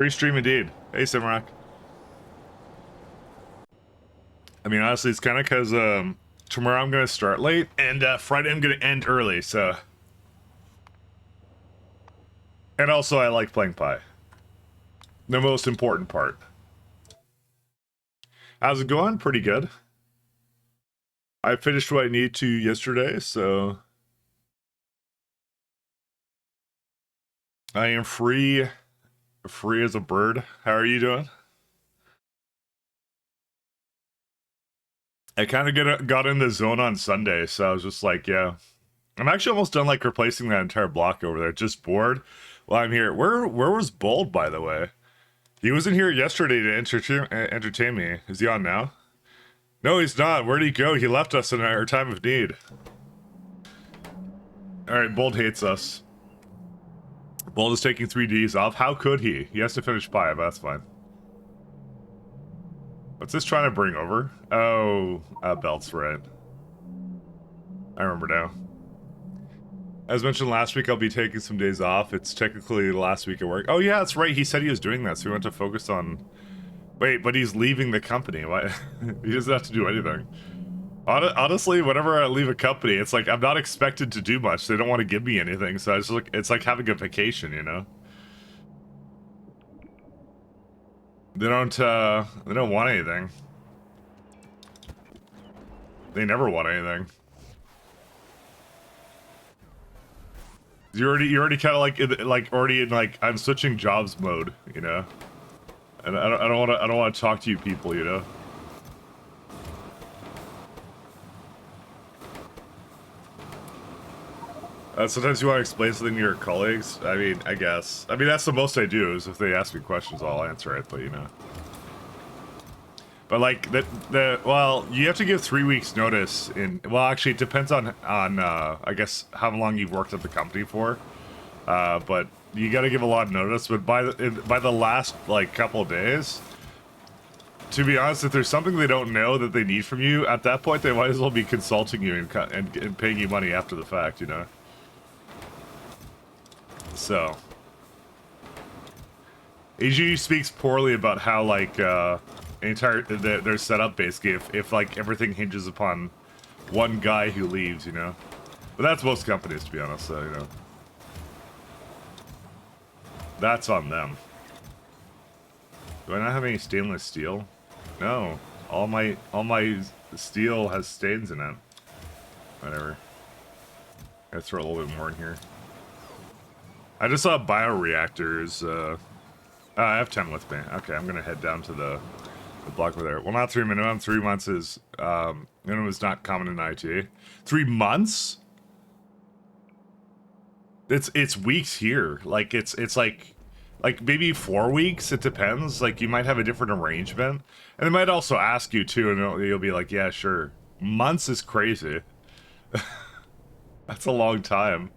Free stream indeed. Hey, Simrock. I mean, honestly, it's kind of because tomorrow I'm going to start late, and Friday I'm going to end early, so... And also, I like playing Pi. The most important part. How's it going? Pretty good. I finished what I need to yesterday, so... I am free as a bird. How are you doing? I kind of got in the zone on Sunday, so I was just like, yeah. I'm actually almost done, like, replacing that entire block over there. Just bored while I'm here. Where was Bold, by the way? He wasn't here yesterday to entertain me. Is he on now? No, he's not. Where'd he go? He left us in our time of need. Alright, Bold hates us. Bold is taking 3Ds off. How could he? He has to finish 5, but that's fine. What's this trying to bring over? Oh, belts, right. I remember now. As mentioned last week, I'll be taking some days off. It's technically the last week of work. Oh yeah, that's right. He said he was doing that, so we went to focus on... Wait, but he's leaving the company. Why? He doesn't have to do anything. Honestly, whenever I leave a company, it's like I'm not expected to do much. They don't want to give me anything, so it's like having a vacation, you know? They don't want anything. They never want anything. You're already kind of already in I'm switching jobs mode, you know? And I don't want to talk to you people, you know? Sometimes you want to explain something to your colleagues. I mean, I guess. I mean, that's the most I do, is if they ask me questions, I'll answer it, but you know. But like, well, you have to give 3 weeks notice well, actually, it depends on I guess, how long you've worked at the company for. But you got to give a lot of notice, but by the last, like, couple of days, to be honest, if there's something they don't know that they need from you, at that point, they might as well be consulting you and paying you money after the fact, you know? So, AG speaks poorly about how, like, their setup, basically, if like, everything hinges upon one guy who leaves, you know? But that's most companies, to be honest, so, you know. That's on them. Do I not have any stainless steel? No. All my steel has stains in it. Whatever. Gotta throw a little bit more in here. I just saw bioreactors. I have 10 with me. Okay, I'm gonna head down to the block over there. Well, not 3 minimum. 3 months is minimum is not common in IT. 3 months? It's weeks here. Like it's like maybe 4 weeks. It depends. Like you might have a different arrangement, and they might also ask you too, and you'll be like, yeah, sure. Months is crazy. That's a long time.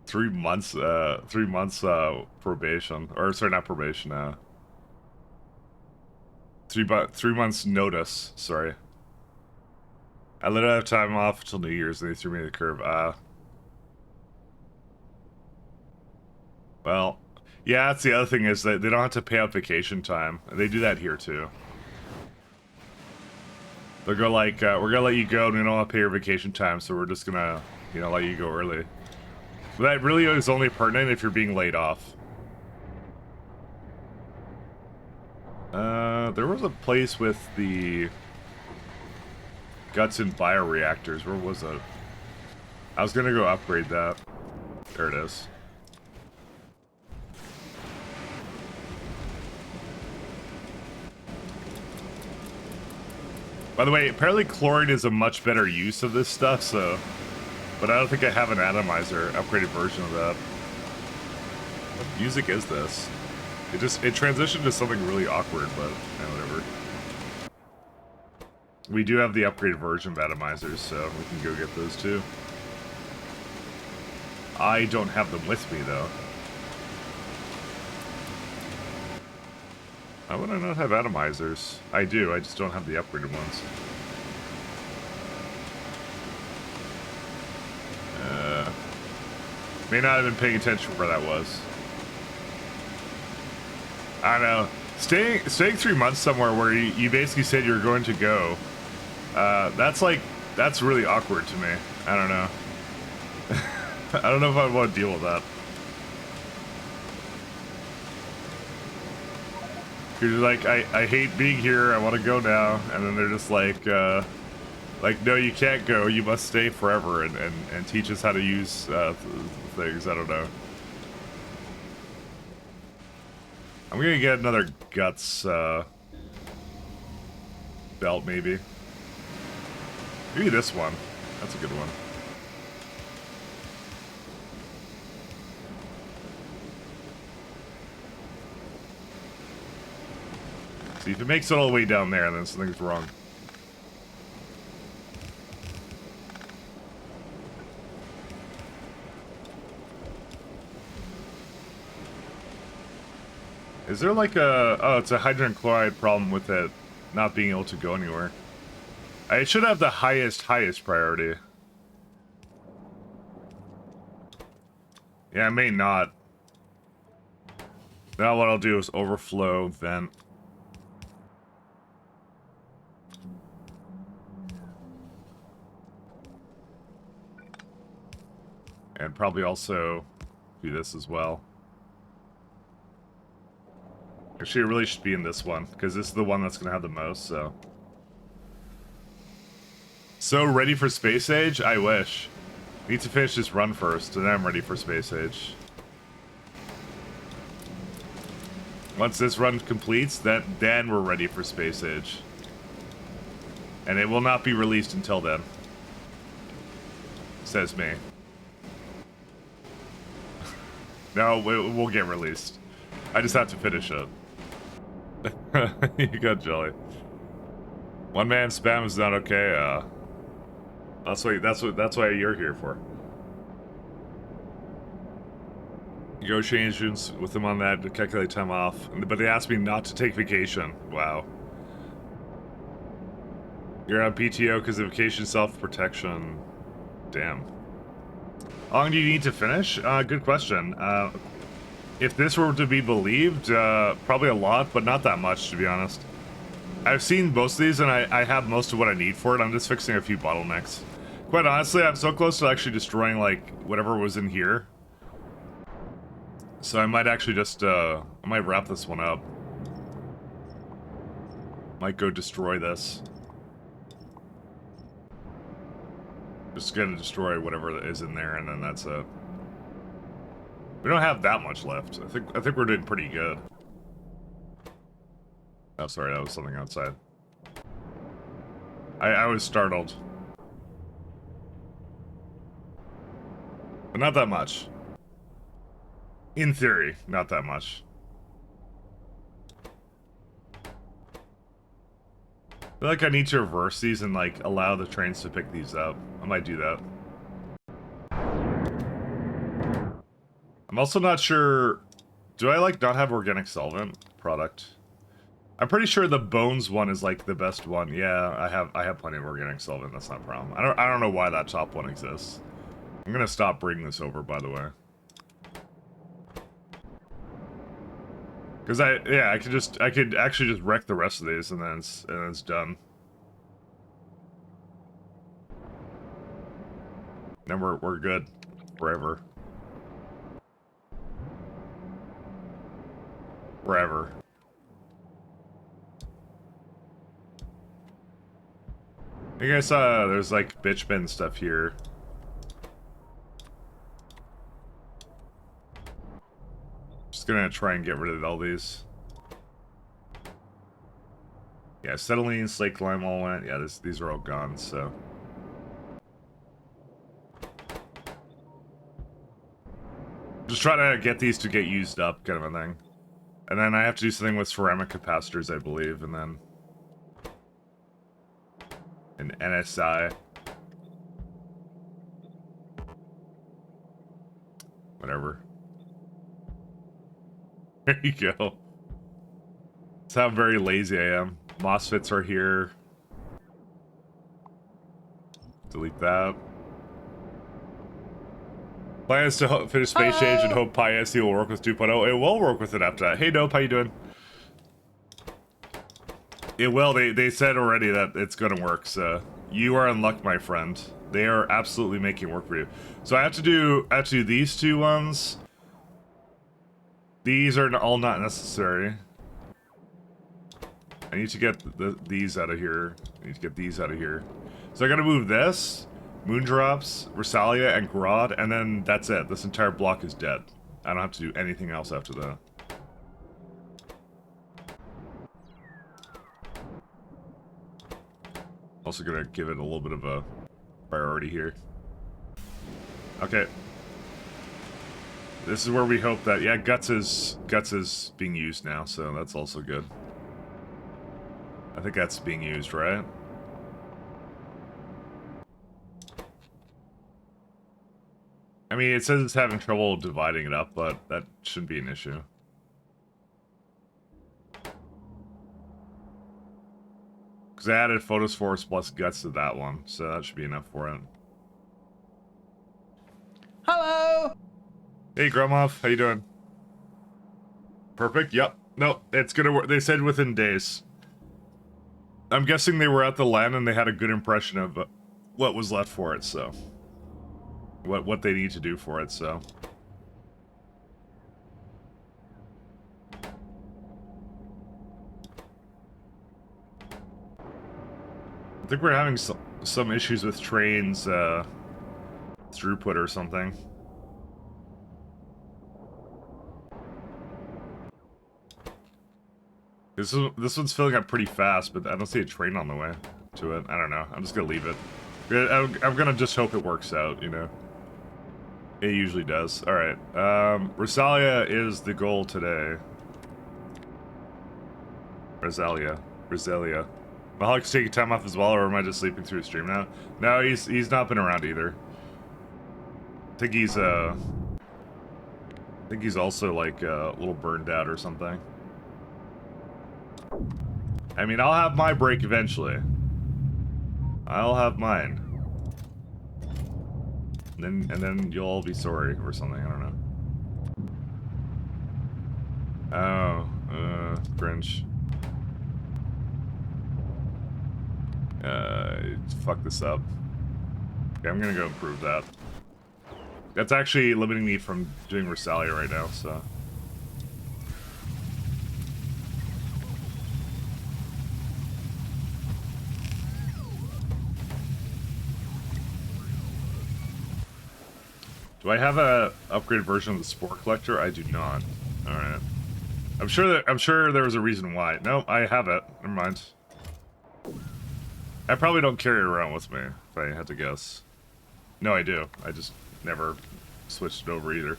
3 months. 3 months probation, or sorry, not probation. 3 months notice. Sorry. I literally have time off until New Year's, and they threw me the curve. Well, yeah, that's the other thing, is that they don't have to pay out vacation time. They do that here too. They'll go like, we're gonna let you go, and we don't want to pay your vacation time, so we're just gonna, you know, let you go early. But that really is only pertinent if you're being laid off. There was a place with the guts and bioreactors. Where was it? I was gonna go upgrade that. There it is. By the way, apparently chlorine is a much better use of this stuff, so... But I don't think I have an atomizer upgraded version of that. What music is this? It transitioned to something really awkward, but whatever. We do have the upgraded version of atomizers, so we can go get those too. I don't have them with me, though. Why would I not have atomizers? I do, I just don't have the upgraded ones. May not have been paying attention where that was. I know. Staying 3 months somewhere where you basically said you're going to go. That's really awkward to me. I don't know. I don't know if I want to deal with that. You're like, I hate being here. I want to go now, and then they're just like, no, you can't go. You must stay forever and teach us how to use things. I don't know. I'm gonna get another guts belt, maybe. Maybe this one. That's a good one. See, if it makes it all the way down there, then something's wrong. Is there like a... Oh, it's a hydrogen chloride problem with it not being able to go anywhere. It should have the highest priority. Yeah, it may not. Now what I'll do is overflow, vent. And probably also do this as well. Actually, it really should be in this one, because this is the one that's going to have the most, so... So ready for Space Age? I wish. Need to finish this run first, and then I'm ready for Space Age. Once this run completes, then we're ready for Space Age. And it will not be released until then. Says me. No, it will get released. I just have to finish it. You got jelly. One man spam is not okay. That's why you're here for. Negotiations with them on that to calculate time off, but they asked me not to take vacation. Wow. You're on PTO because of vacation self-protection. Damn. How long do you need to finish? Good question. If this were to be believed, probably a lot, but not that much, to be honest. I've seen most of these, and I have most of what I need for it. I'm just fixing a few bottlenecks. Quite honestly, I'm so close to actually destroying, like, whatever was in here. So I might actually just, I might wrap this one up. Might go destroy this. Just gonna destroy whatever is in there, and then that's it. We don't have that much left. I think we're doing pretty good. Oh, sorry, that was something outside. I was startled. But not that much. In theory, not that much. I feel like I need to reverse these and, like, allow the trains to pick these up. I might do that. I'm also not sure... Do I, like, not have organic solvent product? I'm pretty sure the bones one is, like, the best one. Yeah, I have plenty of organic solvent. That's not a problem. I don't know why that top one exists. I'm gonna stop bringing this over, by the way. Because I could actually just wreck the rest of these, and then it's done. Then we're good forever. Forever. I guess there's like bitch bin stuff here. Just gonna try and get rid of all these. Yeah, acetylene, slaked lime all went. Yeah, these are all gone, so. Just trying to get these to get used up, kind of a thing. And then I have to do something with ceramic capacitors, I believe, and then... an NSI. Whatever. There you go. That's how very lazy I am. MOSFETs are here. Delete that. Plan is to finish Space Age and hope Pi SE will work with 2.0. It will work with it after that. Hey, Dope, how you doing? It will. They said already that it's gonna work, so you are in luck, my friend. They are absolutely making work for you. So I have to do these two ones. These are all not necessary. I need to get these out of here. I need to get these out of here. So I gotta move this, Moondrops, Rosalia, and Grodd, and then that's it. This entire block is dead. I don't have to do anything else after that. Also gonna give it a little bit of a priority here. Okay. This is where we hope that, yeah, Guts is being used now, so that's also good. I think that's being used, right? I mean, it says it's having trouble dividing it up, but that shouldn't be an issue. Because I added Photospores plus Guts to that one, so that should be enough for it. Hello! Hey, Grumhoff, how you doing? Perfect, yep. No, it's gonna work. They said within days. I'm guessing they were at the LAN and they had a good impression of what was left for it, so... What they need to do for it, so... I think we're having some issues with trains, throughput or something. This one's filling up pretty fast, but I don't see a train on the way to it. I don't know. I'm just gonna leave it. I'm gonna just hope it works out, you know. It usually does. Alright. Rosalia is the goal today. Rosalia. Mahalik's taking time off as well, or am I just sleeping through a stream now? No, he's not been around either. I think he's also like a little burned out or something. I mean, I'll have my break eventually. I'll have mine. And then you'll all be sorry or something, I don't know. Oh, cringe. Fuck this up. Okay, I'm gonna go improve that. That's actually limiting me from doing Rosalia right now, so... Do I have a upgraded version of the Spore Collector? I do not. Alright. I'm sure there was a reason why. No, I have it. Never mind. I probably don't carry it around with me, if I had to guess. No, I do. I just never switched it over either.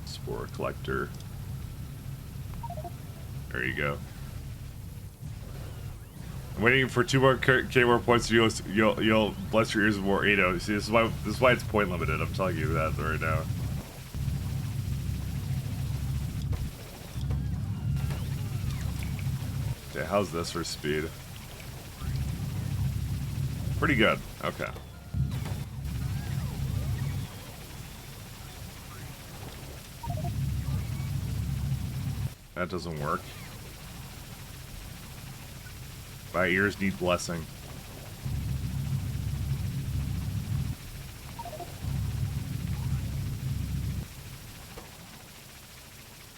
Spore Collector. There you go. I'm waiting for 2 more K more points. You'll bless your ears with more 8-0. See, this is why it's point limited. I'm telling you that right now. Okay, how's this for speed? Pretty good. Okay. That doesn't work. My ears need blessing.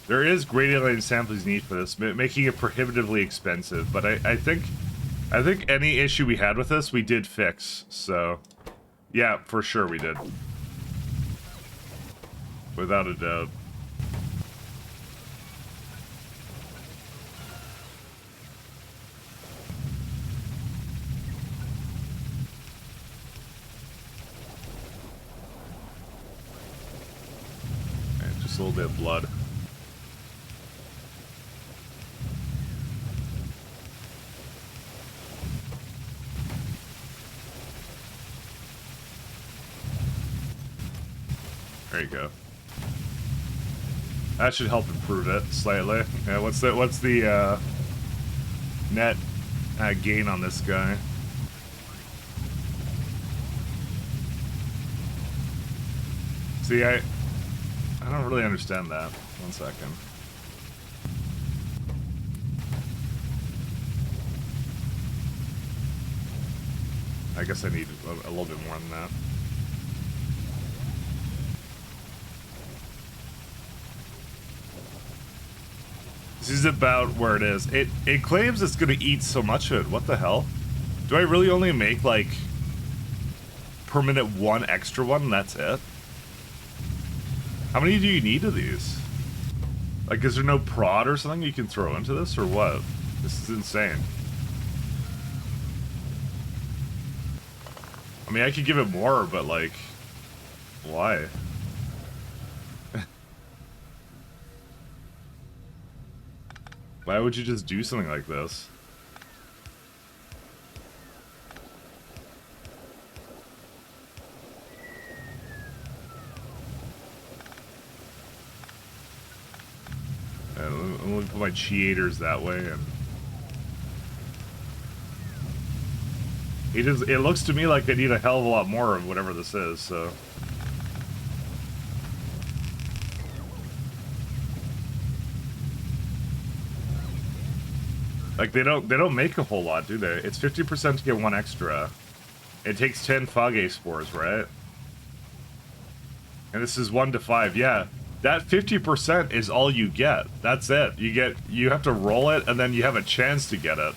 There is gradient sampling need for this, making it prohibitively expensive. But I think any issue we had with this, we did fix. So, yeah, for sure we did. Without a doubt. A little bit of blood. There you go. That should help improve it slightly. Yeah, what's the net gain on this guy? See, I don't really understand that. 1 second. I guess I need a little bit more than that. This is about where it is. It claims it's gonna eat so much of it. What the hell? Do I really only make, like, per minute one extra one and that's it? How many do you need of these? Like, is there no prod or something you can throw into this, or what? This is insane. I mean, I could give it more, but, like, why? Why would you just do something like this? And let me put my cheaters that way, and it looks to me like I need a hell of a lot more of whatever this is, so. Like, they don't make a whole lot, do they? It's 50% to get one extra. It takes 10 Fage spores, right? And this is 1 to 5, yeah. That 50% is all you get. That's it. You have to roll it, and then you have a chance to get it.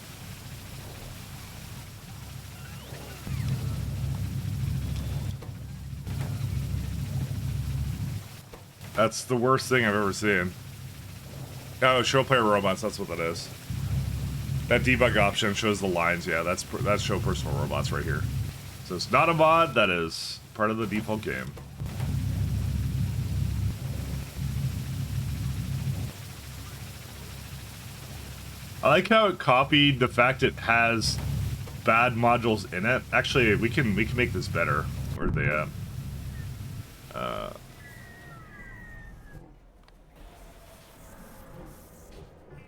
That's the worst thing I've ever seen. Oh, show player robots, that's what that is. That debug option shows the lines, yeah, that's show personal robots right here. So it's not a mod, that is part of the default game. I like how it copied the fact it has bad modules in it. Actually, we can make this better. Where are they at?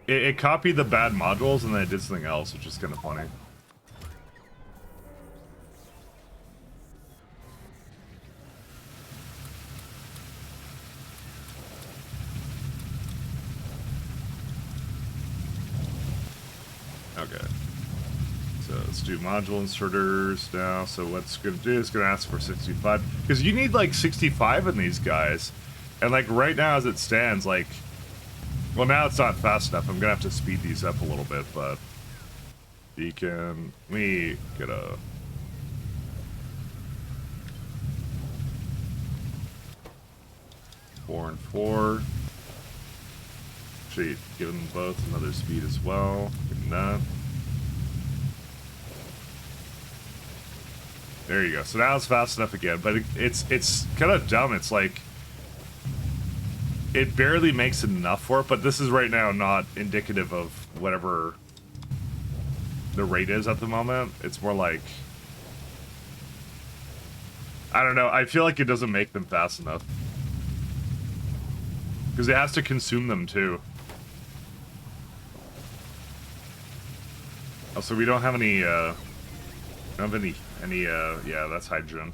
It copied the bad modules and then it did something else, which is kind of funny. Okay. So let's do module inserters now. So what's going to do is going to ask for 65. Because you need like 65 in these guys. And like right now as it stands, like... Well, now it's not fast enough. I'm going to have to speed these up a little bit, but... Beacon... Let me get a... Four and four. Actually, give them both another speed as well. Give them that. There you go. So now it's fast enough again, but it's kind of dumb. It's like... It barely makes enough for it, but this is right now not indicative of whatever the rate is at the moment. It's more like... I don't know. I feel like it doesn't make them fast enough. Because it has to consume them too. Also, we don't have any, yeah, that's hydrogen.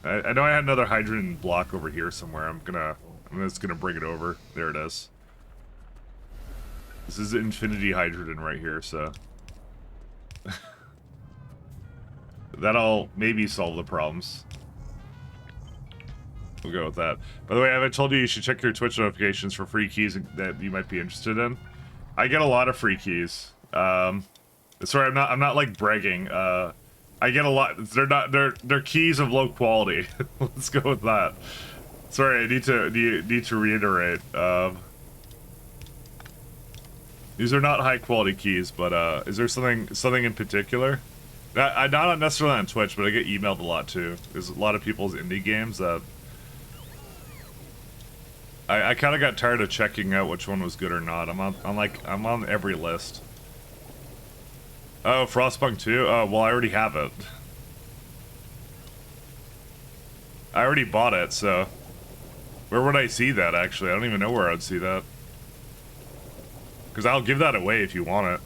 I know I had another hydrogen block over here somewhere. I'm just gonna bring it over. There it is. This is infinity hydrogen right here, so. That'll maybe solve the problems. We'll go with that. By the way, I haven't told you you should check your Twitch notifications for free keys that you might be interested in. I get a lot of free keys. Sorry, I'm not like bragging. I get a lot. They're keys of low quality. Let's go with that. Sorry, I need to reiterate. These are not high quality keys, but is there something in particular? Not necessarily on Twitch, but I get emailed a lot too. There's a lot of people's indie games that I kind of got tired of checking out which one was good or not. I'm on every list. Oh, Frostpunk 2? Oh, well, I already have it. I already bought it, so... Where would I see that, actually? I don't even know where I'd see that. Because I'll give that away if you want it.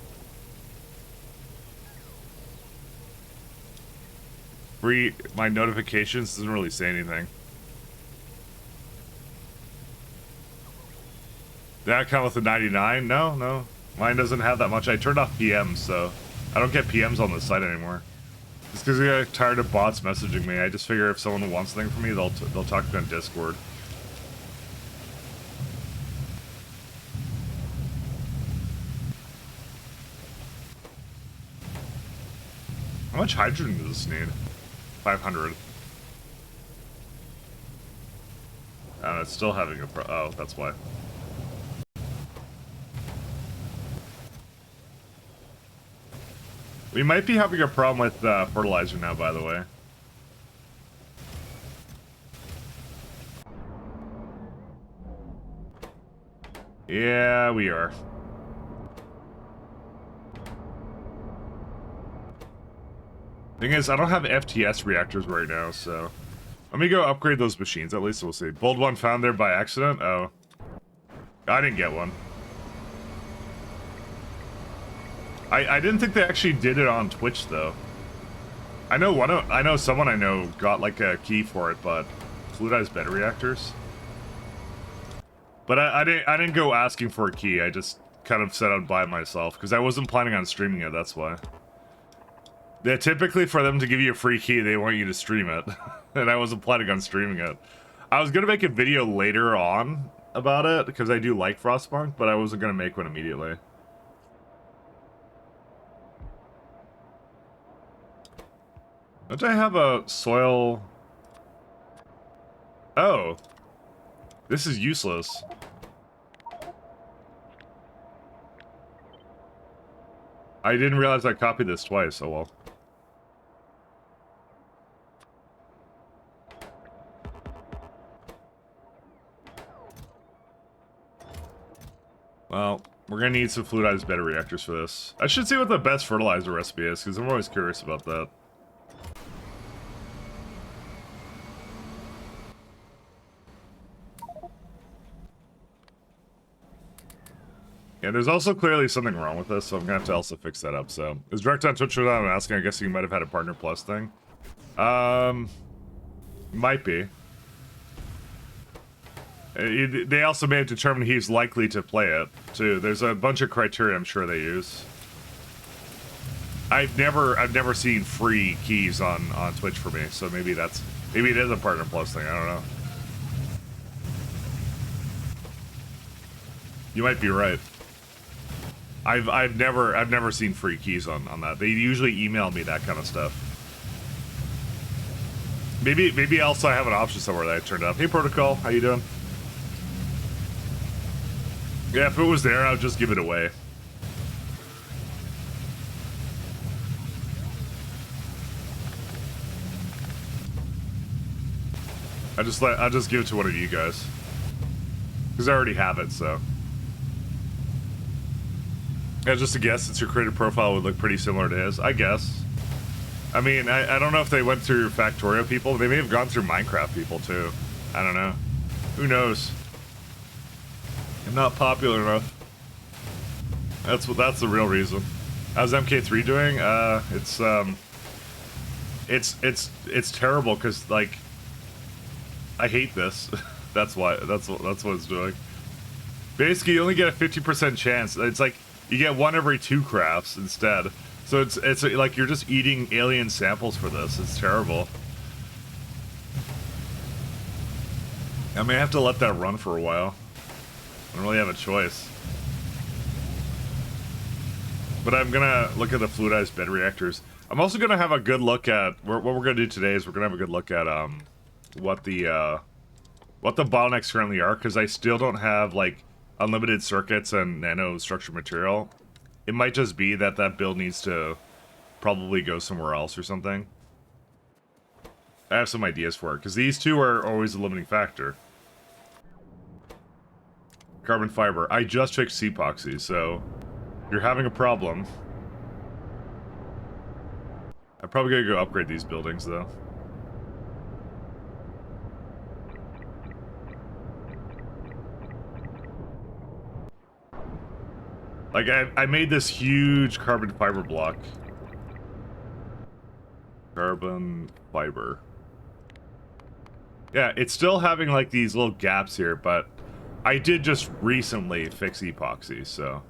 Free... My notifications doesn't really say anything. Did that count with the 99? No. Mine doesn't have that much. I turned off PMs, so... I don't get PMs on the site anymore. Just because I get tired of bots messaging me, I just figure if someone wants something from me, they'll talk to me on Discord. How much hydrogen does this need? 500. It's still having a oh, that's why. We might be having a problem with fertilizer now, by the way. Yeah, we are. Thing is, I don't have FTS reactors right now, so... Let me go upgrade those machines, at least we'll see. Bold one found there by accident? Oh. I didn't get one. I didn't think they actually did it on Twitch, though. I know someone I know got, like, a key for it, but... Fluidized bed reactors? But I didn't go asking for a key, I just kind of set out by it myself, because I wasn't planning on streaming it, that's why. Yeah, typically for them to give you a free key, they want you to stream it. And I wasn't planning on streaming it. I was going to make a video later on about it, because I do like Frostpunk, but I wasn't going to make one immediately. Don't I have a soil... Oh. This is useless. I didn't realize I copied this twice, oh well. Well, we're gonna need some fluidized bed reactors for this. I should see what the best fertilizer recipe is, because I'm always curious about that. Yeah, there's also clearly something wrong with this, so I'm gonna have to also fix that up, so. Is direct on Twitch without asking? I guess you might have had a Partner Plus thing. Might be. They also may have determined he's likely to play it, too. There's a bunch of criteria I'm sure they use. I've never seen free keys on Twitch for me, so maybe it is a Partner Plus thing, I don't know. You might be right. I've never seen free keys on that. They usually email me that kind of stuff. Maybe also I have an option somewhere that I turned up. Hey Protocol, how you doing? Yeah, if it was there, I would just give it away. I'll just give it to one of you guys. Because I already have it, so. Yeah, just a guess, since your creative profile would look pretty similar to his. I guess. I mean, I don't know if they went through Factorio people. They may have gone through Minecraft people, too. I don't know. Who knows? I'm not popular enough. That's the real reason. How's MK3 doing? It's terrible because like I hate this. That's what it's doing. Basically, you only get a 50% chance. It's like you get one every 2 crafts instead. So it's like you're just eating alien samples for this. It's terrible. I may have to let that run for a while. I don't really have a choice. But I'm gonna look at the fluidized bed reactors. I'm also gonna have a good look at what we're gonna do today is we're gonna have a good look at what the bottlenecks currently are, because I still don't have like unlimited circuits and nano structured material. It might just be that build needs to probably go somewhere else or something. I have some ideas for it, because these two are always a limiting factor. Carbon fiber. I just fixed epoxy, so you're having a problem. I'm probably gonna go upgrade these buildings, though. Like, I made this huge carbon fiber block. Carbon fiber. Yeah, it's still having, like, these little gaps here, but I did just recently fix epoxy, so.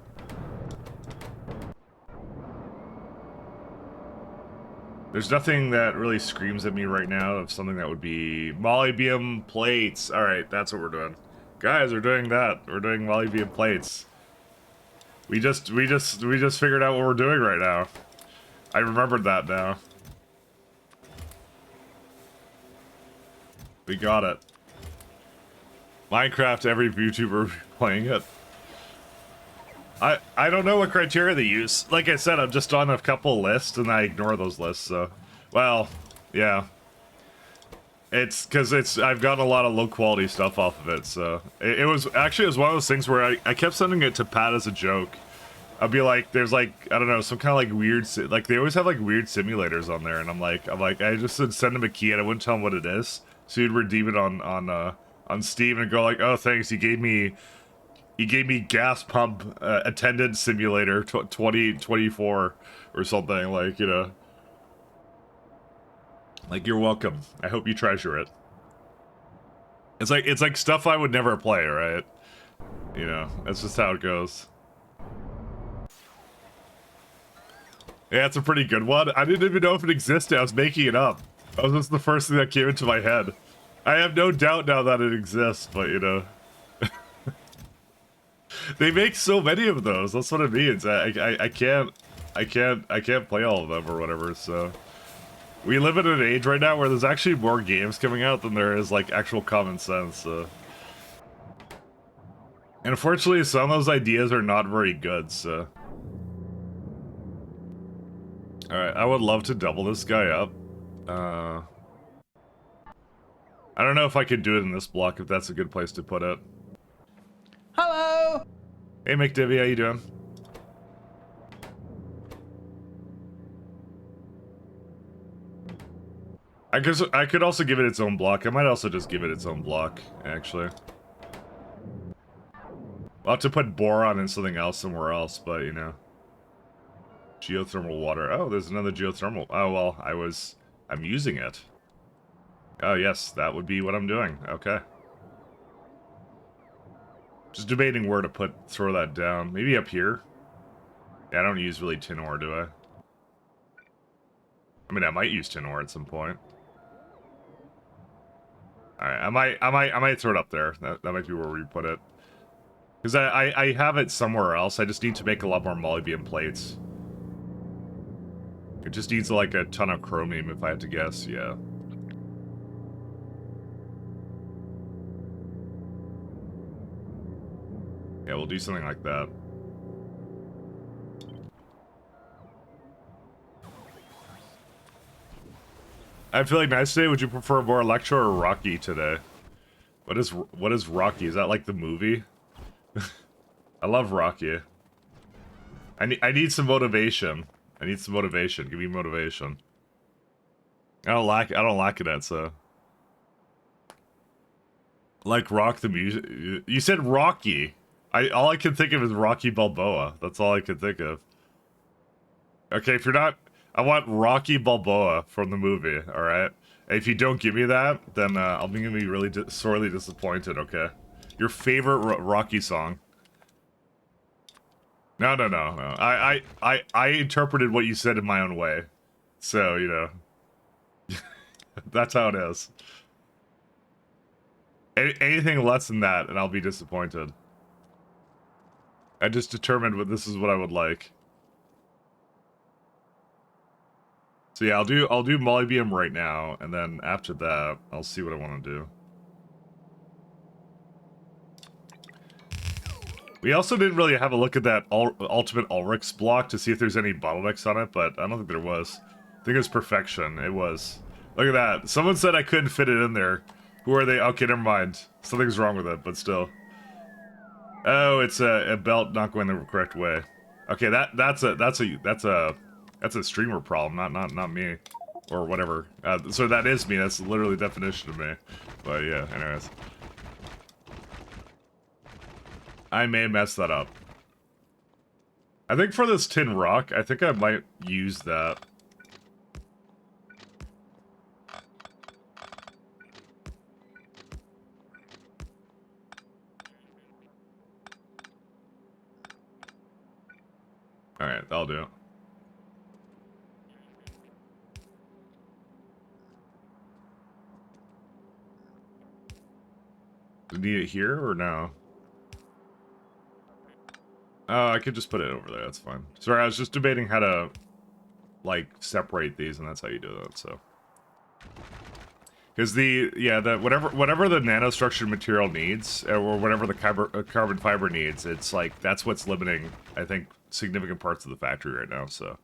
There's nothing that really screams at me right now of something that would be molybdenum plates. All right, that's what we're doing. Guys, we're doing that. We're doing molybdenum plates. We just figured out what we're doing right now. I remembered that now. We got it. Minecraft, every YouTuber playing it. I don't know what criteria they use. Like I said, I'm just on a couple lists and I ignore those lists, so. Well, yeah. It's because I've gotten a lot of low quality stuff off of it, so. It was one of those things where I kept sending it to Pat as a joke. I'd be like, there's like, I don't know, some kind of like weird, like they always have like weird simulators on there, and I'm like, I just would send him a key and I wouldn't tell him what it is, so he'd redeem it on Steam and go like, oh thanks, he gave me gas pump attendant simulator 2024 or something, like, you know, like you're welcome. I hope you treasure it. It's like stuff I would never play, right? You know, that's just how it goes. Yeah, it's a pretty good one. I didn't even know if it existed. I was making it up. That was just the first thing that came into my head. I have no doubt now that it exists, but you know. They make so many of those. That's what it means. I can't play all of them or whatever, so. We live in an age right now where there's actually more games coming out than there is like actual common sense, so. And unfortunately, some of those ideas are not very good, so. Alright, I would love to double this guy up. I don't know if I could do it in this block, if that's a good place to put it. Hello! Hey, McDivvy, how you doing? I could also give it its own block. I might also just give it its own block, actually. I'll have to put boron and something else somewhere else, but, you know. Geothermal water. Oh, there's another geothermal. Oh, well, I'm using it. Oh, yes, that would be what I'm doing. Okay. Just debating where to throw that down. Maybe up here? Yeah, I don't use really tin ore, do I? I mean, I might use tin ore at some point. Alright, I might throw it up there. That might be where we put it. Because I have it somewhere else. I just need to make a lot more molybdenum plates. It just needs like a ton of chromium, if I had to guess, yeah. Yeah, we'll do something like that. I'm feeling nice today. Would you prefer more Electro or Rocky today? What is Rocky? Is that like the movie? I love Rocky. I need some motivation. I need some motivation. Give me motivation. I don't like it, so. Like Rock the music. You said Rocky. All I can think of is Rocky Balboa. That's all I can think of. Okay, if you're not, I want Rocky Balboa from the movie. All right. If you don't give me that, then I'm gonna be really sorely disappointed. Okay. Your favorite Rocky song? No. I interpreted what you said in my own way, so you know. That's how it is. Anything less than that, and I'll be disappointed. I just determined this is what I would like. So yeah, I'll do molybdenum right now, and then after that, I'll see what I want to do. We also didn't really have a look at that ultimate Ulrich's block to see if there's any bottlenecks on it, but I don't think there was. I think it was perfection. It was. Look at that. Someone said I couldn't fit it in there. Who are they? Okay, never mind. Something's wrong with it, but still. Oh, it's a belt not going the correct way. Okay, that's a streamer problem, not me, or whatever. So that is me. That's literally the definition of me. But yeah, anyways. I may mess that up. I think for this tin rock, I think I might use that. Alright, that'll do. Need it here or no? Oh, I could just put it over there. That's fine. Sorry, I was just debating how to, like, separate these, and that's how you do that, so. Because whatever the nanostructured material needs, or whatever the carbon fiber needs, it's like, that's what's limiting, I think, significant parts of the factory right now, so.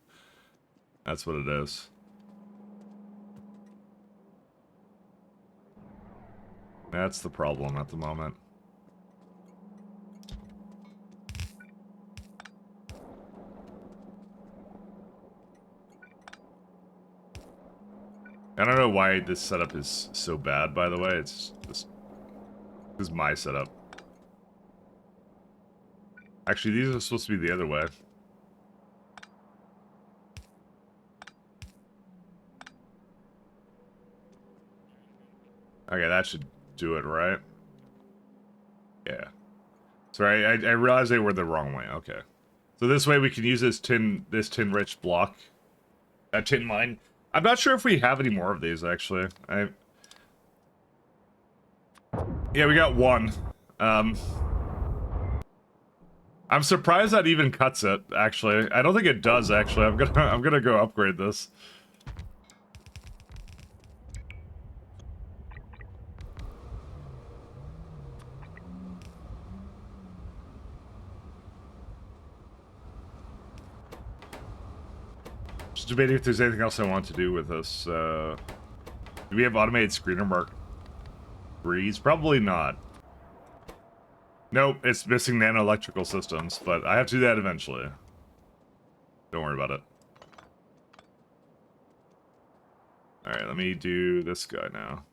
That's what it is. That's the problem at the moment. I don't know why this setup is so bad, by the way. It's just... This is my setup. Actually, these are supposed to be the other way. Okay, that should do it, right? Yeah. Sorry, I realized they were the wrong way. Okay. So this way we can use this tin-rich block. That tin mine. I'm not sure if we have any more of these, actually. Yeah, we got one. I'm surprised that even cuts it, actually. I don't think it does, actually. I'm gonna go upgrade this. Just debating if there's anything else I want to do with this. Do we have automated screener mark 3s? Probably not. Nope, it's missing nano-electrical systems, but I have to do that eventually. Don't worry about it. Alright, let me do this guy now.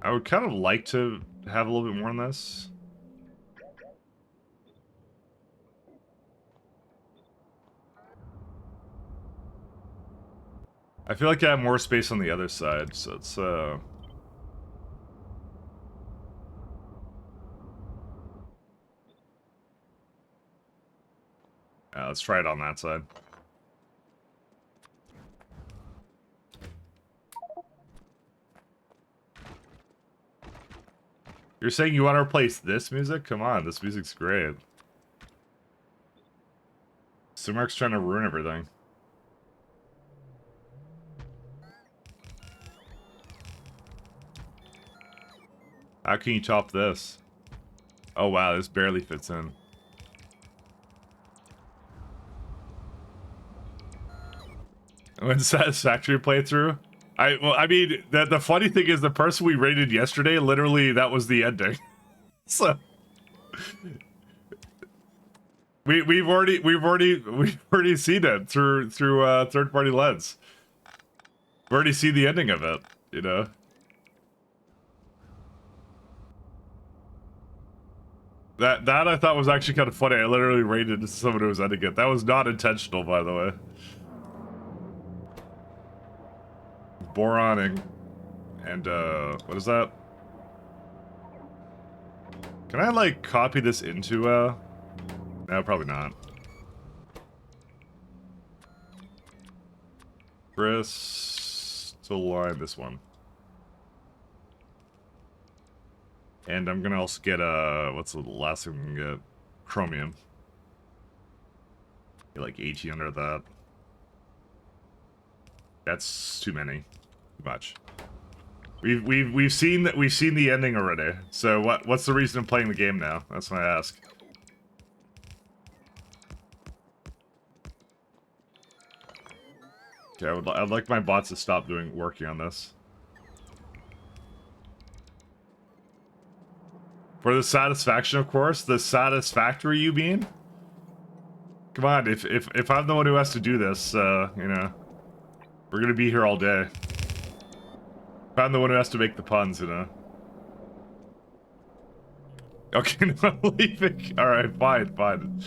I would kind of like to have a little bit more on this. I feel like I have more space on the other side, so it's, yeah, let's try it on that side. You're saying you want to replace this music? Come on, this music's great. Sumark's trying to ruin everything. How can you top this? Oh wow, this barely fits in. When Satisfactory playthrough? I mean, the funny thing is the person we rated yesterday, literally, that was the ending. So... We've already seen it through third-party lens. We've already seen the ending of it, you know? That I thought was actually kind of funny. I literally rated someone who was ending it. That was not intentional, by the way. Boroning. And, what is that? Can I, like, copy this into, No, probably not. Crystal line, this one. And I'm gonna also get, what's the last thing we can get? Chromium. Get like 18 under that. That's too many. Too much. We've seen the ending already. So what's the reason of playing the game now? That's what I ask. Okay, I'd like my bots to stop working on this. For the satisfaction, of course. The satisfactory, you mean? Come on, if I'm the one who has to do this, you know, we're gonna be here all day. If I'm the one who has to make the puns, you know. Okay, no, I'm leaving. Alright, fine.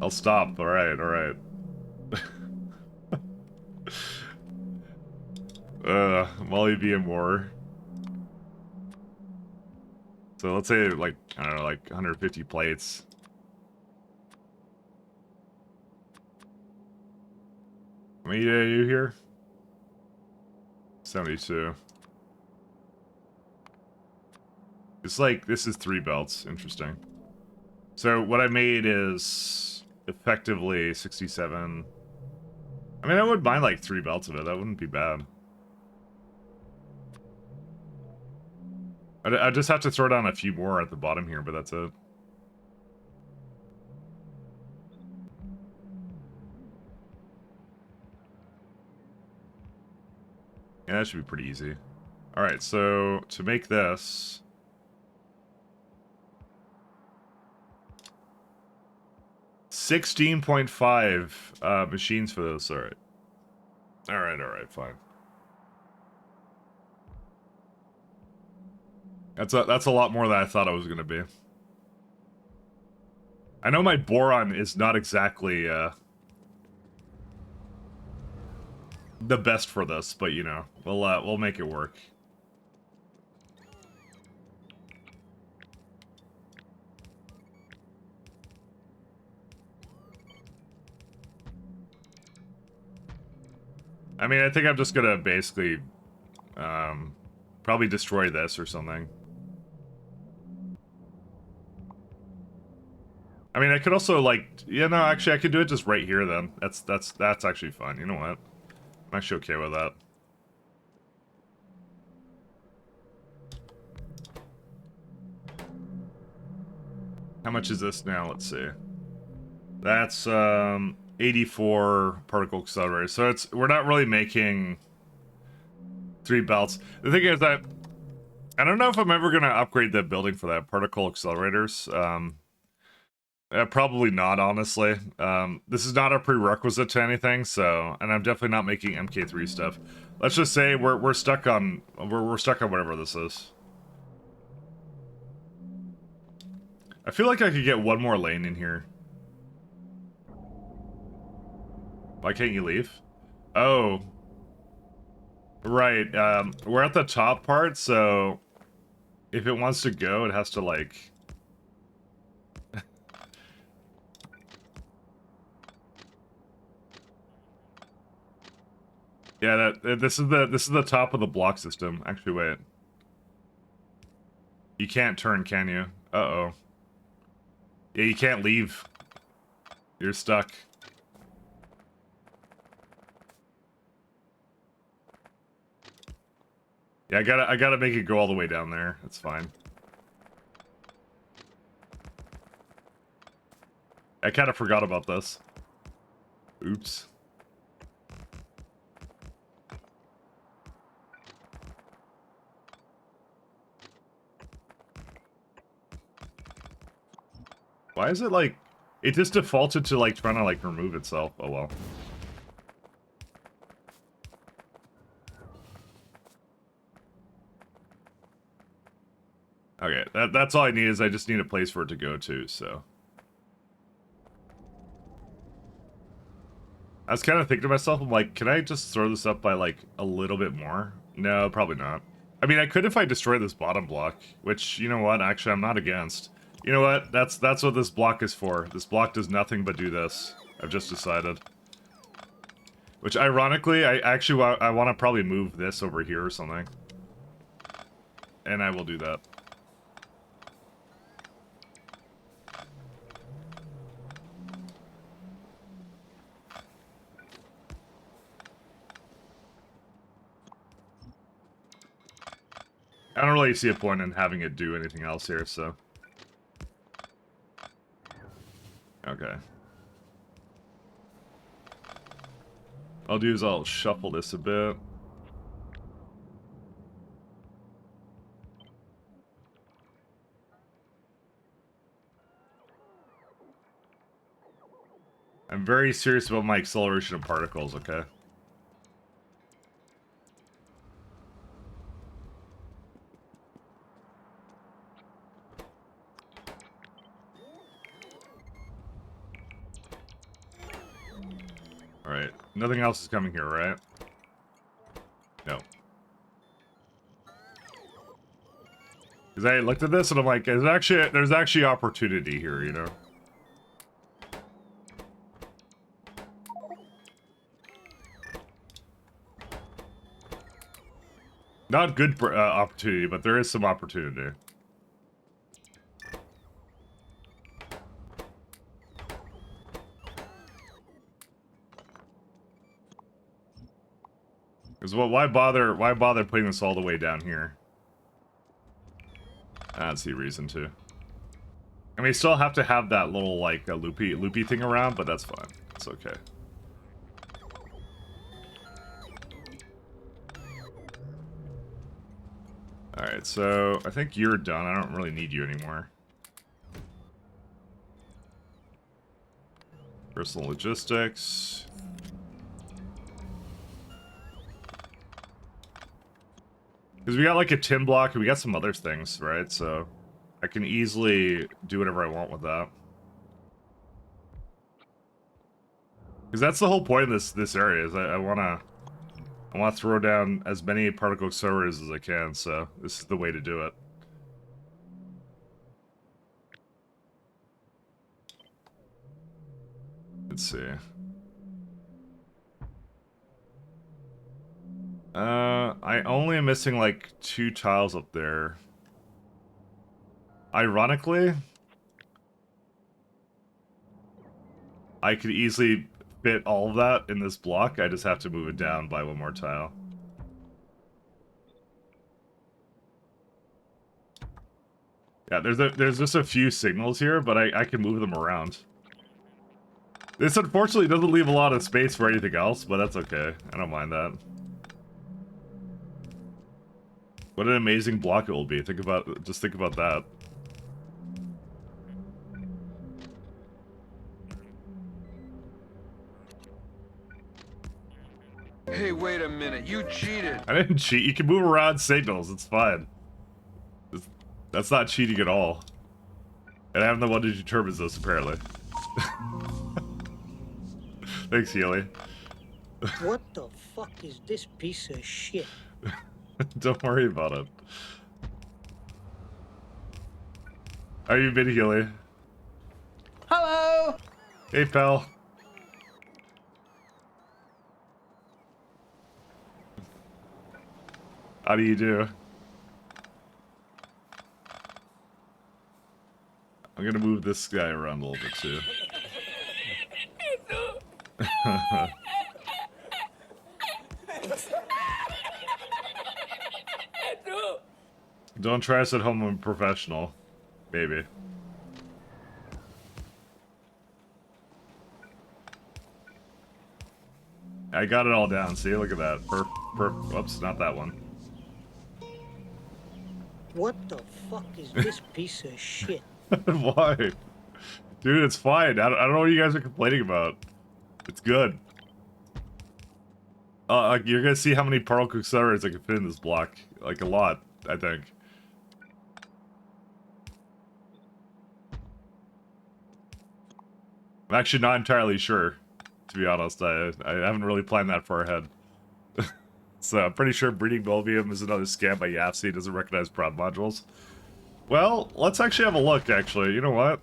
I'll stop. Alright. Molly being more. So let's say, like, I don't know, like 150 plates. How many are you here? 72. It's like, this is 3 belts. Interesting. So what I made is effectively 67. I mean, I wouldn't mind like 3 belts of it. That wouldn't be bad. I just have to throw down a few more at the bottom here, but that's it. Yeah, that should be pretty easy. Alright, so to make this... 16.5 machines for this, alright. Alright, fine. That's a lot more than I thought it was gonna be. I know my boron is not exactly the best for this, but you know, we'll make it work. I mean, I think I'm just gonna basically probably destroy this or something. I mean, I could also like, yeah, no, actually, I could do it just right here. Then that's actually fun. You know what? I'm actually okay with that. How much is this now? Let's see. That's 84 particle accelerators. So we're not really making 3 belts. The thing is that I don't know if I'm ever gonna upgrade the building for that particle accelerators. Probably not, honestly. This is not a prerequisite to anything, so, and I'm definitely not making MK3 stuff. Let's just say we're stuck on whatever this is. I feel like I could get one more lane in here. Why can't you leave? Oh. Right, we're at the top part, so if it wants to go, it has to, like... Yeah, this is the top of the block system. Actually, wait. You can't turn, can you? Uh-oh. Yeah, you can't leave. You're stuck. Yeah, I gotta make it go all the way down there. That's fine. I kind of forgot about this. Oops. Why is it like... It just defaulted to like trying to like remove itself. Oh well. Okay, that's all I need is I just need a place for it to go to, so... I was kind of thinking to myself, I'm like, can I just throw this up by like a little bit more? No, probably not. I mean, I could if I destroy this bottom block, which, you know what, actually I'm not against. You know what, that's what this block is for. This block does nothing but do this. I've just decided. Which, ironically, I want to probably move this over here or something. And I will do that. I don't really see a point in having it do anything else here, so... Okay. I'll do is I'll shuffle this a bit. I'm very serious about my acceleration of particles, okay? Alright. Nothing else is coming here, right? No. Because I looked at this and I'm like, there's actually opportunity here, you know? Not good opportunity, but there is some opportunity. Because why bother putting this all the way down here? I don't see a reason to. I mean, you still have to have that little, like, a loopy thing around, but that's fine. It's okay. Alright, so I think you're done. I don't really need you anymore. Personal logistics. Because we got like a tin block and we got some other things, right? So I can easily do whatever I want with that. Because that's the whole point of this area, is I wanna throw down as many particle accelerators as I can, so this is the way to do it. Let's see. I only am missing like 2 tiles up there. Ironically, I could easily fit all of that in this block. I just have to move it down by 1 more tile. Yeah, there's just a few signals here, but I can move them around. This unfortunately doesn't leave a lot of space for anything else, but that's okay. I don't mind that. What an amazing block it will be. Just think about that. Hey, wait a minute. You cheated. I didn't cheat. You can move around signals. It's fine. That's not cheating at all. And I am the one who determines this, apparently. Thanks, Healy. What the fuck is this piece of shit? Don't worry about it. How you been, Healy? Hello! Hey, pal. How do you do? I'm gonna move this guy around a little bit, too. Don't try us at home, I'm a professional. Maybe. I got it all down, see? Look at that. Whoops, not that one. What the fuck is this piece of shit? Why? Dude, it's fine. I don't know what you guys are complaining about. It's good. You're gonna see how many particle accelerators I can fit in this block. Like, a lot, I think. I'm actually not entirely sure, to be honest. I haven't really planned that far ahead. So I'm pretty sure breeding Belvium is another scam by YAFC. Doesn't recognize prod modules. Well, let's actually have a look, actually. You know what?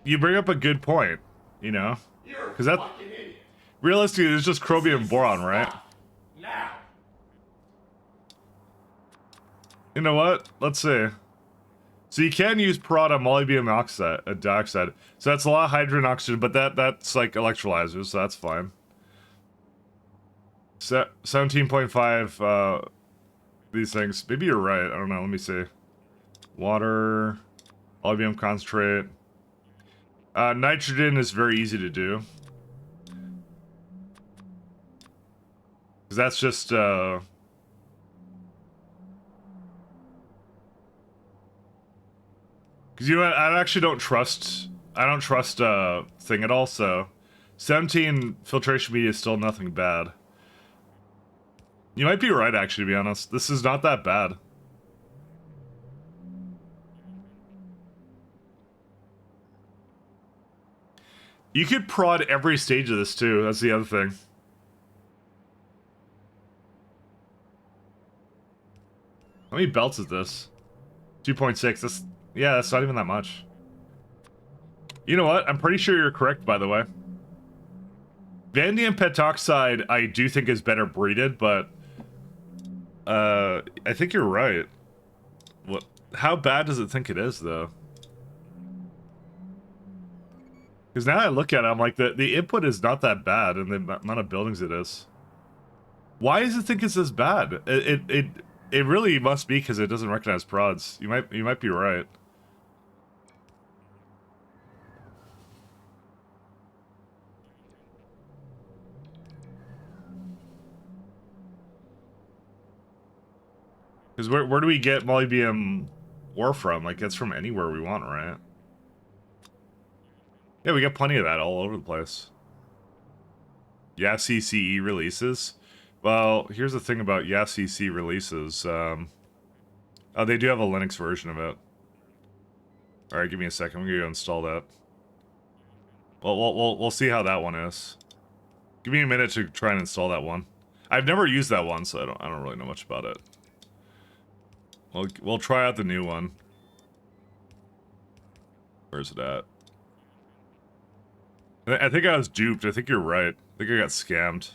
You bring up a good point, you know? Because that... Realistically, it's just chromium boron, right? Now! You know what? Let's see. So you can use prod on molybdenum oxide, dioxide. So that's a lot of hydrogen oxygen, but that's like electrolyzers, so that's fine. 17.5, these things. Maybe you're right. I don't know. Let me see. Water, molybdenum concentrate. Nitrogen is very easy to do. Because that's just, Because you know what? I actually don't trust... I don't trust, thing at all, so... 17 filtration media is still nothing bad. You might be right, actually, to be honest. This is not that bad. You could prod every stage of this, too. That's the other thing. How many belts is this? 2.6. That's... Yeah, that's not even that much. You know what? I'm pretty sure you're correct, by the way. Vanadium pentoxide, I do think is better breeded, but I think you're right. What? How bad does it think it is, though? Because now I look at it, I'm like, the input is not that bad, and the amount of buildings it is. Why does it think it's this bad? It really must be because it doesn't recognize prods. You might be right. Because where do we get molybdenum ore from? Like, that's from anywhere we want, right? Yeah, we got plenty of that all over the place. Yeah, CCE releases. Well, here's the thing about CC releases. Oh, they do have a Linux version of it. All right, give me a second. I'm gonna go install that. Well, we'll see how that one is. Give me a minute to try and install that one. I've never used that one, so I don't really know much about it. We'll try out the new one. Where's it at? I think I was duped. I think you're right. I think I got scammed.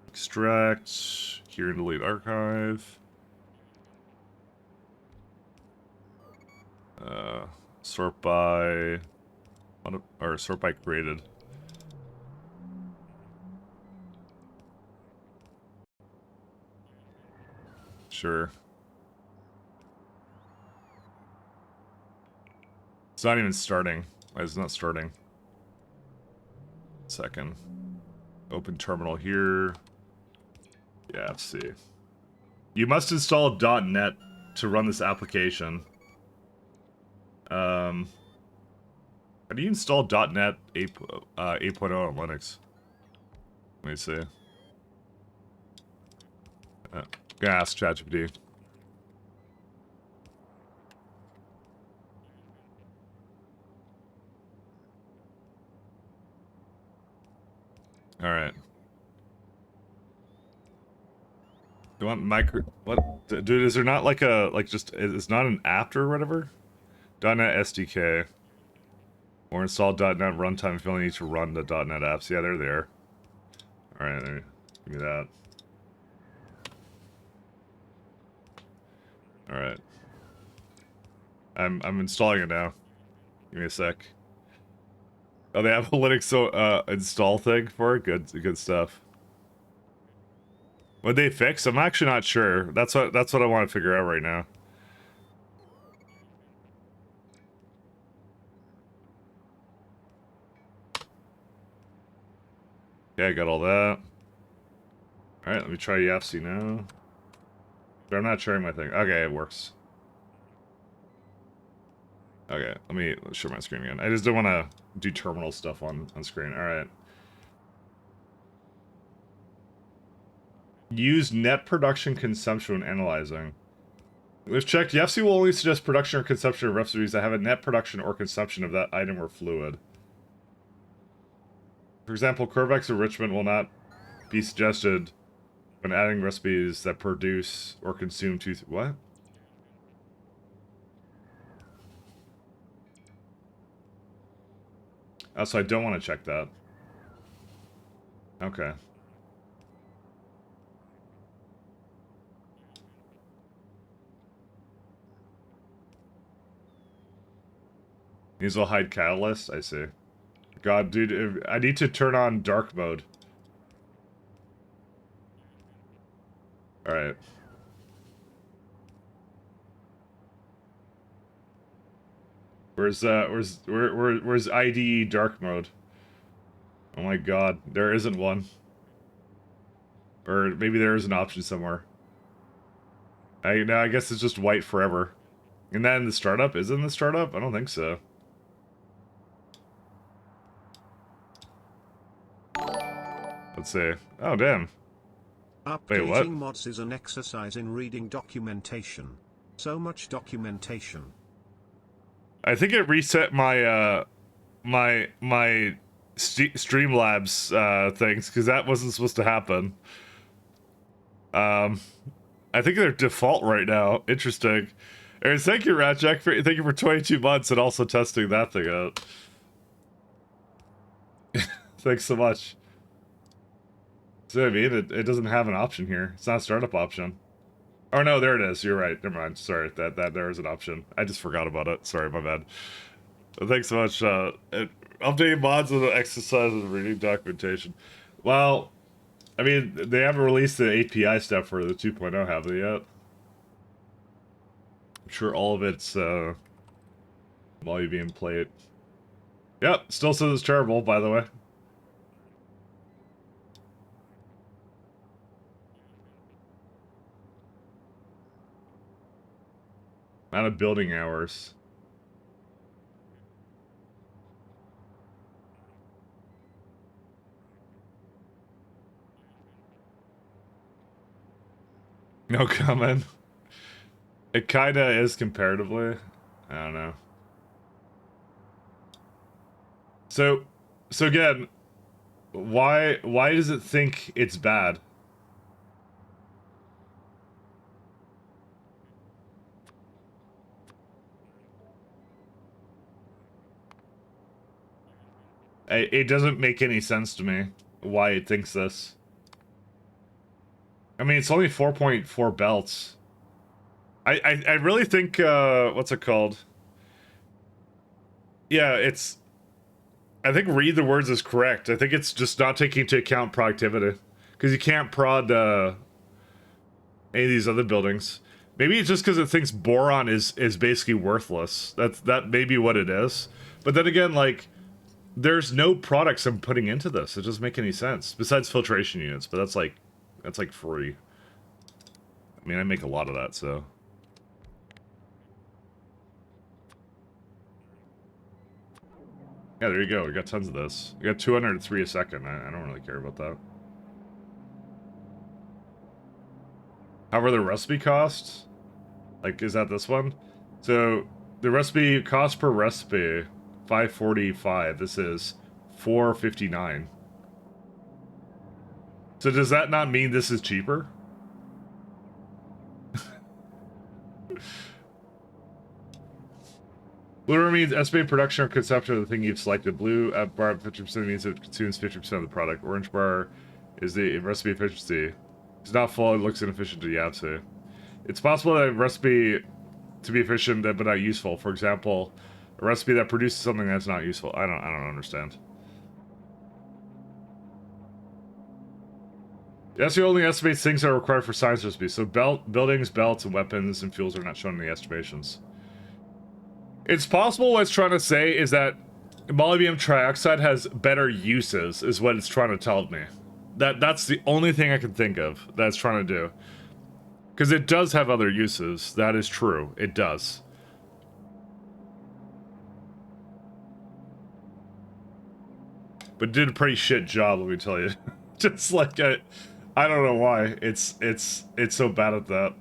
Extract. Here and delete archive. Sort by... Or sort by created. Sure. It's not even starting. Why is it not starting? Second. Open terminal here. Yeah, let's see. You must install .NET to run this application. How do you install .NET 8.0 on Linux? Let me see. Gonna ask ChatGPT. All right. Do you want micro? What, dude? Is there not like a just? It's not an app or whatever. .NET SDK. Or install .NET runtime if you only need to run the .NET apps. Yeah, they're there. All right, give me that. All right. I'm installing it now. Give me a sec. Oh, they have a Linux install thing for it. Good stuff. Would they fix? I'm actually not sure. That's what I want to figure out right now. Okay, I got all that. Alright, let me try YAFC now. But I'm not sharing my thing. Okay, it works. Okay, let's share my screen again. I just don't want to do terminal stuff on screen. Alright. Use net production consumption when analyzing. We've checked. YAFC will only suggest production or consumption of recipes that have a net production or consumption of that item or fluid. For example, Corvex enrichment will not be suggested when adding recipes that produce or consume what? Oh, so I don't want to check that. Okay. These will hide catalyst? I see. God, dude, I need to turn on dark mode. Alright. Where's IDE dark mode? Oh my god, there isn't one. Or maybe there is an option somewhere. I guess it's just white forever. And then the startup? Is it in the startup? I don't think so. Let's see. Oh, damn. Updating what? mods is an exercise in reading documentation. So much documentation. I think it reset my, my Streamlabs, things, because that wasn't supposed to happen. I think they're default right now. Interesting. And thank you, Ratjack, thank you for 22 months and also testing that thing out. Thanks so much. See what I mean? It doesn't have an option here. It's not a startup option. Oh no, there it is. You're right. Never mind. Sorry, that there is an option. I just forgot about it. Sorry, my bad. Well, thanks so much. Updating mods and exercise and reading documentation. Well, I mean, they haven't released the API stuff for the 2.0, have they yet? I'm sure all of it's while you being played. Yep, still says it's terrible, by the way. Amount of building hours. No comment. It kinda is comparatively. I don't know. So again, why does it think it's bad? It doesn't make any sense to me why it thinks this. I mean, it's only 4.4 belts. I really think, what's it called? Yeah, it's... I think read the words is correct. I think it's just not taking into account productivity. Because you can't prod any of these other buildings. Maybe it's just because it thinks boron is basically worthless. That may be what it is. But then again, like... There's no products I'm putting into this. It doesn't make any sense. Besides filtration units, but that's like free. I mean, I make a lot of that, so. Yeah, there you go. We got tons of this. We got 203 a second. I don't really care about that. However, the recipe cost, like, is that this one? So the recipe cost per recipe, 545. This is 459. So does that not mean this is cheaper? Blue means estimated production or consumption of the thing you've selected. Blue bar 50% means it consumes 50% of the product. Orange bar is the recipe efficiency. It's not full, it looks inefficient to the absolute. It's possible that a recipe to be efficient but not useful. For example, a recipe that produces something that's not useful. I don't understand. The SEO only estimates things that are required for science recipes. So buildings, belts, and weapons and fuels are not shown in the estimations. It's possible what it's trying to say is that molybdenum trioxide has better uses, is what it's trying to tell me. That's the only thing I can think of that it's trying to do. Because it does have other uses. That is true. It does. But did a pretty shit job, let me tell you. Just like I don't know why. It's so bad at that.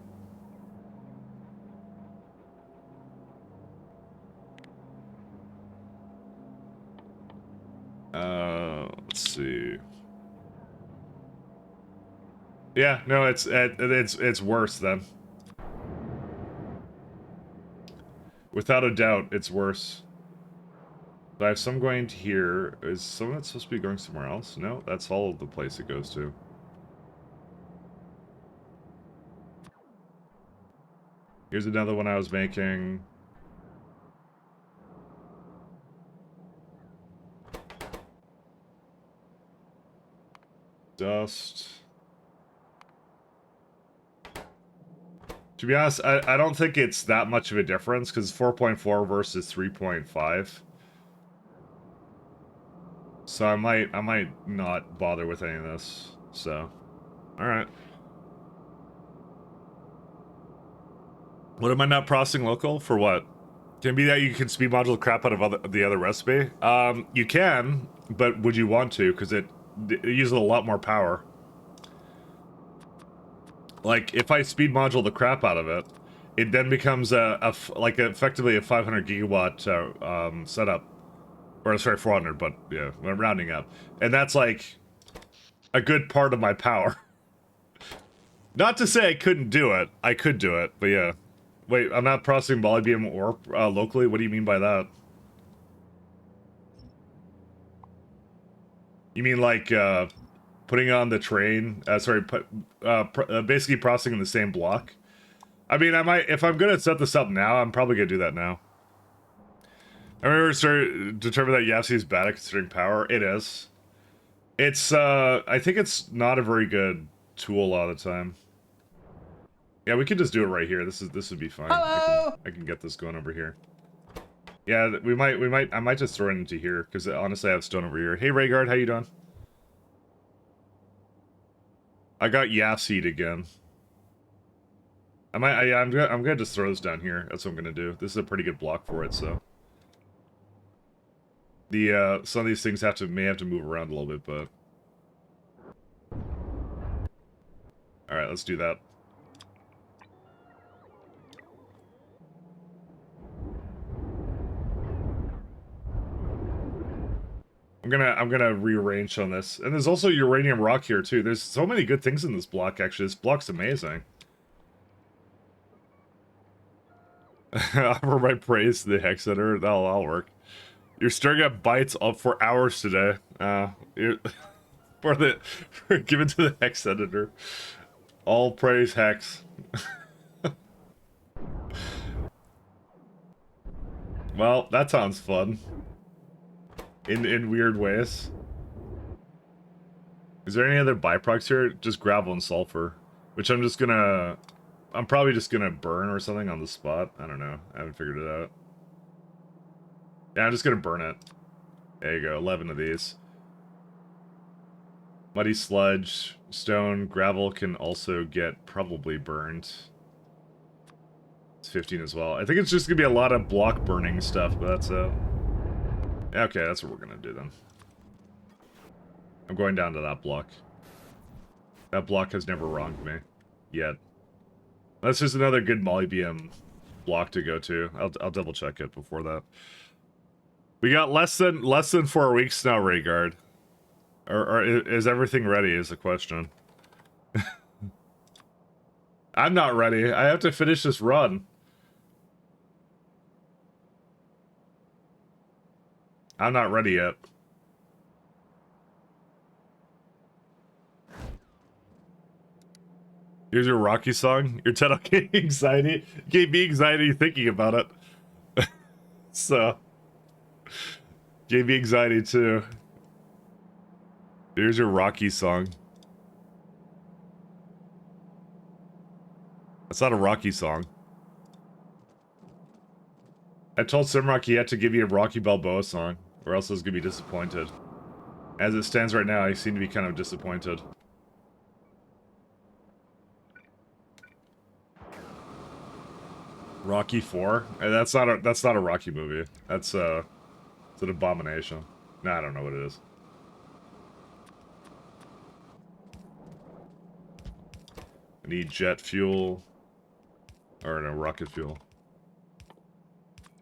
Let's see. Yeah, no, it's worse then. Without a doubt, it's worse. So I have some going to here. Is some of it supposed to be going somewhere else? No, that's all of the place it goes to. Here's another one I was making. Dust. To be honest, I don't think it's that much of a difference, because 4.4 versus 3.5. So I might not bother with any of this. So, alright. What am I not processing local? For what? Can it be that you can speed module the crap out of the other recipe? You can, but would you want to? Because it uses a lot more power. Like, if I speed module the crap out of it, it then becomes effectively a 500 gigawatt setup. Or sorry, 400, but yeah, I'm rounding up. And that's like a good part of my power. Not to say I couldn't do it. I could do it, but yeah. Wait, I'm not processing molybdenum ore locally? What do you mean by that? You mean like, putting on the train. Basically processing the same block. I mean, I might, if I'm gonna set this up now, I'm probably gonna do that now. I remember determine that Yahtzee is bad at considering power. It is. It's I think it's not a very good tool a lot of the time. Yeah, we could just do it right here. This would be fine. Hello. I can get this going over here. Yeah, I might just throw it into here because honestly, I have stone over here. Hey, Rhaegar, how you doing? I got Yahtzee again. I'm gonna just throw this down here. That's what I'm gonna do. This is a pretty good block for it, so. Some of these things may have to move around a little bit, but. Alright, let's do that. I'm gonna rearrange on this. And there's also uranium rock here too. There's so many good things in this block, actually. This block's amazing. Offer my praise to the hex editor. That'll work. You're staring at bytes up for hours today. For given to the hex editor. All praise hex. Well, that sounds fun. In weird ways. Is there any other byproducts here? Just gravel and sulfur. Which I'm probably just gonna burn or something on the spot. I don't know. I haven't figured it out. Yeah, I'm just gonna burn it. There you go, 11 of these. Muddy sludge, stone, gravel can also get probably burned. It's 15 as well. I think it's just gonna be a lot of block burning stuff, but that's it. Okay, that's what we're gonna do then. I'm going down to that block. That block has never wronged me. Yet. That's just another good molybdenum block to go to. I'll double check it before that. We got less than 4 weeks now, Rhaegar. Or is everything ready is the question. I'm not ready. I have to finish this run. I'm not ready yet. Here's your Rocky song. Your title gave me anxiety. Gave me anxiety thinking about it. So. Gave me anxiety too. Here's your Rocky song. That's not a Rocky song. I told Simrock he had to give you a Rocky Balboa song, or else I was gonna be disappointed. As it stands right now, I seem to be kind of disappointed. Rocky 4? That's not a Rocky movie. It's an abomination. Nah, I don't know what it is. I need jet fuel. Or no, rocket fuel.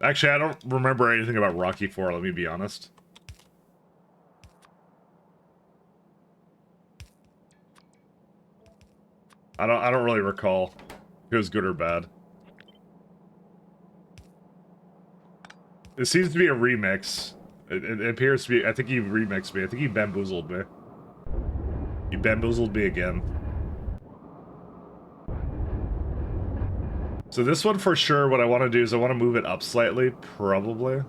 Actually, I don't remember anything about Rocky 4, let me be honest. I don't really recall if it was good or bad. It seems to be a remix. It appears to be. I think he remixed me. I think he bamboozled me. He bamboozled me again. So this one for sure, what I want to do is I want to move it up slightly, probably.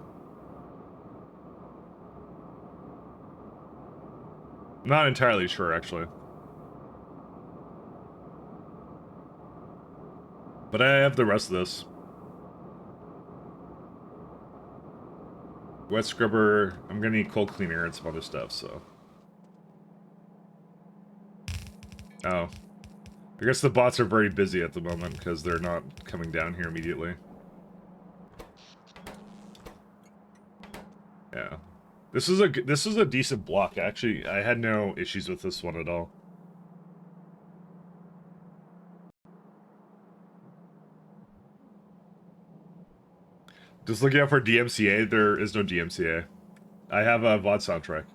Not entirely sure, actually. But I have the rest of this. Wet scrubber, I'm gonna need cold cleaner and some other stuff, so. Oh. I guess the bots are very busy at the moment because they're not coming down here immediately. Yeah. This is a decent block, actually. I had no issues with this one at all. Just looking out for DMCA, there is no DMCA. I have a VOD soundtrack.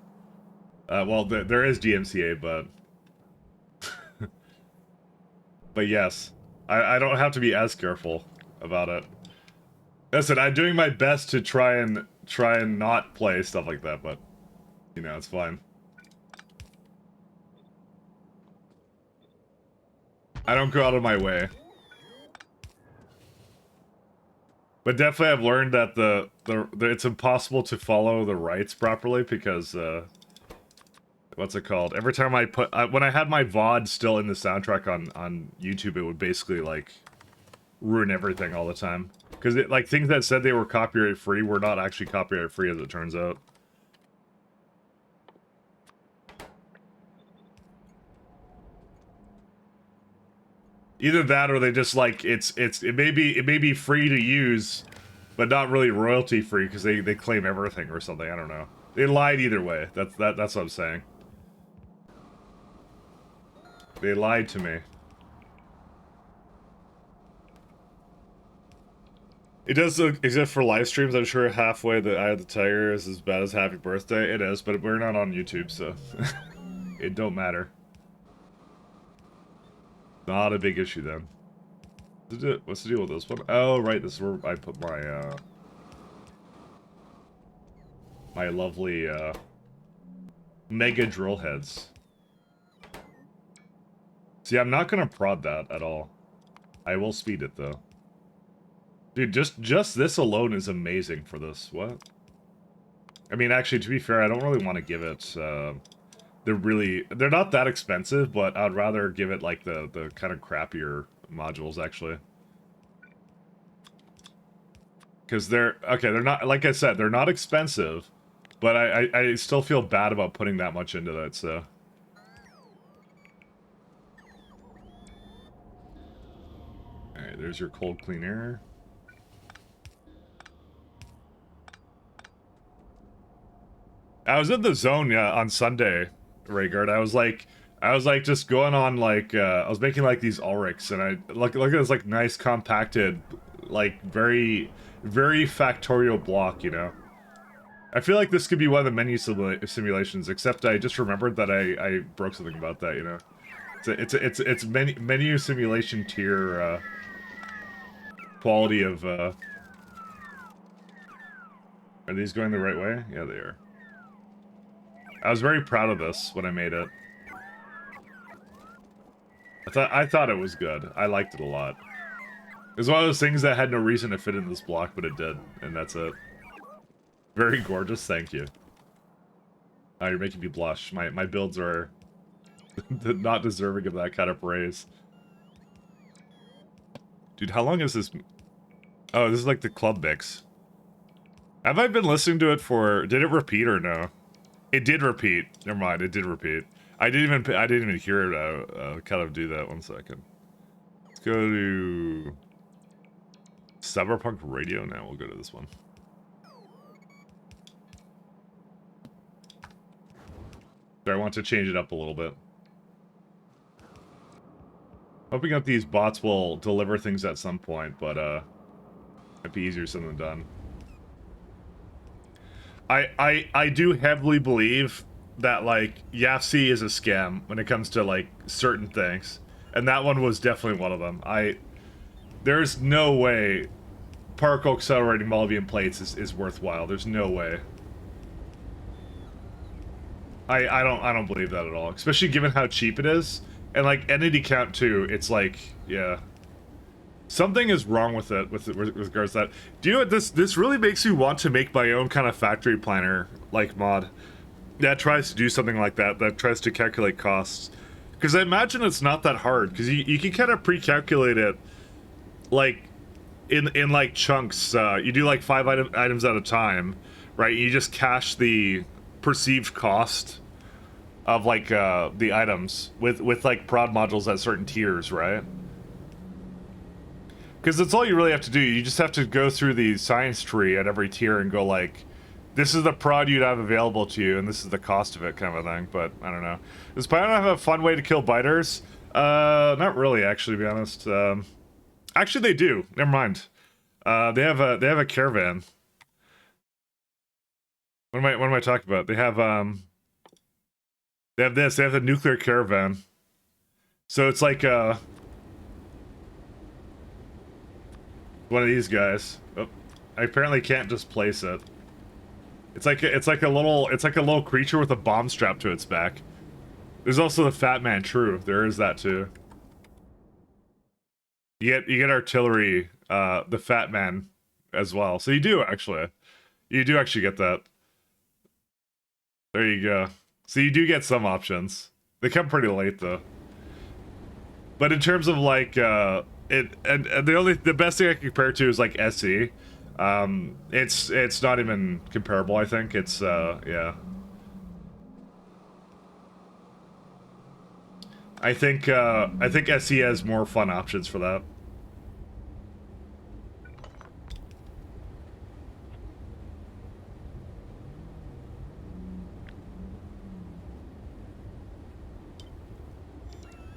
Well, there is DMCA, but... but yes. I don't have to be as careful about it. Listen, I'm doing my best to try and not play stuff like that, but... you know, it's fine. I don't go out of my way. But definitely I've learned that the it's impossible to follow the rights properly because, what's it called? Every time I put... when I had my VOD still in the soundtrack on YouTube, it would basically, like, ruin everything all the time. Because, like, things that said they were copyright-free were not actually copyright-free, as it turns out. Either that, or they just like it may be free to use, but not really royalty free because they claim everything or something. I don't know. They lied either way. That's what I'm saying. They lied to me. It does exist for live streams. I'm sure halfway the Eye of the Tiger is as bad as Happy Birthday. It is, but we're not on YouTube, so it don't matter. Not a big issue then. What's the deal with this one? Oh, right, this is where I put my, my lovely, mega drill heads. See, I'm not gonna prod that at all. I will speed it, though. Dude, just this alone is amazing for this. What? I mean, actually, to be fair, I don't really want to give it, they're not that expensive, but I'd rather give it like the kind of crappier modules actually. Because they're not, like I said, they're not expensive, but I still feel bad about putting that much into that, so. Alright, there's your cold clean air. I was in the zone on Sunday, Raygard. I was like just going on like I was making like these Ulrics, and I look at this like nice compacted, like very Factorio block, you know. I feel like this could be one of the menu simulations, except I just remembered that I broke something about that, you know. It's menu simulation tier quality of. Are these going the right way? Yeah, they are. I was very proud of this when I made it. I thought it was good. I liked it a lot. It was one of those things that had no reason to fit in this block, but it did, and that's it. Very gorgeous, thank you. Oh, you're making me blush. My builds are not deserving of that kind of praise. Dude, how long is this? Oh, this is like the club mix. Have I been listening to it for... Did it repeat or no? It did repeat. Never mind, it did repeat. I didn't even hear it kind of do that. 1 second. Let's go to Cyberpunk Radio now. We'll go to this one. So I want to change it up a little bit. Hoping that these bots will deliver things at some point, but it'd be easier said than done. I do heavily believe that, like, YAFC is a scam when it comes to, like, certain things. And that one was definitely one of them. There's no way particle accelerating Molybdenum plates is worthwhile. There's no way. I don't believe that at all. Especially given how cheap it is. And, like, entity count, too. It's like, yeah. Something is wrong with it, with regards to that. Do you know what, this really makes me want to make my own kind of factory planner, like, mod. That tries to do something like that, that tries to calculate costs. Because I imagine it's not that hard, because you can kind of pre-calculate it, like, in like, chunks. You do, like, 5 items at a time, right? You just cache the perceived cost of, like, the items with like, prod modules at certain tiers, right? Because that's all you really have to do. You just have to go through the science tree at every tier and go, like, this is the prod you'd have available to you, and this is the cost of it, kind of a thing. But, I don't know. Does Pyanodon have a fun way to kill biters? Not really, actually, to be honest. Actually, they do. Never mind. They have a caravan. What am I talking about? They have this. They have the nuclear caravan. So it's like, one of these guys. Oh, I apparently can't just place it. It's like a little creature with a bomb strapped to its back. There's also the Fat Man. True, there is that too. You get artillery, the Fat Man as well. So you do actually. You do actually get that. There you go. So you do get some options. They come pretty late though. But in terms of like it and the best thing I can compare it to is like SE. It's not even comparable, I think. It's yeah. I think SE has more fun options for that.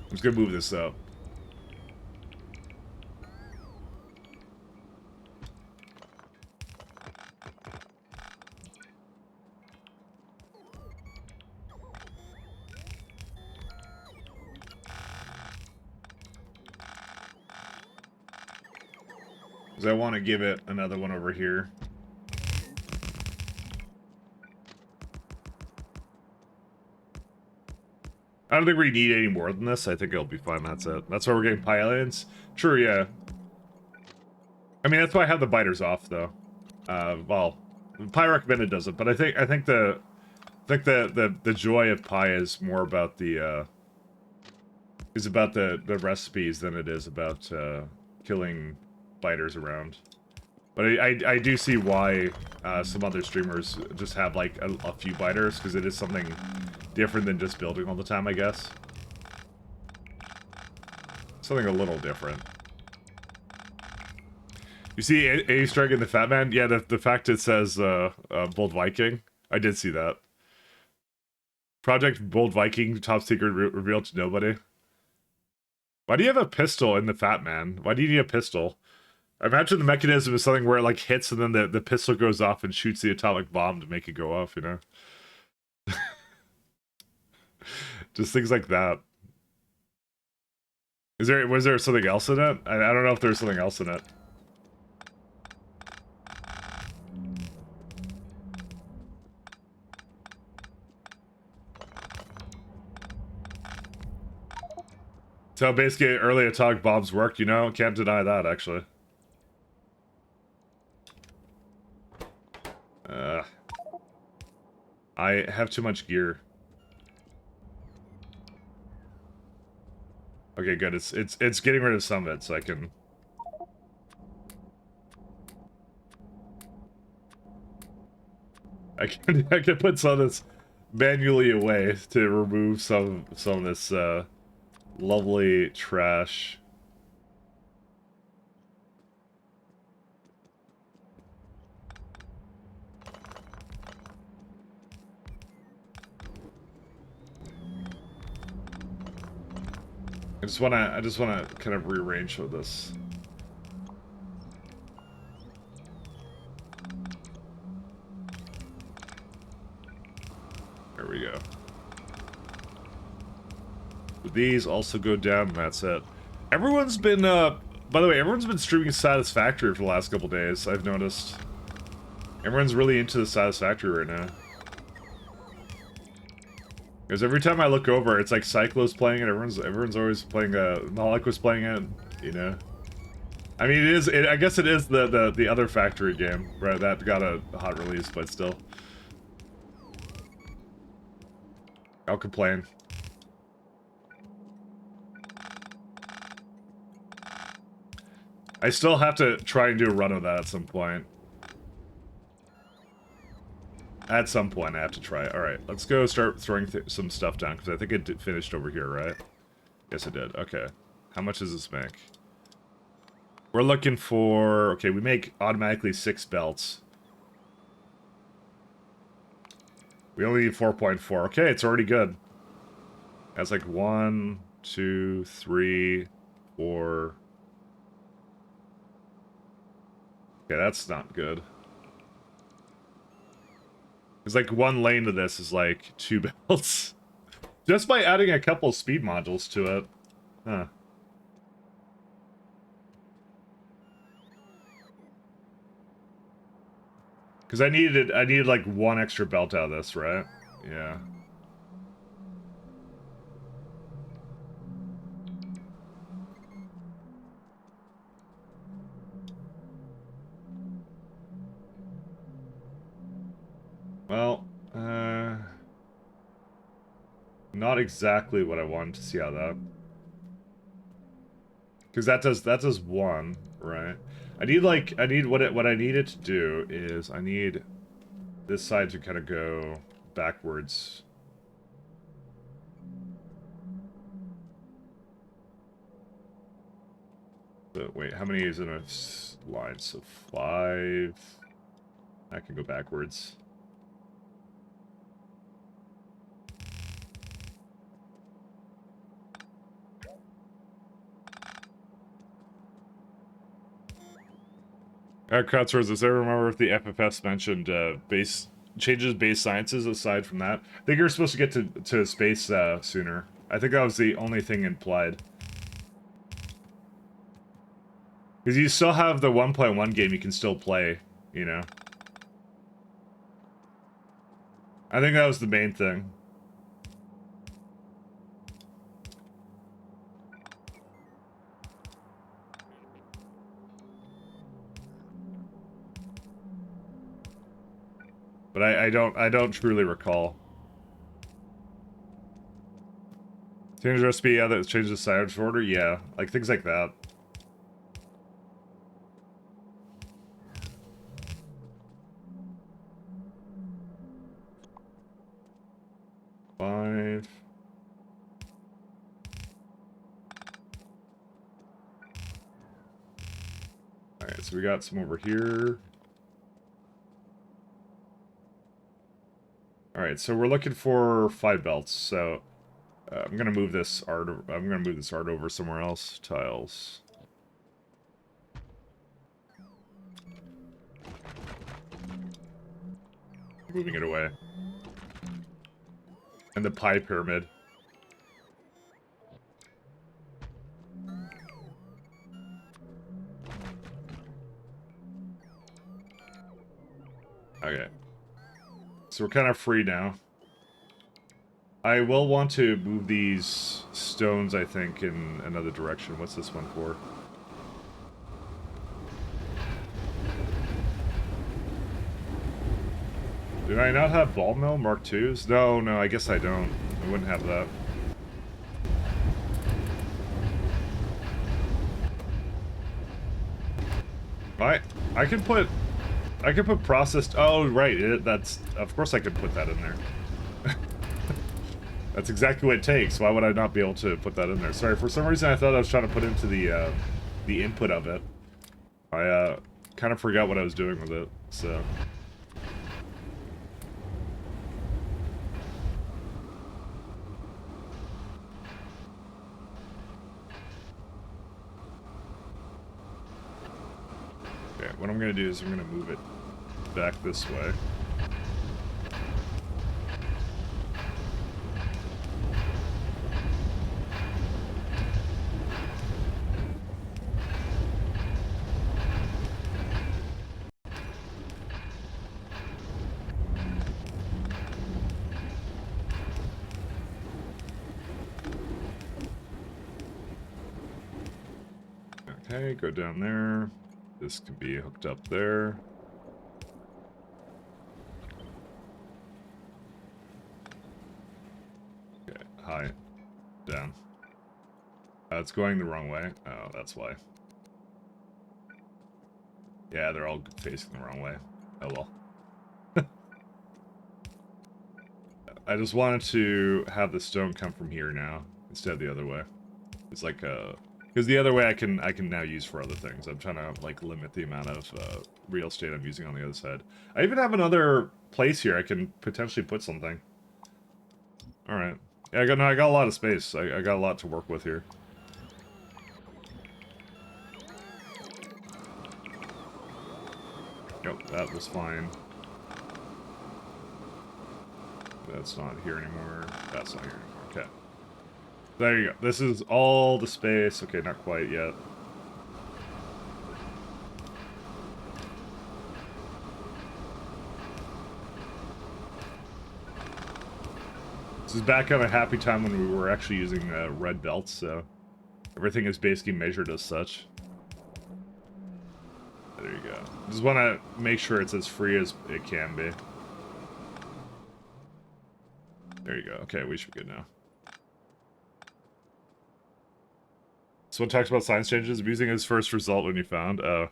I'm just gonna move this up. Because I want to give it another one over here. I don't think we need any more than this. I think it'll be fine. That's it. That's why we're getting pie aliens. True, yeah. I mean, that's why I have the biters off, though. Well, pie recommended doesn't, but I think the joy of pie is more about the recipes than it is about killing biters around. But I do see why some other streamers just have like a few biters, because it is something different than just building all the time, I guess. Something a little different. You see A Strike in the Fat Man? Yeah, the fact it says Bold Viking. I did see that. Project Bold Viking, top secret revealed to nobody. Why do you have a pistol in the Fat Man? Why do you need a pistol? I imagine the mechanism is something where it like hits and then the pistol goes off and shoots the atomic bomb to make it go off, you know? Just things like that. Was there something else in it? I don't know if there's something else in it. So basically, early atomic bombs work, you know? Can't deny that, actually. I have too much gear. Okay, good. It's getting rid of some of it, so I can... I can put some of this manually away to remove some of this lovely trash. I just wanna kind of rearrange with this. There we go. These also go down, and that's it. Everyone's been, by the way, everyone's been streaming Satisfactory for the last couple days, I've noticed. Everyone's really into the Satisfactory right now. Because every time I look over, it's like Cyclo's playing it, everyone's always playing, Malik was playing it, you know? I mean, I guess it is the other Factory game, right? That got a hot release, but still. I'll complain. I still have to try and do a run of that at some point. At some point, I have to try it. Alright, let's go start throwing some stuff down, because I think it finished over here, right? Yes, it did. Okay. How much does this make? We're looking for... Okay, we make automatically 6 belts. We only need 4.4. Okay, it's already good. That's like 1, 2, 3, 4... Okay, that's not good. It's like 1 lane to this is like 2 belts. Just by adding a couple speed modules to it. Huh. Because I needed like 1 extra belt out of this, right? Yeah. Well, not exactly what I wanted to see out of that. Because that does one, right? I need what I need it to do is I need this side to kind of go backwards. So wait, how many is in a line? So 5. I can go backwards. Crowdsource, does everyone remember if the FFS mentioned changes base sciences aside from that? I think you're supposed to get to space sooner. I think that was the only thing implied. Because you still have the 1.1 game you can still play, you know? I think that was the main thing. But I don't truly recall. Change the recipe, yeah, that changes the science order, yeah. Like things like that. Five. Alright, so we got some over here. Alright, so we're looking for 5 belts, so I'm gonna move this art over somewhere else. Tiles. Moving it away. And the pie pyramid. Okay. So we're kind of free now. I will want to move these stones, I think, in another direction. What's this one for? Did I not have ball mill Mark IIs? No, I guess I don't. I wouldn't have that. I can put processed. Oh, right. That's, of course I could put that in there. That's exactly what it takes. Why would I not be able to put that in there? Sorry, for some reason I thought I was trying to put into the input of it. I kind of forgot what I was doing with it, so. Okay, what I'm gonna do is I'm gonna move it back this way. Okay, go down there. This can be hooked up there. Okay, high. Down. It's going the wrong way. Oh, that's why. Yeah, they're all facing the wrong way. Oh well. I just wanted to have the stone come from here now, instead of the other way. It's like, because the other way I can now use for other things. I'm trying to, like, limit the amount of real estate I'm using on the other side. I even have another place here I can potentially put something. Alright. Yeah, I got a lot of space. I got a lot to work with here. Yep, that was fine. That's not here anymore. That's not here anymore. Okay. There you go. This is all the space. Okay, not quite yet. This is back at a happy time when we were actually using red belts, so everything is basically measured as such. There you go. Just want to make sure it's as free as it can be. There you go. Okay, we should be good now. So what talks about science changes? Abusing his first result when you found. Oh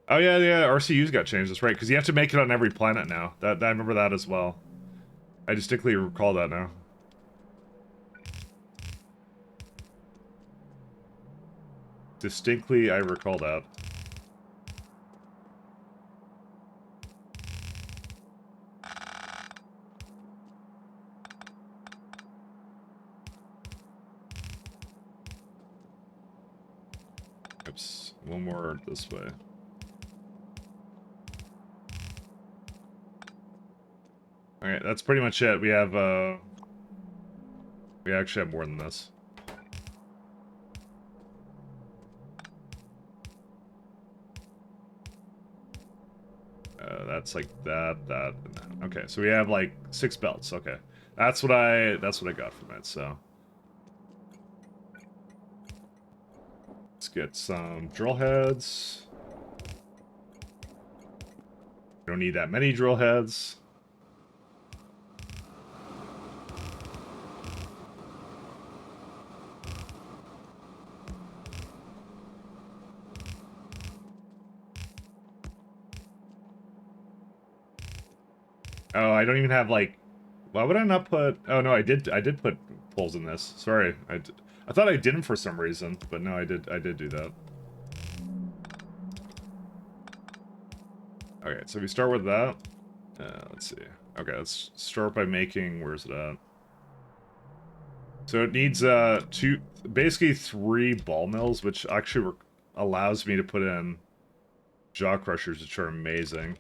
yeah, RCU's got changed. That's right, because you have to make it on every planet now. That I remember that as well. I distinctly recall that now. Distinctly, I recall that. Oops, one more this way. Alright, that's pretty much it. We have, we actually have more than this. That's like that. Okay, so we have like 6 belts. Okay, that's what I got from it. So let's get some drill heads. We don't need that many drill heads. Oh, I don't even have like. Why would I not put? Oh no, I did put poles in this. Sorry, I thought I didn't for some reason, but no, I did do that. Okay, so we start with that. Let's see. Okay, let's start by making. Where's it at? So it needs basically 3 ball mills, which actually allows me to put in jaw crushers, which are amazing.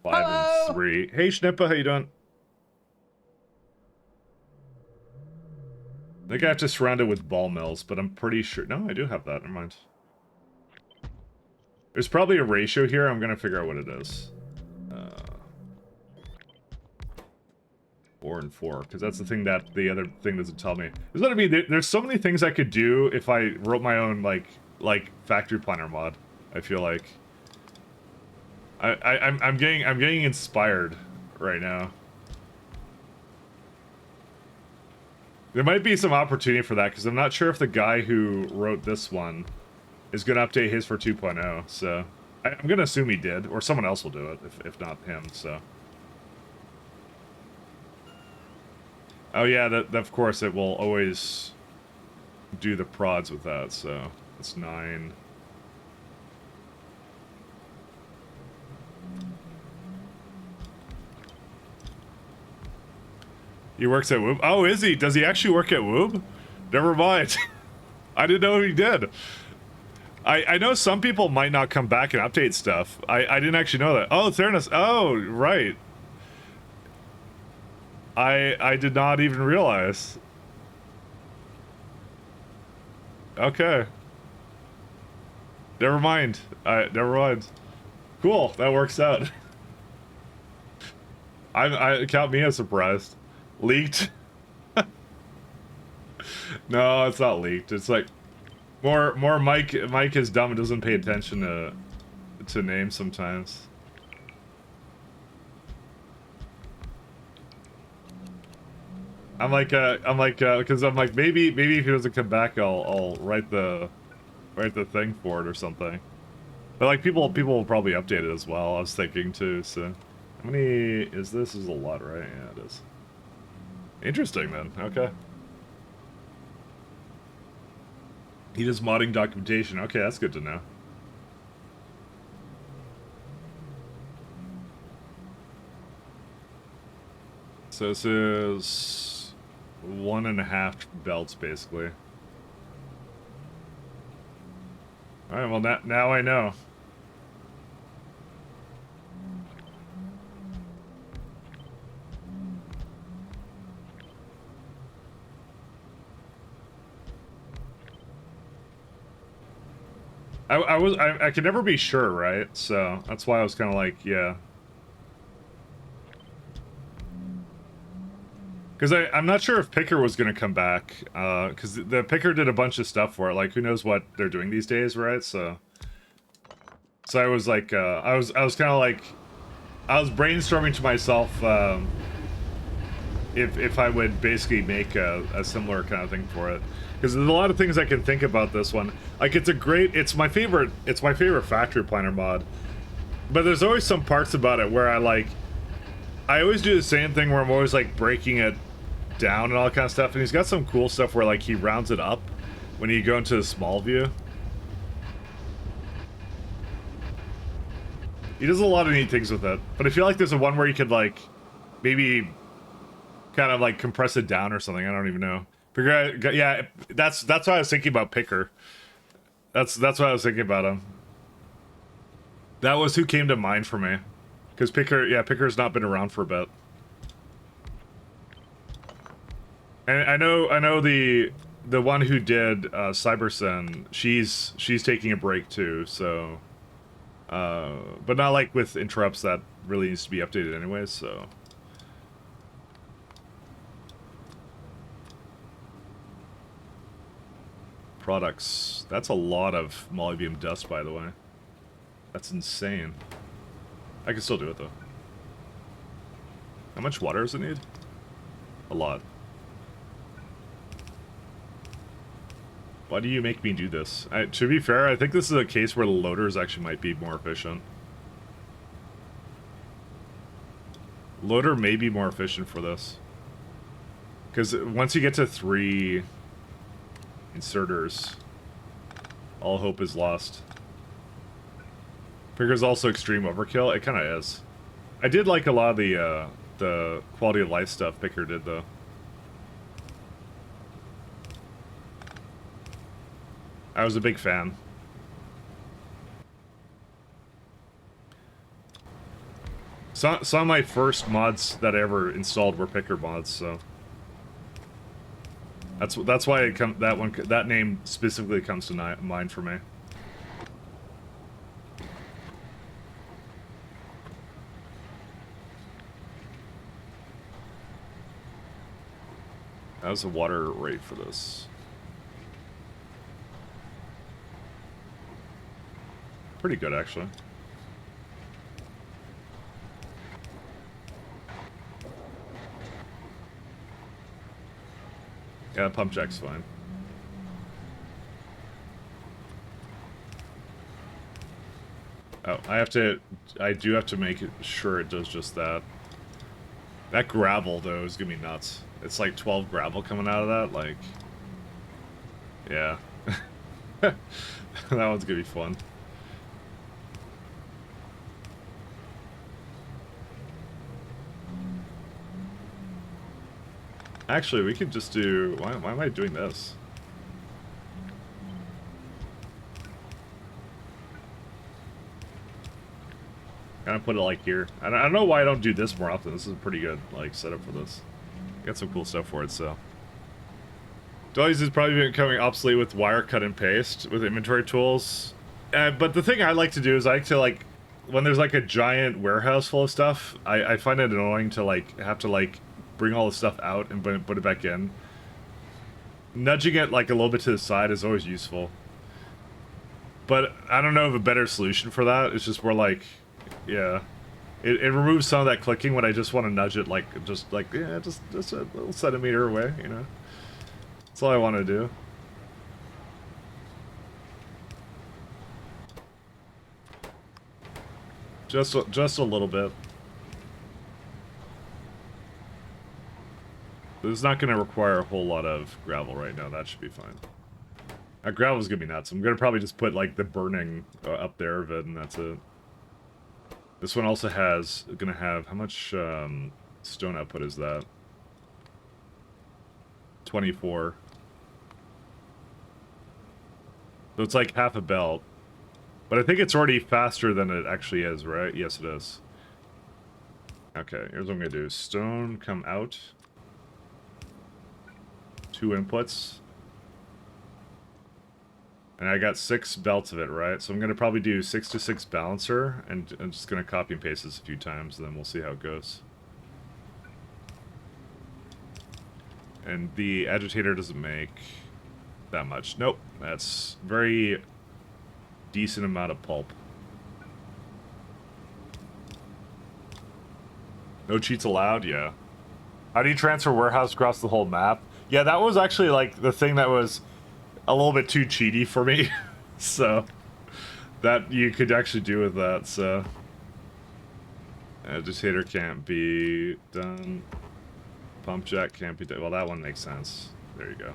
Hello. 5 and 3. Hey Schnippa, how you doing? I think I have to surround it with ball mills, but I'm pretty sure. No, I do have that. Never mind. There's probably a ratio here. I'm gonna figure out what it is. 4 and 4, because that's the thing that the other thing doesn't tell me. There's what I mean. There's so many things I could do if I wrote my own like factory planner mod. I feel like I'm getting inspired right now. There might be some opportunity for that because I'm not sure if the guy who wrote this one is going to update his for 2.0. So I'm going to assume he did, or someone else will do it if not him. So. Oh yeah, that of course it will always do the prods with that. So it's 9. He works at Woob. Oh, is he? Does he actually work at Woob? Never mind. I didn't know he did. I know some people might not come back and update stuff. I didn't actually know that. Oh, fairness. Oh, right. I did not even realize. Okay. Never mind. Never mind. Cool. That works out. I count me as surprised. Leaked? No, it's not leaked. It's like more Mike is dumb and doesn't pay attention to names sometimes. Because I'm like maybe if he doesn't come back I'll write the thing for it or something. But like people will probably update it as well. I was thinking too. So how many is this? This is a lot, right? Yeah, it is. Interesting, then. Okay. He does modding documentation. Okay, that's good to know. So this is 1.5 belts, basically. Alright, well, now I know. I could never be sure, right? So that's why I was kind of like, yeah. Because I'm not sure if Picker was going to come back, because the Picker did a bunch of stuff for it. Like, who knows what they're doing these days, right? So I was like, I was kind of like, I was brainstorming to myself if I would basically make a similar kind of thing for it. Because there's a lot of things I can think about this one. Like, it's my favorite Factory Planner mod. But there's always some parts about it where I always do the same thing where I'm always like breaking it down and all that kind of stuff. And he's got some cool stuff where like he rounds it up when you go into the small view. He does a lot of neat things with it. But I feel like there's a one where you could like maybe kind of like compress it down or something. I don't even know. Yeah, that's what I was thinking about Picker. That's what I was thinking about him. That was who came to mind for me. Because Picker's not been around for a bit. And I know the one who did Cybersyn, she's taking a break too, so but not like with interrupts that really needs to be updated anyways, so products. That's a lot of molybdenum dust, by the way. That's insane. I can still do it, though. How much water does it need? A lot. Why do you make me do this? To be fair, I think this is a case where the loaders actually might be more efficient. Loader may be more efficient for this. Because once you get to 3 inserters, all hope is lost. Picker's also extreme overkill. It kind of is. I did like a lot of the quality of life stuff Picker did, though. I was a big fan. Some of my first mods that I ever installed were Picker mods, so that's why that name specifically comes to mind for me. How's the water rate for this? Pretty good, actually. Yeah, pump jack's fine. Oh, I do have to make sure it does just that. That gravel, though, is gonna be nuts. It's like 12 gravel coming out of that, like... Yeah. That one's gonna be fun. Actually, we could just do... Why am I doing this? Kind of put it like here. I don't know why I don't do this more often. This is a pretty good like setup for this. Got some cool stuff for it, so. Dollies is probably becoming obsolete with wire cut and paste with inventory tools. But the thing I like to do is I like to like, when there's like a giant warehouse full of stuff, I find it annoying to like have to like bring all the stuff out and put it back in. Nudging it like a little bit to the side is always useful. But I don't know of a better solution for that. It's just more like, yeah. It removes some of that clicking when I just want to nudge it like, just a little centimeter away, you know? That's all I want to do. Just a little bit. This is not going to require a whole lot of gravel right now. That should be fine. That gravel's going to be nuts. I'm going to probably just put like the burning up there of it, and that's it. This one also has, going to have, how much stone output is that? 24. So it's like half a belt. But I think it's already faster than it actually is, right? Yes, it is. Okay, here's what I'm going to do. Stone come out. 2 inputs. And I got 6 belts of it, right? So I'm going to probably do 6 to 6 balancer, and I'm just going to copy and paste this a few times, and then we'll see how it goes. And the agitator doesn't make that much. Nope, that's very decent amount of pulp. No cheats allowed? Yeah. How do you transfer warehouse across the whole map? Yeah, that was actually, like, the thing that was a little bit too cheaty for me. So, that you could actually do with that, so. Agitator can't be done. Pump jack can't be done. Well, that one makes sense. There you go.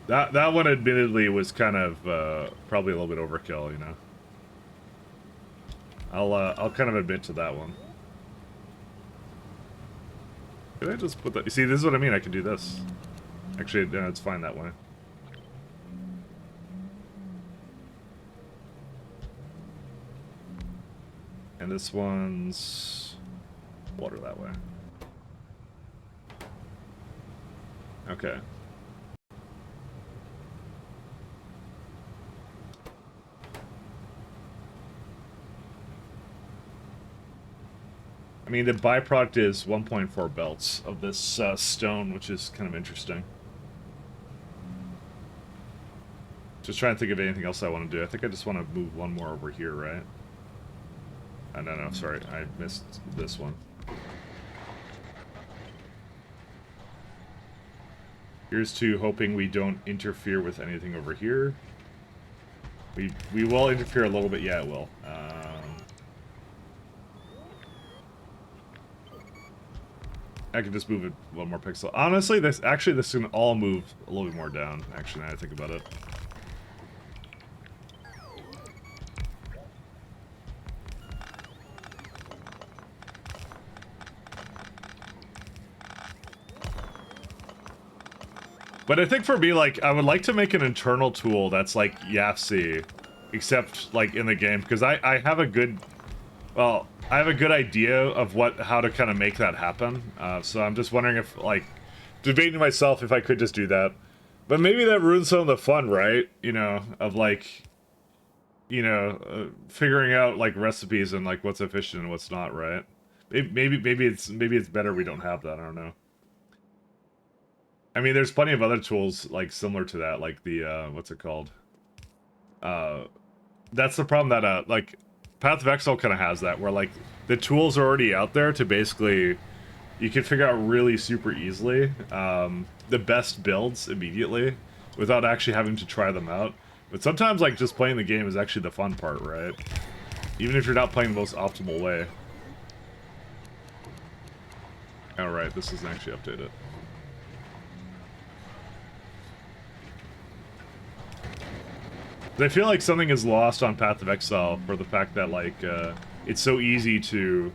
That one admittedly was kind of probably a little bit overkill, you know. I'll kind of admit to that one. Could I just put that? You see, this is what I mean. I can do this. Actually, no, it's fine that way. And this one's water that way. Okay. I mean, the byproduct is 1.4 belts of this stone, which is kind of interesting. Just trying to think of anything else I want to do. I think I just want to move one more over here, right? No, sorry. I missed this one. Here's to hoping we don't interfere with anything over here. We will interfere a little bit. Yeah, it will. I can just move it one more pixel. Honestly, this can all move a little bit more down, actually, now I think about it. But I think for me, like, I would like to make an internal tool that's like YAFC, except like in the game, because I have a good, well, I have a good idea of how to kind of make that happen. So I'm just wondering if, like, debating myself if I could just do that. But maybe that ruins some of the fun, right? You know, of like, you know, figuring out like recipes and like what's efficient and what's not, right? Maybe it's better we don't have that. I don't know. I mean, there's plenty of other tools like similar to that, like the what's it called? That's the problem that like Path of Exile kind of has that, where like the tools are already out there to basically you can figure out really super easily the best builds immediately without actually having to try them out. But sometimes like just playing the game is actually the fun part, right? Even if you're not playing the most optimal way. Alright, this isn't actually updated. I feel like something is lost on Path of Exile for the fact that, like, it's so easy to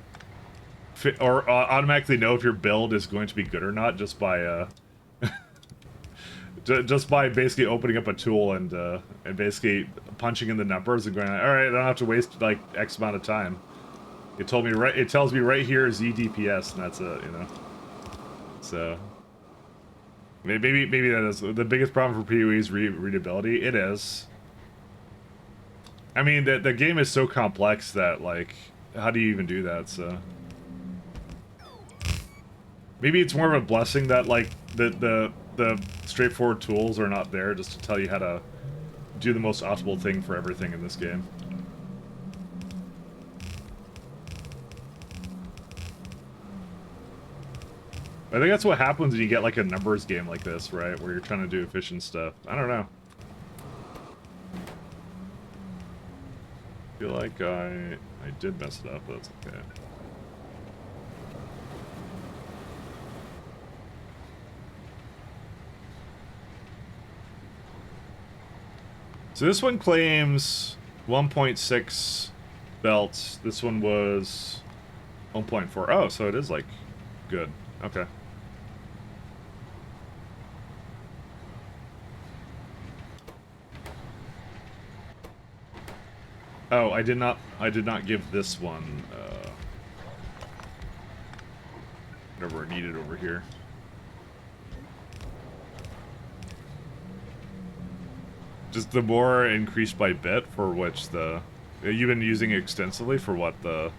fit or automatically know if your build is going to be good or not just by just by basically opening up a tool and basically punching in the numbers and going, all right, I don't have to waste like X amount of time. It tells me right here is ZDPS, and that's it, you know. So maybe that is the biggest problem for PoE's readability. It is. I mean, the game is so complex that, like, how do you even do that, so... Maybe it's more of a blessing that, like, the straightforward tools are not there just to tell you how to do the most optimal thing for everything in this game. I think that's what happens when you get, like, a numbers game like this, right? Where you're trying to do efficient stuff. I don't know. I feel like I did mess it up, but that's okay. So this one claims 1.6 belts. This one was 1.4. Oh, so it is like good. Okay. Oh, I did not give this one whatever I needed over here. Just the more increased by bit for which the you've been using it extensively for what the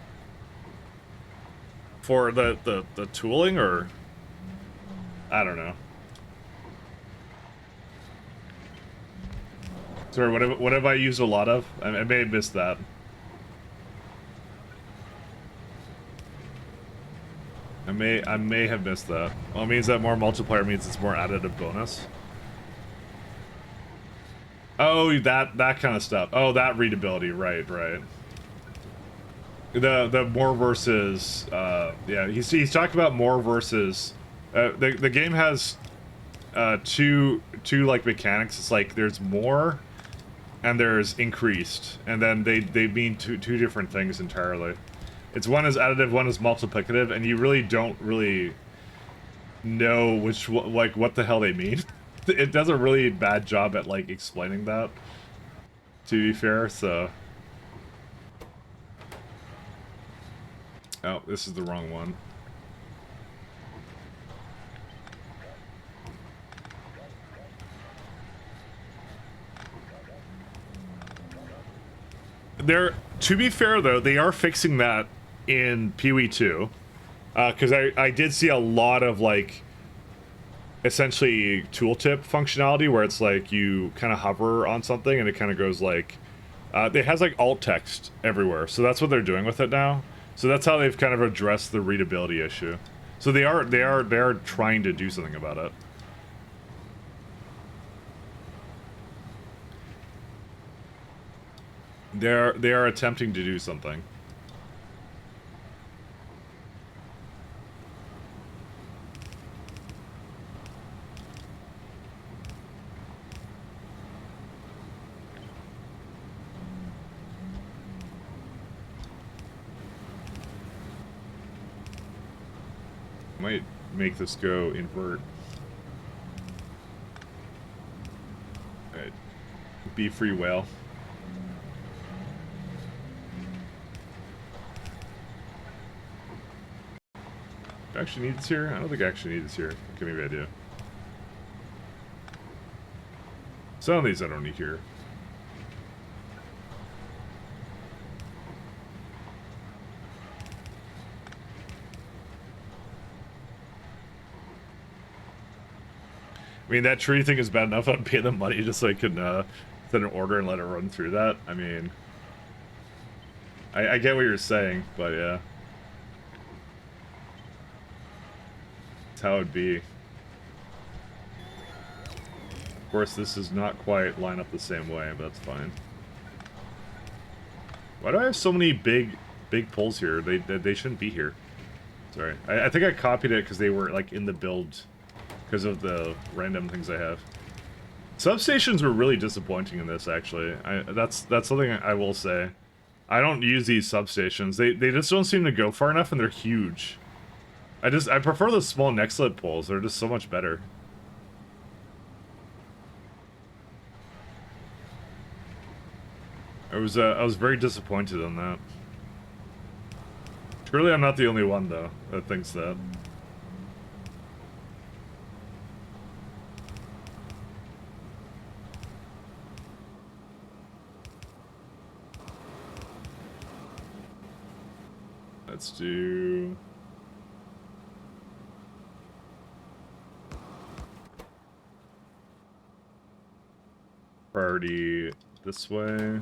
For the tooling, or I don't know. Sorry, what have I used a lot of? I may have missed that. I may have missed that. Well, it means that more multiplier means it's more additive bonus. Oh, that kind of stuff. Oh, that readability, right. The more versus, yeah, he's talking about more versus. The game has two like mechanics. It's like there's more, and there's increased, and then they mean two different things entirely. It's one is additive, one is multiplicative, and you really don't really know which like what the hell they mean. It does a really bad job at like explaining that, to be fair. So, oh, this is the wrong one. To be fair though, they are fixing that in PoE 2, because I did see a lot of like essentially tooltip functionality where it's like you kind of hover on something and it kind of goes like it has like alt text everywhere, so that's what they're doing with it now. So that's how they've kind of addressed the readability issue. So they are trying to do something about it. They are attempting to do something. Might make this go invert. Alright. Be free whale. Do I actually need this here? I don't think I actually need this here. Okay, maybe I do. Some of these I don't need here. I mean, that tree thing is bad enough. I'd pay them money just so I can set an order and let it run through that. I mean, I get what you're saying, but yeah. That's how it'd be. Of course, this does not quite line up the same way, but that's fine. Why do I have so many big pulls here? They shouldn't be here. Sorry. I think I copied it because they were like in the build because of the random things I have. Substations were really disappointing in this, actually. That's something I will say. I don't use these substations. They just don't seem to go far enough, and they're huge. I prefer the small next-led poles. They're just so much better. I was very disappointed in that. Surely I'm not the only one, though, that thinks that. Let's do... priority this way.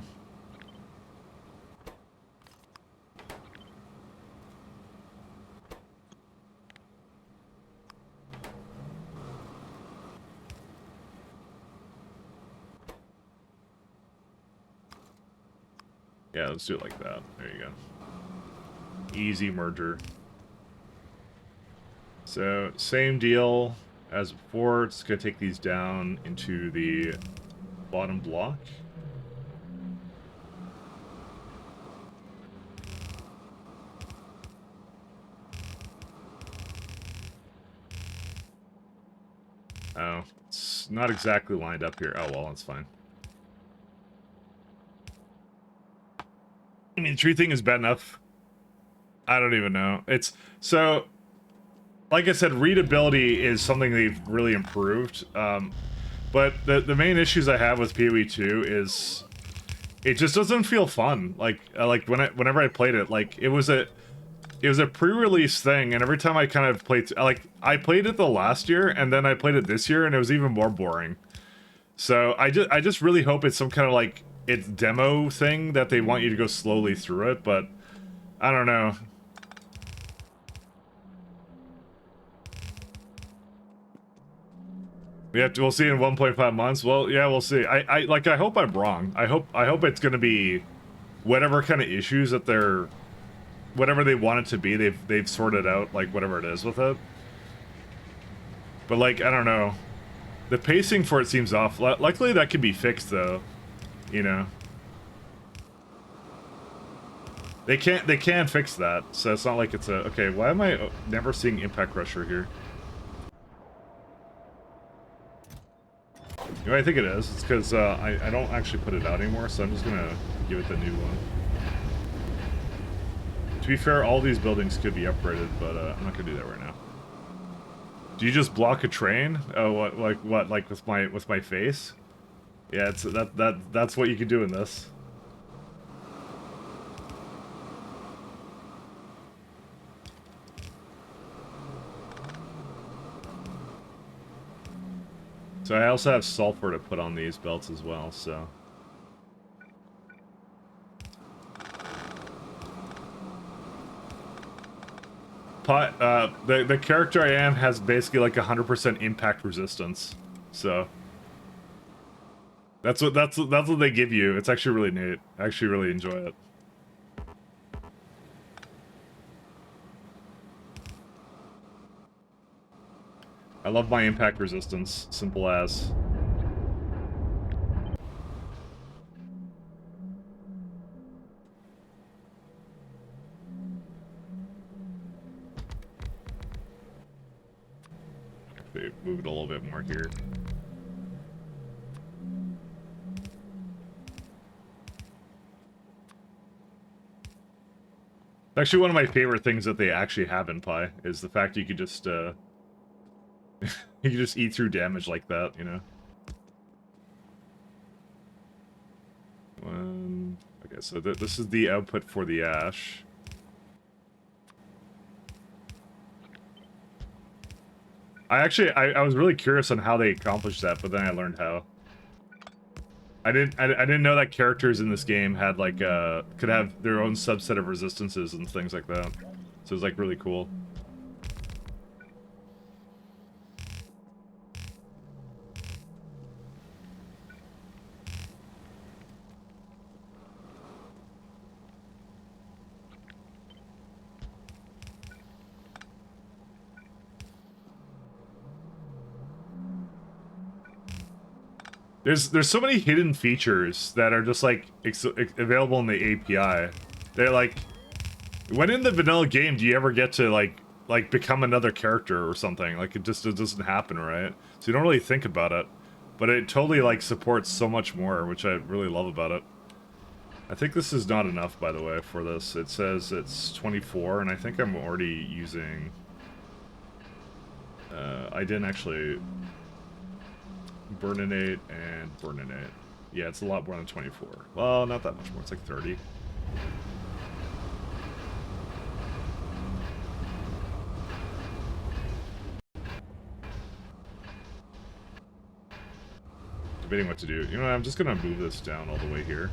Yeah, let's do it like that. There you go. Easy merger. So, same deal as before. It's going to take these down into the bottom block. Oh, it's not exactly lined up here. Oh, well, that's fine. I mean, the tree thing is bad enough. I don't even know. It's so, like I said, readability is something they've really improved. But the main issues I have with PoE 2 is it just doesn't feel fun. Like whenever I played it, like it was it was a pre-release thing, and every time I kind of played, like, I played it the last year, and then I played it this year, and it was even more boring. So I just really hope it's some kind of like it's demo thing that they want you to go slowly through it, but I don't know. We'll see in 1.5 months. Well, yeah, we'll see. I hope I'm wrong. I hope it's gonna be whatever kind of issues that they're, whatever they want it to be, they've sorted out, like whatever it is with it. But like, I don't know. The pacing for it seems off. Luckily that can be fixed though, you know. They can fix that, so it's not like it's a, okay, why am I never seeing Impact Crusher here? You know, I think it is. It's because I don't actually put it out anymore, so I'm just gonna give it the new one. To be fair, all these buildings could be upgraded, but I'm not gonna do that right now. Do you just block a train? Oh, what, like with my face? Yeah, it's that's what you can do in this. So I also have sulfur to put on these belts as well, so. The character I am has basically like 100% impact resistance, so. That's what they give you. It's actually really neat. I actually really enjoy it. I love my impact resistance, simple as. Actually, move it a little bit more here. Actually, one of my favorite things that they actually have in Pi is the fact you could just, you can just eat through damage like that, you know? Okay, so this is the output for the ash. I was really curious on how they accomplished that, but then I learned how. I didn't know that characters in this game had like could have their own subset of resistances and things like that. So it was like really cool. There's so many hidden features that are just like available in the API. They're like, when in the vanilla game do you ever get to like become another character or something? Like it doesn't happen, right? So you don't really think about it, but it totally like supports so much more, which I really love about it. I think this is not enough, by the way, for this. It says it's 24, and I think I'm already using. I didn't actually. Burninate and Burninate. Yeah, it's a lot more than 24. Well, not that much more. It's like 30. Debating what to do. You know, I'm just gonna move this down all the way here.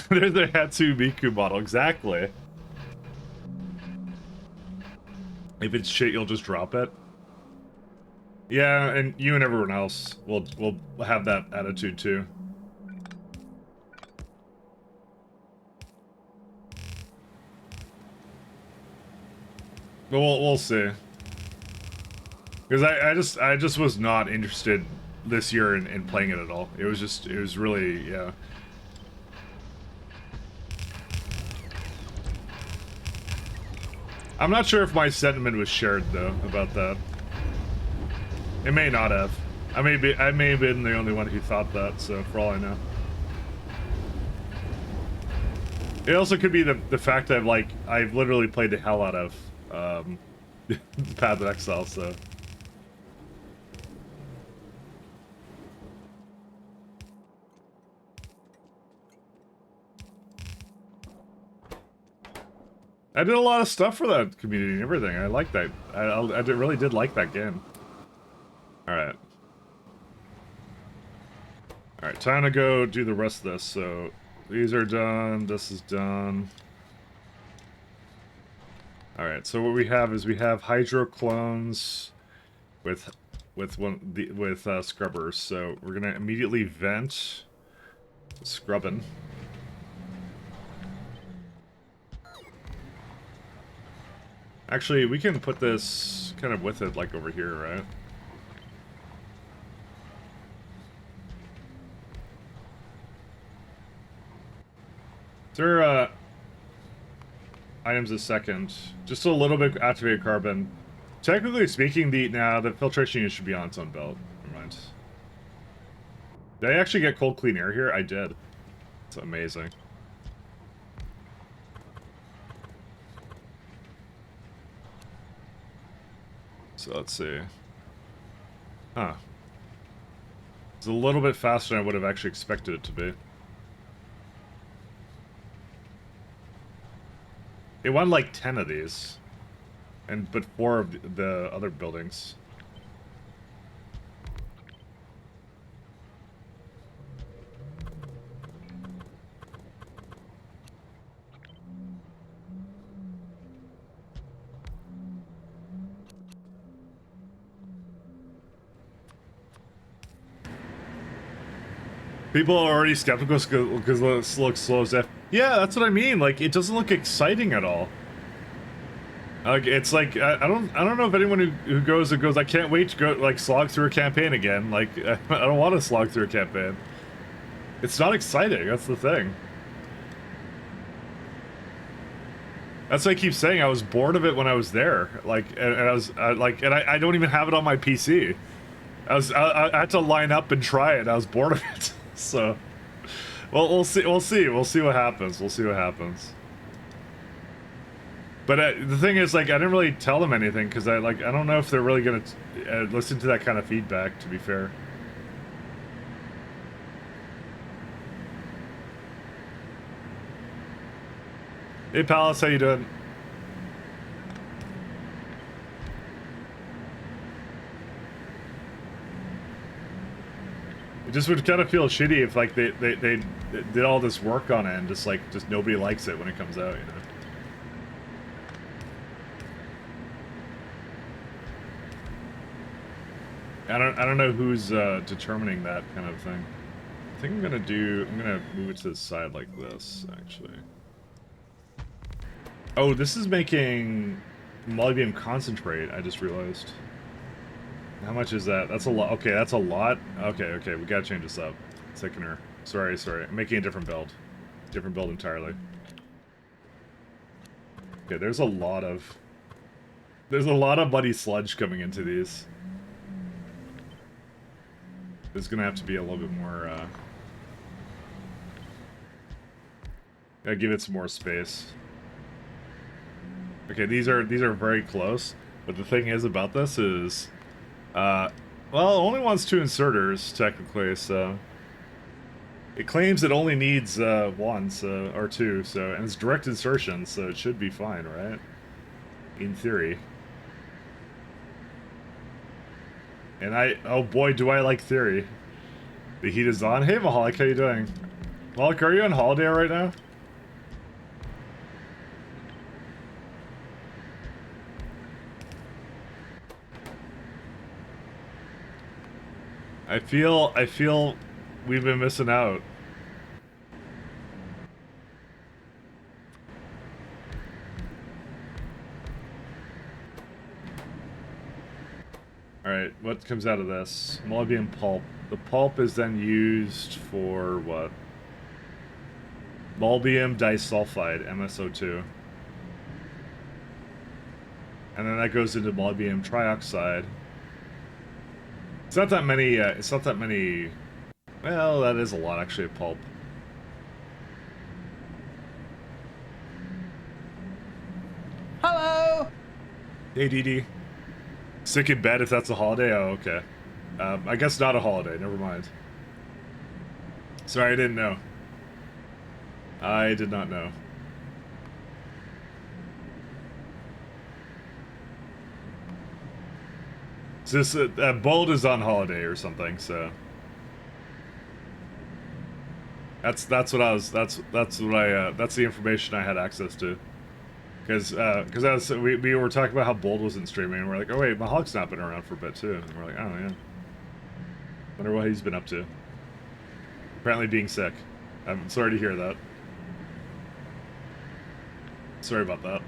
There's the Hatsu Miku model, exactly. If it's shit, you'll just drop it. Yeah, and you and everyone else will have that attitude too. But we'll see. Because I just was not interested this year in playing it at all. It was really, yeah. I'm not sure if my sentiment was shared though about that. It may not have. I may have been the only one who thought that, so for all I know. It also could be the fact that I've literally played the hell out of Path of Exile, so I did a lot of stuff for that community and everything. I like that. Really did like that game. Alright. Alright, time to go do the rest of this. So, these are done. This is done. Alright, so what we have is we have hydro clones with scrubbers. So, we're gonna immediately vent scrubbing. Actually, we can put this kind of with it, like over here, right? Is there, items a second? Just a little bit activated carbon. Technically speaking, the filtration unit should be on its own belt. Never mind. Did I actually get cold clean air here? I did. It's amazing. So let's see. Huh. It's a little bit faster than I would have actually expected it to be. It won like 10 of these. But 4 of the other buildings. People are already skeptical because this looks slow as F. Yeah, that's what I mean. Like, it doesn't look exciting at all. Like, it's like I don't know if anyone who goes I can't wait to go like slog through a campaign again. Like, I don't want to slog through a campaign. It's not exciting. That's the thing. That's what I keep saying. I was bored of it when I was there. Like, and I don't even have it on my PC. I had to line up and try it. I was bored of it. So, well, we'll see what happens. We'll see what happens. But the thing is, like, I didn't really tell them anything because I don't know if they're really gonna listen to that kind of feedback. To be fair. Hey, Palace, how you doing? It just would kind of feel shitty if like they did all this work on it and just nobody likes it when it comes out, you know. I don't know who's determining that kind of thing. I think I'm gonna move it to the side like this, actually. Oh, this is making molybdenum concentrate, I just realized. How much is that? That's a lot. Okay, that's a lot. Okay, we gotta change this up. Thickener. Sorry. I'm making a different build. Different build entirely. Okay, there's a lot of muddy sludge coming into these. There's gonna have to be a little bit more, gotta give it some more space. Okay, these are very close, but the thing is about this is, well, it only wants 2 inserters, technically, so... It claims it only needs, 1, so, or 2, so, and it's direct insertion, so it should be fine, right? In theory. And oh boy, do I like theory. The heat is on. Hey, Mahalik, how you doing? Mahalik, are you on holiday right now? I feel we've been missing out. Alright, what comes out of this? Molybdenum pulp. The pulp is then used for what? Molybdenum disulfide, MSO2. And then that goes into molybdenum trioxide. It's not that many, well, that is a lot, actually, of pulp. Hello! Hey, Dee. Sick in bed if that's a holiday? Oh, okay. I guess not a holiday, never mind. Sorry, I didn't know. I did not know. So this Bold is on holiday or something, so that's what I was that's what I that's the information I had access to. Because we were talking about how Bold wasn't streaming, and we're like, oh wait, Mahawk's not been around for a bit too, and we're like, oh yeah, wonder what he's been up to. Apparently being sick. I'm sorry to hear that. Sorry about that.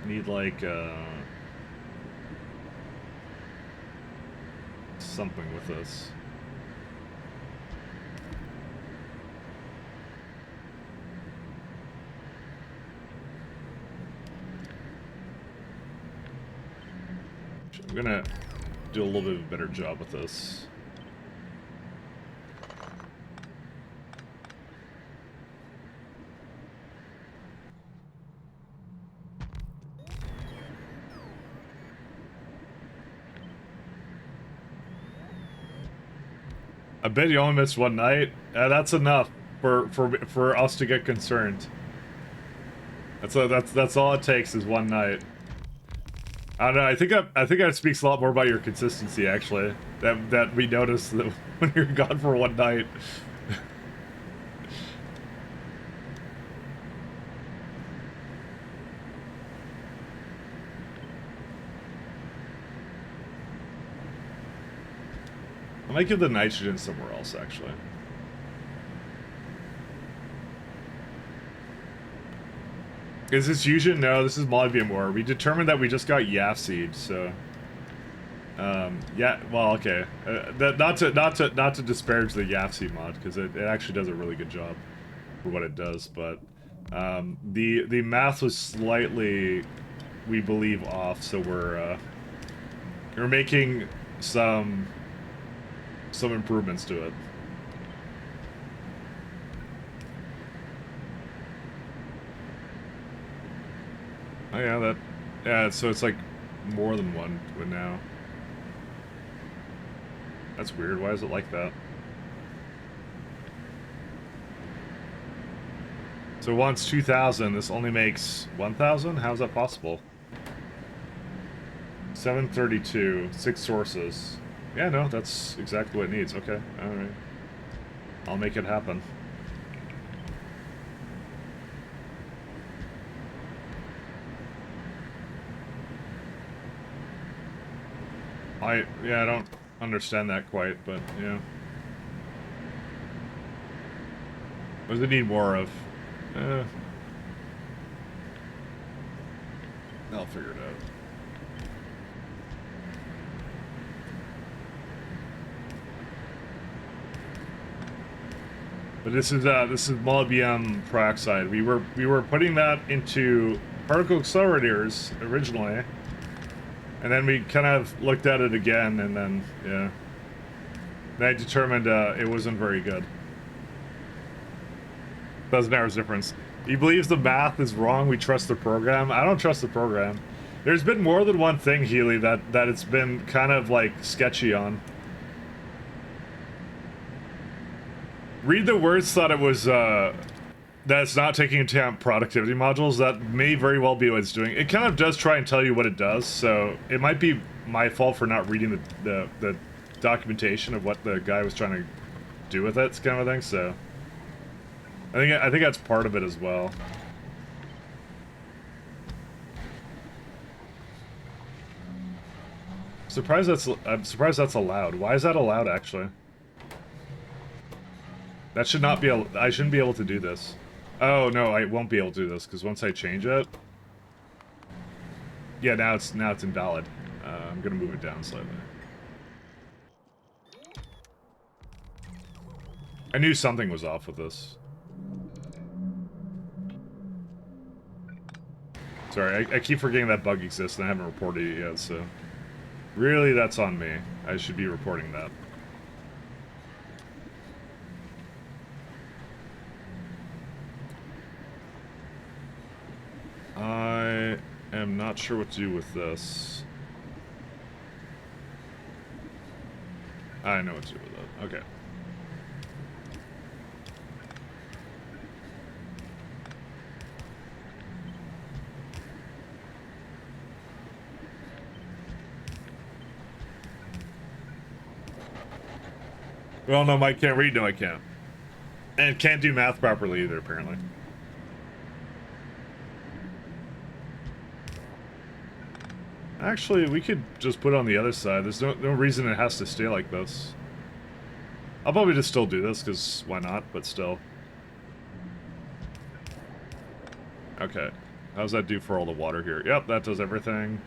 Need like something with this. I'm gonna do a little bit of a better job with this. I bet you only missed one night. That's enough for us to get concerned. That's all it takes is one night. I don't know. I think that speaks a lot more about your consistency, actually. That we noticed that when you're gone for one night. I might give the nitrogen somewhere else, actually. Is this fusion? No, this is molybdenum ore. We determined that we just got YAF seed, so yeah. Well, okay. Not to disparage the YAF seed mod, because it actually does a really good job for what it does. But the math was slightly, we believe, off. So we're making some improvements to it. Oh yeah, yeah, so it's like more than one now. That's weird. Why is it like that? So once 2,000, this only makes 1,000? How's that possible? 732, 6 sources. Yeah, no, that's exactly what it needs. Okay, alright. I'll make it happen. Yeah, I don't understand that quite, but yeah. What does it need more of? I'll figure it out. But this is molybdenum peroxide. We were putting that into particle accelerators originally, and then we kind of looked at it again, and then yeah, then I determined it wasn't very good. 1,000 hours difference. He believes the math is wrong. We trust the program. I don't trust the program. There's been more than one thing, Healy, that it's been kind of like sketchy on. Read the words thought it was, that it's not taking into account productivity modules. That may very well be what it's doing. It kind of does try and tell you what it does, so it might be my fault for not reading the documentation of what the guy was trying to do with it, kind of thing, so... I think that's part of it as well. I'm surprised that's allowed. Why is that allowed, actually? That should not be. I shouldn't be able to do this. Oh no, I won't be able to do this because once I change it, yeah, now it's invalid. I'm gonna move it down slightly. I knew something was off with this. Sorry, I keep forgetting that bug exists and I haven't reported it yet. So really, that's on me. I should be reporting that. I am not sure what to do with this. I know what to do with it. Okay. Well, no, Mike can't read. No, I can't. And can't do math properly either, apparently. Actually, we could just put it on the other side. There's no reason it has to stay like this. I'll probably just still do this, because why not, but still. Okay. How's that do for all the water here? Yep, that does everything.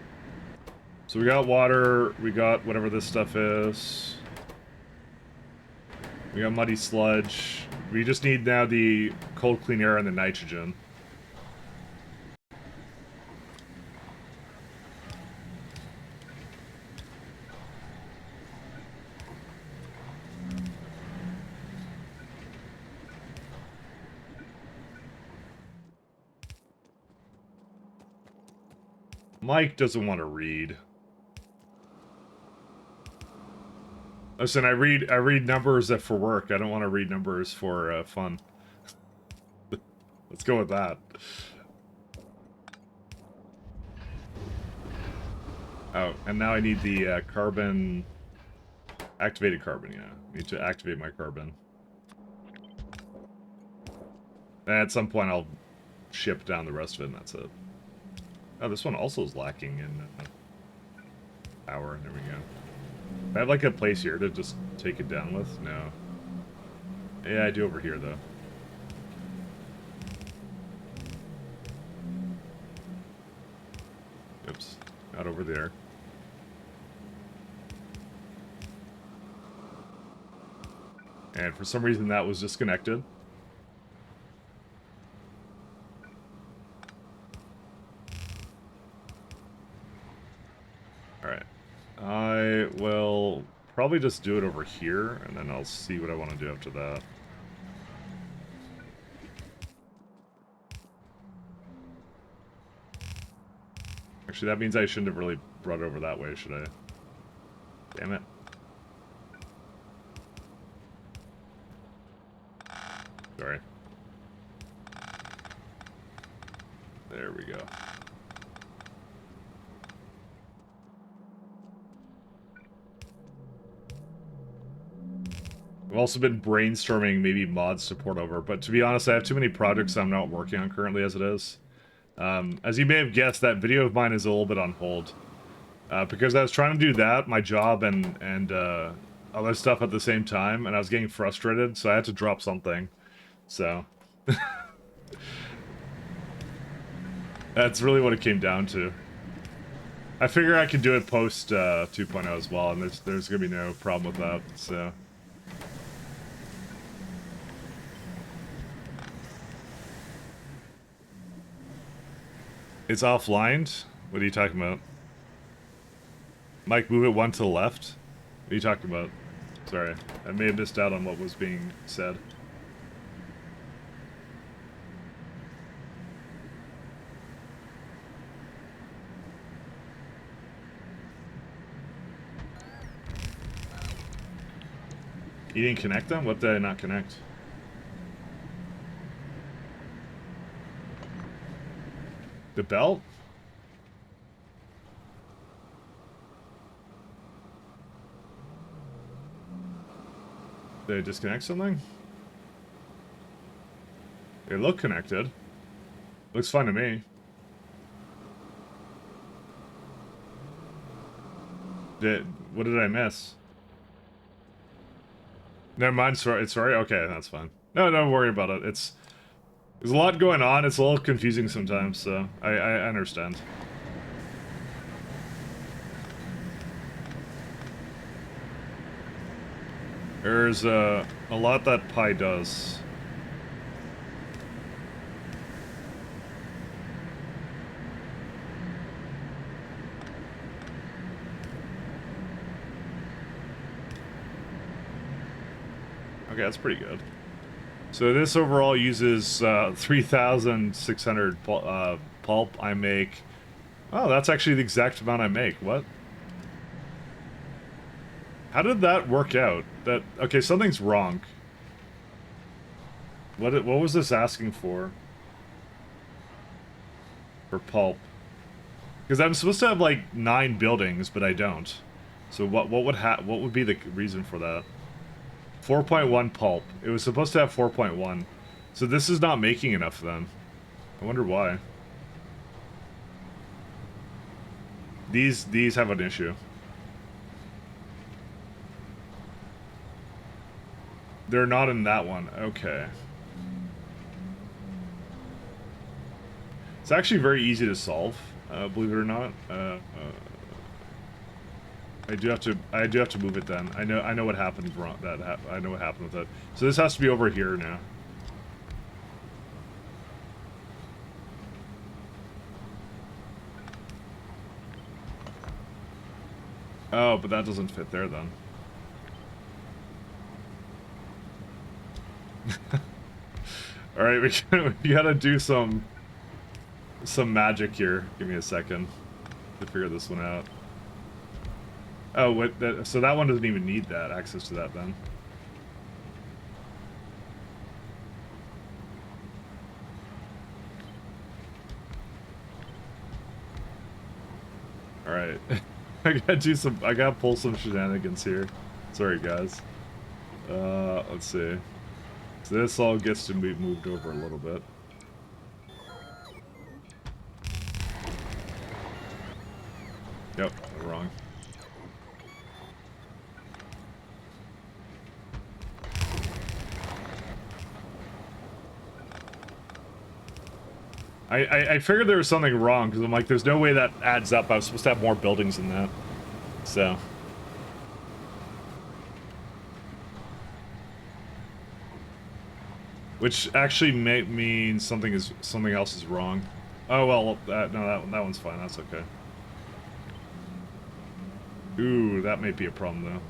So we got water, we got whatever this stuff is. We got muddy sludge. We just need now the cold clean air and the nitrogen. Mike doesn't want to read. Listen, I read numbers for work. I don't want to read numbers for fun. Let's go with that. Oh, and now I need the carbon... Activated carbon, yeah. Need to activate my carbon. And at some point I'll ship down the rest of it and that's it. Oh, this one also is lacking in power. There we go. I have like a place here to just take it down with? No. Yeah, I do over here though. Oops. Not over there. And for some reason that was disconnected. Alright. I will probably just do it over here, and then I'll see what I want to do after that. Actually, that means I shouldn't have really brought it over that way, should I? Damn it. Sorry. There we go. I've also been brainstorming maybe mod support over, but to be honest, I have too many projects I'm not working on currently as it is. As you may have guessed, that video of mine is a little bit on hold. Because I was trying to do that, my job, and other stuff at the same time, and I was getting frustrated, so I had to drop something. So... That's really what it came down to. I figure I can do it post 2.0 as well, and there's gonna be no problem with that, so... It's offline? What are you talking about? Mike, move it one to the left? What are you talking about? Sorry, I may have missed out on what was being said. You didn't connect them? What did I not connect? The belt? Did I disconnect something? They look connected. Looks fine to me. What did I miss? Never mind, sorry, okay, that's fine. No, don't worry about it. There's a lot going on, it's a little confusing sometimes, so I understand. There's a lot that Pi does. Okay, that's pretty good. So this overall uses 3,600 pulp. I make... Oh, that's actually the exact amount I make. What? How did that work out? Okay, something's wrong. What was this asking for? For pulp. Because I'm supposed to have like 9 buildings, but I don't. So what would be the reason for that? 4.1 pulp. It was supposed to have 4.1. So this is not making enough then. I wonder why. These have an issue. They're not in that one. Okay. It's actually very easy to solve, believe it or not. I do have to move it then. I know what happened wrong. I know what happened with it. So this has to be over here now. Oh, but that doesn't fit there then. All right, we gotta do some magic here. Give me a second to figure this one out. Oh, what? So that one doesn't even need that access to that then. All right, I gotta pull some shenanigans here. Sorry, guys. Let's see. So this all gets to be moved over a little bit. Yep, wrong. I figured there was something wrong, because I'm like, there's no way that adds up. I was supposed to have more buildings than that. So. Which actually may mean something else is wrong. Oh well, no, that one's fine. That's okay. Ooh, that may be a problem though.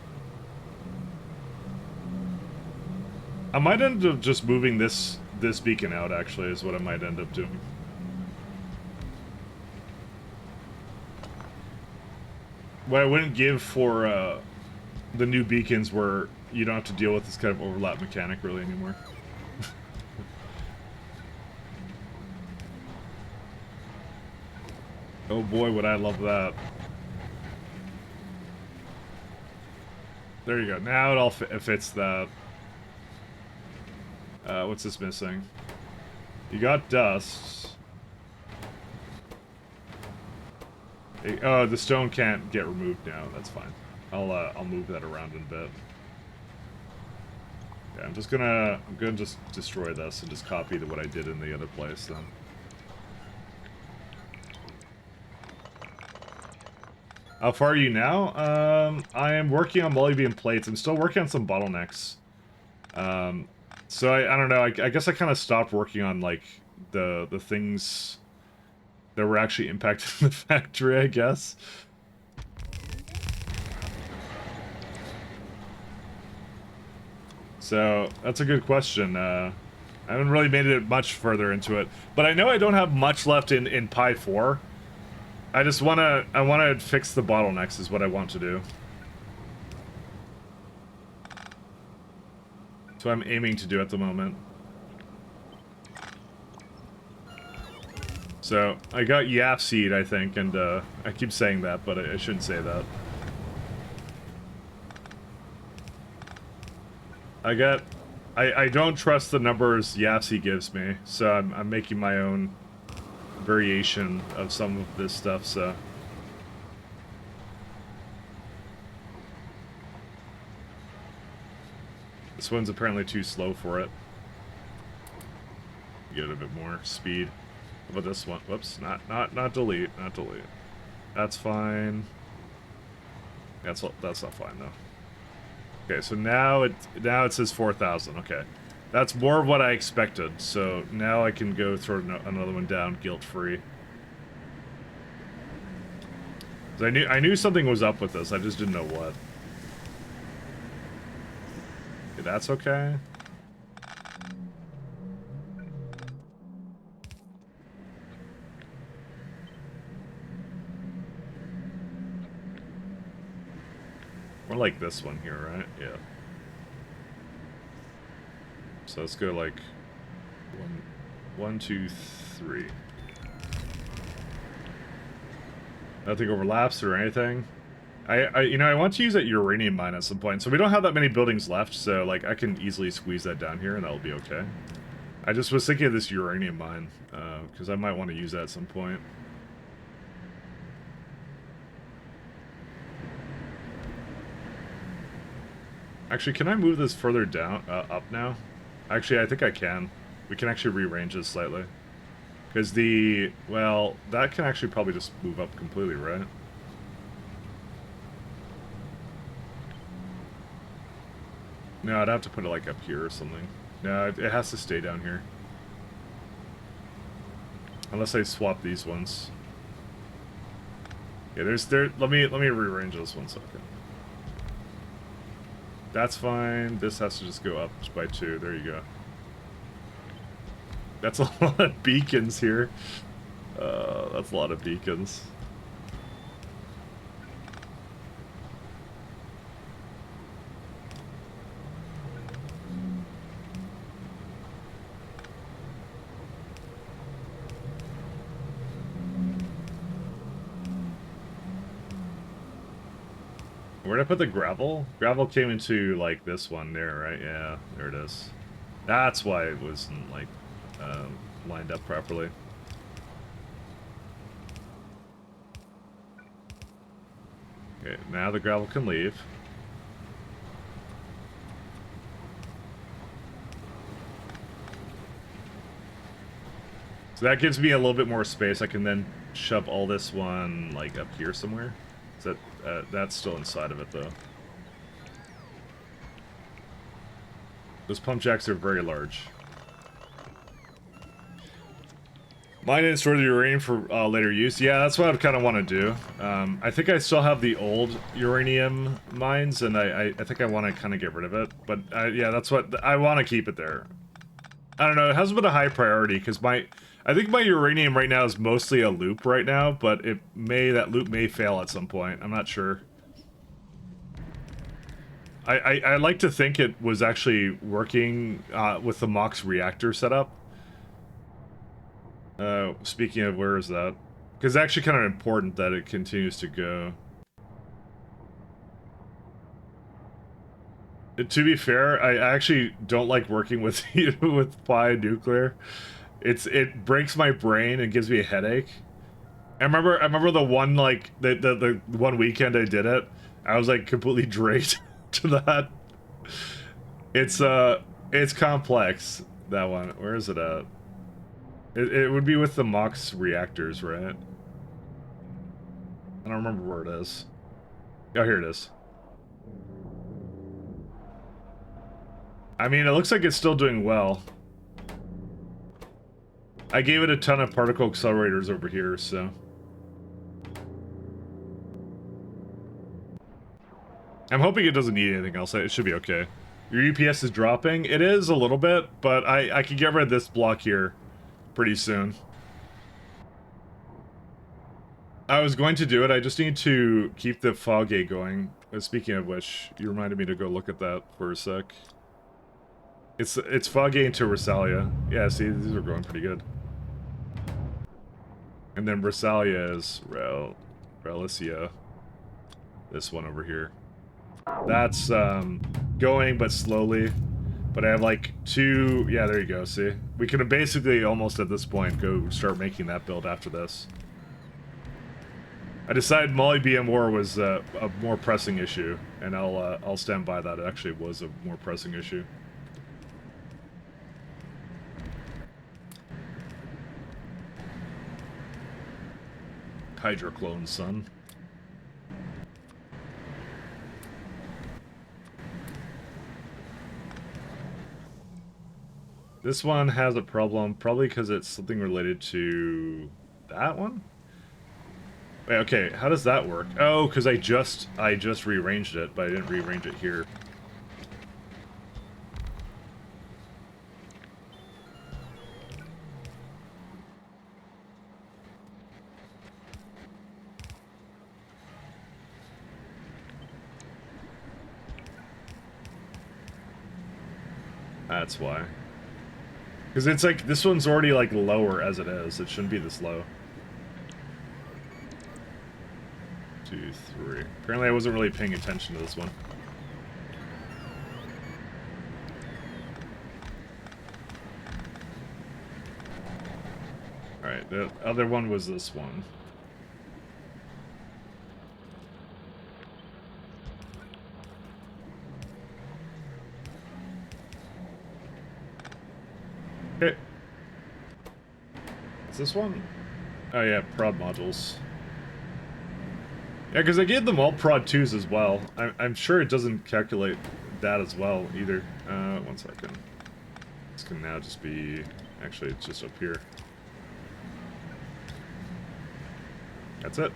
I might end up just moving this beacon out. Actually, is what I might end up doing. What I wouldn't give for the new beacons, where you don't have to deal with this kind of overlap mechanic really anymore. Oh boy, would I love that. There you go. Now it all fits that. What's this missing? You got dust. Oh, the stone can't get removed now. That's fine. I'll move that around in a bit. Yeah, I'm gonna just destroy this and just copy what I did in the other place then. How far are you now? I am working on multi-beam plates. I'm still working on some bottlenecks. So I don't know. I guess I kind of stopped working on like the things that were actually impacting the factory, I guess. So that's a good question. I haven't really made it much further into it, but I know I don't have much left in Pi 4. I wanna fix the bottlenecks is what I want to do. So I'm aiming to do at the moment. So I got Yap Seed, I think, and I keep saying that, but I shouldn't say that. I don't trust the numbers Yapsy gives me, so I'm making my own variation of some of this stuff, so. This one's apparently too slow for it. Get a bit more speed. How about this one? Whoops, not delete, not delete. That's fine. That's not fine though. Okay, so now it says 4,000. Okay, that's more of what I expected. So now I can go throw another one down guilt-free. I knew something was up with this. I just didn't know what. Okay, that's okay. More like this one here, right? Yeah. So let's go like 1, 2, 3. Nothing overlaps or anything. I want to use that uranium mine at some point. So we don't have that many buildings left, so like I can easily squeeze that down here and that'll be okay. I just was thinking of this uranium mine, because I might want to use that at some point. Actually, can I move this further down, up now? Actually, I think I can. We can actually rearrange this slightly. Because well, that can actually probably just move up completely, right? No, I'd have to put it like up here or something. No, it has to stay down here. Unless I swap these ones. Yeah, let me rearrange this 1 second. That's fine. This has to just go up by 2. There you go. That's a lot of beacons here. That's a lot of beacons. Where'd I put the gravel? Gravel came into, like, this one there, right? Yeah, there it is. That's why it wasn't, like, lined up properly. Okay, now the gravel can leave. So that gives me a little bit more space. I can then shove all this one, like, up here somewhere. Is that, that's still inside of it, though. Those pump jacks are very large. Mine and store the uranium for later use. Yeah, that's what I kind of want to do. I think I still have the old uranium mines, and I think I want to kind of get rid of it. But yeah, that's what I want to keep it there. I don't know. It hasn't been a high priority because I think my uranium right now is mostly a loop right now, but that loop may fail at some point. I'm not sure. I like to think it was actually working with the MOX reactor setup. Speaking of, where is that? Because it's actually kind of important that it continues to go. To be fair, I actually don't like working with with Pi Nuclear. It breaks my brain and gives me a headache. I remember the one, like, the one weekend I did it, I was like completely drained to that. It's complex, that one. Where is it at? It would be with the MOX reactors, right? I don't remember where it is. Oh, here it is. I mean, it looks like it's still doing well. I gave it a ton of particle accelerators over here, so... I'm hoping it doesn't need anything else. It should be okay. Your UPS is dropping? It is a little bit, but I can get rid of this block here pretty soon. I was going to do it. I just need to keep the fog gate going. Speaking of which, you reminded me to go look at that for a sec. It's fog gate into Rosalia. Yeah, see, these are going pretty good. And then Rosalia is Relicia. This one over here. That's going, but slowly. But I have like 2... Yeah, there you go, see? We can basically almost at this point go start making that build after this. I decided Molly BM War was a more pressing issue, and I'll stand by that. It actually was a more pressing issue. Hydroclone, son. This one has a problem, probably because it's something related to that one? Wait, okay, how does that work? Oh, because I just rearranged it, but I didn't rearrange it here. That's why. Because it's like, this one's already like lower as it is. It shouldn't be this low. 2, 3. Apparently I wasn't really paying attention to this one. Alright, the other one was this one. Okay. Is this one? Oh yeah, prod modules. Yeah, because I gave them all prod 2s as well. I'm sure it doesn't calculate that as well either. 1 second. This can now just be... Actually, it's just up here. That's it.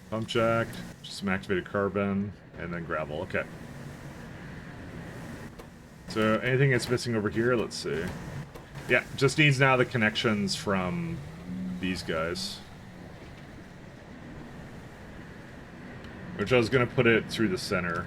Pump jack, just some activated carbon, and then gravel. Okay. So anything that's missing over here, let's see. Yeah, just needs now the connections from these guys. Which I was going to put it through the center.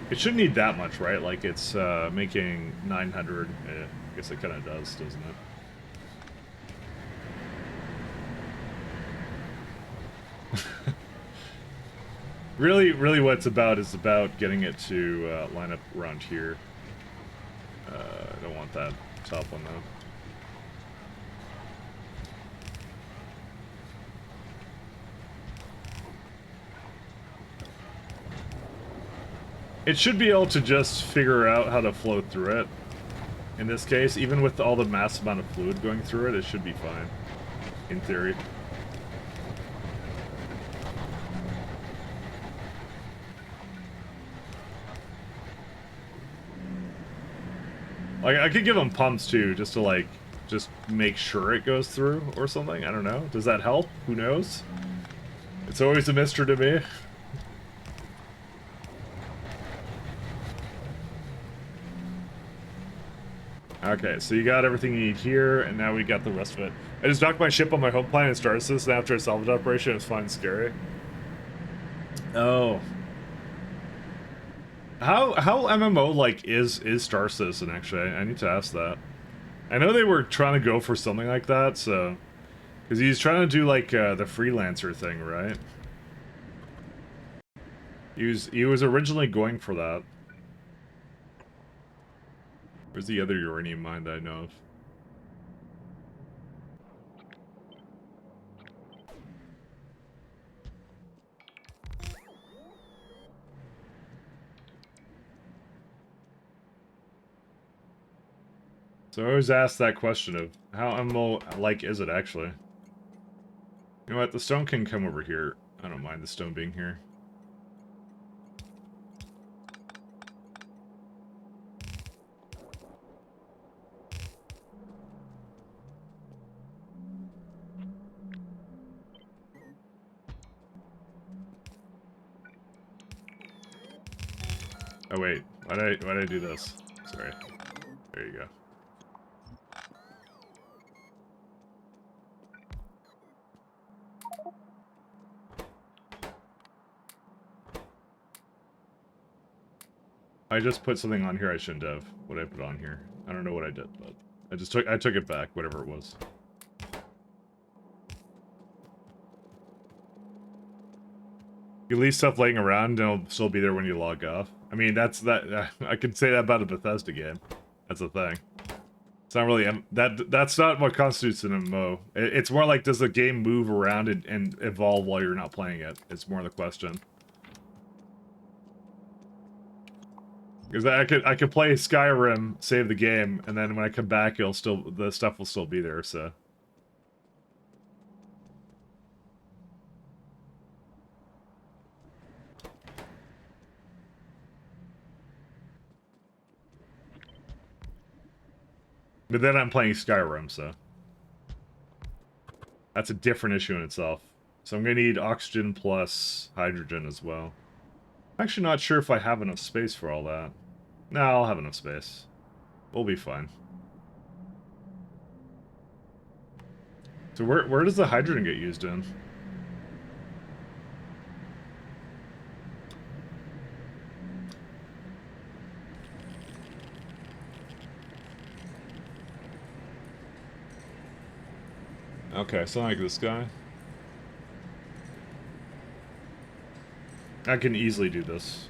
It shouldn't need that much, right? Like, it's making 900. I guess it kind of does, doesn't it? Really what it's about is about getting it to line up around here. I don't want that top one, though. It should be able to just figure out how to flow through it. In this case, even with all the massive amount of fluid going through it, it should be fine. In theory. Like, I could give them pumps too, just to like, just make sure it goes through or something. I don't know. Does that help? Who knows? It's always a mystery to me. Okay, so you got everything you need here, and now we got the rest of it. I just docked my ship on my home planet and started this, and after a salvage operation, it was fun and scary. Oh. How MMO, like, is Star Citizen, actually? I need to ask that. I know they were trying to go for something like that, so... Because he's trying to do, like, the freelancer thing, right? He was originally going for that. Where's the other uranium mine that I know of? So I always ask that question of, how MMO-like is it, actually? You know what, the stone can come over here. I don't mind the stone being here. Oh wait, why'd I do this? Sorry. There you go. I just put something on here I shouldn't have. What I put on here. I don't know what I did, but I took it back, whatever it was. You leave stuff laying around and it'll still be there when you log off. I mean, I could say that about a Bethesda game. That's the thing. It's not really that's not what constitutes an MMO. It's more like, does the game move around and evolve while you're not playing it? It's more the question. Because I could play Skyrim, save the game, and then when I come back, the stuff will still be there. So. But then I'm playing Skyrim, so that's a different issue in itself. So I'm gonna need oxygen plus hydrogen as well. I'm actually not sure if I have enough space for all that. No, I'll have enough space. We'll be fine. So where does the hydrogen get used in? Okay, so like this guy. I can easily do this.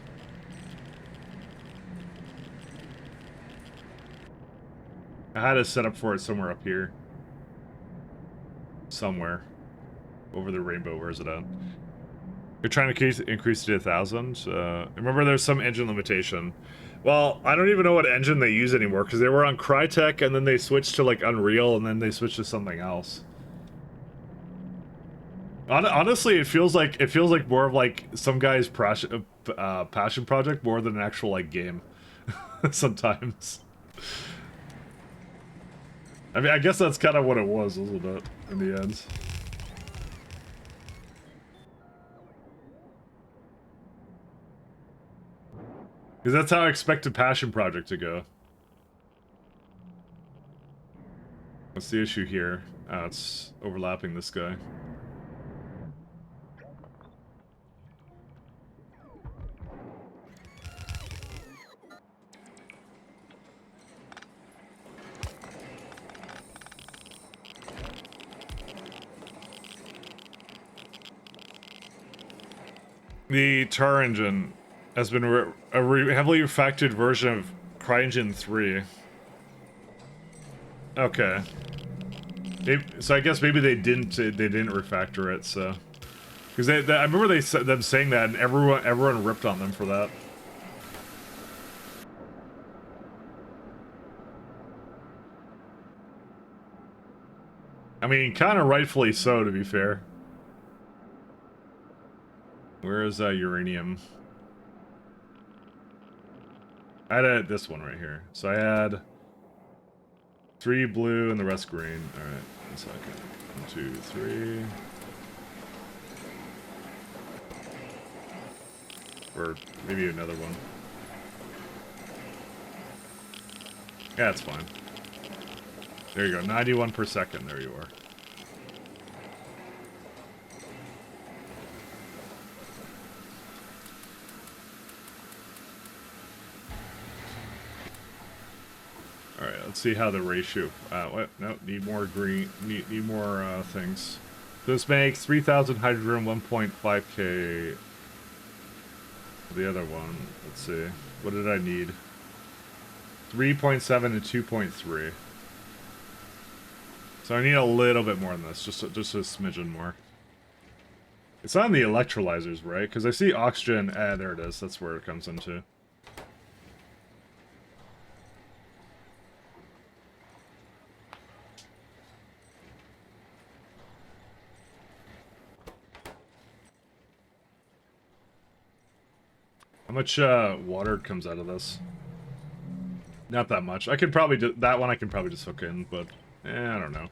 I had a setup for it somewhere up here. Somewhere. Over the rainbow, where is it at? You're trying to increase it to 1,000? Remember there's some engine limitation. Well, I don't even know what engine they use anymore, because they were on Crytek, and then they switched to, like, Unreal, and then they switched to something else. Honestly, it feels like more of like some guy's passion project more than an actual like game. Sometimes. I mean, I guess that's kind of what it was, isn't it? In the end. Because that's how I expected passion project to go. What's the issue here? Oh, it's overlapping this guy. The tar engine has been a heavily refactored version of CryEngine 3. Okay. So I guess maybe they didn't refactor it. So because I remember them saying that, and everyone ripped on them for that. I mean, kind of rightfully so, to be fair. Where is uranium? I had this one right here. So I had 3 blue and the rest green. Alright, 1 second. 1, 2, 3. Or maybe another one. Yeah, it's fine. There you go, 91 per second. There you are. Alright, let's see how the ratio... what? No, need more green... Need more, things. So this makes 3,000 hydrogen, 1.5k... The other one, let's see. What did I need? 3.7 and 2.3. So I need a little bit more than this, just a smidgen more. It's on the electrolyzers, right? Because I see oxygen... there it is. That's where it comes into. How much water comes out of this? Not that much. I could probably do that one. I can probably just hook in, but I don't know.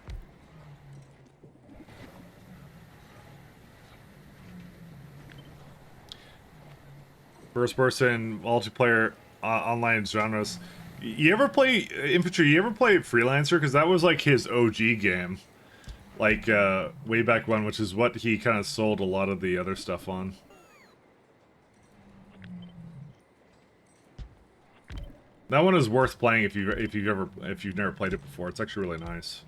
First-person multiplayer online genres. You ever play Infantry? You ever play Freelancer? Because that was like his OG game, like way back when, which is what he kind of sold a lot of the other stuff on. That one is worth playing if you've never played it before. It's actually really nice.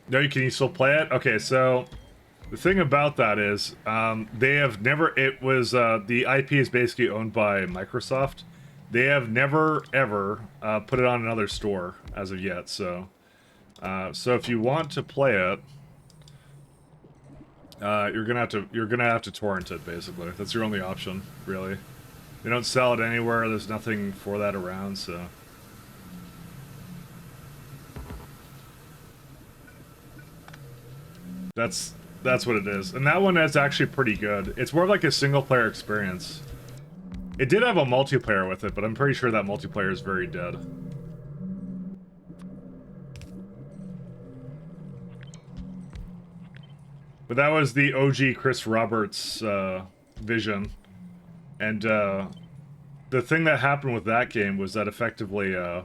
No, can you still play it? Okay, so the thing about that is they have never. It was the IP is basically owned by Microsoft. They have never ever put it on another store as of yet. So if you want to play it, you're gonna have to torrent it. Basically, that's your only option, really. They don't sell it anywhere. There's nothing for that around, so. That's what it is. And that one is actually pretty good. It's more of like a single player experience. It did have a multiplayer with it, but I'm pretty sure that multiplayer is very dead. But that was the OG Chris Roberts vision. And the thing that happened with that game was that effectively I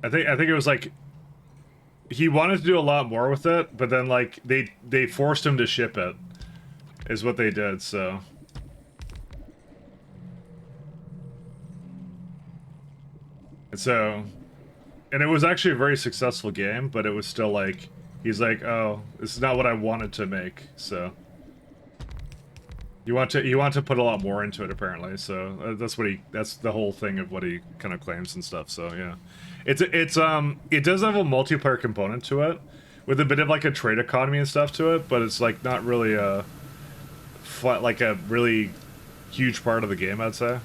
think it was like he wanted to do a lot more with it, but then like they forced him to ship it is what they did, so and it was actually a very successful game, but it was still like he's like, "Oh, this is not what I wanted to make." So you want to put a lot more into it apparently. So that's the whole thing of what he kind of claims and stuff. So yeah. It does have a multiplayer component to it with a bit of like a trade economy and stuff to it, but it's like not really a like a really huge part of the game, I'd say.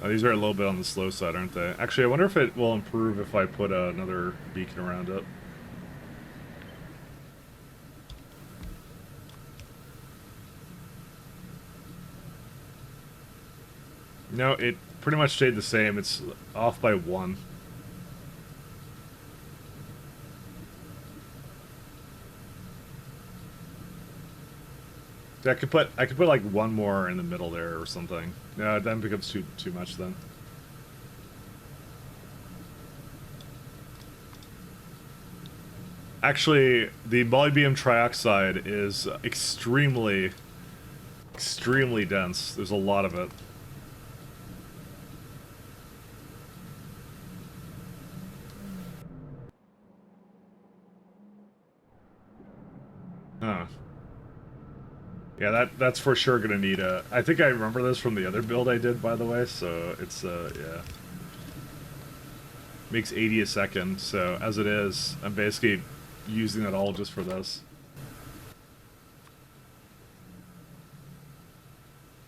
These are a little bit on the slow side, aren't they? Actually, I wonder if it will improve if I put another beacon around it. No, it pretty much stayed the same. It's off by 1. I could put like one more in the middle there or something. No, it then becomes too much then. Actually, the molybdenum trioxide is extremely dense. There's a lot of it. Huh. Yeah, that's for sure gonna need a... I think I remember this from the other build I did, by the way, so it's, yeah. Makes 80 a second, so as it is, I'm basically using it all just for this.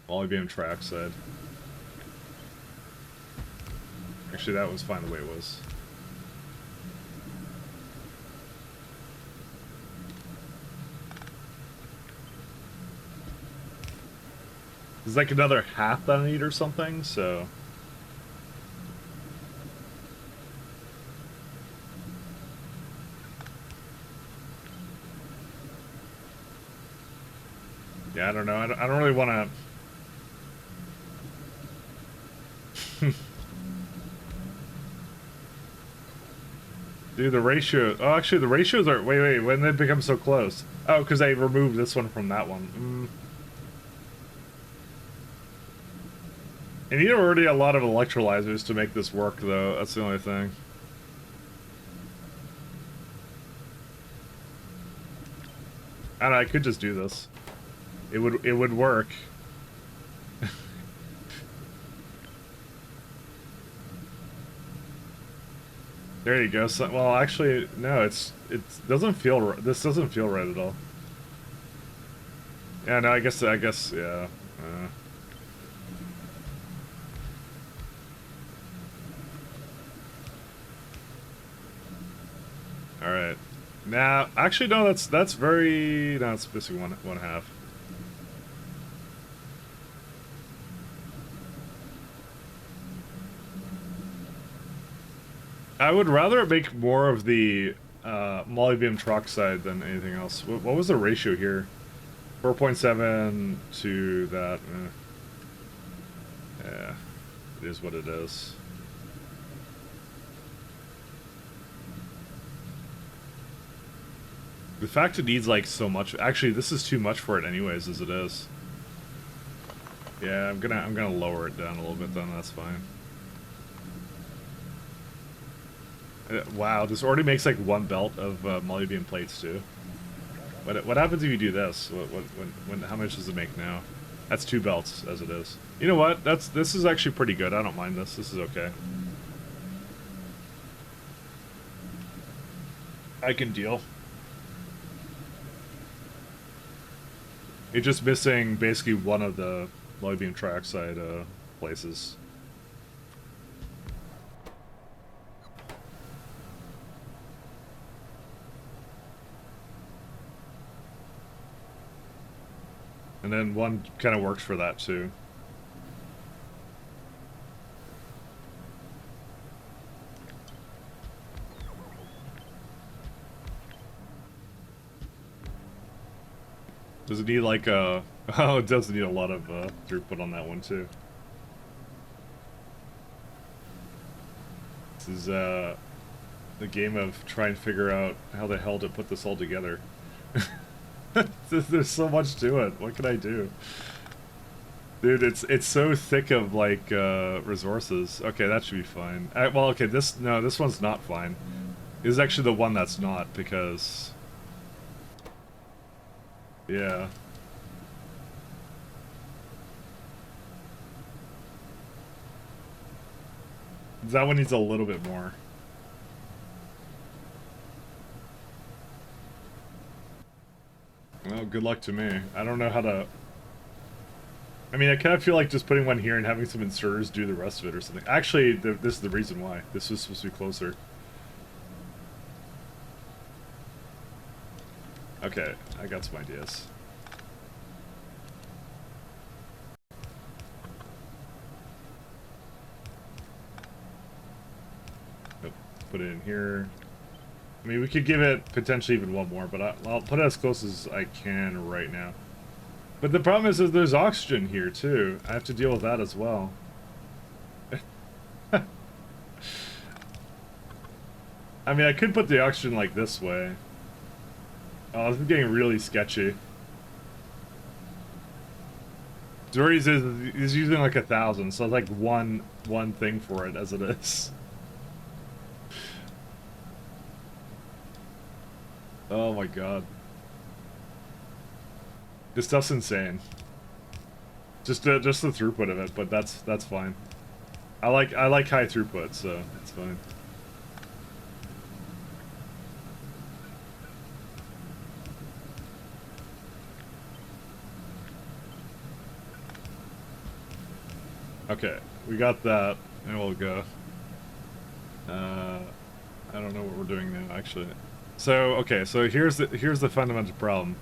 Molybdenum trioxide. Actually, that was fine the way it was. There's like another half that I need or something, so... Yeah, I don't know. I don't really want to... Dude, the ratio... Oh, actually, the ratios are... Wait, when did they become so close? Oh, because I removed this one from that one. I need already a lot of electrolyzers to make this work, though. That's the only thing. I don't know, I could just do this. It would work. There you go. So, well, actually, no. It doesn't feel. This doesn't feel right at all. Yeah, no. I guess. Yeah. All right. Now, actually, no. That's very. No, it's basically one half. I would rather make more of the molybdenum trioxide than anything else. What was the ratio here? 4.7 to that. Yeah, it is what it is. The fact it needs like so much. Actually, this is too much for it anyways, as it is. Yeah, I'm gonna lower it down a little bit then. That's fine. Wow, this already makes like one belt of molybdenum plates too. What happens if you do this? How much does it make now? That's 2 belts as it is. You know what? This is actually pretty good. I don't mind this. This is okay. I can deal. You're just missing basically one of the molybdenum trioxide places. And then one kind of works for that too. Does it need like a... Oh, it does need a lot of throughput on that one too. This is the game of trying to figure out how the hell to put this all together. There's so much to it. What can I do? Dude, it's so thick of like resources. Okay, that should be fine. Well, okay, this one's not fine. This is actually the one that's not, because yeah. That one needs a little bit more. Well, good luck to me. I don't know how to... I mean, I kind of feel like just putting one here and having some inserters do the rest of it or something. Actually, this is the reason why. This was supposed to be closer. Okay, I got some ideas. Put it in here. I mean, we could give it potentially even one more, but I'll put it as close as I can right now. But the problem is there's oxygen here too. I have to deal with that as well. I mean, I could put the oxygen like this way. Oh, this is getting really sketchy. Dory's is using like 1,000, so it's like one thing for it as it is. Oh my god. This stuff's insane. Just the throughput of it, but that's fine. I like high throughput, so it's fine. Okay, we got that, and we'll go. I don't know what we're doing now, actually. So, okay, so here's the fundamental problem.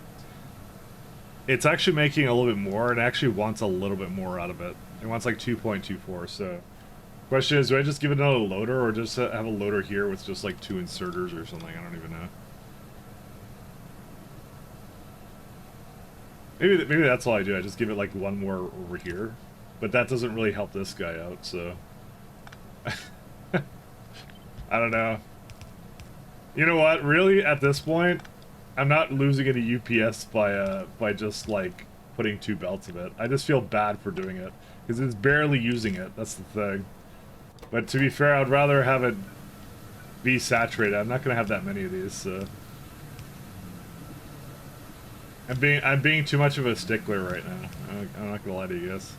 It's actually making a little bit more, and actually wants a little bit more out of it. It wants like 2.24, so... Question is, do I just give it another loader, or just have a loader here with just like 2 inserters or something? I don't even know. Maybe that's all I do, I just give it like one more over here. But that doesn't really help this guy out, so... I don't know. You know what? Really, at this point, I'm not losing any UPS by just like putting 2 belts of it. I just feel bad for doing it because it's barely using it. That's the thing. But to be fair, I'd rather have it be saturated. I'm not gonna have that many of these. So I'm being too much of a stickler right now. I'm not gonna lie to you guys.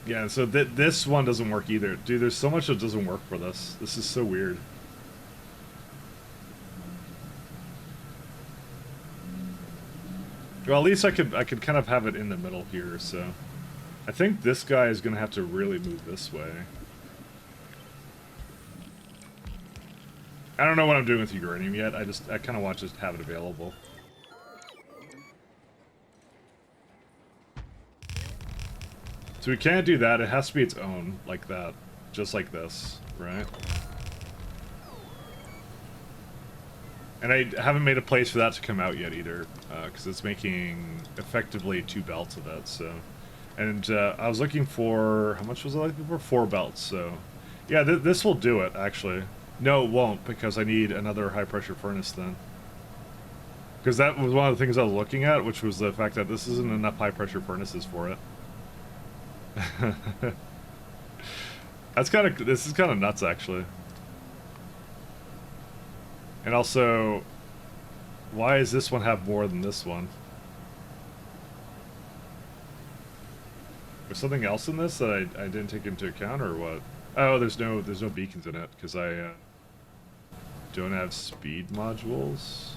Yeah, so this one doesn't work either. Dude, there's so much that doesn't work for this. This is so weird. Well, at least I could kind of have it in the middle here, so... I think this guy is gonna have to really move this way. I don't know what I'm doing with uranium yet, I kind of want to just have it available. So we can't do that, it has to be its own, like that. Just like this, right? And I haven't made a place for that to come out yet either, because it's making effectively 2 belts of it, so... And I was looking for... How much was I looking for? 4 belts, so... Yeah, this will do it, actually. No, it won't, because I need another high-pressure furnace then. Because that was one of the things I was looking at, which was the fact that this isn't enough high-pressure furnaces for it. This is kind of nuts, actually. And also, why does this one have more than this one? There's something else in this that I didn't take into account, or what? Oh, there's no beacons in it because I don't have speed modules.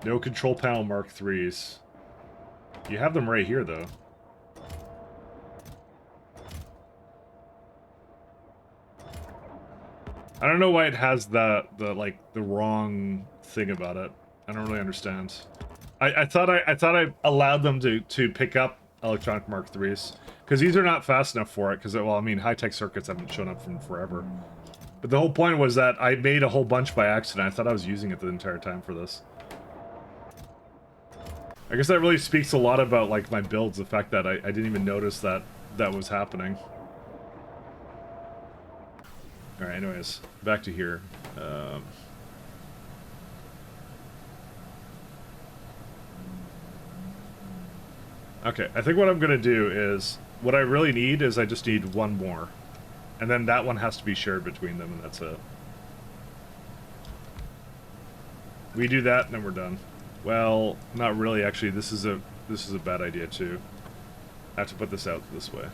No control panel Mark IIIs. You have them right here, though. I don't know why it has the wrong thing about it. I don't really understand. I thought I allowed them to pick up electronic Mark IIIs. Because these are not fast enough for it, because, well, I mean, high-tech circuits haven't shown up from forever. But the whole point was that I made a whole bunch by accident. I thought I was using it the entire time for this. I guess that really speaks a lot about, like, my builds, the fact that I didn't even notice that that was happening. Alright, anyways, back to here. Okay, I think what I'm gonna do is, what I really need is I just need one more. And then that one has to be shared between them, and that's it. We do that, and then we're done. Well, not really, actually. This is a bad idea, too. I have to put this out this way.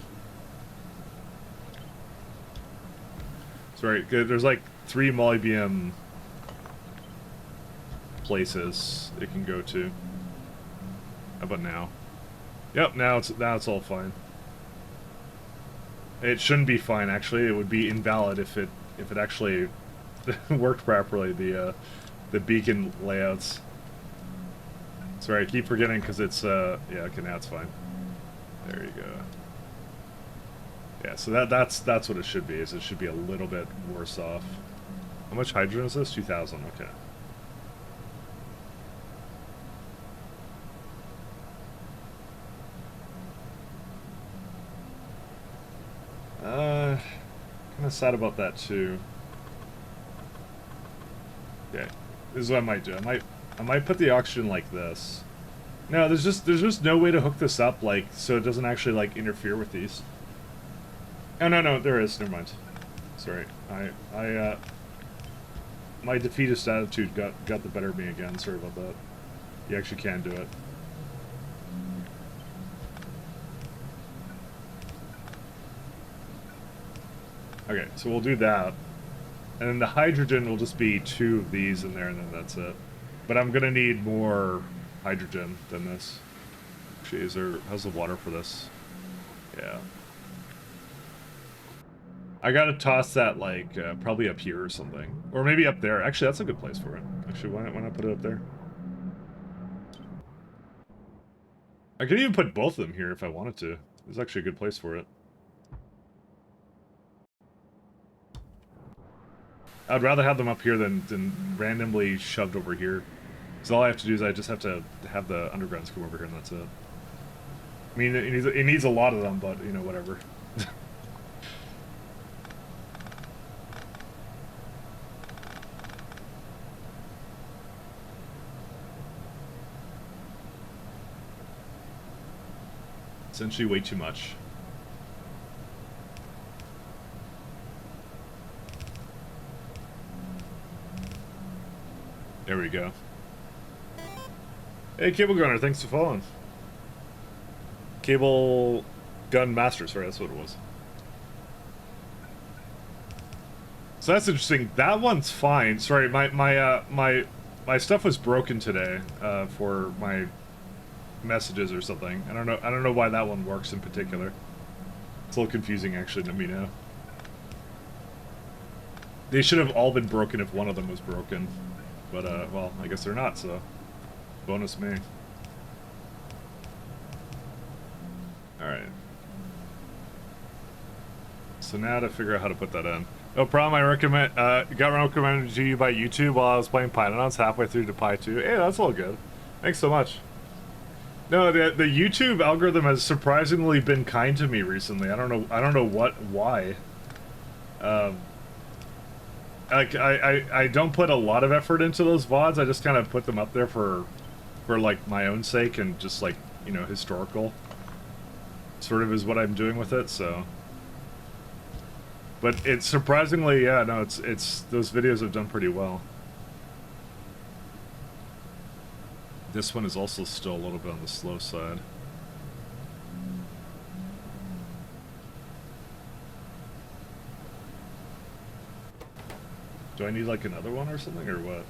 Sorry, there's like 3 molybdenum places it can go to. How about now? Yep, now it's all fine. It shouldn't be fine, actually. It would be invalid if it actually worked properly, the beacon layouts. Sorry, I keep forgetting because it's yeah, okay, now it's fine. There you go. Yeah, so that's what it should be. Is it should be a little bit worse off. How much hydrogen is this? 2,000. Okay. Kind of sad about that too. Okay, this is what I might do. I might put the oxygen like this. No, there's just no way to hook this up like so it doesn't actually like interfere with these. Oh no, there is. Never mind. Sorry, my defeatist attitude got the better of me again. Sorry about that. You actually can do it. Okay, so we'll do that. And then the hydrogen will just be 2 of these in there, and then that's it. But I'm gonna need more hydrogen than this. Actually, how's the water for this? Yeah. I gotta toss that, like, probably up here or something. Or maybe up there. Actually, that's a good place for it. Actually, why not put it up there? I could even put both of them here if I wanted to. There's actually a good place for it. I'd rather have them up here than randomly shoved over here. So all I have to do is I just have to have the undergrounds come over here and that's it. I mean, it needs a lot of them, but, you know, whatever. Essentially way too much. There we go. Hey, Cable Gunner, thanks for following. Cable Gun Master, sorry, that's what it was. So that's interesting. That one's fine. Sorry, my stuff was broken today for my messages or something. I don't know why that one works in particular. It's a little confusing, actually, let me know. They should have all been broken if one of them was broken. But, well, I guess they're not, so bonus me. Alright. So now to figure out how to put that in. No problem, got recommended to you by YouTube while I was playing Pyanodons halfway through to Pi 2. Hey, that's all good. Thanks so much. No, the YouTube algorithm has surprisingly been kind to me recently. I don't know why. Like I don't put a lot of effort into those VODs. I just kind of put them up there for like my own sake and just like, you know, historical sort of is what I'm doing with it, so. But it's surprisingly, yeah, no, it's those videos have done pretty well. This one is also still a little bit on the slow side. Do I need like another one or something, or what?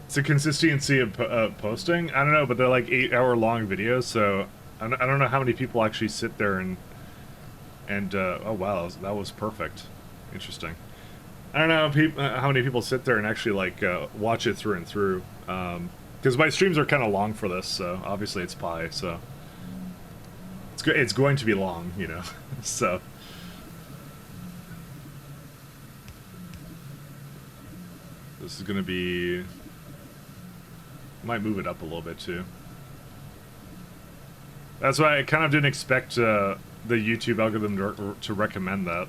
It's the consistency of posting? I don't know, but they're like 8-hour-long videos, so I don't know how many people actually sit there and oh wow, that was perfect. Interesting. I don't know how many people sit there and actually like watch it through and through. Because my streams are kind of long for this, so obviously it's pi, so it's going to be long, you know. So this is gonna be, might move it up a little bit too. That's why I kind of didn't expect the YouTube algorithm to recommend that.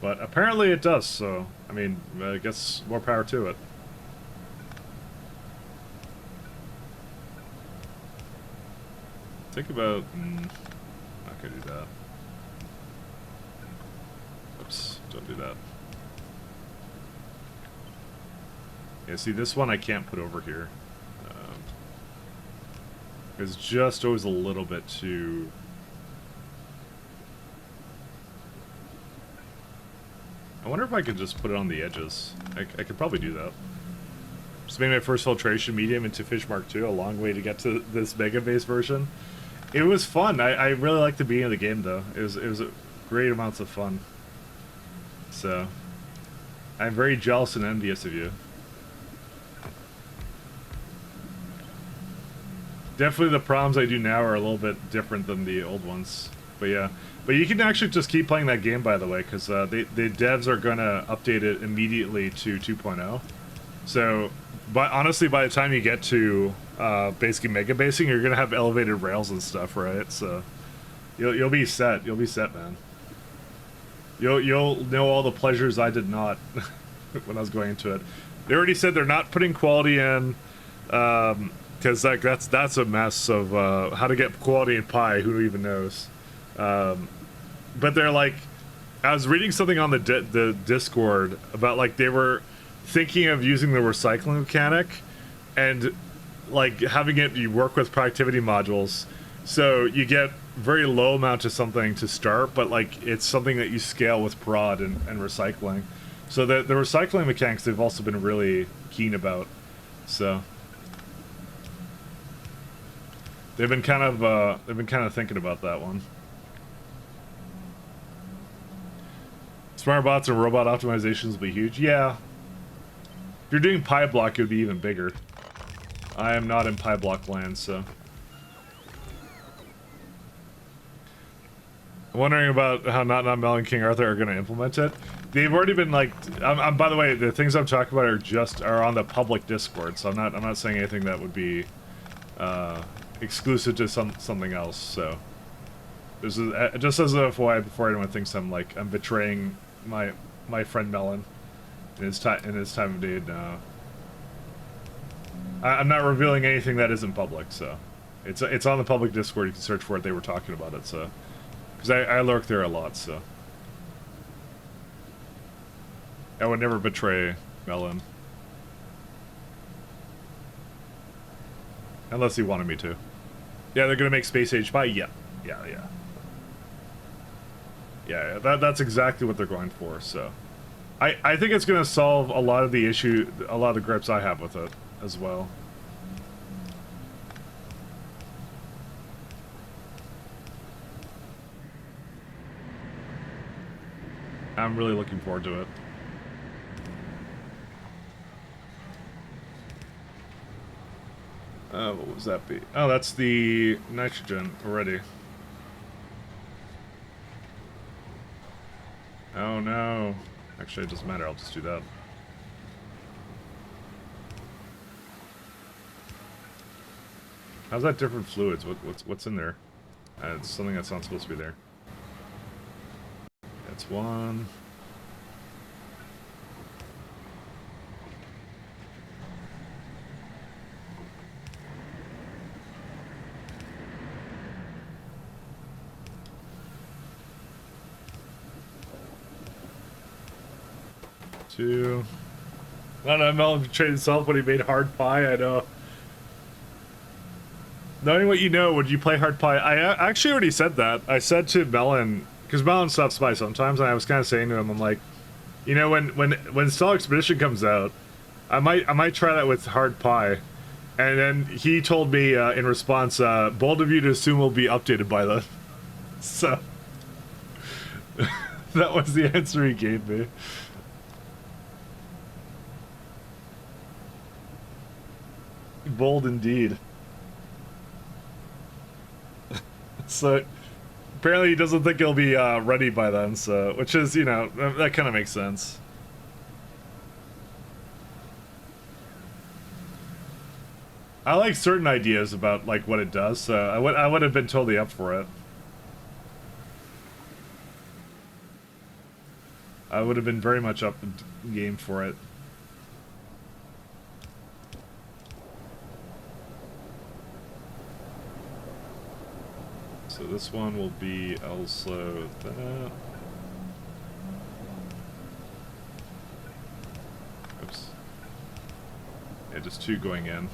But apparently it does, so, I mean, I guess more power to it. Think about... not gonna do that. Oops, don't do that. Yeah, see, this one I can't put over here. It's just always a little bit too... I wonder if I could just put it on the edges. I could probably do that. Just made my first filtration medium into Fish Mark II, a long way to get to this Mega Base version. It was fun. I really liked the beginning of the game, though. It was a great amounts of fun. So, I'm very jealous and envious of you. Definitely the problems I do now are a little bit different than the old ones. But yeah. But you can actually just keep playing that game, by the way, because the devs are going to update it immediately to 2.0. So, but honestly, by the time you get to basically mega basing, you're going to have elevated rails and stuff, right? So, you'll be set. You'll be set, man. You'll know all the pleasures I did not when I was going into it. They already said they're not putting quality in, because like that's a mess of how to get quality in Pi. Who even knows? But they're like, I was reading something on the Discord about like they were thinking of using the recycling mechanic and like having it you work with productivity modules, so you get very low amount of something to start, but like it's something that you scale with prod and recycling. So the recycling mechanics they've also been really keen about. So they've been kind of thinking about that one. Smart bots and robot optimizations will be huge. Yeah. If you're doing Pi block, it would be even bigger. I am not in Pi block land, so. I'm wondering about how Not Mel and King Arthur are going to implement it. They've already been like, by the way, the things I'm talking about are on the public Discord, so I'm not saying anything that would be exclusive to something else. So this is just as a FYI before anyone thinks I'm betraying my friend Melon in his time of need. I'm not revealing anything that isn't public, so it's on the public Discord. You can search for it. They were talking about it, so because I lurk there a lot, so I would never betray Melon unless he wanted me to. Yeah, they're gonna make Space Age Pi. Yeah. Yeah, that's exactly what they're going for, so. I think it's going to solve a lot of the grips I have with it, as well. I'm really looking forward to it. What was that be? Oh, that's the nitrogen already. Oh no. Actually, it doesn't matter. I'll just do that. How's that different fluids? What's in there? It's something that's not supposed to be there. That's one. Two. I don't know, Mel betrayed himself when he made Hard Pi, I know. Knowing what you know, would you play Hard Pi? I actually already said that. I said to Melon, because Melon stops by sometimes, and I was kind of saying to him, I'm like, you know, when Star Expedition comes out, I might try that with Hard Pi. And then he told me in response, bold of you to assume will be updated by then. So, that was the answer he gave me. Bold indeed. So apparently he doesn't think he'll be ready by then, so which is, you know, that kind of makes sense. I like certain ideas about like what it does, so I would have been totally up for it. I would have been very much up in game for it. So this one will be also that. Oops. Yeah, just 2 going in.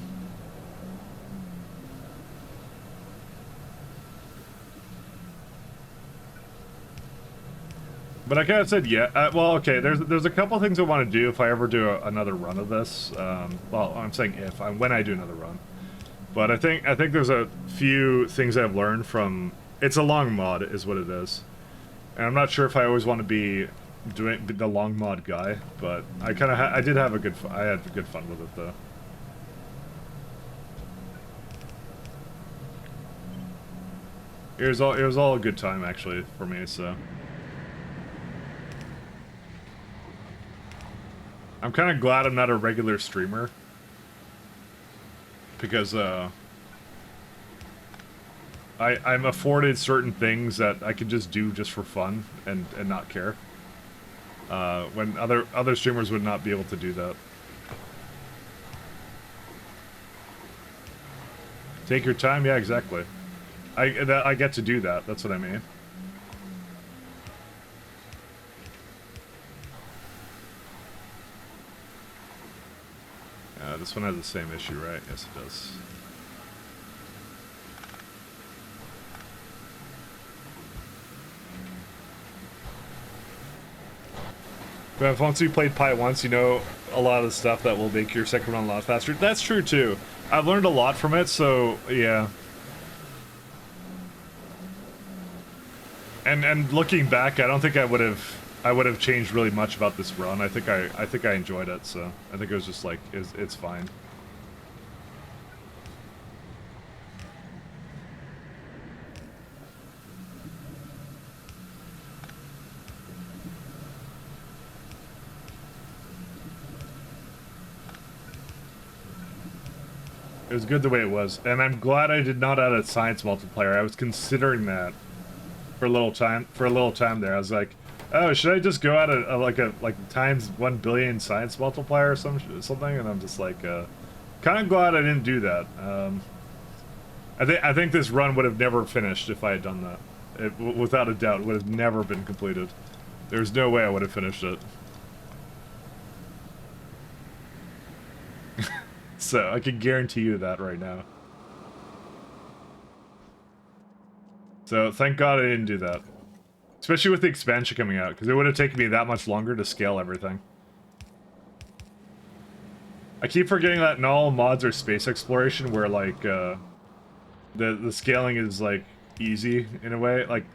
But like I said, yeah. Well, okay. There's a couple things I want to do if I ever do another run of this. Well, I'm saying when I do another run. But I think there's a few things I've learned from. It's a long mod, is what it is, and I'm not sure if I always want to be doing the long mod guy. But I kind of I did have a good I had good fun with it though. It was all a good time actually for me. So. I'm kind of glad I'm not a regular streamer, because I'm afforded certain things that I can just do just for fun and not care. When other streamers would not be able to do that. Take your time, yeah, exactly. I get to do that. That's what I mean. This one has the same issue, right? Yes, it does. But once you played Pi once, you know a lot of the stuff that will make your second run a lot faster. That's true too. I've learned a lot from it, so yeah. And looking back, I don't think I would have changed really much about this run. I think I enjoyed it, so I think it was just like it's fine. It was good the way it was, and I'm glad I did not add a science multiplier. I was considering that for a little time. There, I was like, oh, should I just go at like times 1 billion science multiplier or something? And I'm just like, kind of glad I didn't do that. I think this run would have never finished if I had done that. It, without a doubt, would have never been completed. There's no way I would have finished it. So I can guarantee you that right now. So thank God I didn't do that. Especially with the expansion coming out, because it would have taken me that much longer to scale everything. I keep forgetting that not all mods are space exploration, where like the scaling is like easy in a way. Like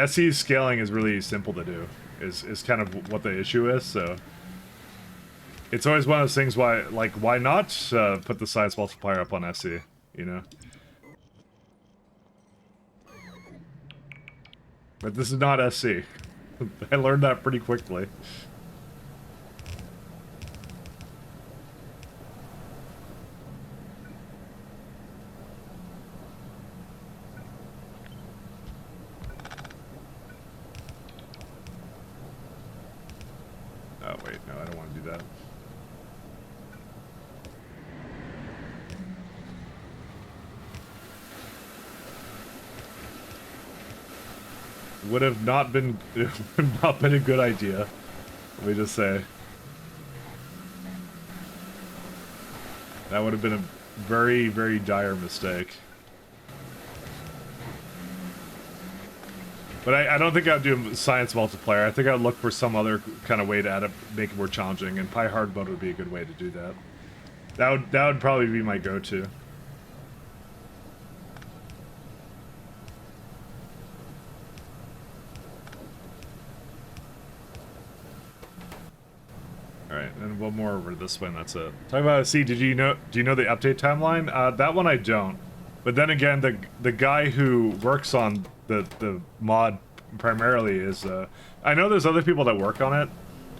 SE's scaling is really simple to do. Is kind of what the issue is. So it's always one of those things why not put the science multiplier up on SE, you know? But this is not SC. I learned that pretty quickly. Oh wait, no, I don't want to do that. Would have not been a good idea. Let me just say. That would have been a very, very dire mistake. But I don't think I'd do a science multiplier. I think I'd look for some other kind of way to add it, make it more challenging, and Pi hard mode would be a good way to do that. That would probably be my go-to. Alright, and one more over this way, and that's it. Talking about SC, do you know the update timeline? That one I don't. But then again, the guy who works on the mod primarily is, I know there's other people that work on it,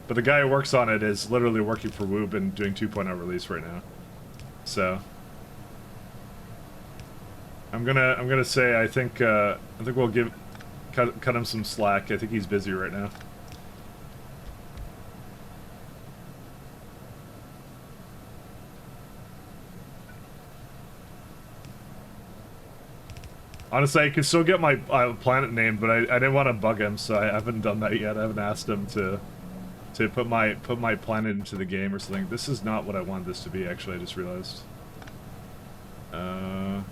but the guy who works on it is literally working for Woob and doing 2.0 release right now. So I'm gonna say I think we'll cut him some slack. I think he's busy right now. Honestly, I could still get my planet named, but I didn't want to bug him, so I haven't done that yet. I haven't asked him to put my planet into the game or something. This is not what I wanted this to be, actually. I just realized. I'm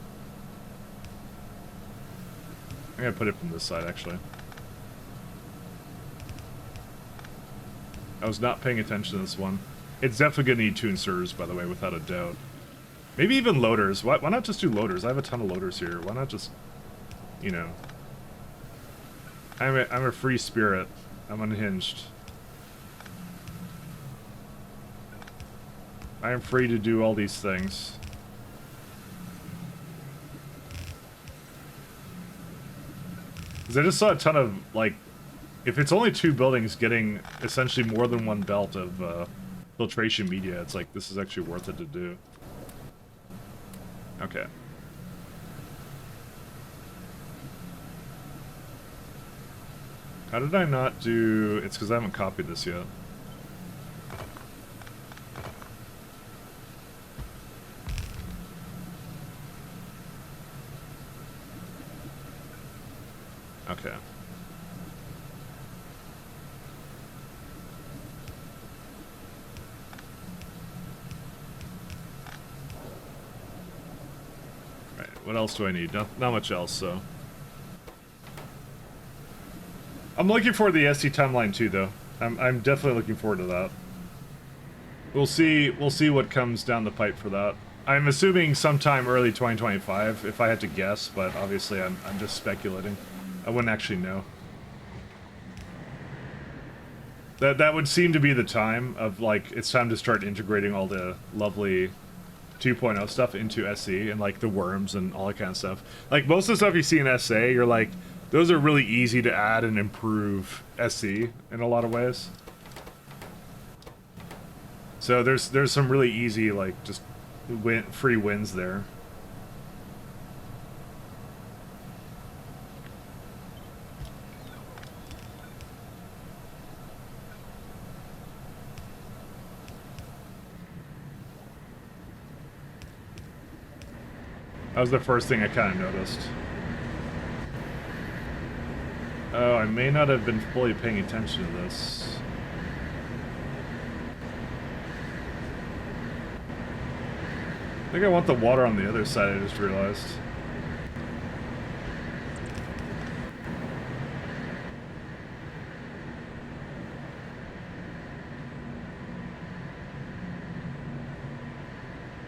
gonna put it from this side, actually. I was not paying attention to this one. It's definitely gonna need two inserters, by the way, without a doubt. Maybe even loaders. Why not just do loaders? I have a ton of loaders here. Why not just, you know... I'm a free spirit. I'm unhinged. I am free to do all these things. Because I just saw a ton of, like... If it's only two buildings getting essentially more than one belt of filtration media, it's like, this is actually worth it to do. Okay. How did I not do... It's because I haven't copied this yet. Okay. What else do I need? Not much else, so... I'm looking forward to the SC timeline too, though. I'm definitely looking forward to that. We'll see what comes down the pipe for that. I'm assuming sometime early 2025, if I had to guess, but obviously I'm just speculating. I wouldn't actually know. That would seem to be the time of, like, it's time to start integrating all the lovely 2.0 stuff into SE and like the worms and all that kind of stuff. Like most of the stuff you see in SA, you're like, those are really easy to add and improve SE in a lot of ways. So there's some really easy, like, just free wins there. That was the first thing I kind of noticed. Oh, I may not have been fully paying attention to this. I think I want the water on the other side, I just realized.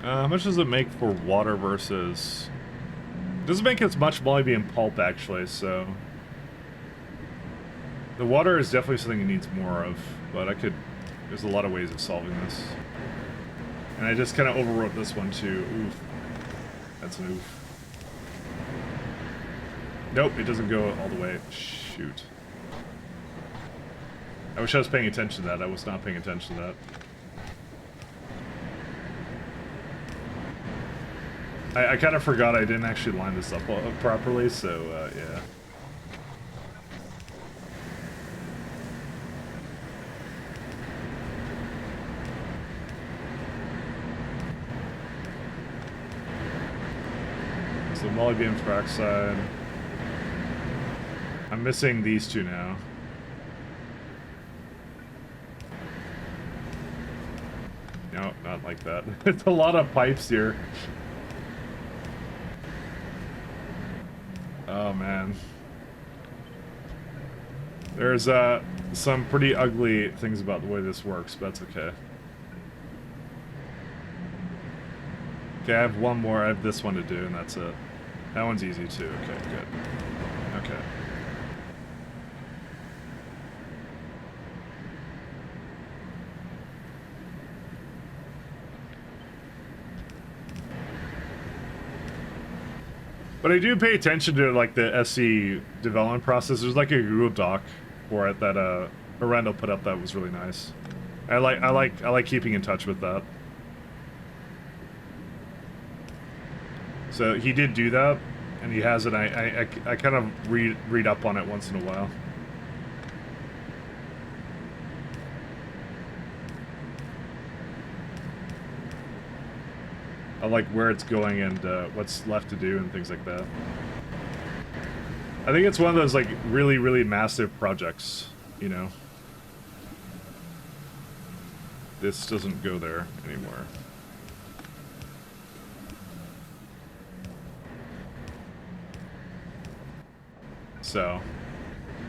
How much does it make for water versus... It doesn't make as much molybdenum pulp, actually, so... The water is definitely something it needs more of, but there's a lot of ways of solving this. And I just kind of overwrote this one, too. Oof. That's an oof. Nope, it doesn't go all the way. Shoot. I wish I was paying attention to that. I was not paying attention to that. I kind of forgot I didn't actually line this up properly, so, yeah. So molybdenum peroxide. I'm missing these two now. No, not like that. It's a lot of pipes here. Oh man. There's some pretty ugly things about the way this works, but that's okay. Okay, I have one more. I have this one to do, and that's it. That one's easy too. Okay, good. Okay. But I do pay attention to like the SC development process. There's like a Google Doc for it that Arendelle put up that was really nice. I like keeping in touch with that. So he did do that, and he has it. I kind of read up on it once in a while. I like where it's going and what's left to do and things like that. I think it's one of those like really, really massive projects, you know. This doesn't go there anymore. So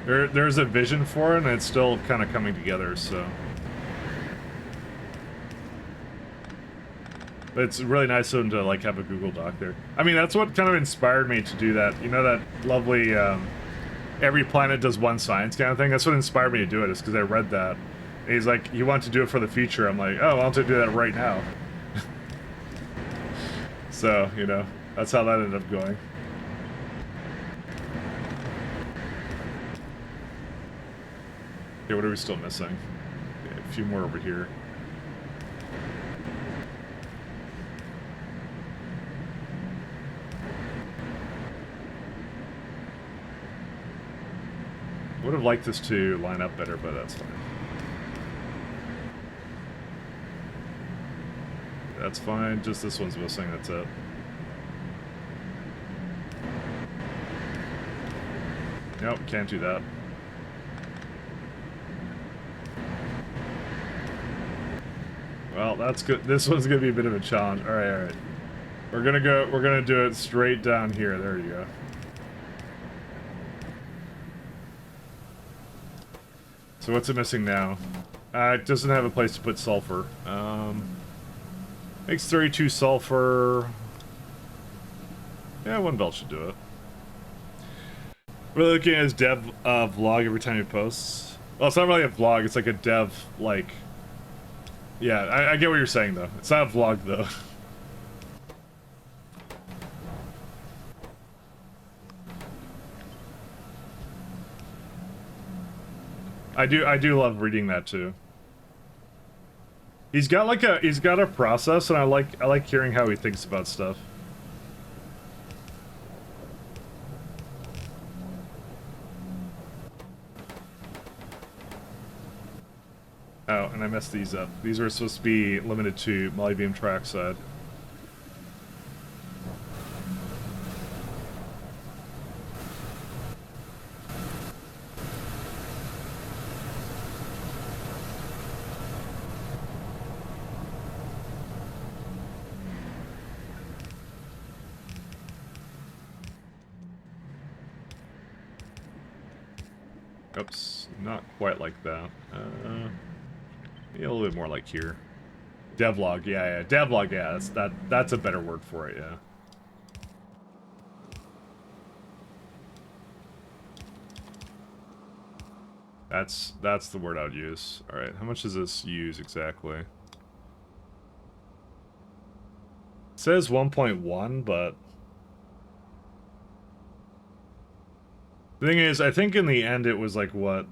there's a vision for it, and it's still kind of coming together, so. But it's really nice of them to like have a Google Doc there. I mean, that's what kind of inspired me to do that. You know that lovely every planet does one science kind of thing? That's what inspired me to do it, is because I read that. And he's like, you want to do it for the future? I'm like, oh, I'll have to do that right now. So, you know, that's how that ended up going. Okay, what are we still missing? Okay, a few more over here. Would have liked this to line up better, but that's fine. That's fine, just this one's missing, that's it. Nope, can't do that. Well, that's good. This one's gonna be a bit of a challenge. Alright, alright. We're gonna do it straight down here. There you go. So what's it missing now? It doesn't have a place to put sulfur. Makes 32 sulfur. Yeah, one belt should do it. We're looking at his dev vlog every time he posts. Well, it's not really a vlog, it's like a dev, like... Yeah, I get what you're saying, though. It's not a vlog, though. I do love reading that, too. He's got a process, and I like hearing how he thinks about stuff. Oh, and I messed these up. These were supposed to be limited to Mollybeam trackside. Oops, not quite like that. Yeah, a little bit more like here. Devlog, yeah. Devlog, yeah. That's a better word for it, yeah. That's the word I would use. All right, how much does this use exactly? It says 1.1, but the thing is, I think in the end it was like what?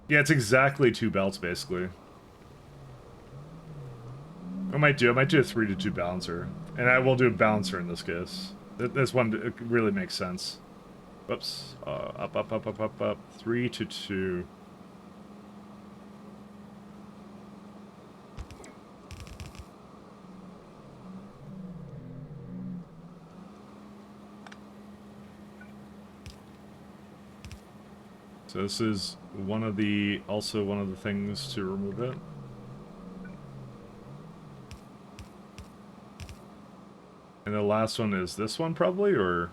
Yeah, it's exactly 2 belts, basically. I might do a 3 to 2 balancer. And I will do a balancer in this case. This one really makes sense. Whoops. Up. 3 to 2. So this is also one of the things to remove it. And the last one is this one probably, or?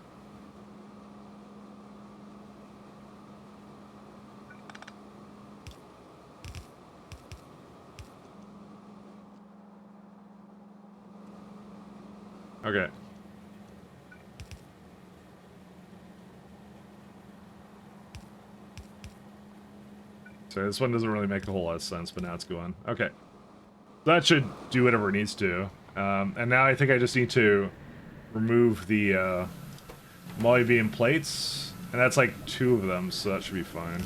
Okay. So this one doesn't really make a whole lot of sense, but now it's going. Okay. That should do whatever it needs to. And now I think I just need to remove the molly beam plates, and that's like 2 of them, so that should be fine.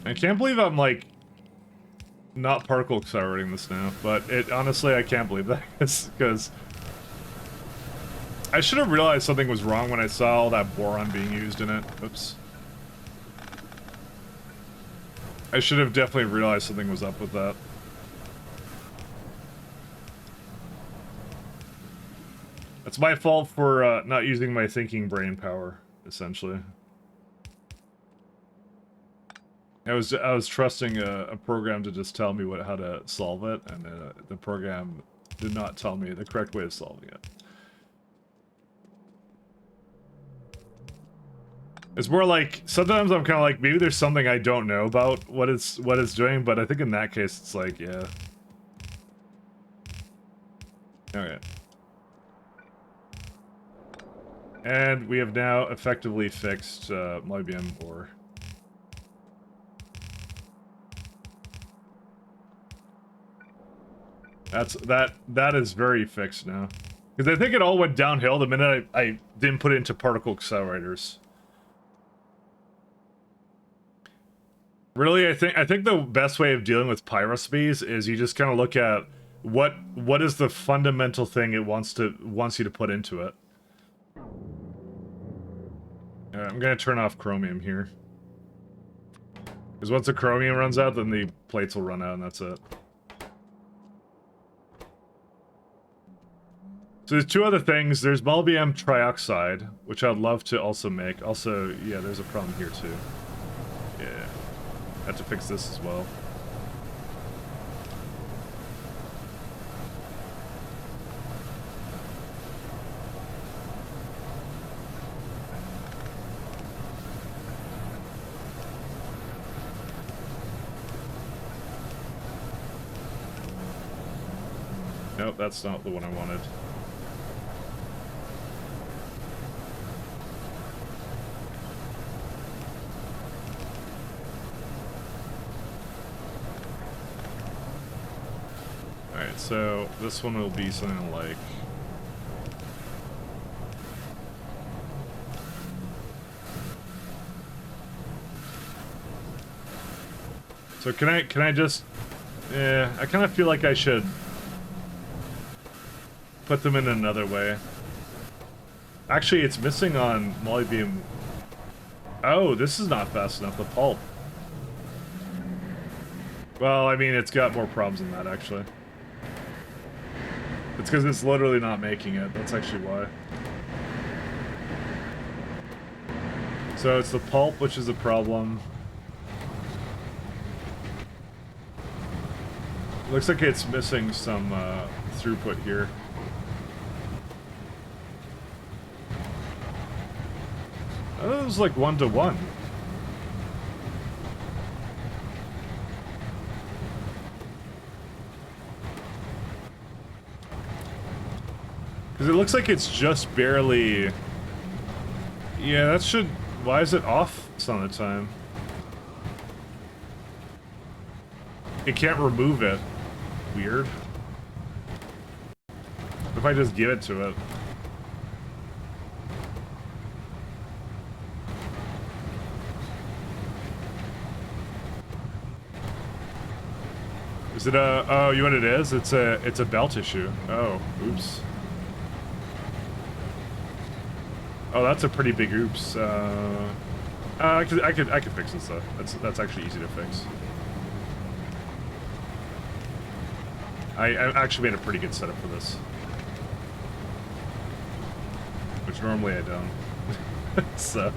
I can't believe I'm like not particle accelerating this now, but it honestly I can't believe that because I should have realized something was wrong when I saw all that boron being used in it. Oops. I should have definitely realized something was up with that. It's my fault for not using my thinking brain power, essentially. I was trusting a program to just tell me how to solve it, and the program did not tell me the correct way of solving it. It's more like sometimes I'm kind of like maybe there's something I don't know about what it's doing, but I think in that case it's like yeah. All right. And we have now effectively fixed molybdenum ore. That is very fixed now. Because I think it all went downhill the minute I didn't put it into particle accelerators. Really, I think the best way of dealing with pie recipes is you just kind of look at what is the fundamental thing it wants you to put into it. I'm gonna turn off chromium here. Because once the chromium runs out, then the plates will run out, and that's it. So there's 2 other things. There's molybdenum trioxide, which I'd love to also make. Also, yeah, there's a problem here too. Yeah, I have to fix this as well. Nope, that's not the one I wanted. Alright, so this one will be something like... So can I just... Yeah, I kind of feel like I should put them in another way. Actually, it's missing on molybdenum. Oh, this is not fast enough, the pulp. Well, I mean, it's got more problems than that, actually. It's because it's literally not making it. That's actually why. So it's the pulp, which is a problem. Looks like it's missing some throughput here. I thought it was like 1-to-1. Because it looks like it's just barely... Yeah, that should... Why is it off some of the time? It can't remove it. Weird. What if I just give it to it? Is it a... Oh, you know what it is? It's a belt issue. Oh, oops. Oh, that's a pretty big oops. I could fix this though. That's actually easy to fix. I actually made a pretty good setup for this, which normally I don't. So,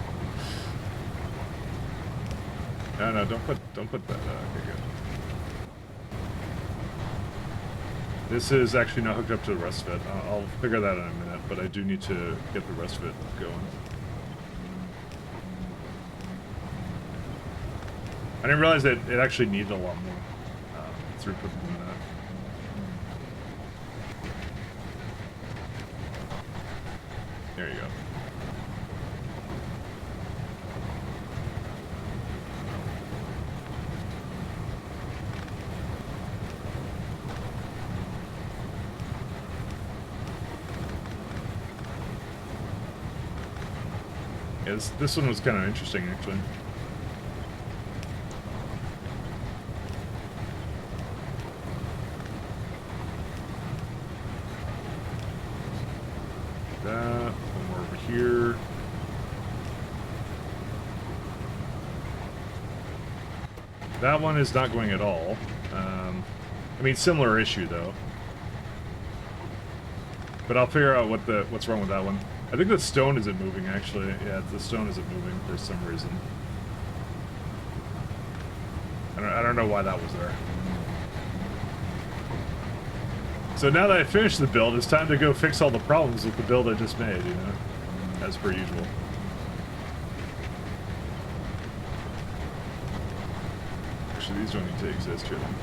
no, don't put that. Okay, good. This is actually not hooked up to the rest of it. I'll figure that out in a minute, but I do need to get the rest of it going. I didn't realize that it actually needed a lot more throughput than that. There you go. Yeah, this one was kind of interesting, actually. That, one more over here. That one is not going at all. I mean, similar issue, though. But I'll figure out what's wrong with that one. I think the stone isn't moving, actually. Yeah, the stone isn't moving for some reason. I don't know why that was there. So now that I finished the build, it's time to go fix all the problems with the build I just made, you know? As per usual. Actually, these don't need to exist here then.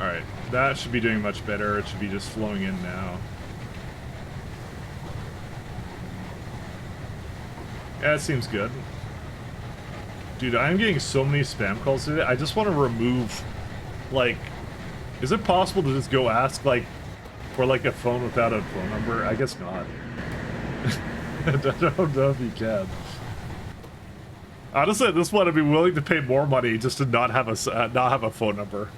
Alright, that should be doing much better. It should be just flowing in now. Yeah, that seems good. Dude, I'm getting so many spam calls today. I just want to remove, like... Is it possible to just go ask, like, for, like, a phone without a phone number? I guess not. I don't know if you can. Honestly, at this point, I'd be willing to pay more money just to not have a phone number.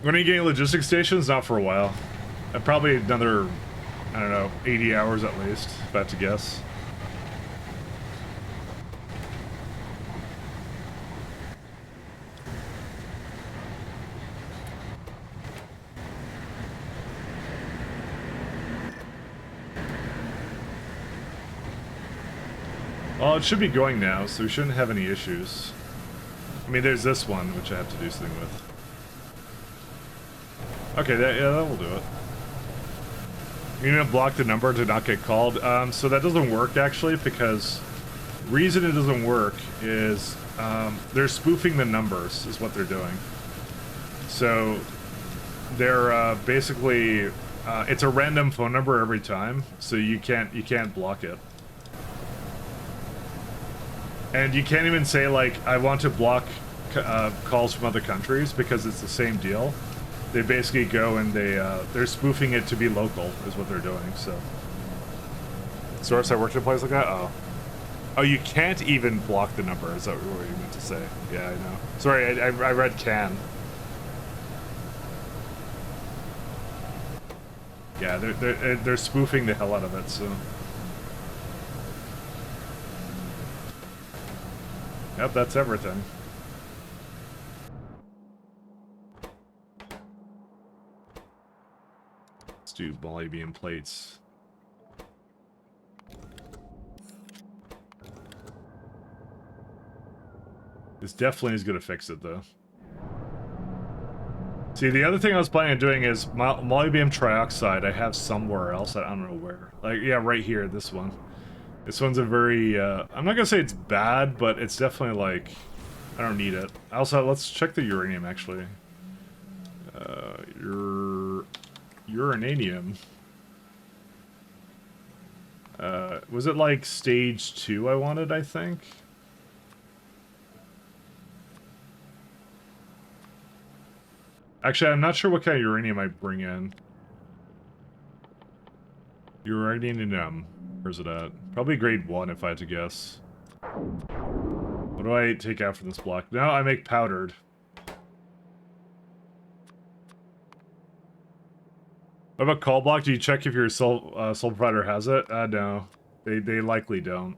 When are you getting logistics stations? Not for a while. Probably another, I don't know, 80 hours at least, if I have to guess. Well, it should be going now, so we shouldn't have any issues. I mean, there's this one, which I have to do something with. Okay, yeah, that will do it. You're gonna block the number to not get called. So that doesn't work, actually, because the reason it doesn't work is they're spoofing the numbers, is what they're doing. So they're basically it's a random phone number every time, so you can't block it. And you can't even say, like, I want to block calls from other countries, because it's the same deal. They basically go and they're spoofing it to be local, is what they're doing, so. Source, I worked at a place like that? Oh. Oh, you can't even block the number, is that what you meant to say? Yeah, I know. Sorry, I read can. Yeah, they're spoofing the hell out of it, so. Yep, that's everything. Let's do molybdenum plates. This definitely is going to fix it, though. See, the other thing I was planning on doing is molybdenum trioxide I have somewhere else. I don't know where. Like, yeah, right here, this one. This one's a very, I'm not gonna say it's bad, but it's definitely like, I don't need it. Also, let's check the uranium, actually. Uranium. Was it like stage 2 I wanted, I think? Actually, I'm not sure what kind of uranium I bring in. Uranium. Where's it at? Probably grade 1, if I had to guess. What do I take out from this block? No, I make powdered. What about call block? Do you check if your sole provider has it? No. They likely don't.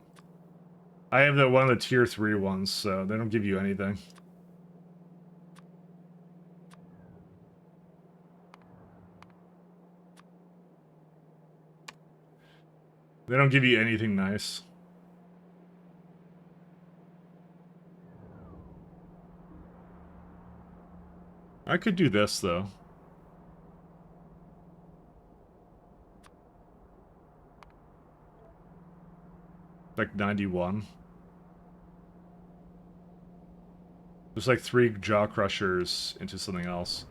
I have one of the tier 3 ones, so they don't give you anything. They don't give you anything nice. I could do this, though. Like 91. There's like 3 jaw crushers into something else.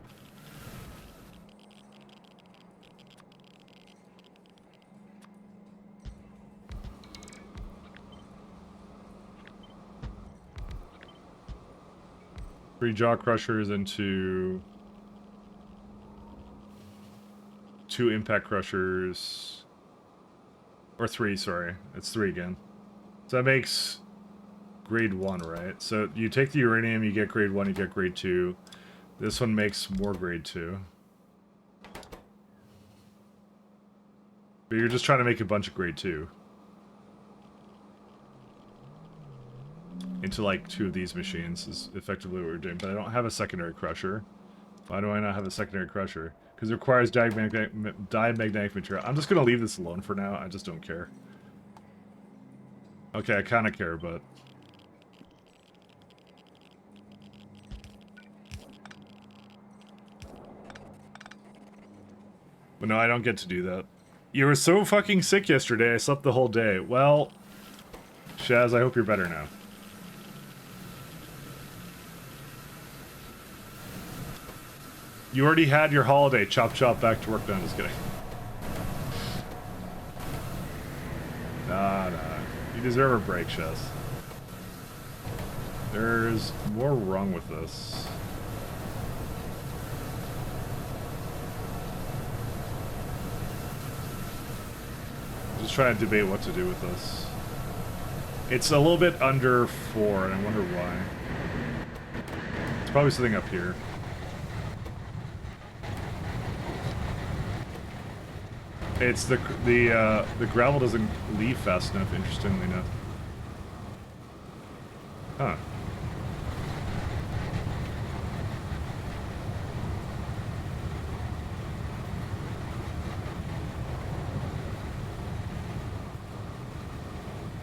Three jaw crushers into 2 impact crushers. Or 3, sorry. It's 3 again. So that makes grade 1, right? So you take the uranium, you get grade 1, you get grade 2. This one makes more grade 2. But you're just trying to make a bunch of grade 2. Into like 2 of these machines is effectively what we're doing. But I don't have a secondary crusher. Why do I not have a secondary crusher? Because it requires diamagnetic material. I'm just going to leave this alone for now. I just don't care. Okay, I kind of care, but... But no, I don't get to do that. You were so fucking sick yesterday, I slept the whole day. Well, Shaz, I hope you're better now. You already had your holiday. Chop chop, back to work. No, I'm just kidding. Nah. You deserve a break, Shaz. There's more wrong with this. Just trying to debate what to do with this. It's a little bit under 4, and I wonder why. It's probably something up here. It's the gravel doesn't leave fast enough, interestingly enough. Huh.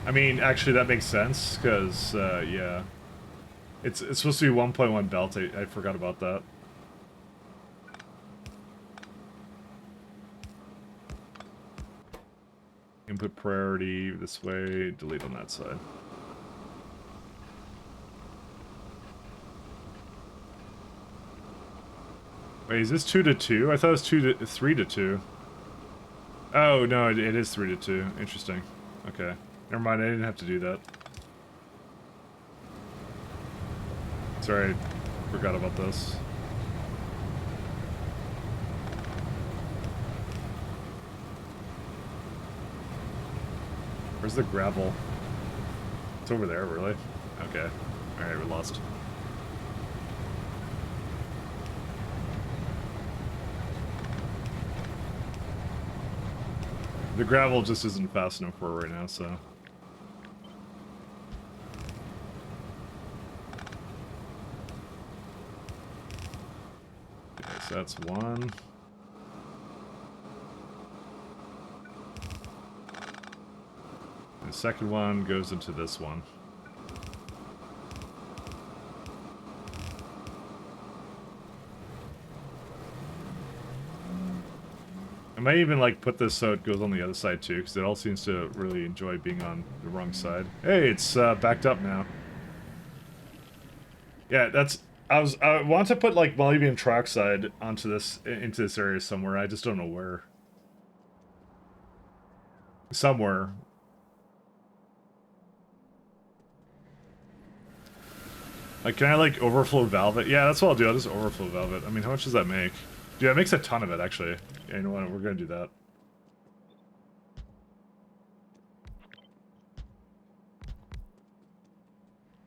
I mean, actually, that makes sense, because, yeah. It's supposed to be 1.1 belt, I forgot about that. Input priority this way, delete on that side. Wait, is this 2 to 2? I thought it was 3 to 2. Oh, no, it is 3 to 2. Interesting. Okay. Never mind, I didn't have to do that. Sorry, I forgot about this. Where's the gravel? It's over there, really? Okay. Alright, we're lost. The gravel just isn't fast enough for it right now, so... Okay, so that's 1. The second one goes into this one. I might even like put this so it goes on the other side too, because it all seems to really enjoy being on the wrong side. Hey, it's backed up now. Yeah, that's... I want to put like molybdenum trioxide onto this, into this area somewhere. I just don't know where. Somewhere. Like, can I, like, overflow valve it? Yeah, that's what I'll do. I'll just overflow valve it. I mean, how much does that make? Dude, that makes a ton of it, actually. Yeah, you know what? We're gonna do that.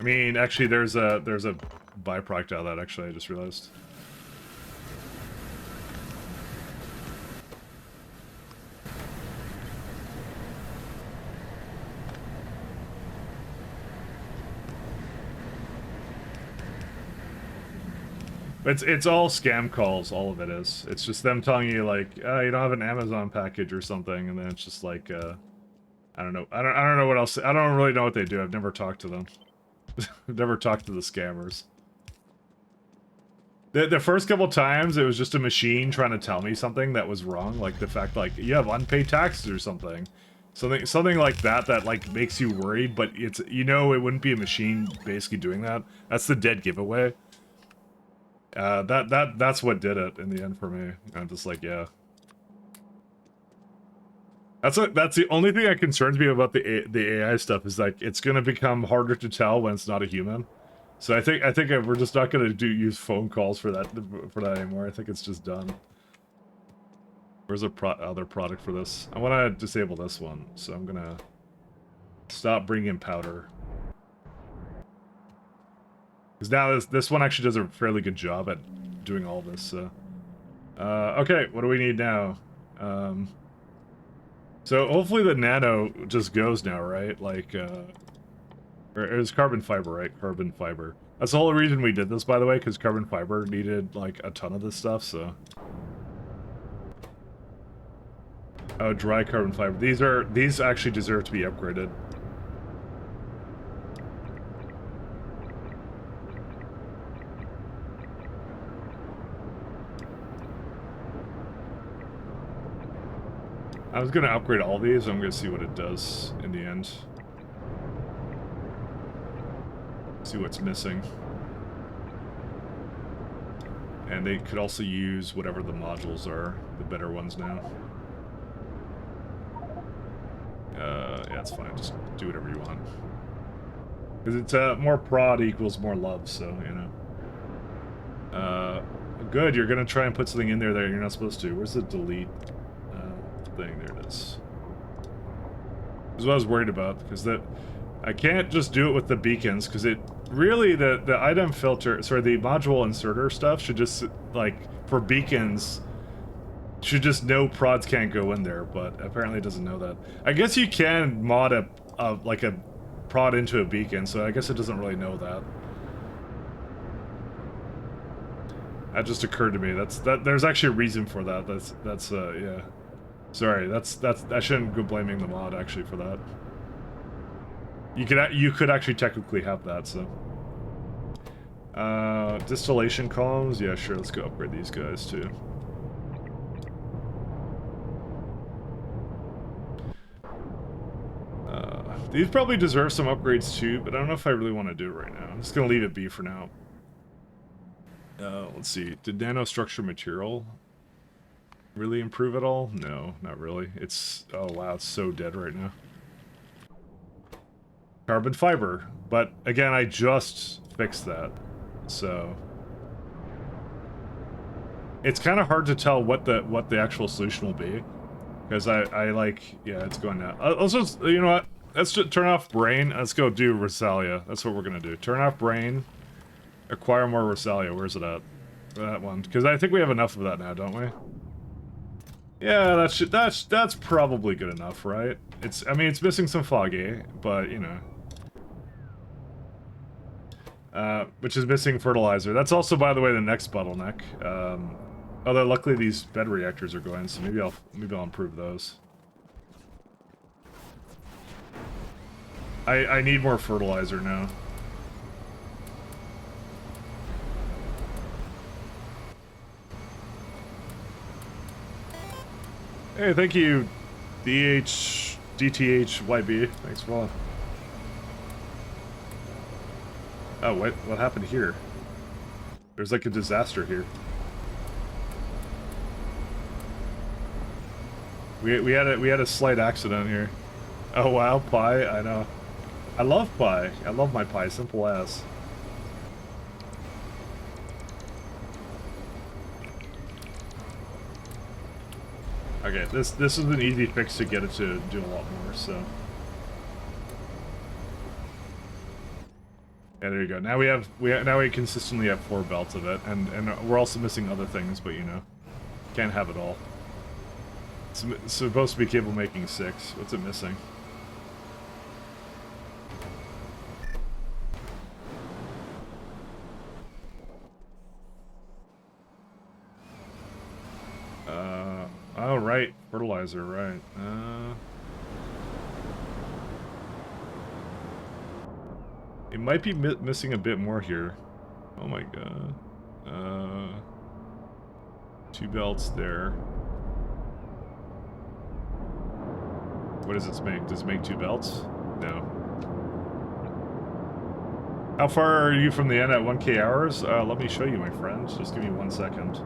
I mean, actually, there's a byproduct out of that, actually, I just realized. It's all scam calls, all of it is. It's just them telling you, like, oh, you don't have an Amazon package or something, and then it's just like, I don't know. I don't know what else. I don't really know what they do. I've never talked to them. I've never talked to the scammers. The first couple times, it was just a machine trying to tell me something that was wrong, like the fact, like, you have unpaid taxes or something. Something like that that like makes you worried, but it's, you know, it wouldn't be a machine basically doing that. That's the dead giveaway. That's what did it in the end for me. I'm just like, yeah. That's the only thing that concerns me about the AI stuff is like it's gonna become harder to tell when it's not a human. So I think we're just not gonna use phone calls for that anymore. I think it's just done. Where's a other product for this? I want to disable this one, so I'm gonna stop bringing in powder. Because now this one actually does a fairly good job at doing all this. So, okay, what do we need now? So hopefully the nano just goes now, right? Like, or it was carbon fiber, right? Carbon fiber. That's the whole reason we did this, by the way, because carbon fiber needed like a ton of this stuff. So. Oh, dry carbon fiber. These actually deserve to be upgraded. I was gonna upgrade all these. I'm gonna see what it does in the end. See what's missing. And they could also use whatever the modules are, the better ones now. Yeah, it's fine. Just do whatever you want. Because it's more prod equals more love, so, you know. Good, you're gonna try and put something in there that you're not supposed to. Where's the delete thing? There it is. This is what I was worried about, because I can't just do it with the beacons, because it really, the item filter, sorry, the module inserter stuff should just, like, for beacons, should just know prods can't go in there, but apparently it doesn't know that. I guess you can mod like a prod into a beacon, so I guess it doesn't really know that. That just occurred to me. There's actually a reason for that. That's yeah. Sorry, I shouldn't go blaming the mod actually for that. You could actually technically have that, so. Distillation columns, yeah, sure, let's go upgrade these guys too. These probably deserve some upgrades too, but I don't know if I really want to do it right now. I'm just gonna leave it be for now. Let's see, did nanostructure material really improve at all? No, not really. It's, oh wow, it's so dead right now. Carbon fiber, but again, I just fixed that, so it's kind of hard to tell what the actual solution will be, because I like, yeah, it's going now. Let's just, you know what? Let's just turn off brain. Let's go do Rosalia. That's what we're gonna do. Turn off brain. Acquire more Rosalia. Where's it at? That one, because I think we have enough of that now, don't we? Yeah, that's probably good enough, right? I mean, it's missing some foggy, but you know. Which is missing fertilizer. That's also, by the way, the next bottleneck. Although luckily these bed reactors are going, so maybe I'll improve those. I need more fertilizer now. Hey, thank you, DTHYB. Thanks for following. Oh, what happened here? There's like a disaster here. We had a slight accident here. Oh wow, pie, I know. I love pie. I love my pie, simple as. Okay, this is an easy fix to get it to do a lot more, so. Yeah, there you go. Now we consistently have 4 belts of it, and we're also missing other things, but you know, can't have it all. It's supposed to be capable of making 6. What's it missing? Oh right, fertilizer, right. It might be missing a bit more here. Oh my god. 2 belts there. What does it make? Does it make 2 belts? No. How far are you from the end at 1K hours? Let me show you, my friend. Just give me 1 second.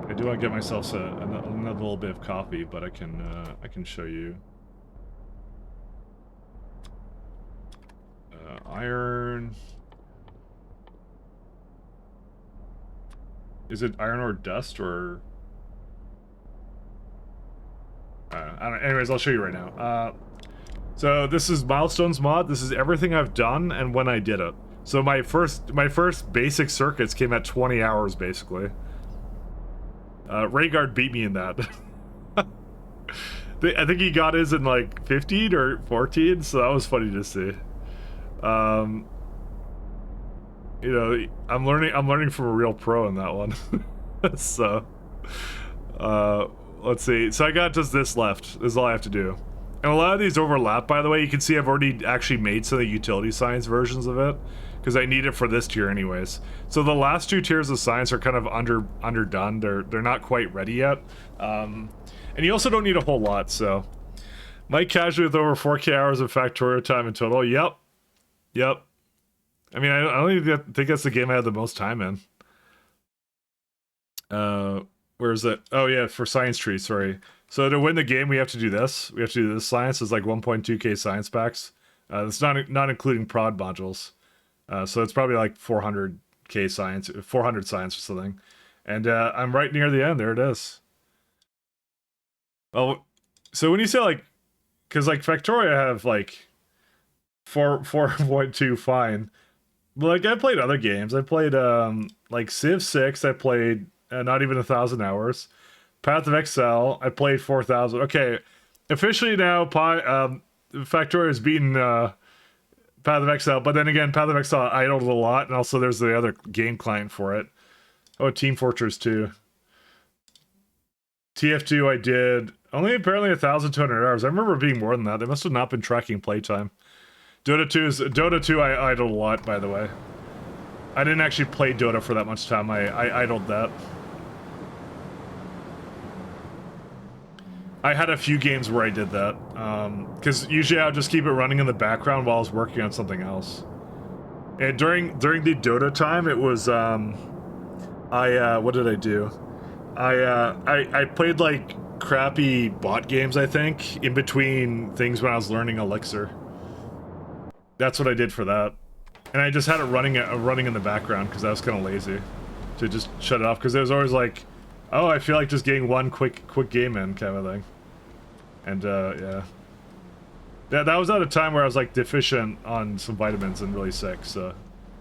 I do want to get myself another little bit of coffee, but I can show you. Iron. Is it iron or dust or? I don't. Anyways, I'll show you right now. So this is Milestones mod. This is everything I've done and when I did it. So my first basic circuits came at 20 hours basically. Rhaegar beat me in that. I think he got his in like 15 or 14, so that was funny to see. You know, I'm learning from a real pro in that one. So, let's see. So I got just this left. This is all I have to do. And a lot of these overlap, by the way. You can see I've already actually made some of the utility science versions of it, because I need it for this tier anyways. So the last 2 tiers of science are kind of underdone. They're not quite ready yet. And you also don't need a whole lot, so. Mike casually with over 4K hours of Factorio time in total. Yep. Yep. I mean, I don't even think that's the game I had the most time in. Where is it? Oh yeah, for Science Tree, sorry. So to win the game, we have to do this. We have to do this science. It's like 1.2k science packs. It's not including prod modules. So it's probably like 400k science, 400 science or something. And I'm right near the end. There it is. Well, so when you say like, because like Factorio have like 4.2 fine. Like I played other games. I played like Civ 6. I played not even 1,000 hours. Path of Exile. I played 4,000. Okay, officially now, Factorio has beaten Path of Exile. But then again, Path of Exile idled a lot, and also there's the other game client for it. Oh, Team Fortress 2. TF2 I did only apparently 1,200 hours. I remember being more than that. They must have not been tracking playtime. Dota 2 I idled a lot, by the way. I didn't actually play Dota for that much time. I idled that. I had a few games where I did that. Because usually I would just keep it running in the background while I was working on something else. And during the Dota time, it was, what did I do? I played, like, crappy bot games, I think, in between things when I was learning Elixir. That's what I did for that. And I just had it running in the background because I was kind of lazy to just shut it off, because it was always like, oh, I feel like just getting one quick game in kind of thing. And yeah. That was at a time where I was like deficient on some vitamins and really sick, so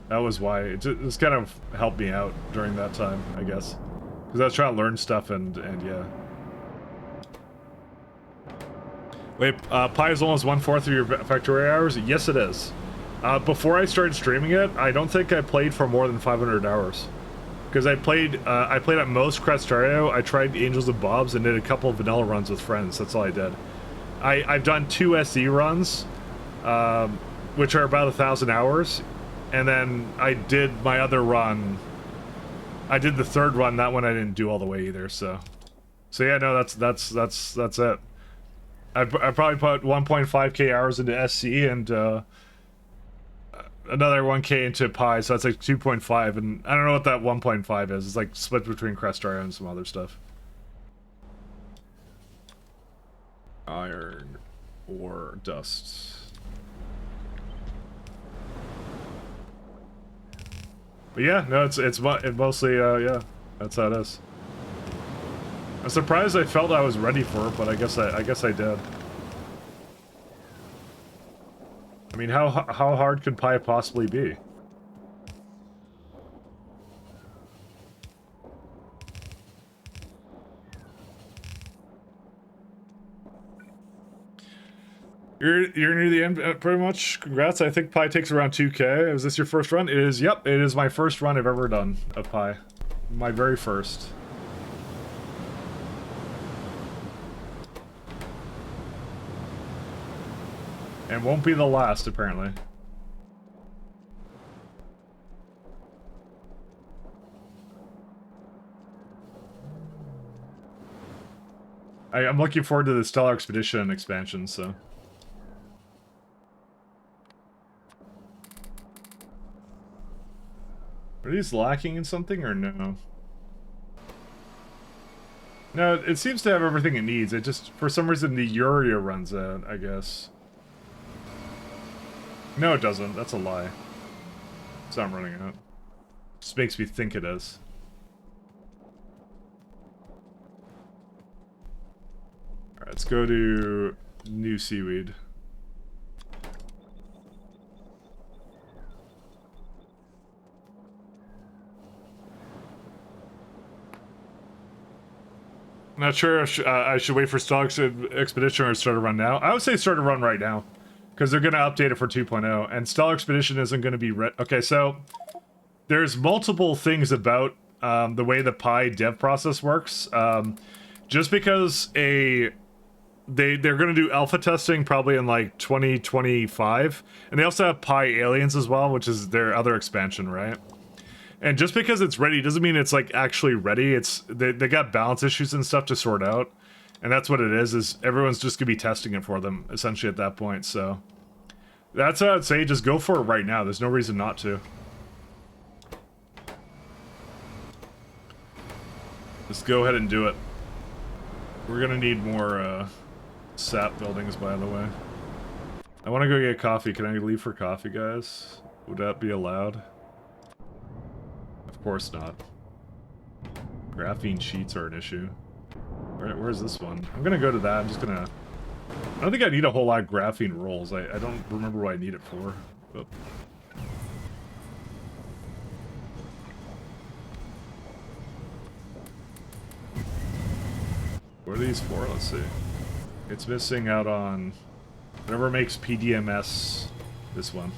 that was why it just kind of helped me out during that time, I guess, because I was trying to learn stuff and yeah. Wait, Pi is almost 1/4 of your Factorio hours? Yes, it is. Before I started streaming it, I don't think I played for more than 500 hours. Because I played at most Crestario, I tried Angels and Bobs, and did a couple of vanilla runs with friends. That's all I did. I've done 2 SE runs, which are about 1,000 hours, and then I did my other run. I did the 3rd run. That one I didn't do all the way either. So yeah, no, that's it. I probably put 1.5k hours into SC and another 1k into Pi, so that's like 2.5, and I don't know what that 1.5 is. It's like split between Crestario and some other stuff. Iron or dust. But yeah, no, it's mostly yeah, that's how it is. I'm surprised I felt I was ready for it, but I guess I did. I mean, how hard could Pi possibly be? You're near the end, pretty much. Congrats. I think Pi takes around 2k. Is this your first run? It is. Yep, it is my first run I've ever done of Pi. My very first. And won't be the last, apparently. I'm looking forward to the Stellar Expedition expansion, so. Are these lacking in something or no? No, it seems to have everything it needs. It just, for some reason, the urea runs out, I guess. No, it doesn't. That's a lie. It's not running out. Just makes me think it is. Alright, let's go to new seaweed. Not sure if I should wait for Stocks Expedition or start a run now. I would say start a run right now. Because they're going to update it for 2.0. And Stellar Expedition isn't going to be... Okay, so... There's multiple things about the way the Pi dev process works. Just because they're going to do alpha testing probably in like 2025. And they also have Pi Aliens as well, which is their other expansion, right? And just because it's ready doesn't mean it's like actually ready. It's they got balance issues and stuff to sort out. And that's what it is everyone's just gonna be testing it for them, essentially, at that point, so... That's what I'd say, just go for it right now. There's no reason not to. Just go ahead and do it. We're gonna need more, sap buildings, by the way. I wanna go get coffee. Can I leave for coffee, guys? Would that be allowed? Of course not. Graphene sheets are an issue. Where's this one? I'm gonna go to that. I'm just gonna... I don't think I need a whole lot of graphene rolls. I don't remember what I need it for. But... What are these for? Let's see. It's missing out on... Whatever makes PDMS... This one.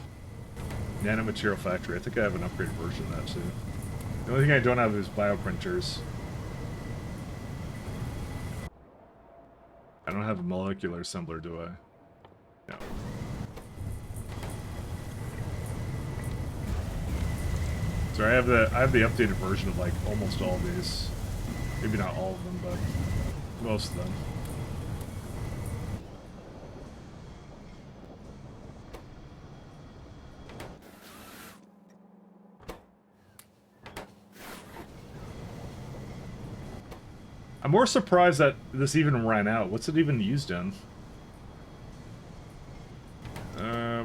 Nanomaterial Factory. I think I have an upgraded version of that too. The only thing I don't have is bioprinters. I don't have a molecular assembler, do I? No. Sorry, I have the updated version of like almost all of these. Maybe not all of them, but most of them. I'm more surprised that this even ran out. What's it even used in?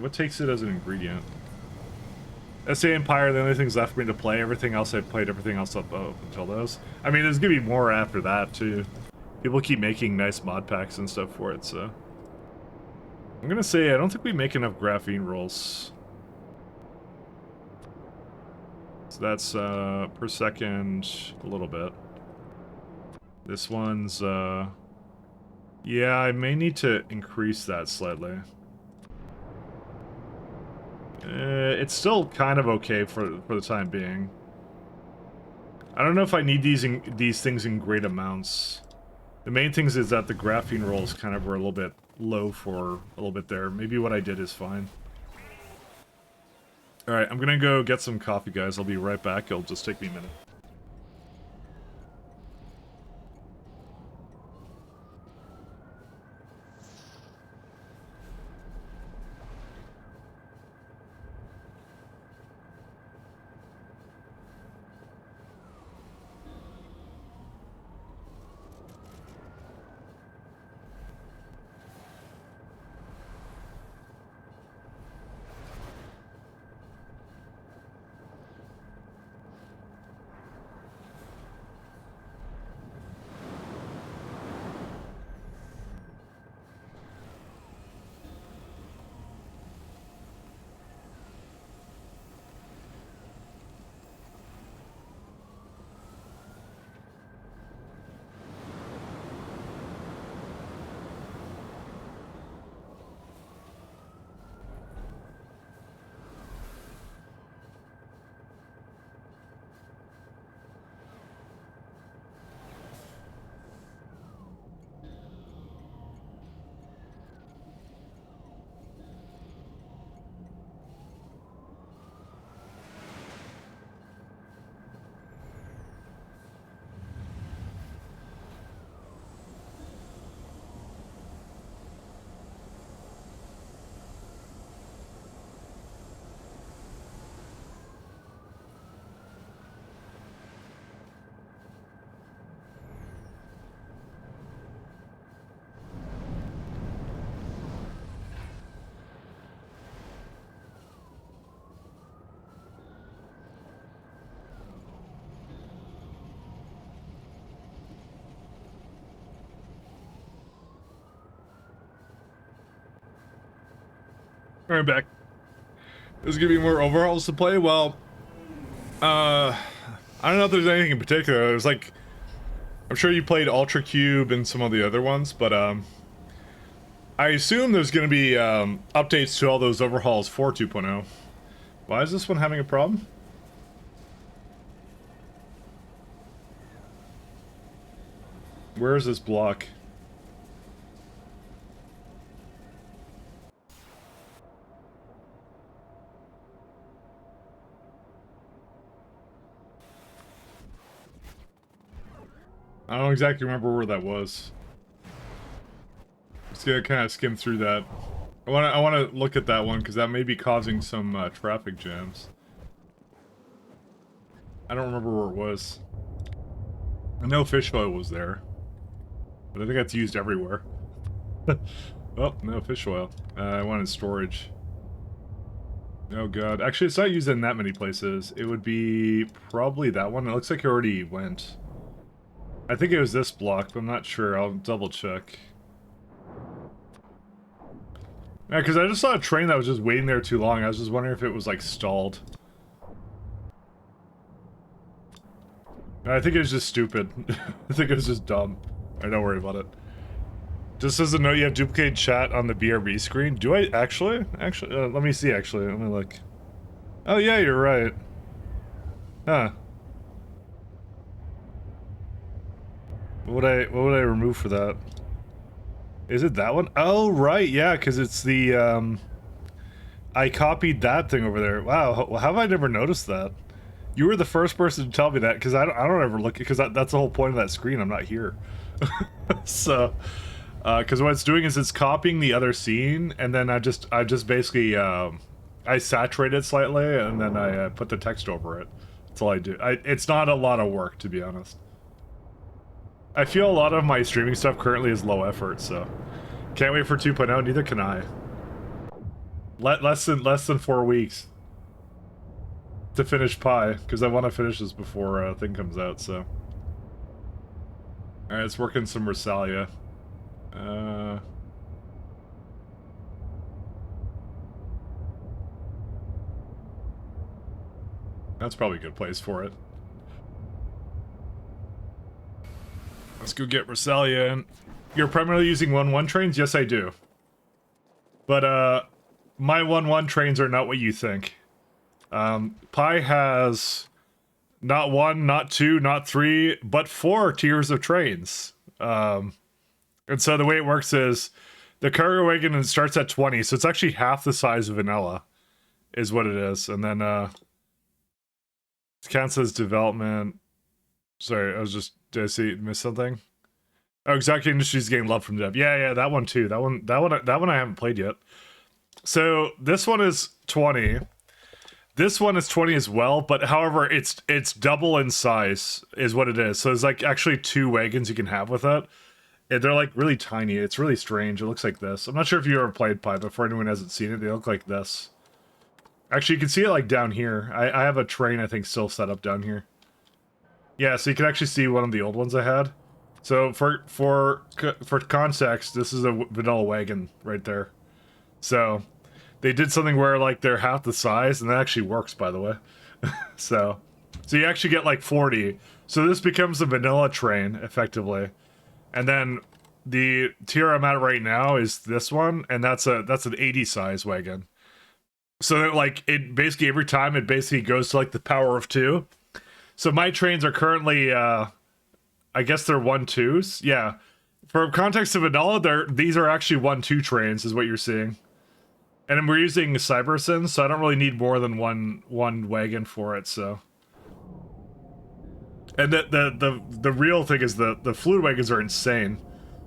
What takes it as an ingredient? SA Empire, the only things left for me to play. Everything else I've played, everything else up until those. I mean, there's gonna be more after that, too. People keep making nice mod packs and stuff for it, so... I'm gonna say, I don't think we make enough graphene rolls. So that's, per second, a little bit. This one's, yeah, I may need to increase that slightly. It's still kind of okay for the time being. I don't know if I need these things in great amounts. The main things is that the graphene rolls kind of were a little bit low for a little bit there. Maybe what I did is fine. Alright, I'm gonna go get some coffee, guys. I'll be right back. It'll just take me a minute. Alright, back. There's gonna be more overhauls to play. Well, I don't know if there's anything in particular. There's like, I'm sure you played Ultra Cube and some of the other ones, but I assume there's gonna be updates to all those overhauls for 2.0. Why is this one having a problem? Where is this block? I don't exactly remember where that was. Just gonna kind of skim through that. I wanna look at that one because that may be causing some traffic jams. I don't remember where it was. I know fish oil was there, but I think that's used everywhere. Oh, no fish oil. I wanted storage. Oh god. Actually, it's not used in that many places. It would be probably that one. It looks like it already went. I think it was this block, but I'm not sure. I'll double check. Yeah, because I just saw a train that was just waiting there too long. I was just wondering if it was, like, stalled. I think it was just stupid. I think it was just dumb. Alright, don't worry about it. Just as a note, you have duplicated chat on the BRB screen. Do I actually? Actually, let me see, actually. Let me look. Oh, yeah, you're right. Huh. What would I remove for that? Is it that one? Oh, right, yeah, because it's the, I copied that thing over there. Wow, how have I never noticed that? You were the first person to tell me that, because I don't ever look, because that's the whole point of that screen. I'm not here. So, because what it's doing is it's copying the other scene, and then I just basically, I saturate it slightly, and then I put the text over it. That's all I do. It's not a lot of work, to be honest. I feel a lot of my streaming stuff currently is low effort, so can't wait for 2.0. Neither can I. Less than 4 weeks to finish Pi, because I want to finish this before thing comes out. So, all right, let's work in some Versalia. That's probably a good place for it. Let's go get Rosalia in. You're primarily using 1-1 trains? Yes, I do. But, my 1-1 trains are not what you think. Pi has not 1, not 2, not 3, but 4 tiers of trains. And so the way it works is the cargo wagon starts at 20, so it's actually half the size of vanilla, is what it is. And then, it counts as development. Sorry, did I see miss something? Oh, Exotic Industries getting love from dev. Yeah, that one too. That one I haven't played yet. So this one is 20. This one is 20 as well, but however, it's double in size is what it is. So there's like actually 2 wagons you can have with it. And they're like really tiny. It's really strange. It looks like this. I'm not sure if you ever played Pi, but for anyone who hasn't seen it, they look like this. Actually, you can see it like down here. I have a train, I think, still set up down here. Yeah, so you can actually see one of the old ones I had. So for context, this is a vanilla wagon right there. So they did something where like they're half the size, and that actually works, by the way. so you actually get like 40. So this becomes a vanilla train effectively, and then the tier I'm at right now is this one, and that's an 80 size wagon. So that, like, it basically every time it basically goes to like the power of 2. So my trains are currently, I guess they're 1-2s. Yeah. For context of vanilla, these are actually 1-2 trains, is what you're seeing. And then we're using Cybersyn, so I don't really need more than one wagon for it, so. And the real thing is the fluid wagons are insane.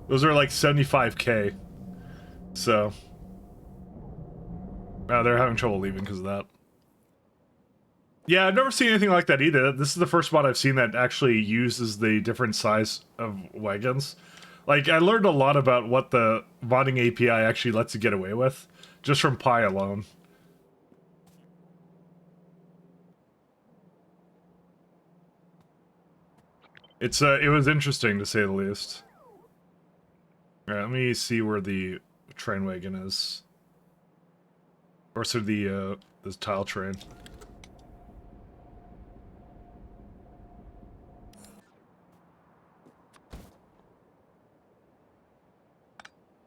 Those are like 75k. So. They're having trouble leaving because of that. Yeah, I've never seen anything like that either. This is the first one I've seen that actually uses the different size of wagons. Like, I learned a lot about what the modding API actually lets you get away with, just from Pi alone. It was interesting, to say the least. Alright, let me see where the train wagon is. or so the this tile train.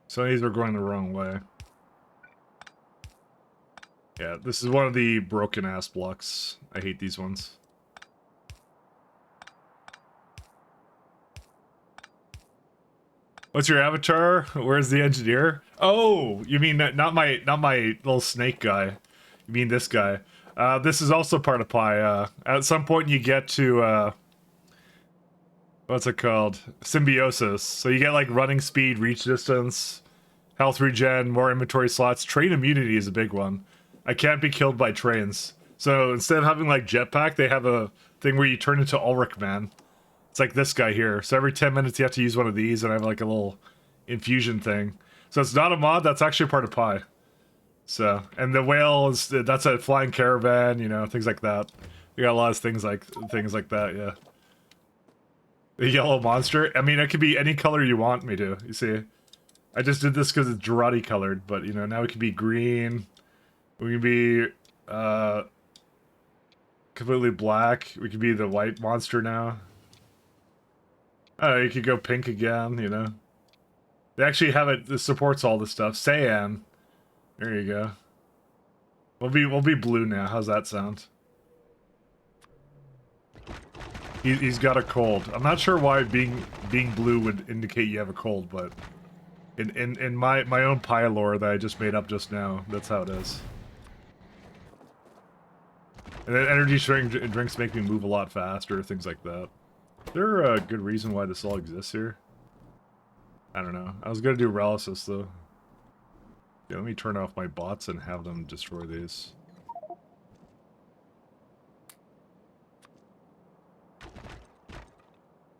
So these are going the wrong way. Yeah, this is one of the broken ass blocks. I hate these ones. What's your avatar? Where's the engineer? Oh, you mean not my little snake guy. You mean this guy. This is also part of Pi. At some point you get to what's it called? Symbiosis. So you get like running speed, reach distance, health regen, more inventory slots. Train immunity is a big one. I can't be killed by trains. So instead of having like jetpack, they have a thing where you turn into Ulrich Man. It's like this guy here. So every 10 minutes you have to use one of these, and I have like a little infusion thing. So it's not a mod, that's actually part of Pi. So, and the whale is, that's a flying caravan, you know, things like that. We got a lot of things like that, yeah. The yellow monster? I mean, it could be any color you want me to, you see. I just did this because it's Girardi colored, but, you know, now it could be green. We can be, completely black. We could be the white monster now. Oh, you could go pink again, you know. They actually have it, this supports all this stuff. Cyan. There you go. We'll be blue now. How's that sound? He's got a cold. I'm not sure why being blue would indicate you have a cold, but in my own Pi lore that I just made up just now, that's how it is. And then energy drinks make me move a lot faster, things like that. Is there a good reason why this all exists here? I don't know. I was gonna do Relicis though. Yeah, let me turn off my bots and have them destroy these.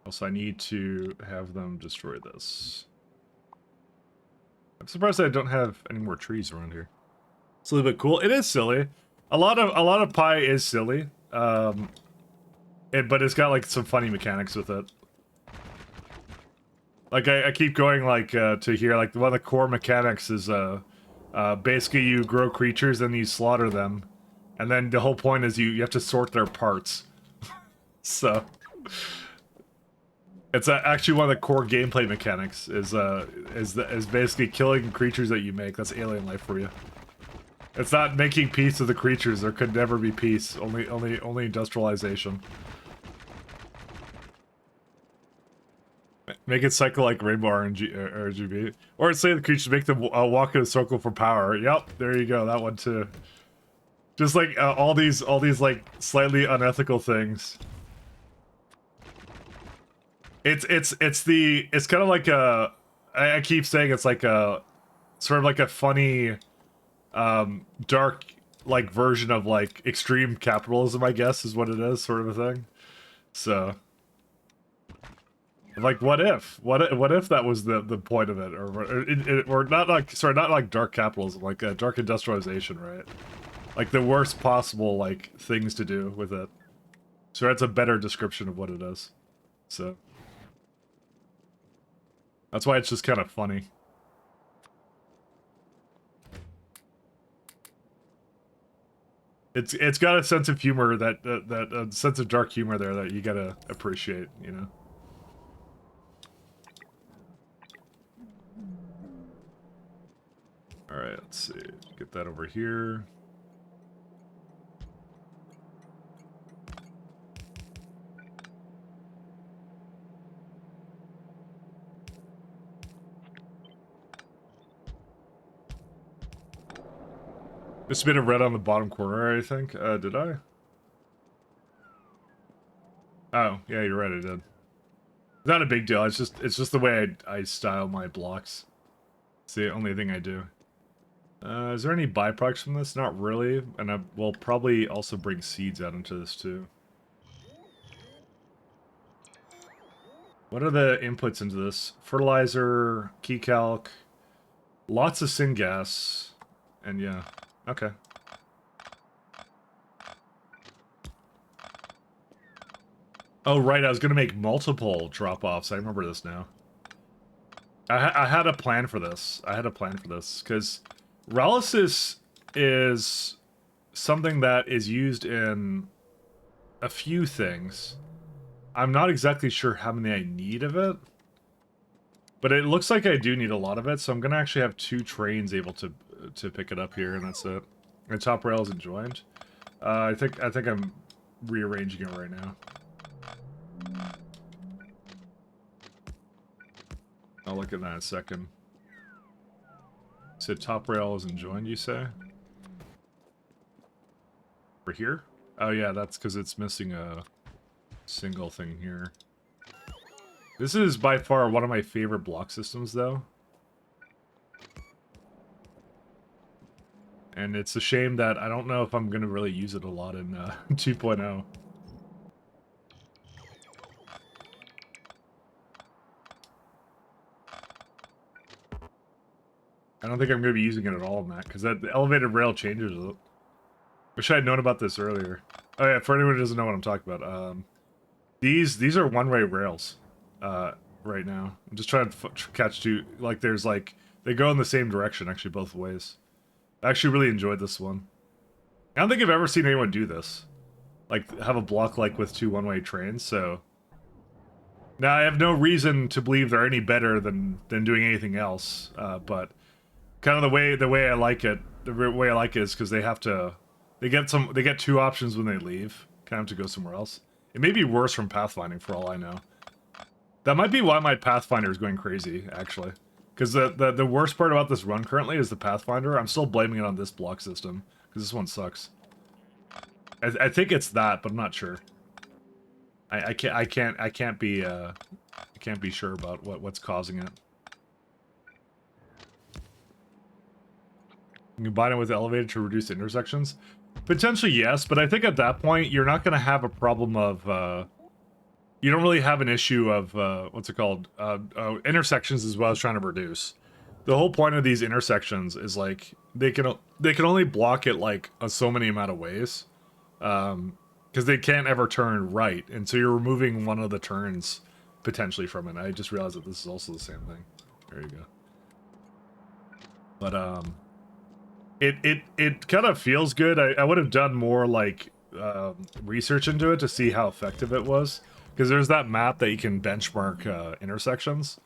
Also, I need to have them destroy this. I'm surprised I don't have any more trees around here. It's a little bit cool. It is silly. A lot of Pi is silly. But it's got like some funny mechanics with it. Like I keep going like to here. Like one of the core mechanics is basically you grow creatures and you slaughter them, and then the whole point is you have to sort their parts. So it's actually one of the core gameplay mechanics is basically killing creatures that you make. That's alien life for you. It's not making peace with the creatures. There could never be peace. Only industrialization. Make it cycle like Rainbow RGB. Or say the creatures make them walk in a circle for power. Yep, there you go. That one too. Just like all these like slightly unethical things. It's kind of like a. I keep saying it's like a sort of like a funny, dark like version of like extreme capitalism. I guess is what it is, sort of a thing. So. Like, what if that was the point of it, or not like not like dark capitalism, like dark industrialization, right? Like the worst possible like things to do with it. So that's a better description of what it is. So that's why it's just kind of funny. It's got a sense of humor that sense of dark humor there that you gotta appreciate, you know. Alright, let's see. Get that over here. Just a bit of red on the bottom corner, I think. Did I? Oh, yeah, you're right, I did. Not a big deal, it's just the way I style my blocks. It's the only thing I do. Is there any byproducts from this? Not really, and I will probably also bring seeds out into this too. What are the inputs into this? Fertilizer, key calc, lots of syngas, and yeah, okay. Oh right, I was gonna make multiple drop-offs. I remember this now. I had a plan for this. Because Relicis is something that is used in a few things. I'm not exactly sure how many I need of it, but it looks like I do need a lot of it, so I'm gonna actually have 2 trains able to pick it up here, and that's it. The top rail isn't joined. I think I'm rearranging it right now. I'll look at that in a second. So top rail isn't joined, you say? For here? Oh yeah, that's because it's missing a single thing here. This is by far one of my favorite block systems, though. And it's a shame that I don't know if I'm going to really use it a lot in 2.0. I don't think I'm going to be using it at all in that, because the elevated rail changes it. Wish I had known about this earlier. Oh yeah, for anyone who doesn't know what I'm talking about, these are one-way rails right now. I'm just trying to catch two. Like, there's like, they go in the same direction, actually, both ways. I actually really enjoyed this one. I don't think I've ever seen anyone do this. Like, have a block like with 2 one-way trains, so... Now, I have no reason to believe they're any better than doing anything else, but kind of the way I like it, is because they have to... They get 2 options when they leave. Kind of have to go somewhere else. It may be worse from pathfinding, for all I know. That might be why my Pathfinder is going crazy, actually. Because the worst part about this run currently is the Pathfinder. I'm still blaming it on this block system, because this one sucks. I think it's that, but I'm not sure. I can't be sure about what's causing it. Combine it with the elevator to reduce intersections? Potentially yes, but I think at that point you're not going to have a problem of you don't really have an issue of what's it called, intersections as well as trying to reduce. The whole point of these intersections is like they can only block it like so many amount of ways, because they can't ever turn right, and so you're removing one of the turns potentially from it. I just realized that this is also the same thing. There you go. But it kind of feels good. I would have done more like research into it to see how effective it was. Because there's that map that you can benchmark intersections.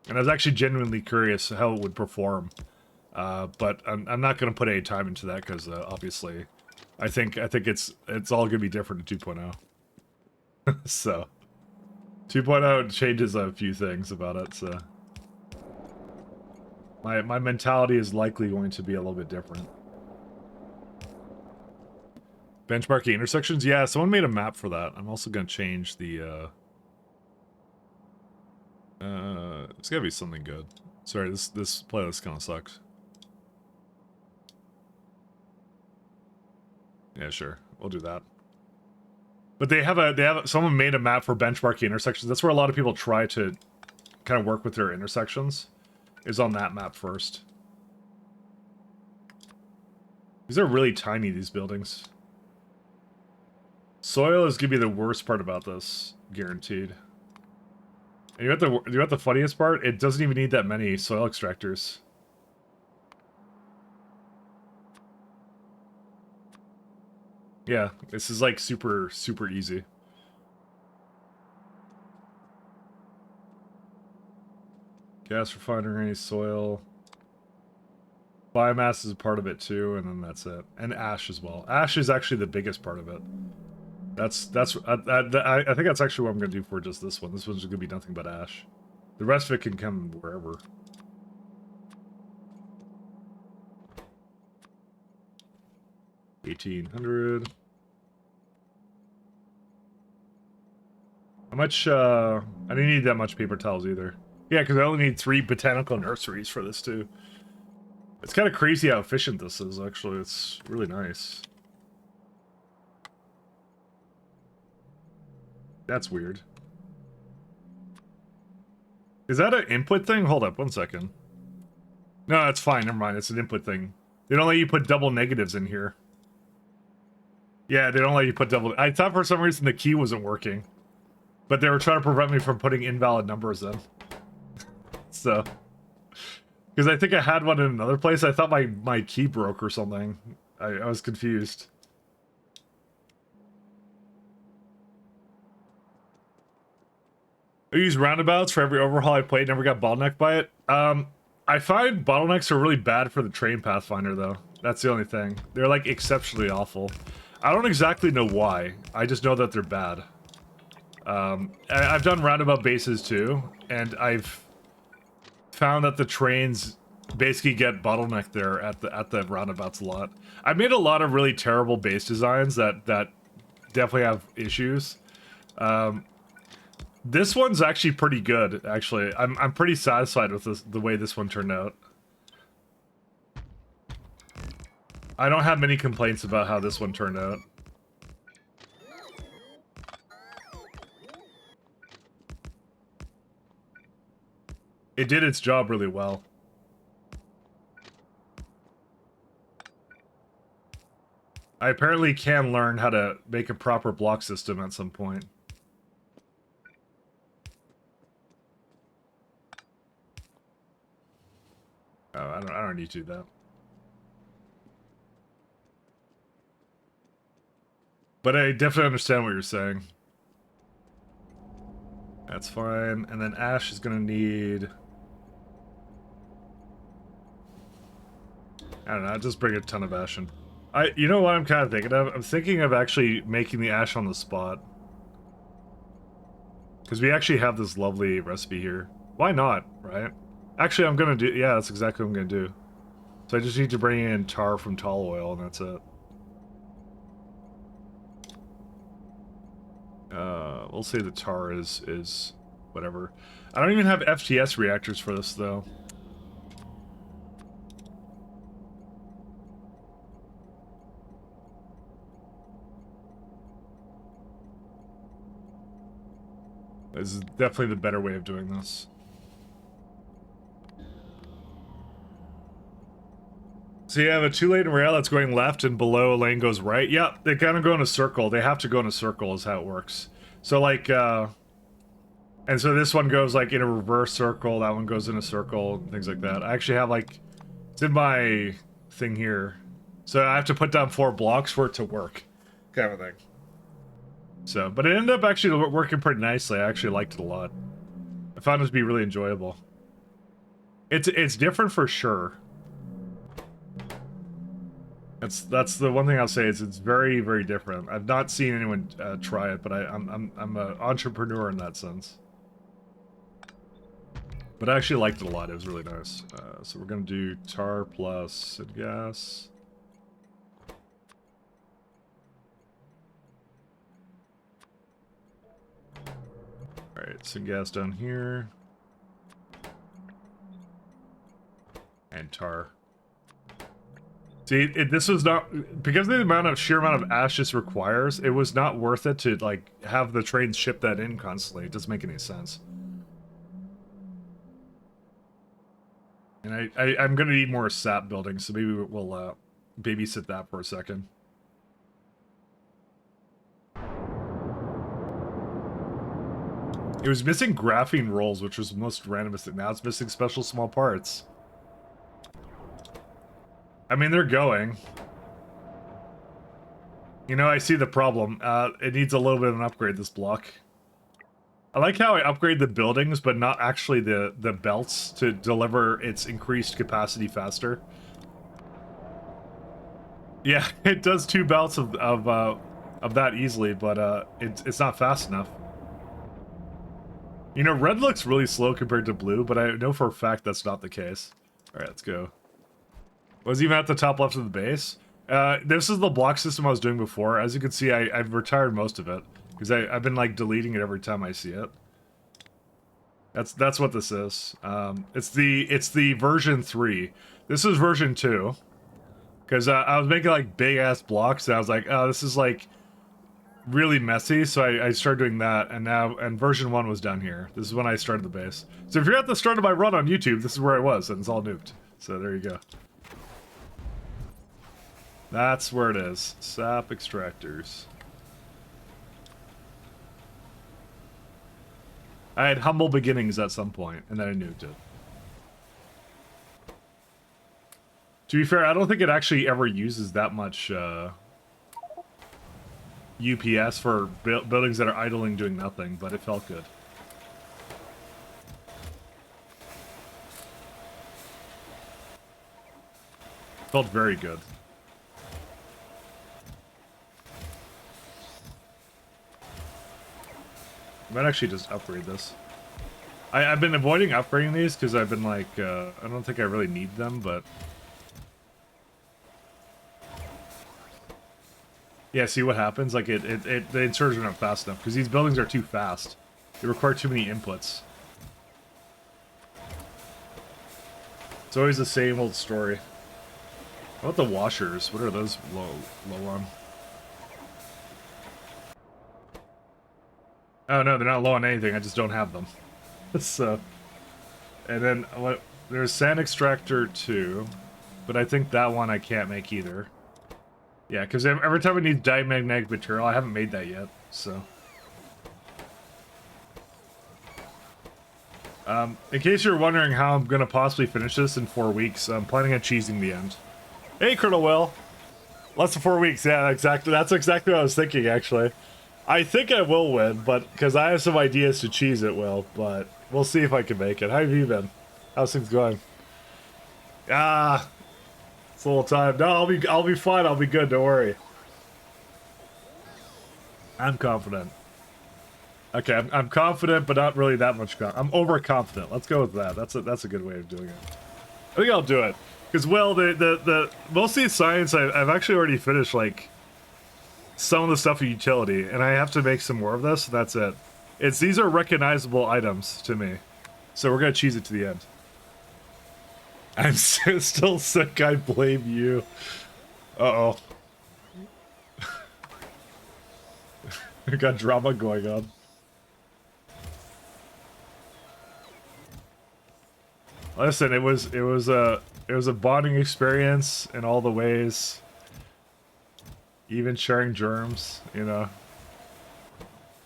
And I was actually genuinely curious how it would perform. But I'm not going to put any time into that because obviously I think it's all going to be different in 2.0. So 2.0 changes a few things about it, so my mentality is likely going to be a little bit different. Benchmarking intersections? Yeah, someone made a map for that. I'm also going to change the, it's gotta be something good. Sorry, this playlist kind of sucks. Yeah, sure. We'll do that. But someone made a map for benchmarking intersections. That's where a lot of people try to kind of work with their intersections, is on that map first. These are really tiny, these buildings. Soil is gonna be the worst part about this, guaranteed. And you know the funniest part? It doesn't even need that many soil extractors. Yeah, this is like super easy. Gas refinery, soil. Biomass is a part of it too, and then that's it. And ash as well. Ash is actually the biggest part of it. I think that's actually what I'm going to do for just this one. This one's going to be nothing but ash. The rest of it can come wherever. $1,800. How much, I didn't need that much paper towels either. Yeah, because I only need 3 botanical nurseries for this too. It's kind of crazy how efficient this is, actually. It's really nice. That's weird. Is that an input thing? Hold up, 1 second. No, that's fine. Never mind. It's an input thing. They don't let you put double negatives in here. Yeah, they don't let you put double... I thought for some reason the key wasn't working. But they were trying to prevent me from putting invalid numbers in. So... Because I think I had one in another place. I thought my key broke or something. I was confused. I use roundabouts for every overhaul I played. Never got bottlenecked by it. I find bottlenecks are really bad for the train pathfinder, though. That's the only thing. They're, like, exceptionally awful. I don't exactly know why. I just know that they're bad. I've done roundabout bases, too, and I've found that the trains basically get bottlenecked there at the roundabouts a lot. I made a lot of really terrible base designs that definitely have issues. This one's actually pretty good, actually. I'm pretty satisfied with the way this one turned out. I don't have many complaints about how this one turned out. It did its job really well. I apparently can learn how to make a proper block system at some point. Oh, I don't need to do that. But I definitely understand what you're saying. That's fine. And then Ash is gonna need... I don't know, I'll just bring a ton of ash in. You know what I'm kind of thinking of? I'm thinking of actually making the ash on the spot. Because we actually have this lovely recipe here. Why not, right? Actually, I'm gonna do... Yeah, that's exactly what I'm gonna do. So I just need to bring in tar from tall oil, and that's it. We'll say the tar is whatever. I don't even have FTS reactors for this, though. This is definitely the better way of doing this. So you have a 2-lane rail that's going left and below a lane goes right. Yep, they kind of go in a circle. They have to go in a circle is how it works. So like, and so this one goes like in a reverse circle, that one goes in a circle, things like that. I actually have like, it's in my thing here. So I have to put down 4 blocks for it to work, kind of thing. So, but it ended up actually working pretty nicely. I actually liked it a lot. I found it to be really enjoyable. It's different for sure. That's the one thing I'll say is it's very, very different. I've not seen anyone try it, but I'm an entrepreneur in that sense. But I actually liked it a lot. It was really nice. So we're gonna do tar plus gas. Alright, syngas down here. And tar. See, this was not... Because of the sheer amount of ash this requires, it was not worth it to, like, have the trains ship that in constantly. It doesn't make any sense. And I'm gonna need more sap building, so maybe we'll, babysit that for a second. It was missing graphene rolls, which was the most randomest thing. Now it's missing special small parts. I mean, they're going. You know, I see the problem. It needs a little bit of an upgrade, this block. I like how I upgrade the buildings, but not actually the belts to deliver its increased capacity faster. Yeah, it does 2 belts of that easily, but it's not fast enough. You know, red looks really slow compared to blue, but I know for a fact that's not the case. Alright, let's go. Was even at the top left of the base. This is the block system I was doing before. As you can see, I've retired most of it. Because I've been, like, deleting it every time I see it. That's what this is. It's the version 3. This is version 2. Because I was making, like, big-ass blocks, and I was like, oh, this is, like... really messy, so I started doing that, and version 1 was down here. This is when I started the base. So if you're at the start of my run on YouTube, this is where I was, and it's all nuked. So there you go. That's where it is. Sap extractors. I had humble beginnings at some point, and then I nuked it. To be fair, I don't think it actually ever uses that much UPS for buildings that are idling doing nothing, but it felt good. Felt very good. I might actually just upgrade this. I've been avoiding upgrading these because I've been like, I don't think I really need them, but... Yeah, see what happens? Like, the inserters are not fast enough, because these buildings are too fast. They require too many inputs. It's always the same old story. How about the washers? What are those low on? Oh no, they're not low on anything, I just don't have them. So... And then, what? There's sand extractor 2, but I think that one I can't make either. Yeah, because every time I need diamagnetic material, I haven't made that yet, so... in case you're wondering how I'm gonna possibly finish this in 4 weeks, I'm planning on cheesing the end. Hey, Colonel Will! Less than 4 weeks, yeah, exactly. That's exactly what I was thinking, actually. I think I will win, but because I have some ideas to cheese it, Will, but we'll see if I can make it. How have you been? How's things going? Ah, it's a little time. No, I'll be fine. I'll be good. Don't worry. I'm confident. Okay, I'm confident, but not really that much confident. I'm overconfident. Let's go with that. That's a good way of doing it. I think I'll do it. Because, well, the mostly science, I've actually already finished, like, some of the stuff in utility, and I have to make some more of this, that's it. These are recognizable items to me. So we're gonna cheese it to the end. I'm still sick, I blame you. Uh-oh. We got drama going on. Listen, it was a bonding experience in all the ways. Even sharing germs, you know.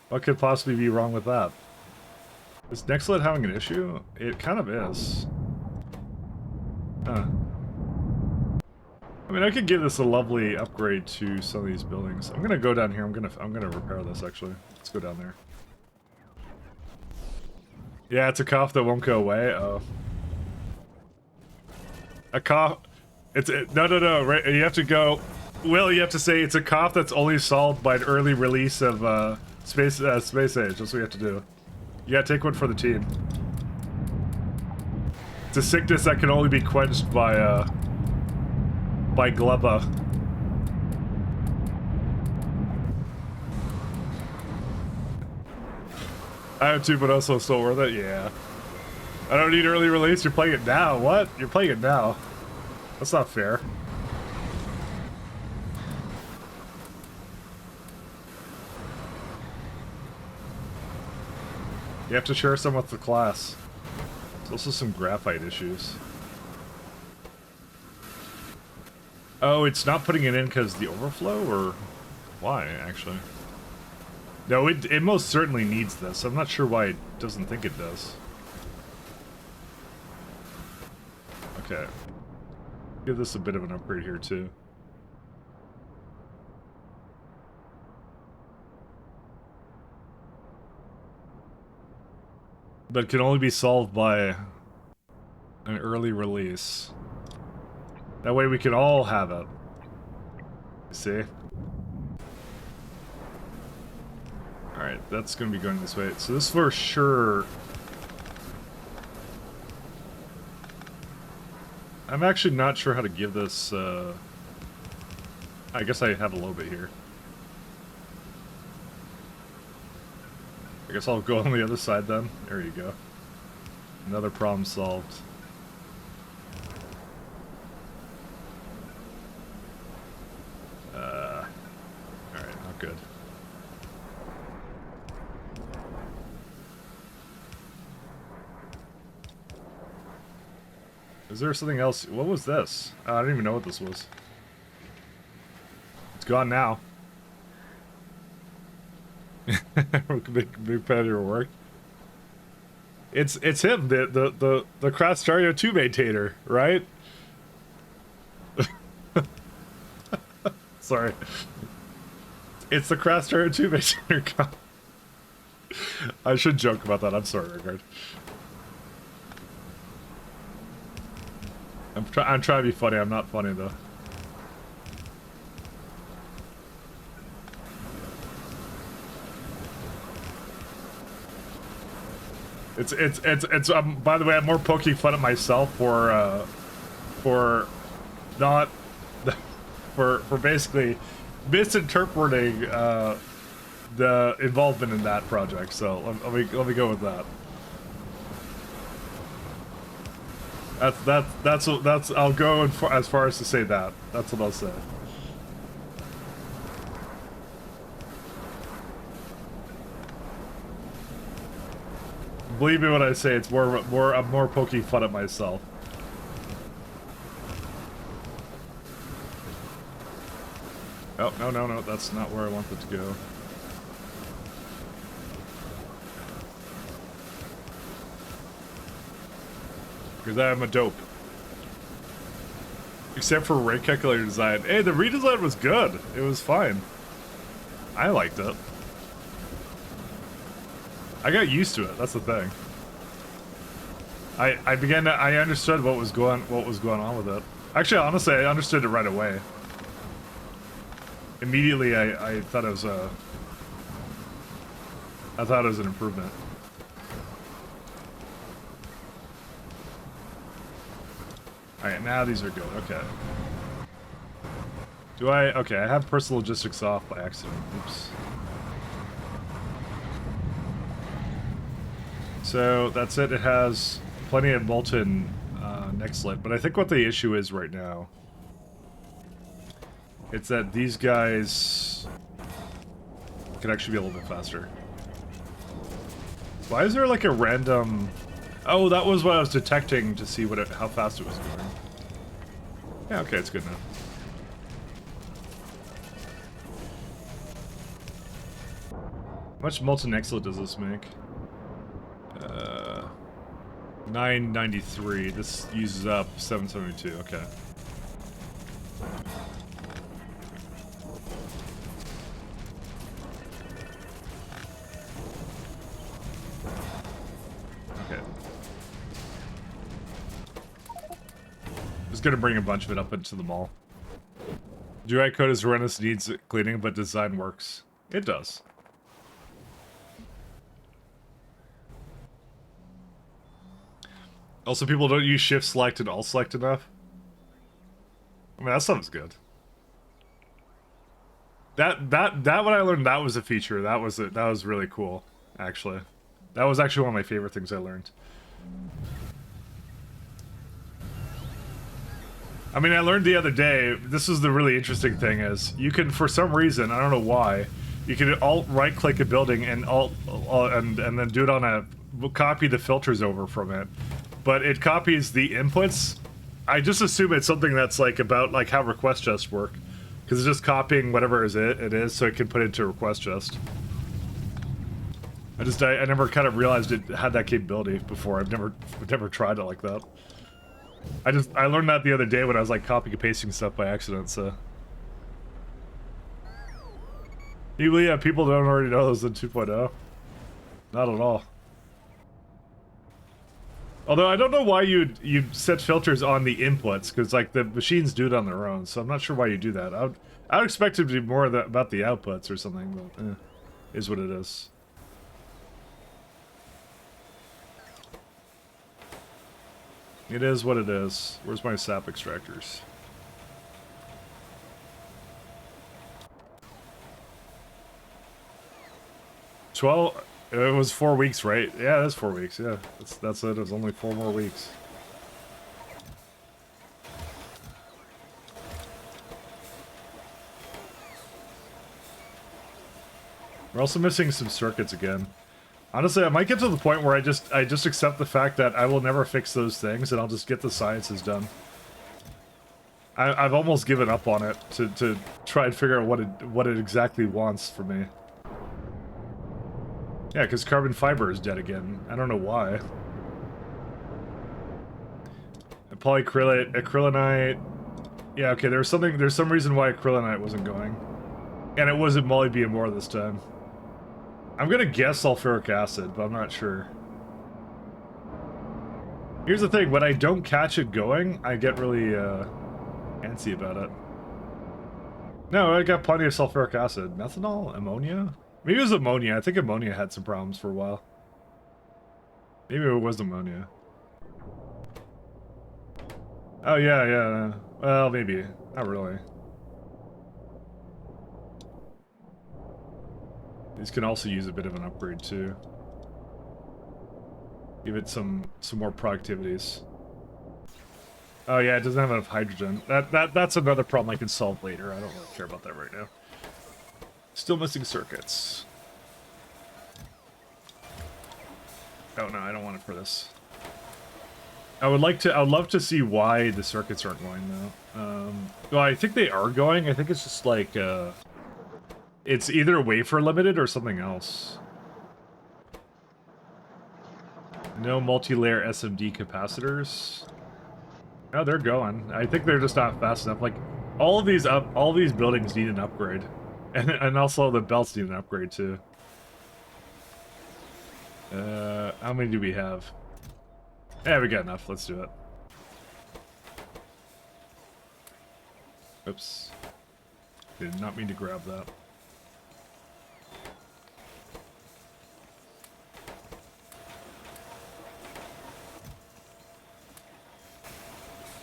What could possibly be wrong with that? Is Nextlet having an issue? It kind of is. Huh. I mean, I could give this a lovely upgrade to some of these buildings. I'm gonna go down here. I'm gonna repair this actually. Let's go down there. Yeah, it's a cough that won't go away. Oh. A cough. No. Right, you have to go. Will, you have to say it's a cough that's only solved by an early release of space age. That's what you have to do. You gotta take one for the team. It's a sickness that can only be quenched by Gleba. I have two, but also still worth it. Yeah. I don't need early release. You're playing it now. What? You're playing it now. That's not fair. You have to share some with the class. There's also some graphite issues. Oh, it's not putting it in because the overflow, or why, actually? No, it most certainly needs this. I'm not sure why it doesn't think it does. Okay. Give this a bit of an upgrade here, too. But can only be solved by an early release. That way we can all have it. You see? Alright, that's gonna be going this way. So this for sure... I'm actually not sure how to give this, I guess I have a little bit here. I guess I'll go on the other side then. There you go. Another problem solved. Alright, not good. Is there something else? What was this? I don't even know what this was. It's gone now. big predator work. It's him, the Factorio 2 maintainer, right? Sorry. It's the Craster 2 based on your I should joke about that. I'm sorry, Rigard. I'm trying to be funny. I'm not funny though. It's by the way, I'm more poking fun at myself for not for basically misinterpreting the involvement in that project. So let me go with that. That's I'll go as far as to say that. That's what I'll say. Believe me when I say it's I'm more poking fun at myself. Oh, no, that's not where I want it to go. Because I am a dope. Except for rate calculator design. Hey, the redesign was good. It was fine. I liked it. I got used to it. That's the thing. I understood what was going on with it. Actually, honestly, I understood it right away. Immediately, I thought it was an improvement. All right, now these are good. Okay. Okay, I have personal logistics off by accident. Oops. So that's it. It has plenty of molten neck slit, but I think what the issue is right now, it's that these guys can actually be a little bit faster. Why is there like a random? Oh, that was what I was detecting to see how fast it was going. Yeah, okay, it's good now. How much molten neck slit does this make? 993. This uses up 772. Okay. Okay. Just gonna bring a bunch of it up into the mall. UI code is horrendous, needs cleaning, but design works. It does. Also, people don't use shift select and alt select enough. I mean, that sounds good. That when I learned that was a feature, that was really cool, actually. That was actually one of my favorite things I learned. I mean, I learned the other day, this is the really interesting thing is, you can, for some reason, I don't know why, you can alt right click a building and and then do it on copy the filters over from it. But it copies the inputs. I just assume it's something that's like about like how request chests work, because it's just copying whatever it is, so it can put it into a request chest. I never kind of realized it had that capability before. I've never tried it like that. I learned that the other day when I was like copying and pasting stuff by accident. So yeah, people don't already know those in 2.0. Not at all. Although I don't know why you'd set filters on the inputs, because like the machines do it on their own, so I'm not sure why you do that. I would expect it to be more about the outputs or something, but is what it is. It is what it is. Where's my sap extractors? It was 4 weeks, right? Yeah, that's 4 weeks. Yeah, that's it. It was only 4 more weeks. We're also missing some circuits again. Honestly, I might get to the point where I just accept the fact that I will never fix those things, and I'll just get the sciences done. I've almost given up on it to try and figure out what it exactly wants from me. Yeah, because carbon fiber is dead again. I don't know why. Polyacrylamide. Yeah, okay, there's some reason why acrylonite wasn't going. And it wasn't molybdenum ore this time. I'm gonna guess sulfuric acid, but I'm not sure. Here's the thing, when I don't catch it going, I get really, antsy about it. No, I got plenty of sulfuric acid. Methanol? Ammonia? Maybe it was ammonia. I think ammonia had some problems for a while. Maybe it was ammonia. Oh, yeah, yeah. Well, maybe. Not really. These can also use a bit of an upgrade, too. Give it some more productivities. Oh yeah, it doesn't have enough hydrogen. That's another problem I can solve later. I don't really care about that right now. Still missing circuits. Oh no, I don't want it for this. I would love to see why the circuits aren't going though. Well, I think they are going. I think it's just like it's either wafer limited or something else. No multi-layer SMD capacitors. No, they're going. I think they're just not fast enough. Like, all of these buildings need an upgrade. And also the belts need an upgrade too. How many do we have? Yeah, we got enough. Let's do it. Oops. Did not mean to grab that.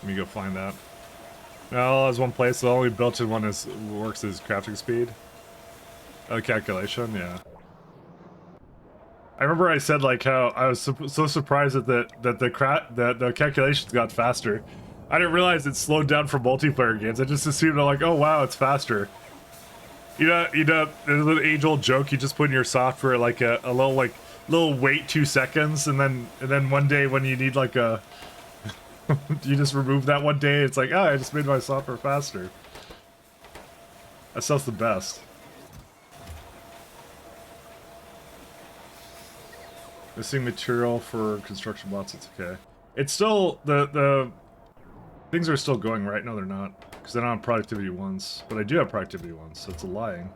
Let me go find that. Well, there's one place. The only built-in one works is crafting speed. Oh, calculation, yeah. I remember I said like how I was so surprised that the calculations got faster. I didn't realize it slowed down for multiplayer games. I just assumed like, oh wow, it's faster. You know, there's an age-old joke. You just put in your software like a little wait 2 seconds, and then one day when you need like a you just remove that one day, it's like, oh, I just made my software faster. That sounds the best. Missing material for construction bots, it's okay. It's still, the things are still going, right? No, they're not. Because they're not on productivity ones. But I do have productivity ones, so it's a lying.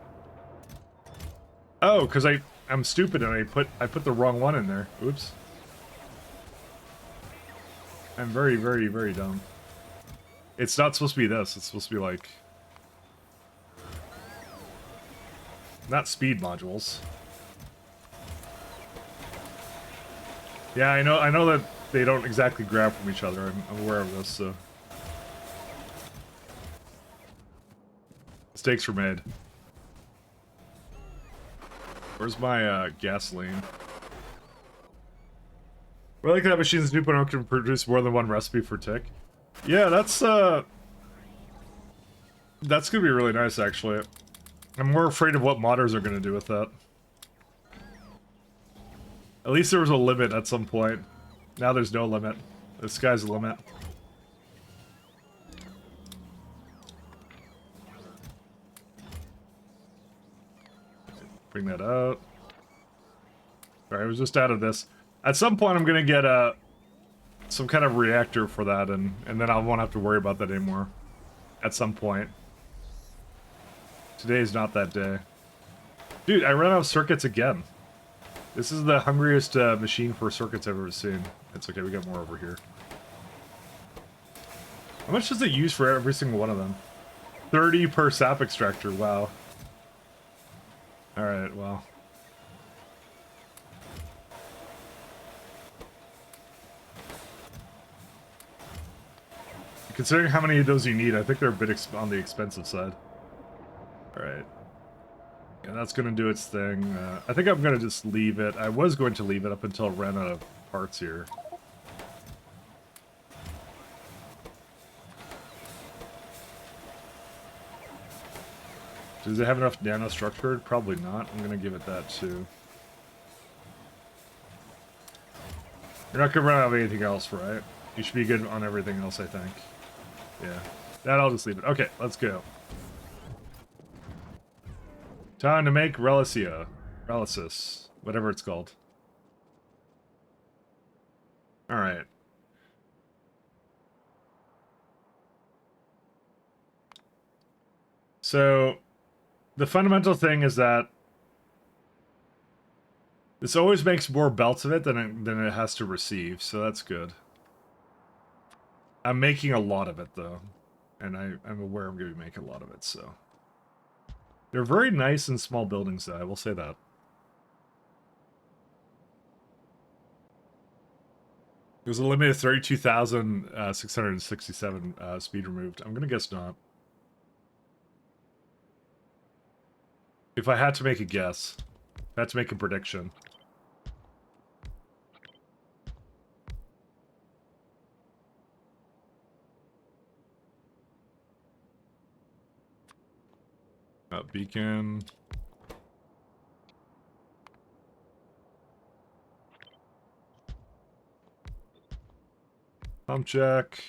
Oh, because I'm stupid and I put the wrong one in there. Oops. I'm very, very, very dumb. It's not supposed to be this. It's supposed to be like... not speed modules. Yeah, I know that they don't exactly grab from each other. I'm aware of this, so... mistakes were made. Where's my, gasoline? Well, I like that machines 2.0 can produce more than one recipe for tick. Yeah, that's gonna be really nice, actually. I'm more afraid of what modders are gonna do with that. At least there was a limit at some point. Now there's no limit. The sky's the limit. Bring that out. Alright, I was just out of this. At some point I'm gonna get some kind of reactor for that, and then I won't have to worry about that anymore. At some point. Today is not that day. Dude, I ran out of circuits again. This is the hungriest machine for circuits I've ever seen. It's okay, we got more over here. How much does it use for every single one of them? 30 per sap extractor, wow. Alright, well. Considering how many of those you need, I think they're a bit on the expensive side. Alright. And that's gonna do its thing. I think I'm gonna just leave it. I was going to leave it up until it ran out of parts here. Does it have enough nanostructured? Probably not. I'm gonna give it that too. You're not gonna run out of anything else, right? You should be good on everything else, I think. Yeah. That I'll just leave it. Okay, let's go. Time to make Relicia. Relicis. Whatever it's called. Alright. So the fundamental thing is that this always makes more belts of it than it has to receive, so that's good. I'm making a lot of it, though. And I'm aware I'm going to be making a lot of it, so... They're very nice and small buildings, though, I will say that. It was a limit of 32,667 speed removed. I'm going to guess not. If I had to make a guess, if I had to make a prediction... beacon. Pump check.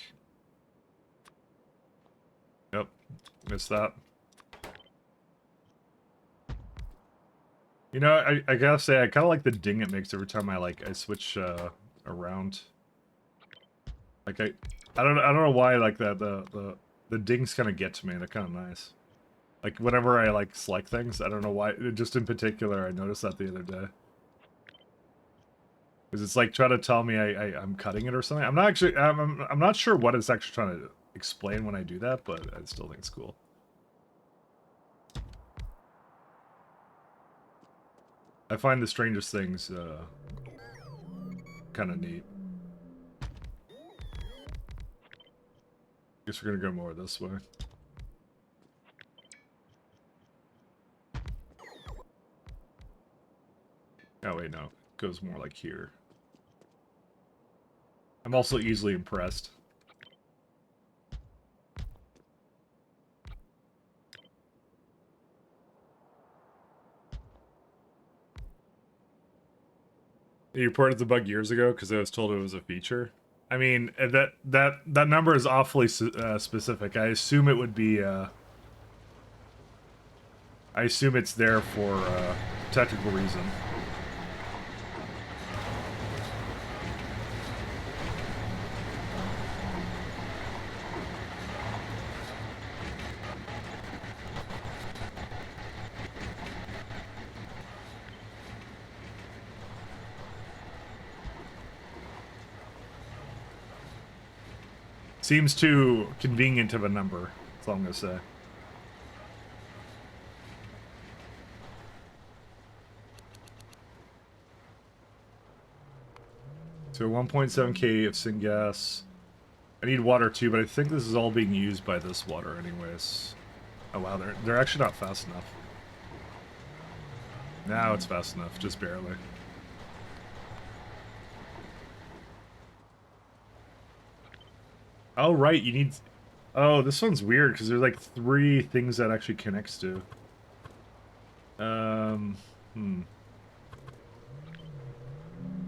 Yep, missed that. You know, I gotta say, I kind of like the ding it makes every time I switch around. Like I don't know why like that the dings kind of get to me. They're kind of nice. Like whenever I like select things, I don't know why. Just in particular, I noticed that the other day. Because it's like trying to tell me I'm cutting it or something. I'm not actually. I'm not sure what it's actually trying to explain when I do that, but I still think it's cool. I find the strangest things kind of neat. Guess we're gonna go more this way. Oh wait, no. It goes more like here. I'm also easily impressed. You reported the bug years ago because I was told it was a feature. I mean, that number is awfully specific. I assume it would be. I assume it's there for technical reason. Seems too convenient of a number. That's all I'm gonna say. So 1.7k of syngas. I need water too, but I think this is all being used by this water anyways. Oh wow, they're actually not fast enough. Now it's fast enough, just barely. Oh right, you need... Oh, this one's weird because there's like 3 things that actually connects to.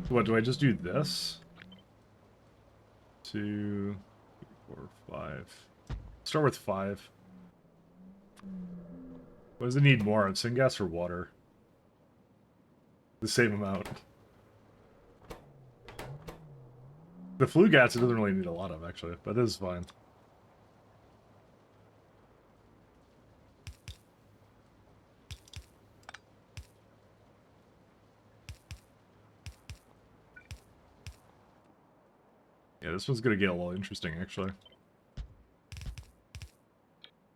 What, do I just do this? 2, 3, 4, 5. Start with 5. What does it need more of, syngas or water? The same amount. The flue gas it doesn't really need a lot of, actually, but this is fine. Yeah, this one's gonna get a little interesting, actually.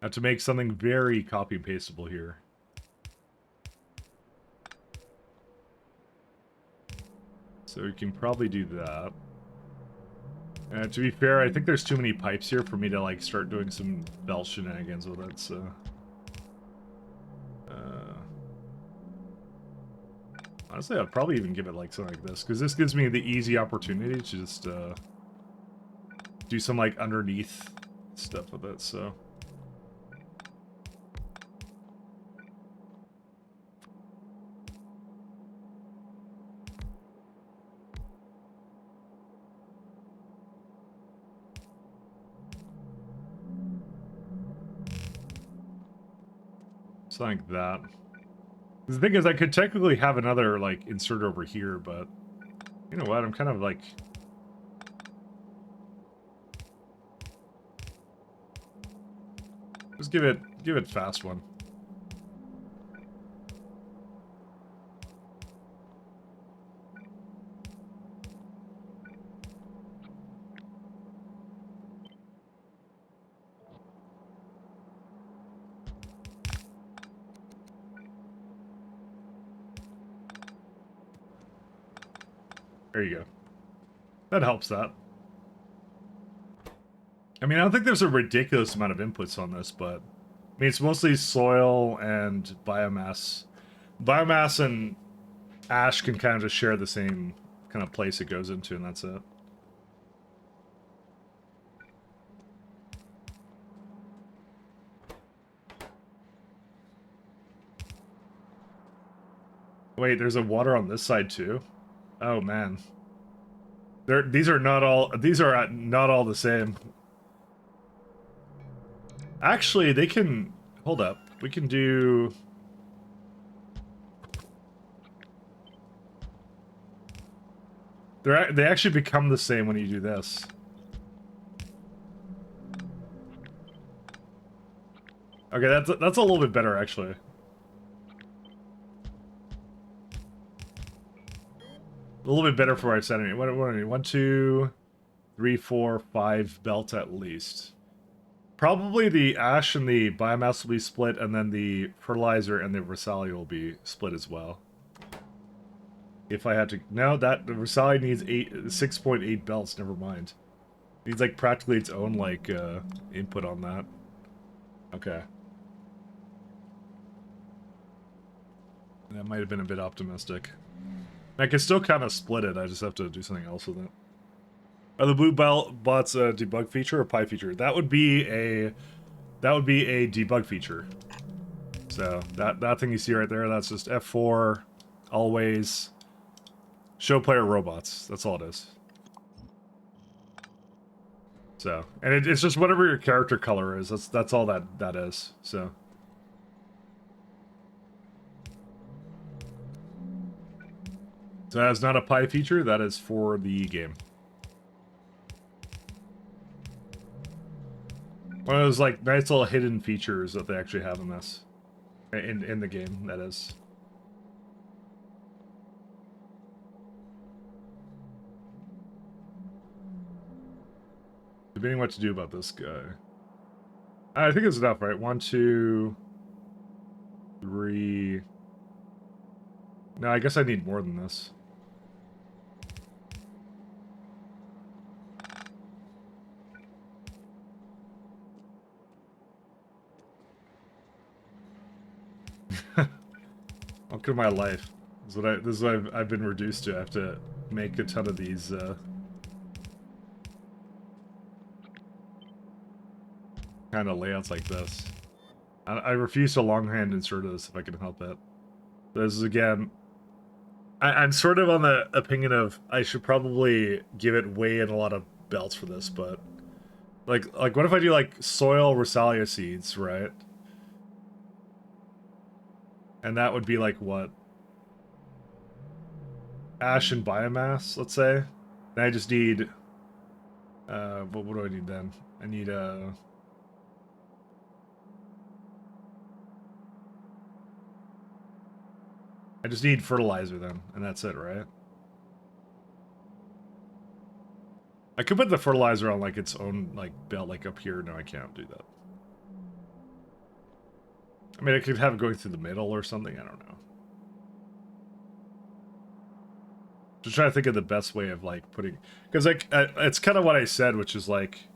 I have to make something very copy and pasteable here. So we can probably do that. To be fair, I think there's too many pipes here for me to like start doing some bell shenanigans with it, so... honestly, I'd probably even give it like something like this, because this gives me the easy opportunity to just do some like underneath stuff with it, so... Something like that. The thing is, I could technically have another, like, insert over here, but... You know what, I'm kind of, like... Just give it fast one. There you go. That helps that. I mean, I don't think there's a ridiculous amount of inputs on this, but... I mean, it's mostly soil and biomass. Biomass and ash can kind of just share the same kind of place it goes into, and that's it. Wait, there's a water on this side too? Oh man. These are not all the same. Actually, they can hold up. We can do they actually become the same when you do this. Okay, that's a little bit better actually. A little bit better for our sanity. What do I need? 1, 2, 3, 4, 5 belts at least. Probably the ash and the biomass will be split, and then the fertilizer and the Versailles will be split as well. If I had to... No, the Versailles needs 6.8 belts, never mind. It needs, like, practically its own, like, input on that. Okay. That might have been a bit optimistic. I can still kind of split it, I just have to do something else with it. Are the blue bots a debug feature or pie feature? That would be a debug feature. So that thing you see right there, that's just F4, always, show player robots. That's all it is. So, and it's just whatever your character color is. That's all that is. So. So that's not a pie feature. That is for the game. One of those like nice little hidden features that they actually have in this, in the game. That is. Debating what to do about this guy. I think it's enough, right? 1, 2, 3. No, I guess I need more than this. Welcome to my life. This is what I've been reduced to. I have to make a ton of these kind of layouts like this. I refuse to longhand insert this if I can help it. This is again. I'm sort of on the opinion of I should probably give it way in a lot of belts for this, but like what if I do like soil Rosalia seeds, right? And that would be like what? Ash and biomass, let's say. Then I just need what do I need then? I need I just need fertilizer then, and that's it, right? I could put the fertilizer on like its own like belt like up here. No, I can't do that. I mean, I could have it going through the middle or something. I don't know. Just trying to think of the best way of like putting, because like it's kind of what I said, which is like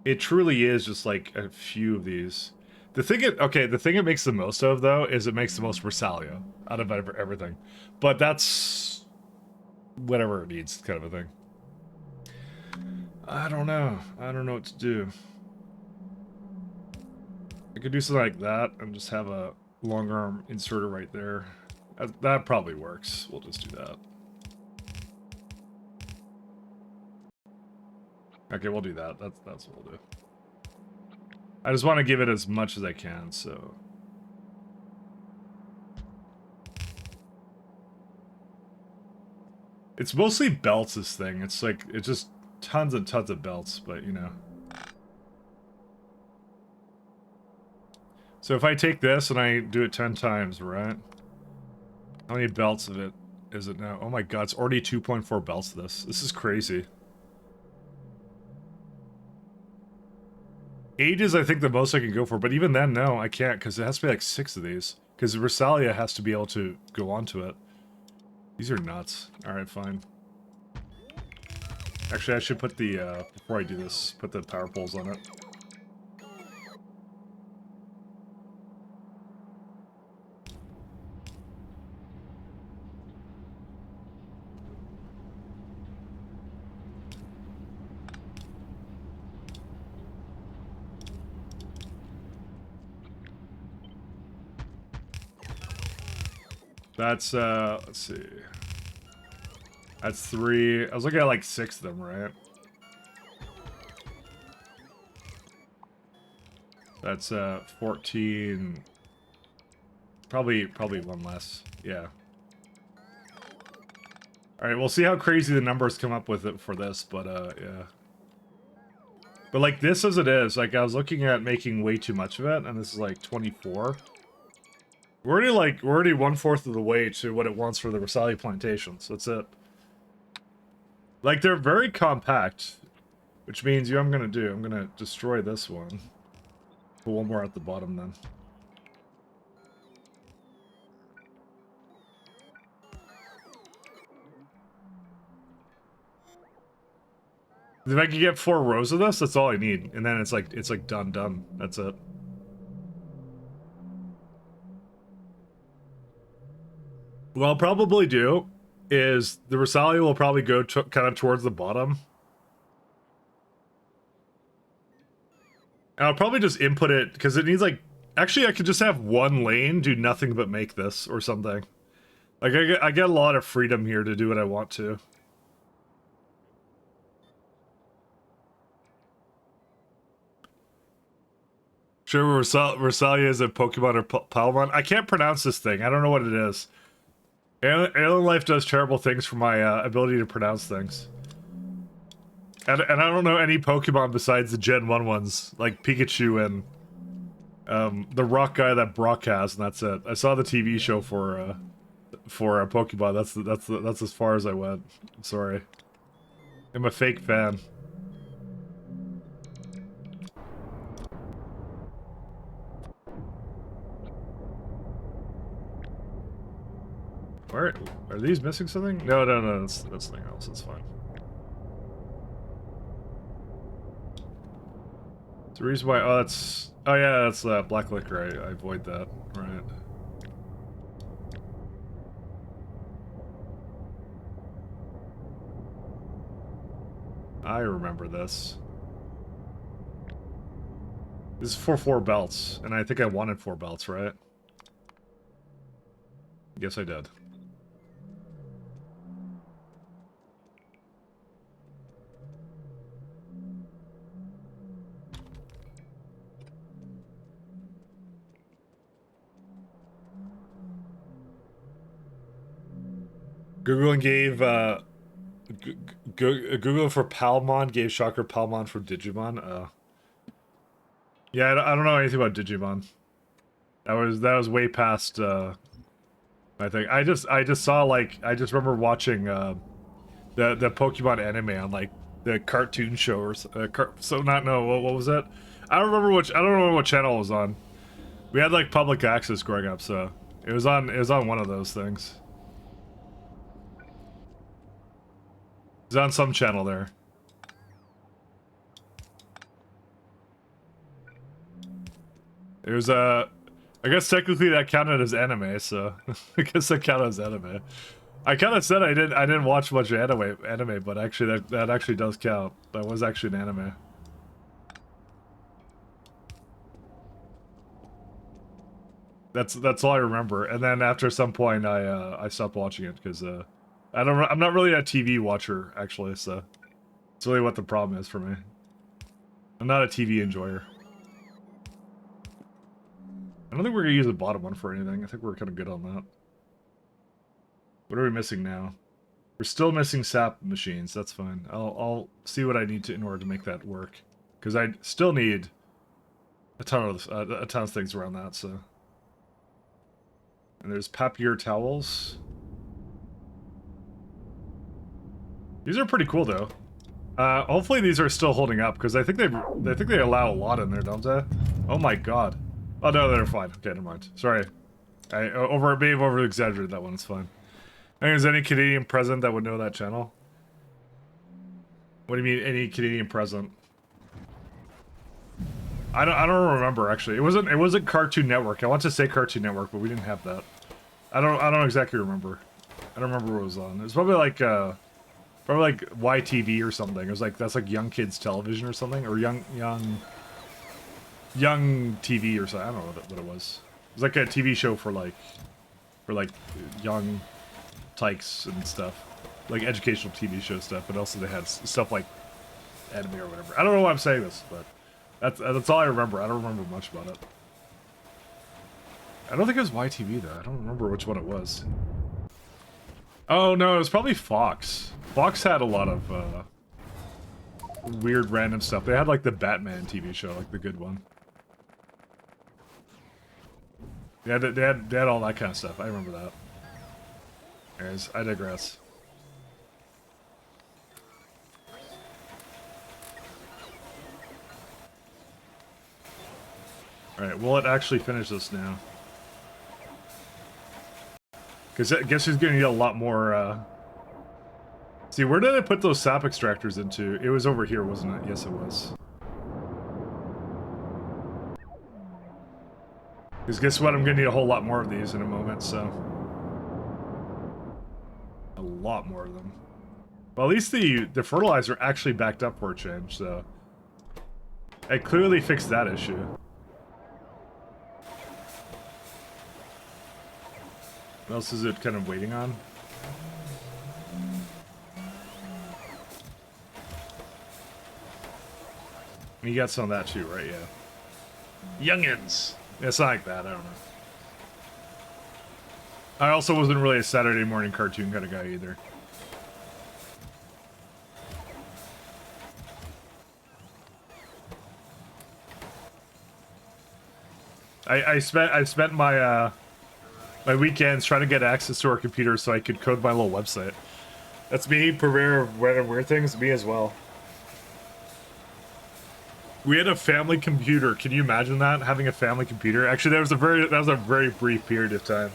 it truly is just like a few of these. The thing it makes the most of though is it makes the most Versalia out of everything, but that's whatever it needs, kind of a thing. I don't know what to do. I could do something like that and just have a long arm inserter right there. That probably works. We'll just do that. Okay, we'll do that. That's what we'll do. I just want to give it as much as I can, so... It's mostly belts, this thing. It's like, it's just tons and tons of belts, but, you know. So if I take this and I do it 10 times, right? How many belts of it is it now? Oh my god, it's already 2.4 belts this. This is crazy. 8 is, I think, the most I can go for, but even then, no, I can't, because it has to be like 6 of these. Because Versalia has to be able to go onto it. These are nuts. Alright, fine. Actually, I should put the, before I do this, put the power poles on it. That's, let's see. That's 3. I was looking at like 6 of them, right? That's, 14. Probably one less. Yeah. Alright, we'll see how crazy the numbers come up with it for this, but, yeah. But, like, this as it is, like, I was looking at making way too much of it, and this is, like, 24. We're already 1/4 of the way to what it wants for the Versailles plantations. That's it. Like, they're very compact, which means, I'm gonna do, I'm gonna destroy this one. Put one more at the bottom, then. If I could get 4 rows of this, that's all I need. And then it's like done. That's it. What I'll probably do is the Versailles will probably go kind of towards the bottom. And I'll probably just input it, because it needs like... Actually, I could just have one lane do nothing but make this, or something. Like, I get a lot of freedom here to do what I want to. Sure, Versailles is a Pokemon or Palmon. I can't pronounce this thing. I don't know what it is. Alien Life does terrible things for my ability to pronounce things. And I don't know any Pokemon besides the Gen 1 ones, like Pikachu and the rock guy that Brock has, and that's it. I saw the TV show for a Pokemon. That's as far as I went. I'm sorry. I'm a fake fan. Where are these missing something? No, that's something else. It's fine. The reason why, oh yeah, that's black liquor. I avoid that, right? I remember this. This is for 4 belts, and I think I wanted 4 belts, right? Yes, I did. Google gave, Google for Palmon gave Shocker Palmon for Digimon. Yeah, I don't know anything about Digimon. That was way past, I think. I just saw, like, I just remember watching, the Pokemon anime on, like, the cartoon show or, what was it? I don't remember what channel it was on. We had, like, public access growing up, so it was on one of those things. It's on some channel there. It was, I guess technically that counted as anime, so I guess that counted as anime. I kind of said I didn't watch much anime, but actually that actually does count. That was actually an anime. That's all I remember. And then after some point, I stopped watching it because I'm not really a TV watcher actually, so it's really what the problem is for me. I'm not a TV enjoyer. I don't think we're gonna use the bottom one for anything. I think we're kind of good on that. What are we missing now? We're still missing sap machines. That's fine. I'll see what I need to in order to make that work, because I still need a ton of things around that. So, and there's papier towels. These are pretty cool though. Hopefully these are still holding up because I think they allow a lot in there, don't they? Oh my god. Oh no, they're fine. Okay, never mind. Sorry, I may have over exaggerated that one. It's fine. I think there's any Canadian president that would know that channel. What do you mean, any Canadian president? I don't remember actually. It wasn't Cartoon Network. I want to say Cartoon Network, but we didn't have that. I don't exactly remember. I don't remember what it was on. It was probably like YTV or something. It was like that's like young kids television or something, or young TV or something. I don't know what it was. It was like a TV show for like young tykes and stuff. Like educational TV show stuff, but also they had stuff like anime or whatever. I don't know why I'm saying this, but that's all I remember. I don't remember much about it. I don't think it was YTV though. I don't remember which one it was. Oh no, it was probably Fox. Fox had a lot of weird random stuff. They had like the Batman TV show, like the good one. They had all that kind of stuff. I remember that. Anyways, I digress. Alright, will it actually finish this now? Because I guess he's gonna need a lot more, See, where did I put those sap extractors into? It was over here, wasn't it? Yes, it was. Because guess what? I'm gonna need a whole lot more of these in a moment, so... A lot more of them. Well, at least the fertilizer actually backed up for a change, so... I clearly fixed that issue. What else is it kind of waiting on? You got some of that too, right? Yeah. Youngins! Yeah, it's not like that, I don't know. I also wasn't really a Saturday morning cartoon kind of guy either. I spent my my weekends trying to get access to our computer so I could code my little website. That's me, purveyor of random weird things, me as well. We had a family computer. Can you imagine that? Having a family computer? Actually, that was a very brief period of time.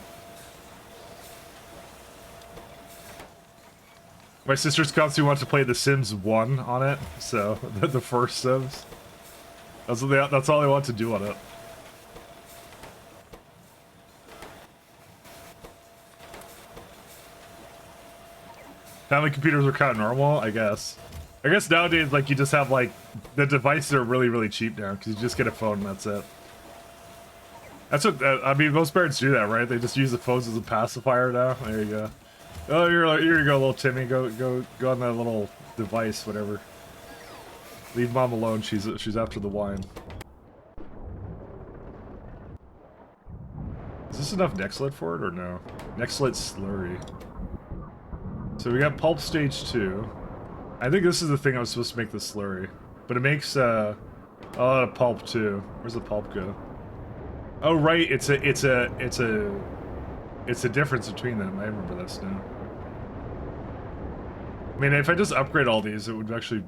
My sisters constantly want to play The Sims 1 on it, so the first Sims. That's all they want to do on it. Family computers are kind of normal, I guess. I guess nowadays, like, you just have, like, the devices are really, really cheap now, because you just get a phone and that's it. That's what, I mean, most parents do that, right? They just use the phones as a pacifier now. There you go. Oh, here you go, little Timmy. Go on that little device, whatever. Leave mom alone, she's after the wine. Is this enough Nextlit for it, or no? Nextlit slurry. So we got pulp stage 2. I think this is the thing I was supposed to make the slurry. But it makes a lot of pulp too. Where's the pulp go? Oh right, it's a difference between them. I remember this now. I mean, if I just upgrade all these, it would actually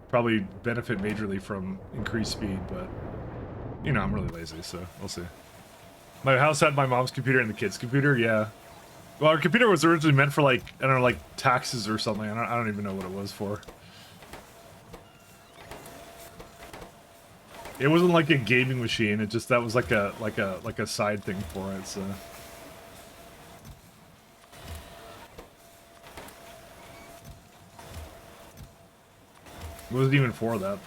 probably benefit majorly from increased speed, but you know, I'm really lazy, so we'll see. My house had my mom's computer and the kids' computer, yeah. Well, our computer was originally meant for, like, I don't know, like, taxes or something. I don't even know what it was for. It wasn't like a gaming machine. It just, that was like a side thing for it, so. It wasn't even for that.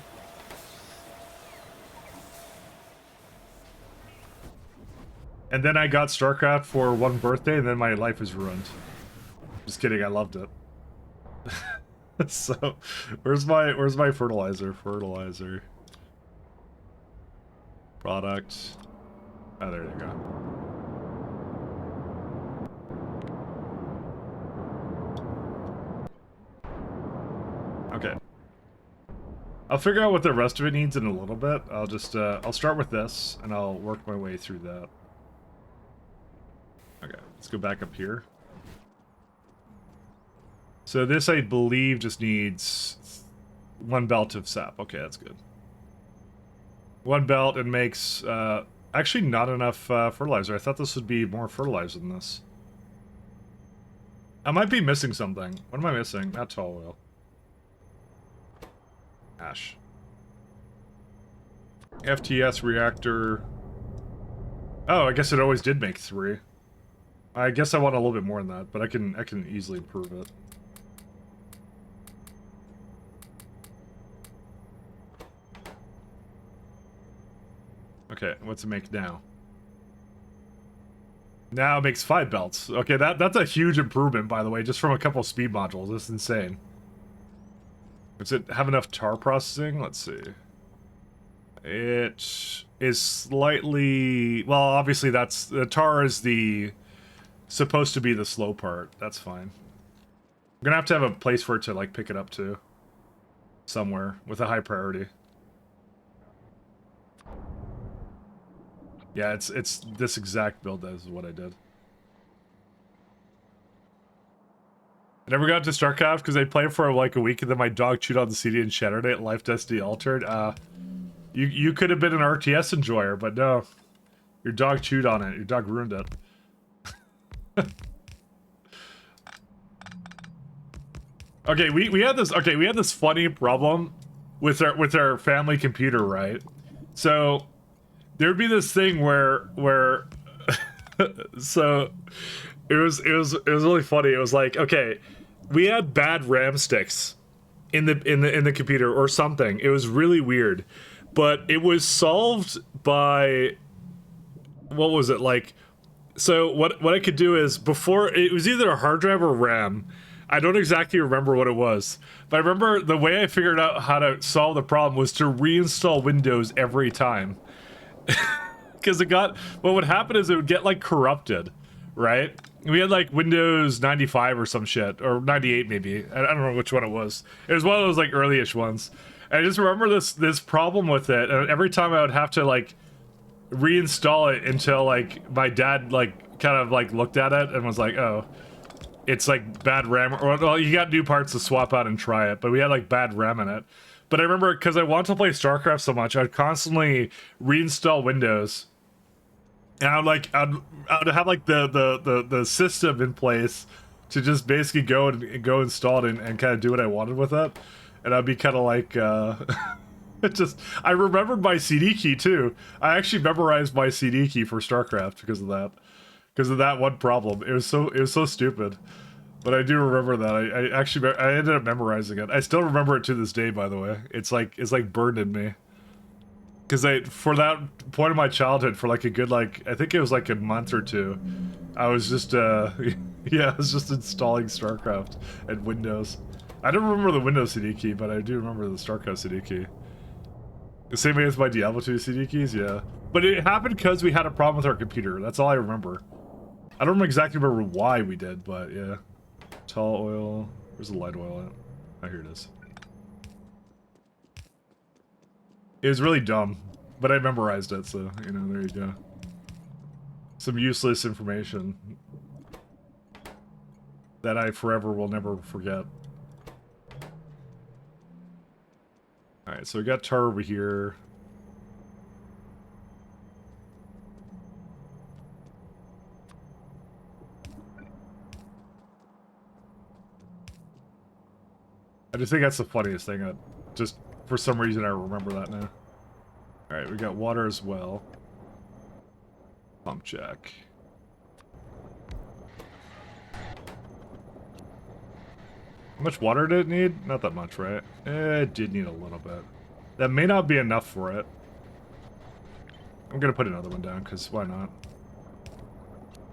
And then I got StarCraft for one birthday, and then my life was ruined. Just kidding, I loved it. So, where's my fertilizer? Fertilizer. Product. Oh, there you go. Okay. I'll figure out what the rest of it needs in a little bit. I'll just, I'll start with this, and I'll work my way through that. Okay, let's go back up here. So this, I believe, just needs 1 belt of sap. Okay, that's good. 1 belt and makes, actually not enough fertilizer. I thought this would be more fertilizer than this. I might be missing something. What am I missing? Not tall oil. Ash. FTS reactor. Oh, I guess it always did make 3. I guess I want a little bit more than that, but I can easily improve it. Okay, what's it make now? Now it makes 5 belts. Okay, that's a huge improvement, by the way, just from a couple speed modules. That's insane. Does it have enough tar processing? Let's see. It is slightly... Well, obviously that's... The tar is the... supposed to be the slow part. That's fine. I'm gonna have a place for it to, like, pick it up, too. Somewhere, with a high priority. Yeah, it's this exact build that is what I did. I never got to StarCraft because I played for like a week and then my dog chewed on the CD and shattered it. Life Destiny Altered. You could have been an RTS enjoyer, but no. Your dog chewed on it. Your dog ruined it. Okay, we had this funny problem with our family computer, right? So there'd be this thing where so it was really funny. It was like, okay, we had bad RAM sticks in the computer or something. It was really weird. But it was solved by, what was it, like, so what I could do is, before, it was either a hard drive or RAM. I don't exactly remember what it was, but I remember the way I figured out how to solve the problem was to reinstall Windows every time. Because what would happen is it would get, like, corrupted, right? We had, like, Windows 95 or some shit, or 98 maybe. I don't know which one it was. It was one of those, like, early-ish ones. And I just remember this problem with it, and every time I would have to, like, reinstall it until, like, my dad, like, kind of, like, looked at it and was like, oh, it's, like, bad RAM, or, well, you got new parts to swap out and try it, but we had, like, bad RAM in it. But I remember, because I wanted to play StarCraft so much, I'd constantly reinstall Windows, and I'd have, like, the system in place to just basically go install it and kind of do what I wanted with it. And I'd be kind of like, I remembered my CD key too. I actually memorized my CD key for StarCraft because of that one problem. It was so stupid, but I do remember that. I ended up memorizing it. I still remember it to this day, by the way. It's like burned in me. Because for that point of my childhood, for like a good, like, I think it was like a month or two, I was just, yeah, I was just installing StarCraft and Windows. I don't remember the Windows CD key, but I do remember the StarCraft CD key. The same way as my Diablo 2 CD keys, yeah. But it happened because we had a problem with our computer. That's all I remember. I don't exactly remember why we did, but yeah. Tall oil. Where's the light oil at? Oh, here it is. It was really dumb, but I memorized it, so, you know, there you go. Some useless information that I forever will never forget. Alright, so we got tar over here. I just think that's the funniest thing. That just, for some reason, I remember that now. Alright, we got water as well. Pump jack. How much water did it need? Not that much, right? It did need a little bit. That may not be enough for it. I'm gonna put another one down, because why not?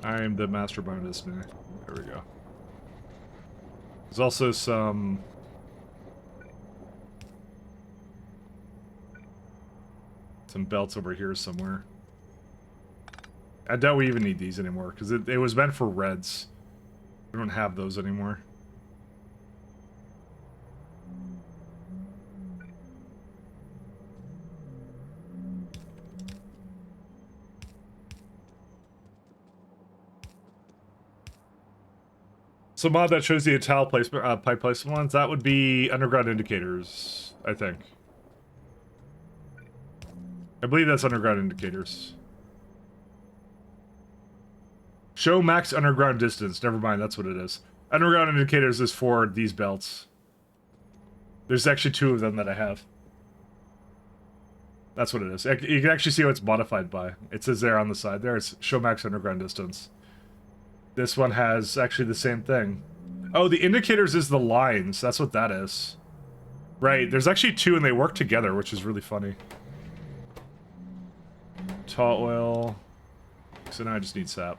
I'm the master bonus now. There we go. There's also some... belts over here somewhere. I doubt we even need these anymore, because it was meant for reds. We don't have those anymore. So mod that shows the tile placement, pipe placement ones, that would be underground indicators, I think. I believe that's underground indicators. Show max underground distance. Never mind, that's what it is. Underground indicators is for these belts. There's actually 2 of them that I have. That's what it is. You can actually see what it's modified by. It says there on the side there, it's show max underground distance. This one has actually the same thing. Oh, the indicators is the lines. That's what that is. Right, there's actually 2 and they work together, which is really funny. Tall oil. So now I just need sap.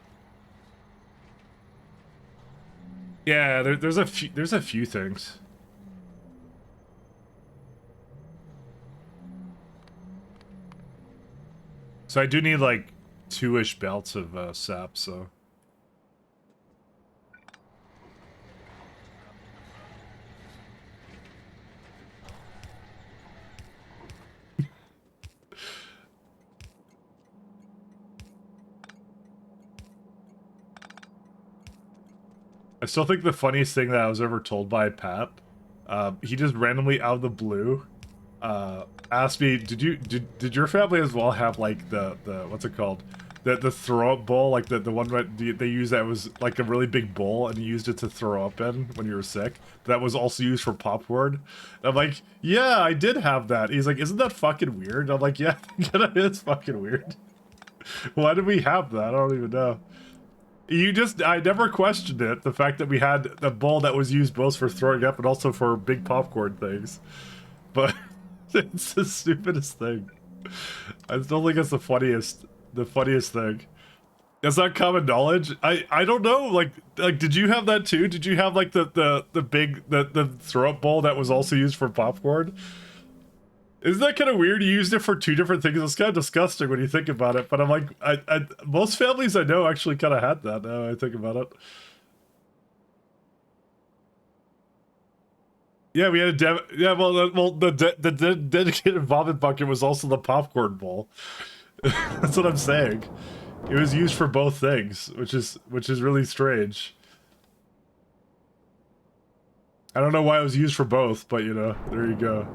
Yeah, there's a few things. So I do need like 2-ish belts of sap, so. I still think the funniest thing that I was ever told by Pat, he just randomly out of the blue, asked me, did your family as well have like the what's it called, the throw up bowl, like the one that they used that was like a really big bowl and you used it to throw up in when you were sick, that was also used for popcorn? And I'm like, yeah, I did have that. He's like, isn't that fucking weird? I'm like, yeah, it is fucking weird. Why did we have that? I don't even know. I never questioned it, the fact that we had the bowl that was used both for throwing up and also for big popcorn things. But it's the stupidest thing. I still think it's the funniest thing. Is that common knowledge? I don't know, like did you have that too? Did you have like the big throw up bowl that was also used for popcorn? Isn't that kind of weird? You used it for 2 different things. It's kind of disgusting when you think about it. But I'm like, most families I know actually kind of had that. Now I think about it. Yeah, we had a the dedicated vomit bucket was also the popcorn bowl. That's what I'm saying. It was used for both things, which is really strange. I don't know why it was used for both, but you know, there you go.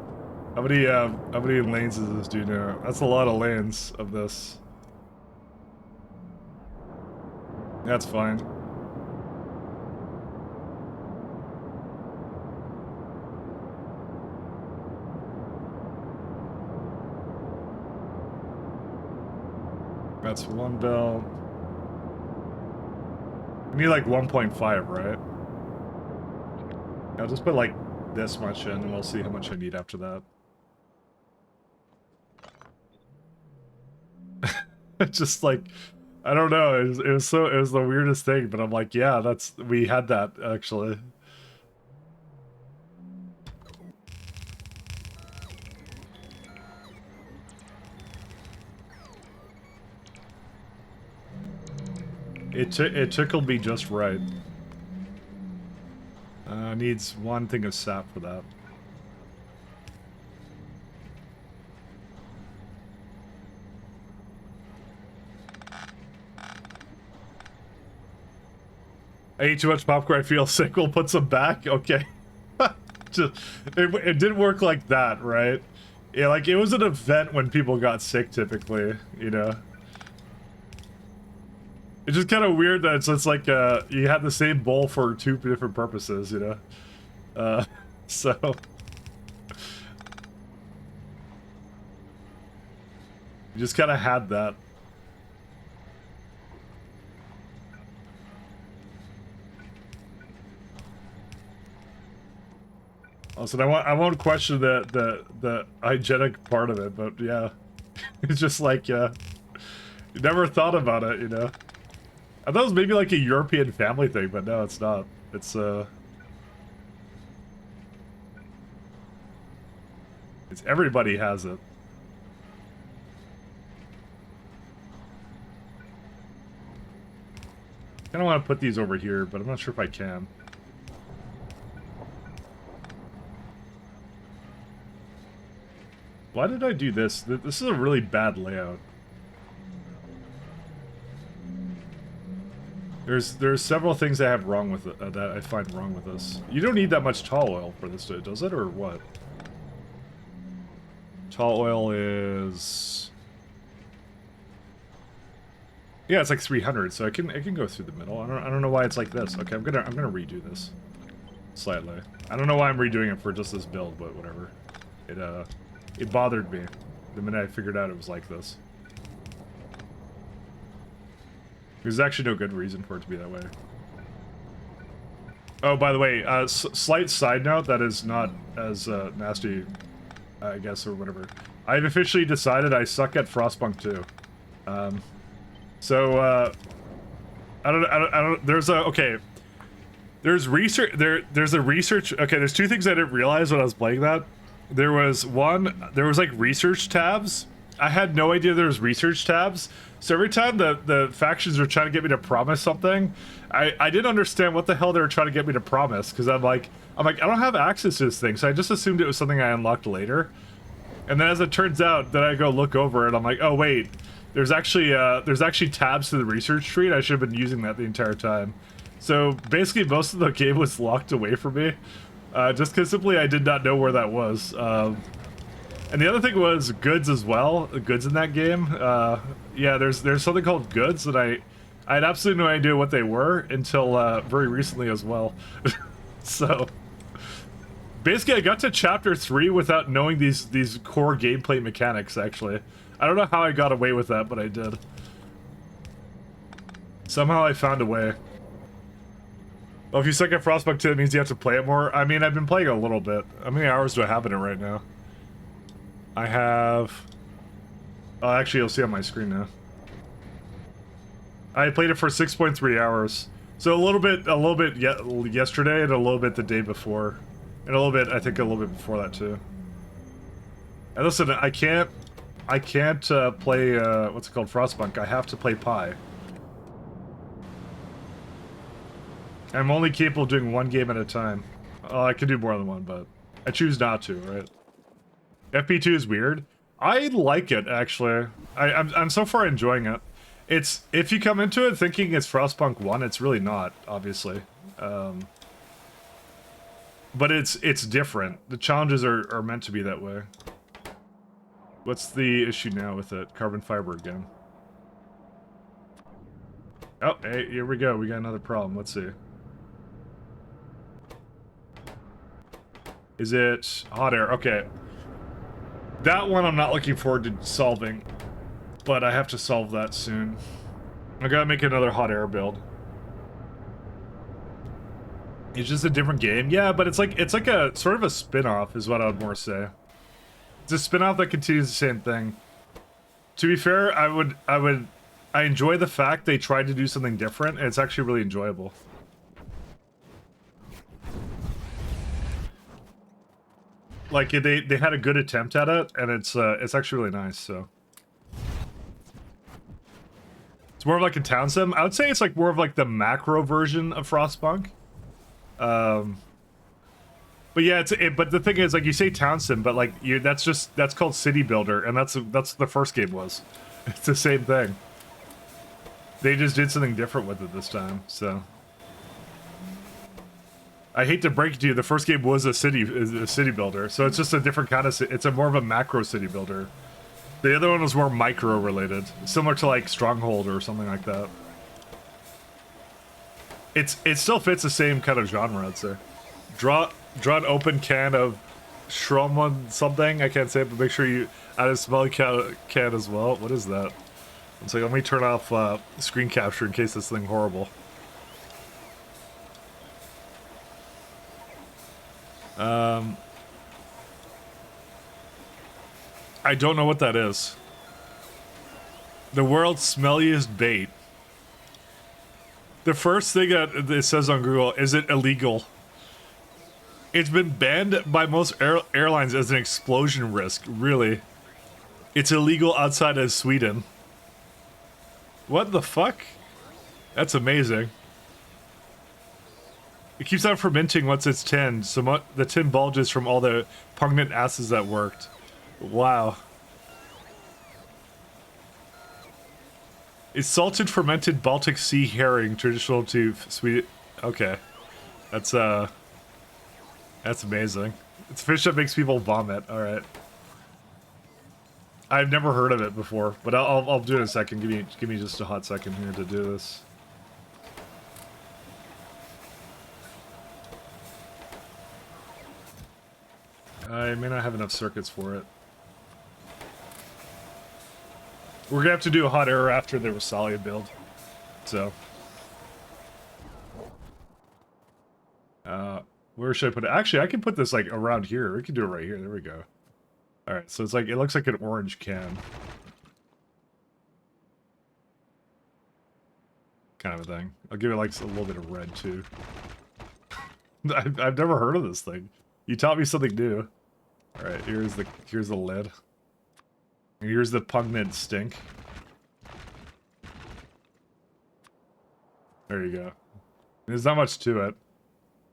How many lanes does this do now? That's a lot of lanes of this. That's fine. That's 1 belt. I need like 1.5, right? I'll just put like this much in and we'll see how much I need after that. Just like, I don't know, it was the weirdest thing, but I'm like, yeah, we had that actually. It tickled me just right. Needs 1 thing of sap for that. I ate too much popcorn, I feel sick, we'll put some back? Okay. It didn't work like that, right? Yeah, like, it was an event when people got sick, typically, you know? It's just kind of weird that it's like, you had the same bowl for 2 different purposes, you know? So... You just kind of had that. Also, I won't question the hygienic part of it, but yeah, it's just like you never thought about it, you know. I thought it was maybe like a European family thing, but no, it's not. It's everybody has it. I kind of want to put these over here, but I'm not sure if I can. Why did I do this? This is a really bad layout. There's several things I have wrong with it, that I find wrong with this. You don't need that much tall oil for this, does it, or what? Tall oil is... Yeah, it's like 300, so I can go through the middle. I don't know why it's like this. Okay, I'm gonna redo this slightly. I don't know why I'm redoing it for just this build, but whatever. It bothered me the minute I figured out it was like this. There's actually no good reason for it to be that way. Oh, by the way, slight side note that is not as nasty, I guess, or whatever. I've officially decided I suck at Frostpunk 2. So, I don't, there's a, okay. There's research, there's a research, okay, there's two things I didn't realize when I was playing that. There was like research tabs. I had no idea there was research tabs. So every time the factions were trying to get me to promise something, I didn't understand what the hell they were trying to get me to promise, because I'm like, I don't have access to this thing, so I just assumed it was something I unlocked later. And then as it turns out, then I go look over it, I'm like, oh wait, there's actually tabs to the research tree, and I should have been using that the entire time. So basically most of the game was locked away from me, just because simply I did not know where that was. And the other thing was goods as well, goods in that game. Yeah, there's something called goods that I had absolutely no idea what they were until very recently as well. So basically I got to chapter 3 without knowing these core gameplay mechanics, actually. I don't know how I got away with that, but I did. Somehow I found a way. Well, if you suck at Frostpunk 2, it means you have to play it more. I mean, I've been playing a little bit. How many hours do I have in it right now? I have... Oh, actually, you'll see on my screen now. I played it for 6.3 hours. So a little bit yesterday, and a little bit the day before. And a little bit, I think a little bit before that, too. And listen, I can't play, what's it called, Frostpunk. I have to play Pi. I'm only capable of doing one game at a time. Oh, I can do more than one, but I choose not to, right? FP2 is weird. I like it, actually. I'm so far enjoying it. It's, if you come into it thinking it's Frostpunk 1, it's really not, obviously. But it's different. The challenges are meant to be that way. What's the issue now with it? Carbon fiber again. Oh, hey, here we go. We got another problem. Let's see. Is it hot air? Okay. That one I'm not looking forward to solving, but I have to solve that soon. I gotta make another hot air build. It's just a different game. Yeah, but it's like a sort of a spin-off is what I would more say. It's a spin-off that continues the same thing. To be fair, I enjoy the fact they tried to do something different, and it's actually really enjoyable. Like, they had a good attempt at it, and it's actually really nice, so. It's more of like a town sim. I would say it's like more of like the macro version of Frostpunk. But yeah, but the thing is, like, you say town sim, but like, that's called City Builder, and that's the first game was. It's the same thing. They just did something different with it this time, so. I hate to break it to you, the first game was a city builder, so it's just a different kind of, it's a more of a macro city builder. The other one was more micro related, similar to like Stronghold or something like that. It still fits the same kind of genre, I'd say. Draw an open can of Shromlin something, I can't say it, but make sure you add a smelly can as well. What is that? It's like, let me turn off screen capture in case this thing horrible. I don't know what that is. The world's smelliest bait. The first thing that it says on Google, is it illegal? It's been banned by most airlines as an explosion risk. Really? It's illegal outside of Sweden. What the fuck? That's amazing. It keeps on fermenting once it's tinned, so the tin bulges from all the pungent acids that worked. Wow. It's salted fermented Baltic Sea herring, traditional to sweet. Okay, that's amazing. It's fish that makes people vomit. All right. I've never heard of it before, but I'll do it in a second. Give me just a hot second here to do this. I may not have enough circuits for it. We're gonna have to do a hot air after the Rosalia build, so. Where should I put it? Actually, I can put this like around here. We can do it right here. There we go. All right, so it's like, it looks like an orange can. Kind of a thing. I'll give it like a little bit of red too. I've never heard of this thing. You taught me something new. All right, here's the lid. Here's the pungent stink. There you go. There's not much to it.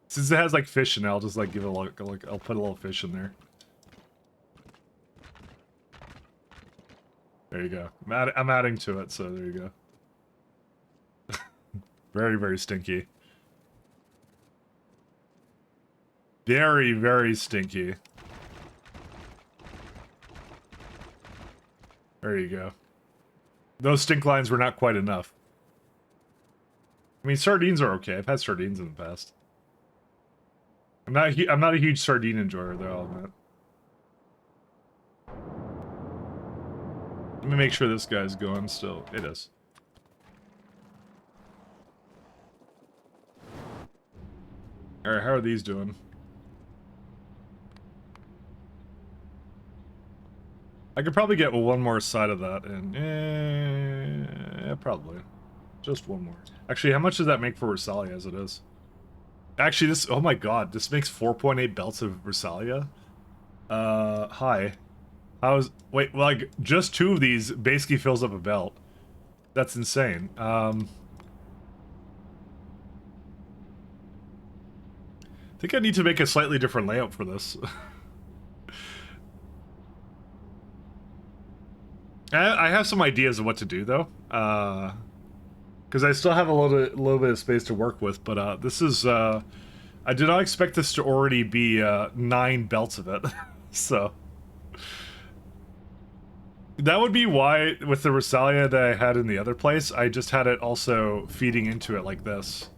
Since it has like fish in it, I'll just like give it a look. I'll put a little fish in there. There you go. I'm adding to it, so there you go. Very, very stinky. Very, very stinky. There you go. Those stink lines were not quite enough. I mean, sardines are okay. I've had sardines in the past. I'm not a huge sardine enjoyer, though, I'll admit. Let me make sure this guy's going still. It is. Alright, how are these doing? I could probably get one more side of that in. Yeah, probably. Just one more. Actually, how much does that make for Rosalia as it is? Actually, this... Oh my god, this makes 4.8 belts of Rosalia? Hi. How's... Wait, like, just 2 of these basically fills up a belt. That's insane. I think I need to make a slightly different layout for this. I have some ideas of what to do, though. Because I still have a little bit of space to work with, but this is... I did not expect this to already be 9 belts of it. So... That would be why, with the Rosalia that I had in the other place, I just had it also feeding into it like this.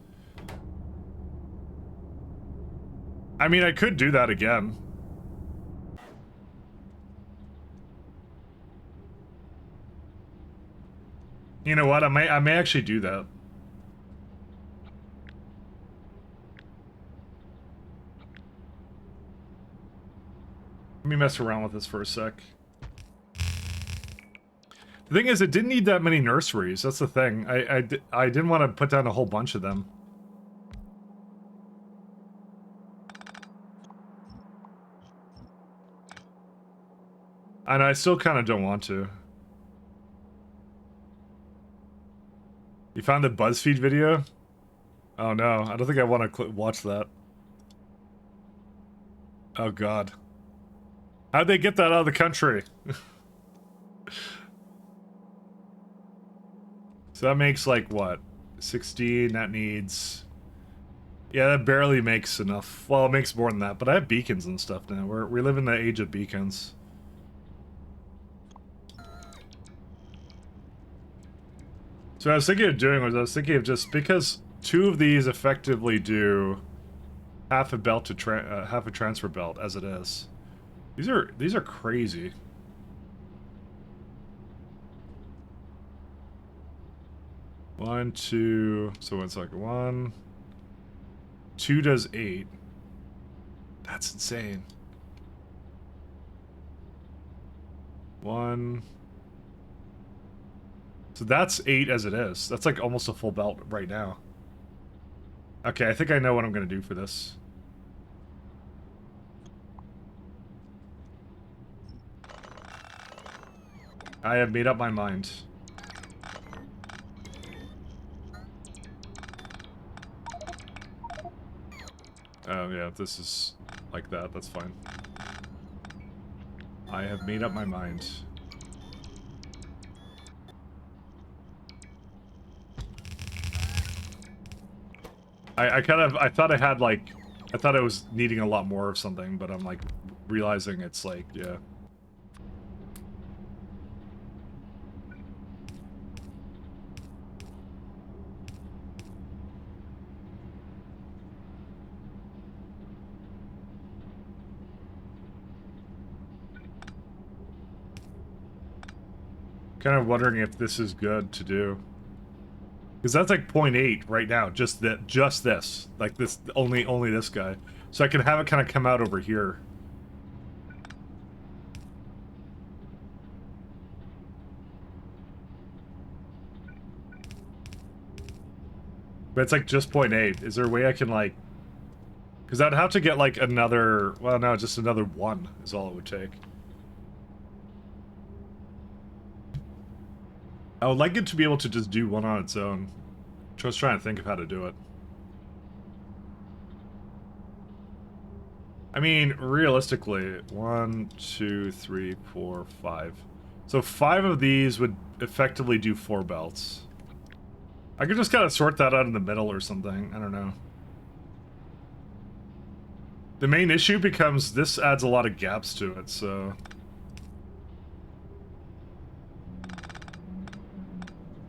I mean, I could do that again. You know what? I may actually do that. Let me mess around with this for a sec. The thing is, it didn't need that many nurseries. That's the thing. I didn't want to put down a whole bunch of them. And I still kind of don't want to. You found the BuzzFeed video? Oh no, I don't think I want to watch that. Oh god. How'd they get that out of the country? So that makes like what? 16, that needs... Yeah, that barely makes enough. Well, it makes more than that, but I have beacons and stuff now. We live in the age of beacons. So what I was thinking of doing was, I was thinking of just, because 2 of these effectively do half a belt to half a transfer belt as it is. These are crazy. One, 2, so it's like 1, 2 does 8. That's insane. 1. So that's 8 as it is. That's like almost a full belt right now. Okay, I think I know what I'm gonna do for this. I have made up my mind. Oh yeah, this is like that, that's fine. I have made up my mind. I thought I had like, I thought I was needing a lot more of something, but I'm like realizing it's like, yeah. Kind of wondering if this is good to do. Because that's like 0.8 right now, just this. Like this, only this guy. So I can have it kind of come out over here. But it's like just 0.8. Is there a way I can like... Because I'd have to get like another... Well, no, just another one is all it would take. I would like it to be able to just do one on its own. Just trying to think of how to do it. I mean, realistically, 1, 2, 3, 4, 5. So 5 of these would effectively do 4 belts. I could just kind of sort that out in the middle or something. I don't know. The main issue becomes this adds a lot of gaps to it, so...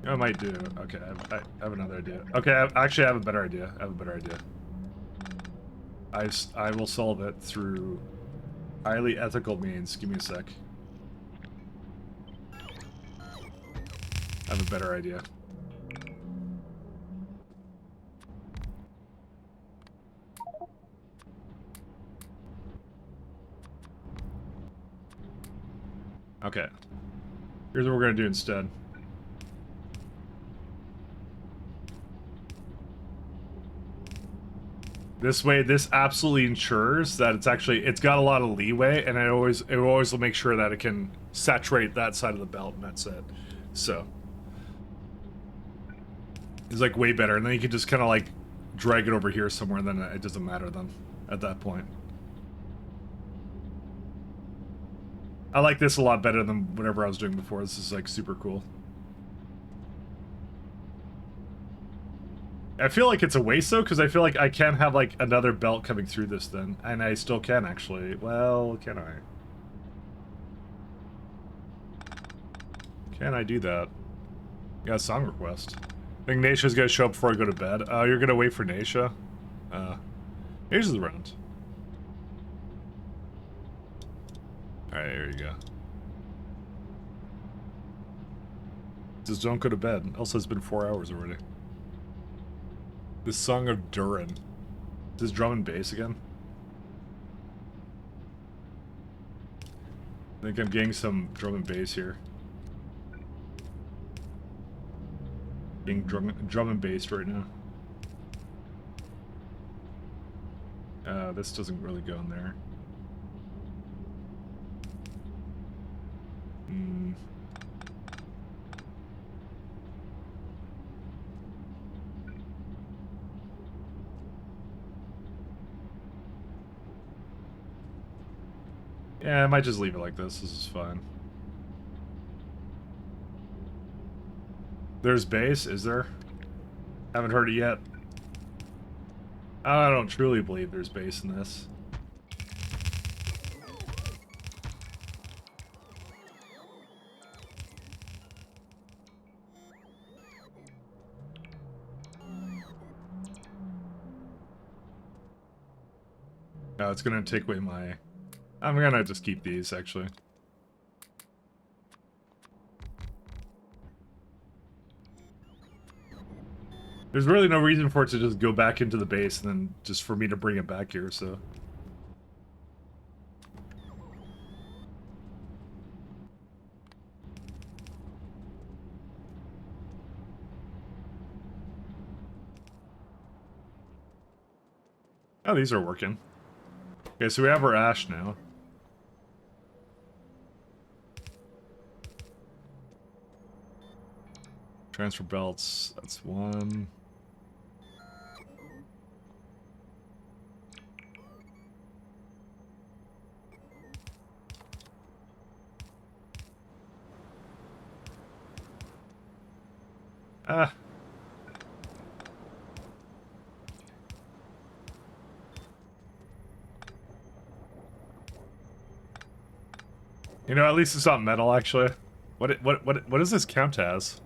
I might do. Okay, I have another idea. Okay, actually I have a better idea. I will solve it through highly ethical means. Give me a sec. I have a better idea. Okay. Here's what we're gonna do instead. This way, this absolutely ensures that it's got a lot of leeway, and it always will make sure that it can saturate that side of the belt, and that's it. So it's like way better, and then you can just kind of like drag it over here somewhere, and then it doesn't matter then at that point. I like this a lot better than whatever I was doing before. This is like super cool. I feel like it's a waste though, because I feel like I can have like another belt coming through this then, and I still can actually. Well, can I? Can I do that? Yeah, song request. I think Naisha's gonna show up before I go to bed. Oh, you're gonna wait for Naisha? Naisha's around. Alright, here you go. Just don't go to bed. Also, it's been 4 hours already. The Song of Durin. Is this drum and bass again? I think I'm getting some drum and bass here. Getting drum and bass right now. This doesn't really go in there. Yeah, I might just leave it like this. This is fine. There's bass, is there? Haven't heard it yet. I don't truly believe there's bass in this. No, it's gonna take away my... I'm gonna just keep these, actually. There's really no reason for it to just go back into the base and then just for me to bring it back here, so... Oh, these are working. Okay, so we have our ash now. Transfer belts, that's one. You know, at least it's not metal, actually. What does this count as?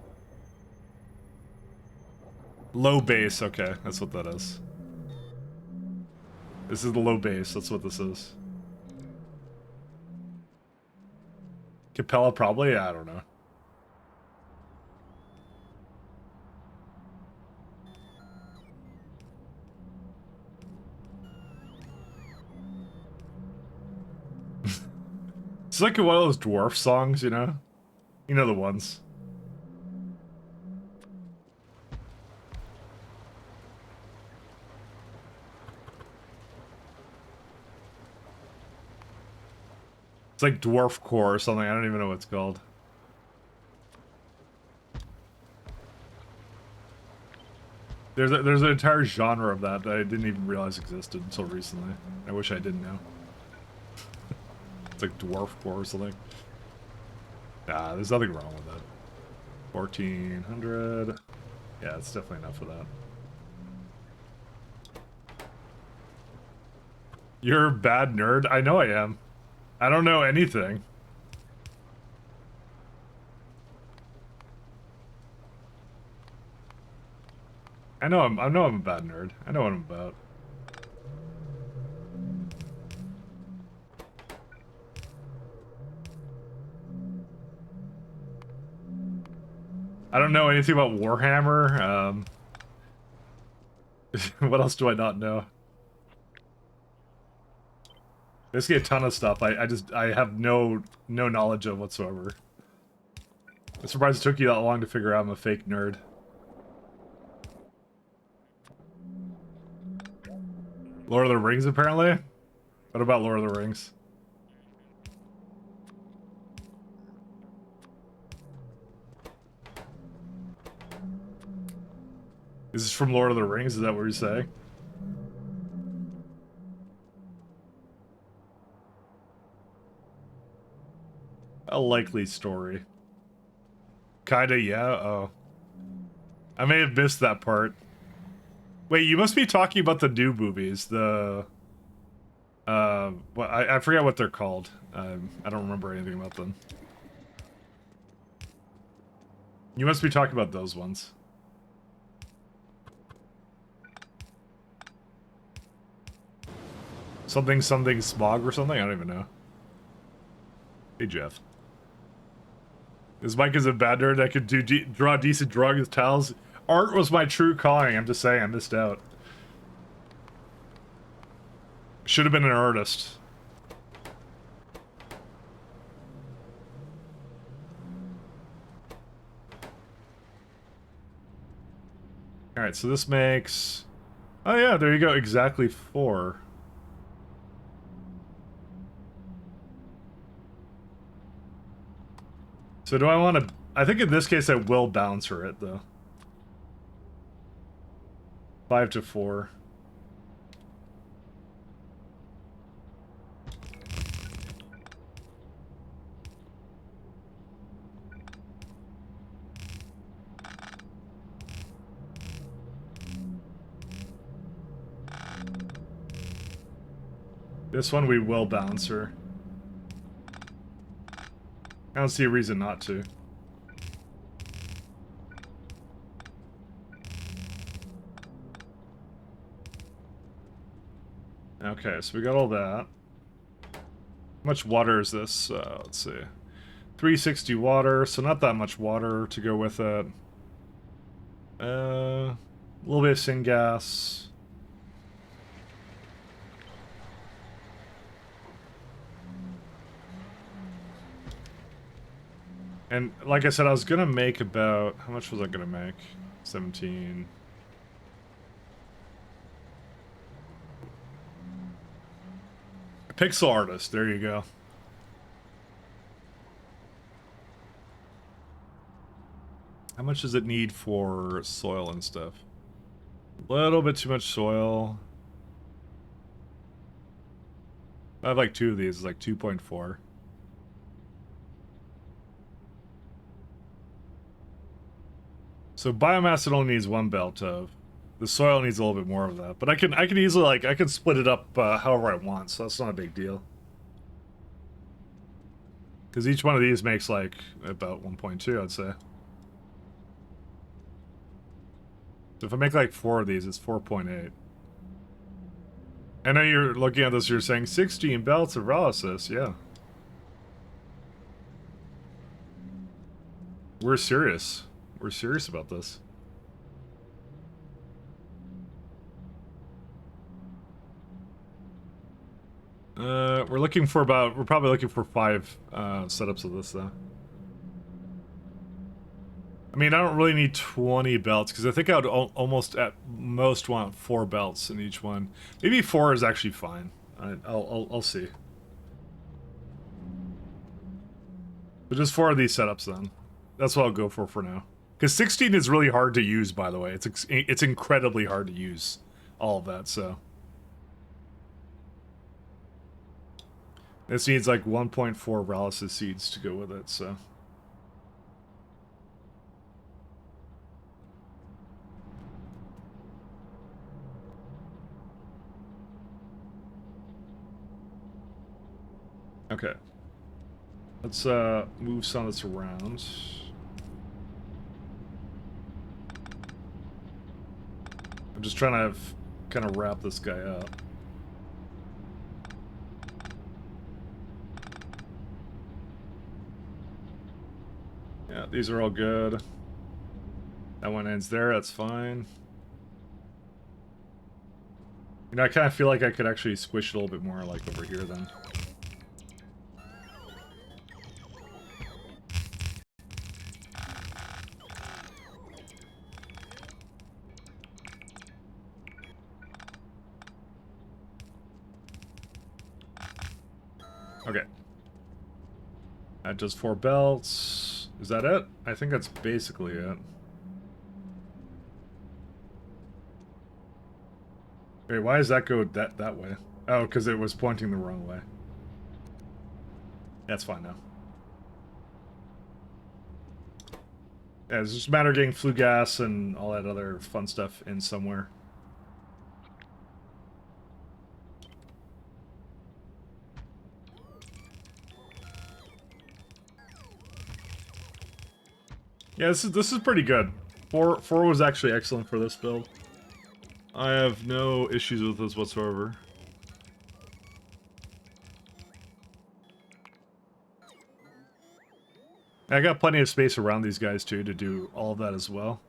Low bass, okay, that's what that is. This is the low bass, that's what this is. Capella, probably? I don't know. It's like one of those dwarf songs, you know? You know the ones. It's like dwarfcore or something, I don't even know what it's called. There's an entire genre of that I didn't even realize existed until recently. I wish I didn't know. It's like dwarfcore or something. Nah, there's nothing wrong with it. 1400. Yeah, it's definitely enough of that. You're a bad nerd? I know I am. I don't know anything. I know I'm a bad nerd. I know what I'm about. I don't know anything about Warhammer. What else do I not know? Basically a ton of stuff. I have no knowledge of whatsoever. I'm surprised it took you that long to figure out I'm a fake nerd. Lord of the Rings, apparently? What about Lord of the Rings? Is this from Lord of the Rings? Is that what you're saying? A likely story. Kinda, yeah? Oh. I may have missed that part. Wait, you must be talking about the new movies, the... well, I forget what they're called. I don't remember anything about them. You must be talking about those ones. Something smog or something? I don't even know. Hey, Jeff. This Mike is a bad nerd. I could draw decent drawings, tiles. Art was my true calling. I'm just saying, I missed out. Should have been an artist. Alright, so this makes... Oh yeah, there you go. Exactly 4. So do I want to... I think in this case I will bouncer it, though. 5 to 4. This one we will bouncer. I don't see a reason not to. Okay, so we got all that. How much water is this? Let's see. 360 water, so not that much water to go with it. A little bit of syngas. And like I said, I was gonna make about... How much was I gonna make? 17... Pixel artist, there you go. How much does it need for soil and stuff? A little bit too much soil. I have like 2 of these, it's like 2.4. So biomass, it only needs 1 belt of. The soil needs a little bit more of that, but I can easily like I can split it up however I want, so that's not a big deal. Because each one of these makes like about 1.2, I'd say. So if I make like 4 of these, it's 4.8. I know you're looking at this, you're saying 16 belts of paralysis, yeah. We're serious. We're serious about this. We're probably looking for 5 setups of this, though. I mean, I don't really need 20 belts, because I think I would almost at most want 4 belts in each one. Maybe 4 is actually fine. I'll see. But just 4 of these setups, then. That's what I'll go for now. Because 16 is really hard to use, by the way. It's incredibly hard to use all of that, so. This needs like 1.4 paralysis seeds to go with it, so. Okay. Let's move some of this around. I'm just trying to kind of wrap this guy up. Yeah, these are all good. That one ends there, that's fine. You know, I kind of feel like I could actually squish it a little bit more, like over here then. Okay. That does 4 belts. Is that it? I think that's basically it. Wait, why does that go that way? Oh, because it was pointing the wrong way. That's fine now. Yeah, it's just a matter of getting flue gas and all that other fun stuff in somewhere. Yeah, this is pretty good. 4 was actually excellent for this build. I have no issues with this whatsoever. I got plenty of space around these guys too to do all of that as well.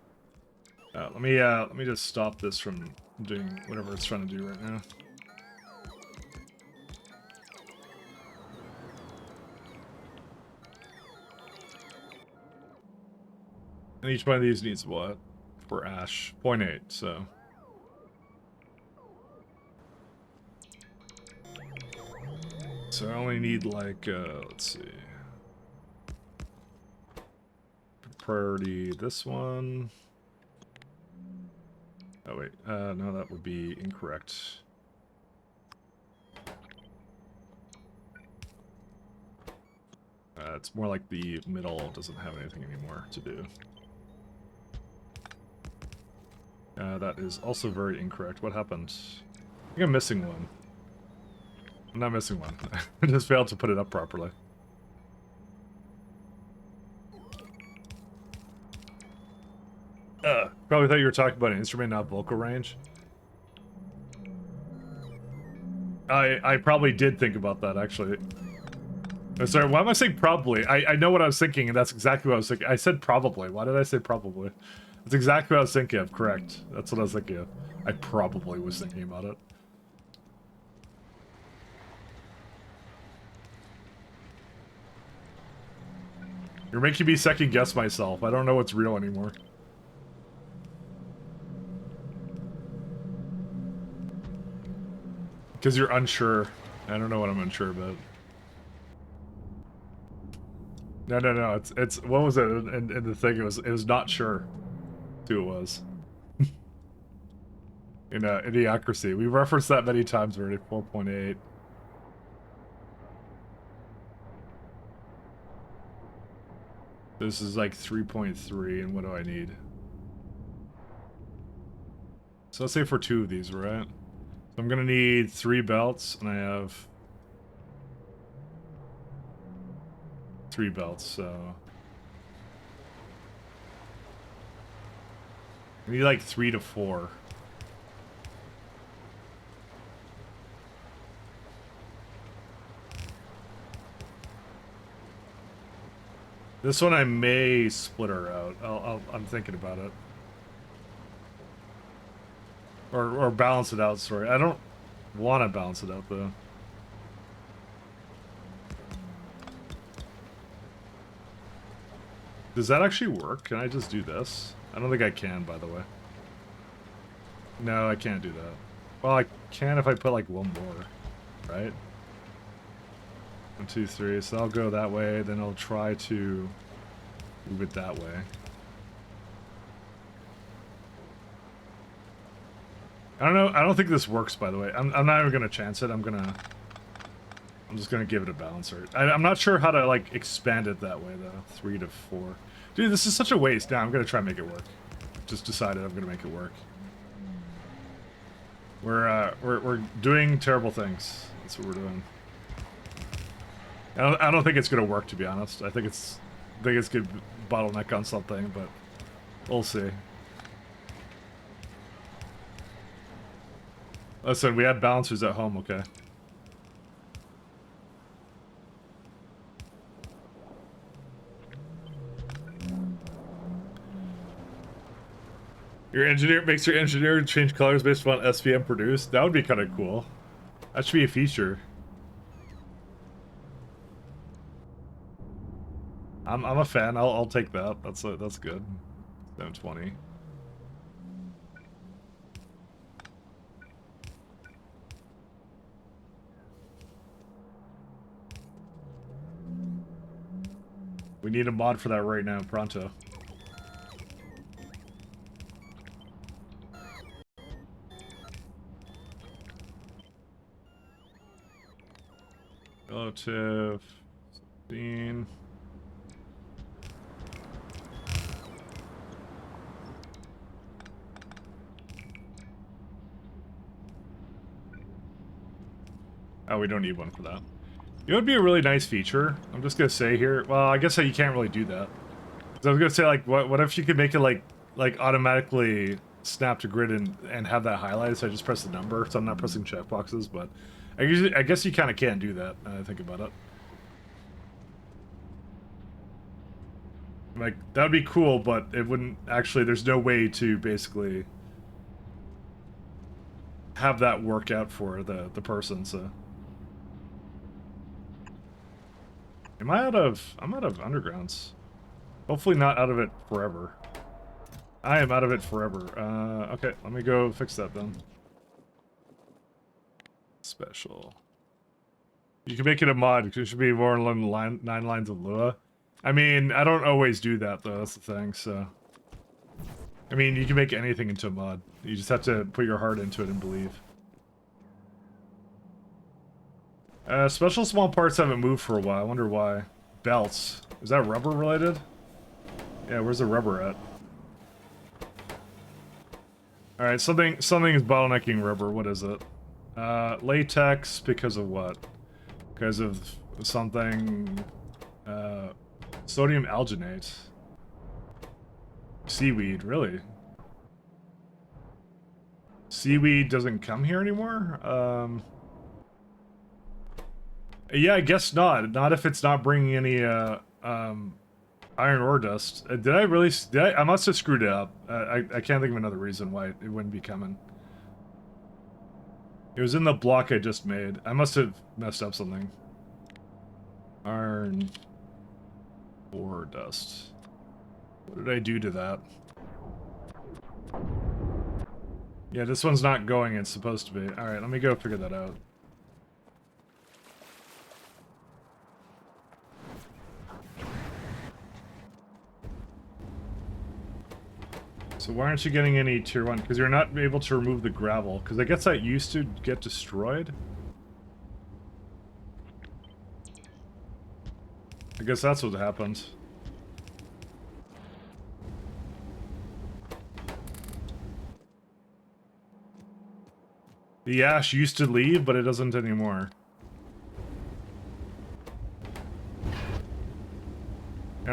Let me just stop this from doing whatever it's trying to do right now. And each one of these needs what? For Ash? 0.8, so. So I only need like, let's see. Priority this one. Oh wait, no, that would be incorrect. It's more like the middle doesn't have anything anymore to do. That is also very incorrect. What happened? I think I'm missing one. I'm not missing one. I just failed to put it up properly. Probably thought you were talking about an instrument, not vocal range. I probably did think about that, actually. Sorry, why am I saying probably? I know what I was thinking, and that's exactly what I was thinking. I said probably. Why did I say probably? That's exactly what I was thinking of, correct. That's what I was thinking of. I probably was thinking about it. You're making me second guess myself. I don't know what's real anymore. Because you're unsure. I don't know what I'm unsure about. No. It's what was it in the thing? It was not sure. Who it was. In Idiocracy. We referenced that many times already. 4.8. This is like 3.3, and what do I need? So let's say for 2 of these, right? So I'm gonna need 3 belts, and I have 3 belts, so we need like 3 to 4. This one I may split her out. I'm thinking about it. Or balance it out, sorry. I don't want to balance it out, though. Does that actually work? Can I just do this? I don't think I can, by the way. No, I can't do that. Well, I can if I put, like, one more. Right? 1, 2, 3. So I'll go that way, then I'll try to move it that way. I don't know. I don't think this works, by the way. I'm not even gonna chance it. I'm just gonna give it a balancer. I'm not sure how to like expand it that way though. 3 to 4. Dude, this is such a waste. Now I'm gonna try and make it work. Just decided I'm gonna make it work. We're doing terrible things. That's what we're doing. I don't think it's gonna work, to be honest. I think it's good bottleneck on something, but we'll see. Listen, we have balancers at home, okay? Your engineer makes your engineer change colors based on SVM produced. That would be kind of cool. That should be a feature. I'm a fan. I'll take that. That's good. 720. We need a mod for that right now, pronto. Relative 15. Oh, we don't need one for that. It would be a really nice feature. I'm just gonna say here. Well, I guess that you can't really do that. So I was gonna say, like, what if you could make it like automatically snap to grid and have that highlighted? So I just press the number, so I'm not pressing checkboxes. But I guess you kind of can't do that. Now that I think about it. Like that would be cool, but it wouldn't actually. There's no way to basically have that work out for the person. So. I'm out of undergrounds. Hopefully not out of it forever. I am out of it forever. Okay, let me go fix that then. Special. You can make it a mod. It should be more than 9 lines of Lua. I mean, I don't always do that though. That's the thing. So, I mean, you can make anything into a mod. You just have to put your heart into it and believe. Special small parts haven't moved for a while. I wonder why. Belts. Is that rubber related? Yeah, where's the rubber at? Alright, something is bottlenecking rubber. What is it? Latex because of what? Because of something... sodium alginate. Seaweed, really? Seaweed doesn't come here anymore? Yeah, I guess not. Not if it's not bringing any iron ore dust. Did I really? I must have screwed it up. I can't think of another reason why it wouldn't be coming. It was in the block I just made. I must have messed up something. Iron ore dust. What did I do to that? Yeah, this one's not going. It's supposed to be. All right, let me go figure that out. So why aren't you getting any tier 1? Because you're not able to remove the gravel. Because I guess that used to get destroyed. I guess that's what happened. The ash used to leave, but it doesn't anymore.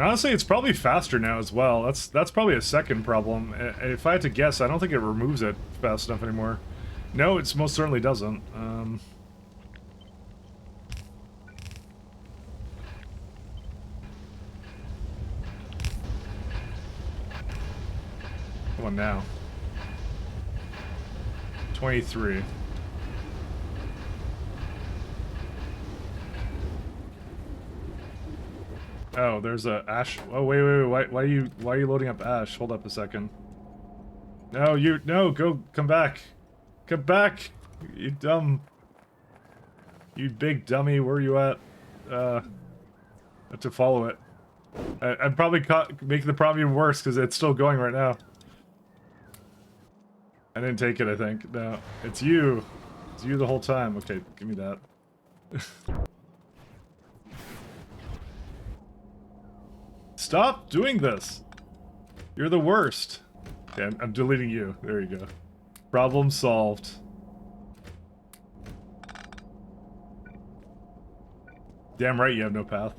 And honestly, it's probably faster now as well. That's probably a second problem. If I had to guess, I don't think it removes it fast enough anymore. No, it most certainly doesn't. Come on now. 23. Oh, there's a ash. Oh, wait. Why are you loading up ash? Hold up a second. No, come back. Come back. You dumb. You big dummy, where are you at? I have to follow it. I'm probably making the problem even worse because it's still going right now. I didn't take it, I think. No, it's you. It's you the whole time. Okay, give me that. Stop doing this! You're the worst. Okay, I'm deleting you. There you go. Problem solved. Damn right you have no path.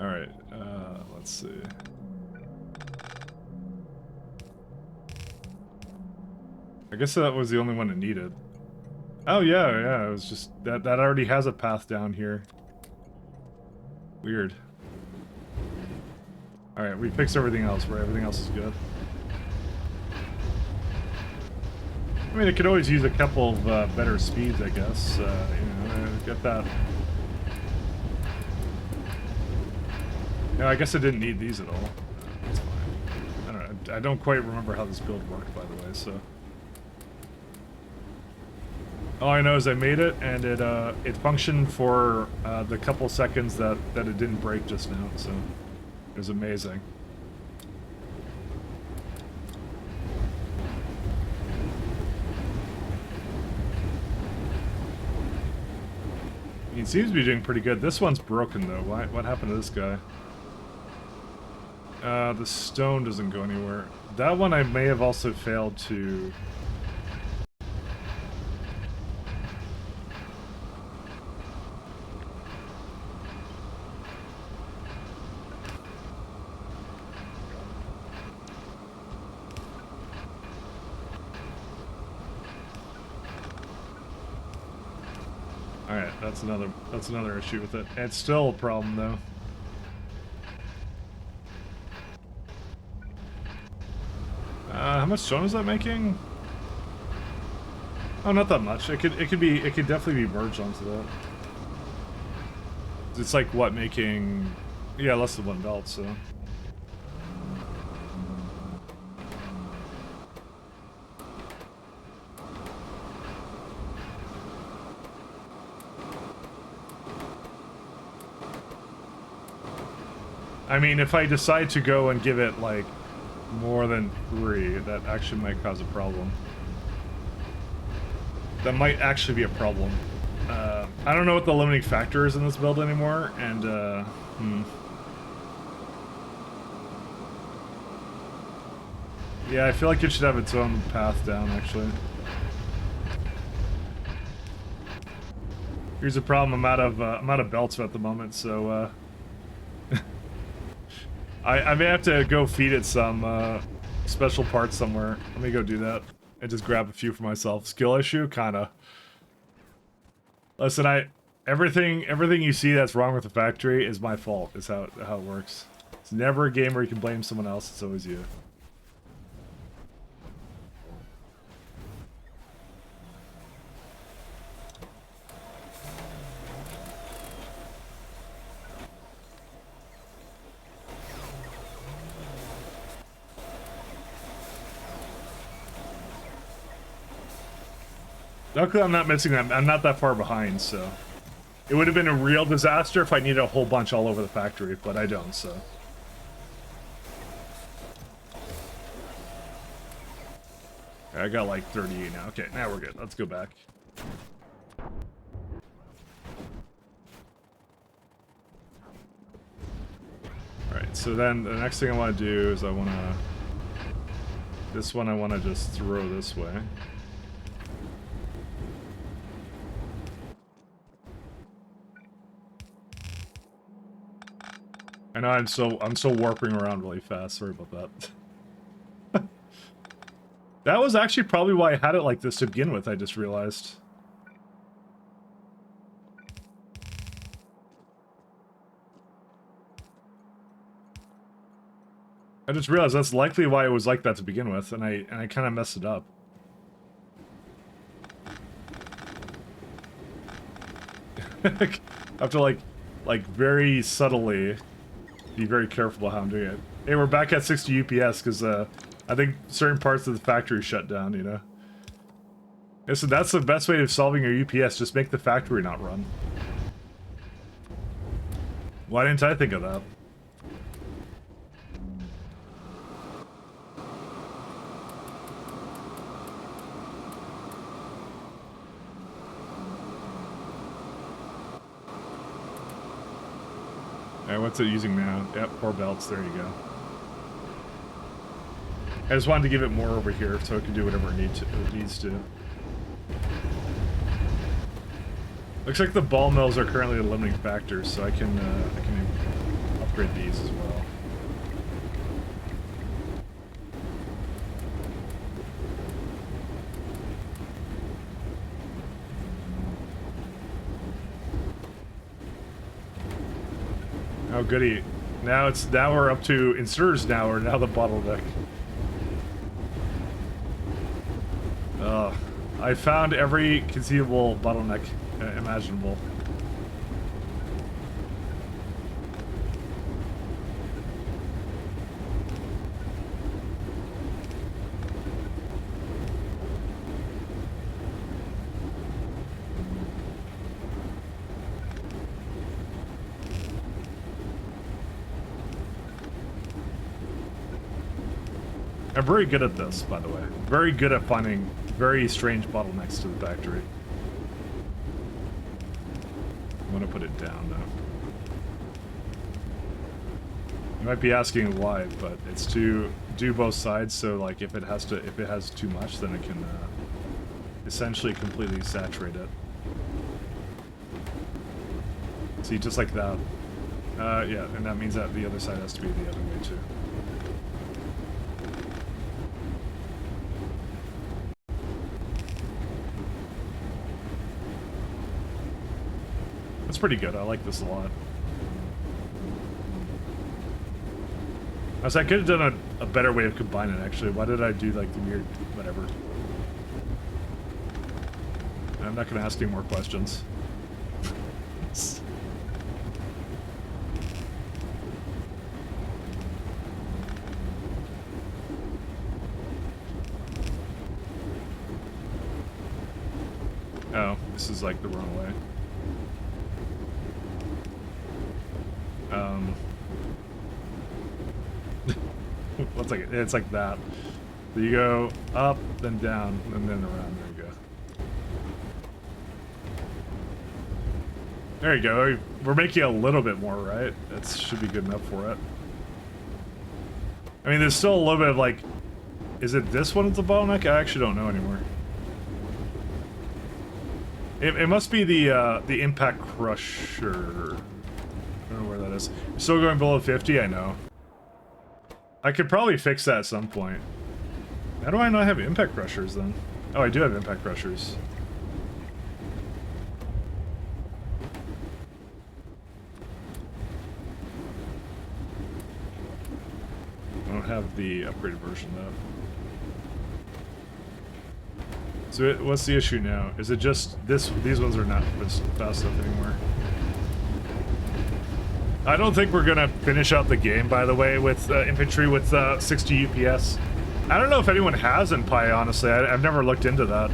Alright, let's see. I guess that was the only one it needed. Oh yeah, it was just that already has a path down here. Weird. Alright, we fixed everything else, right? Everything else is good. I mean, it could always use a couple of better speeds, I guess. You know, get that. No, I guess I didn't need these at all. That's fine. I don't know. I don't quite remember how this build worked, by the way, so. All I know is I made it, and it functioned for the couple seconds that it didn't break just now, so it was amazing. He seems to be doing pretty good. This one's broken, though. What happened to this guy? The stone doesn't go anywhere. That one I may have also failed to... Alright, that's another issue with it. It's still a problem though. How much stone is that making? Oh, not that much. It could definitely be merged onto that. It's like what, making, yeah, less than one belt, so. I mean, if I decide to go and give it, like, more than 3, that actually might cause a problem. That might actually be a problem. I don't know what the limiting factor is in this build anymore, and, Yeah, I feel like it should have its own path down, actually. Here's the problem, I'm out of belts at the moment, so, I may have to go feed it some special parts somewhere. Let me go do that and just grab a few for myself. Skill issue, kinda. Listen, everything you see that's wrong with the factory is my fault. Is how it works. It's never a game where you can blame someone else. It's always you. Luckily, I'm not missing them. I'm not that far behind, so... It would have been a real disaster if I needed a whole bunch all over the factory, but I don't, so... I got like 38 now. Okay, now we're good. Let's go back. Alright, so then the next thing I want to do is I want to... This one I want to just throw this way. I know I'm so warping around really fast. Sorry about that. That was actually probably why I had it like this to begin with, I just realized. I just realized that's likely why it was like that to begin with, and I kind of messed it up. I have to like very subtly be very careful how I'm doing it. Hey, we're back at 60 UPS because I think certain parts of the factory shut down, you know? Yeah, so that's the best way of solving your UPS, just make the factory not run. Why didn't I think of that? Alright, what's it using now? Yep, 4 belts, there you go. I just wanted to give it more over here so it can do whatever it needs to. Looks like the ball mills are currently a limiting factor, so I can upgrade these as well. Oh goody. Now we're up to inserters now, or now the bottleneck. I found every conceivable bottleneck imaginable. I'm very good at this, by the way. Very good at finding very strange bottlenecks to the factory. I'm gonna put it down though. You might be asking why, but it's to do both sides. So like, if it has too much, then it can essentially completely saturate it. See, just like that. Yeah, and that means that the other side has to be the other way too. That's pretty good. I like this a lot. I could have done a better way of combining it, actually. Why did I do like the weird whatever? I'm not going to ask any more questions. Oh, this is like the wrong way. Let's like it's like that. So you go up, then down, and then around. There you go. There you go. We're making a little bit more, right? That should be good enough for it. I mean, there's still a little bit of like, is it this one that's a bottleneck? I actually don't know anymore. It must be the impact crusher. I don't know where that is. We're still going below 50, I know. I could probably fix that at some point. How do I not have impact crushers then? Oh, I do have impact crushers. I don't have the upgraded version though. So what's the issue now? Is it just these ones are not fast enough anymore? I don't think we're gonna finish out the game, by the way, with infantry with 60 UPS. I don't know if anyone has in Pi, honestly. I've never looked into that.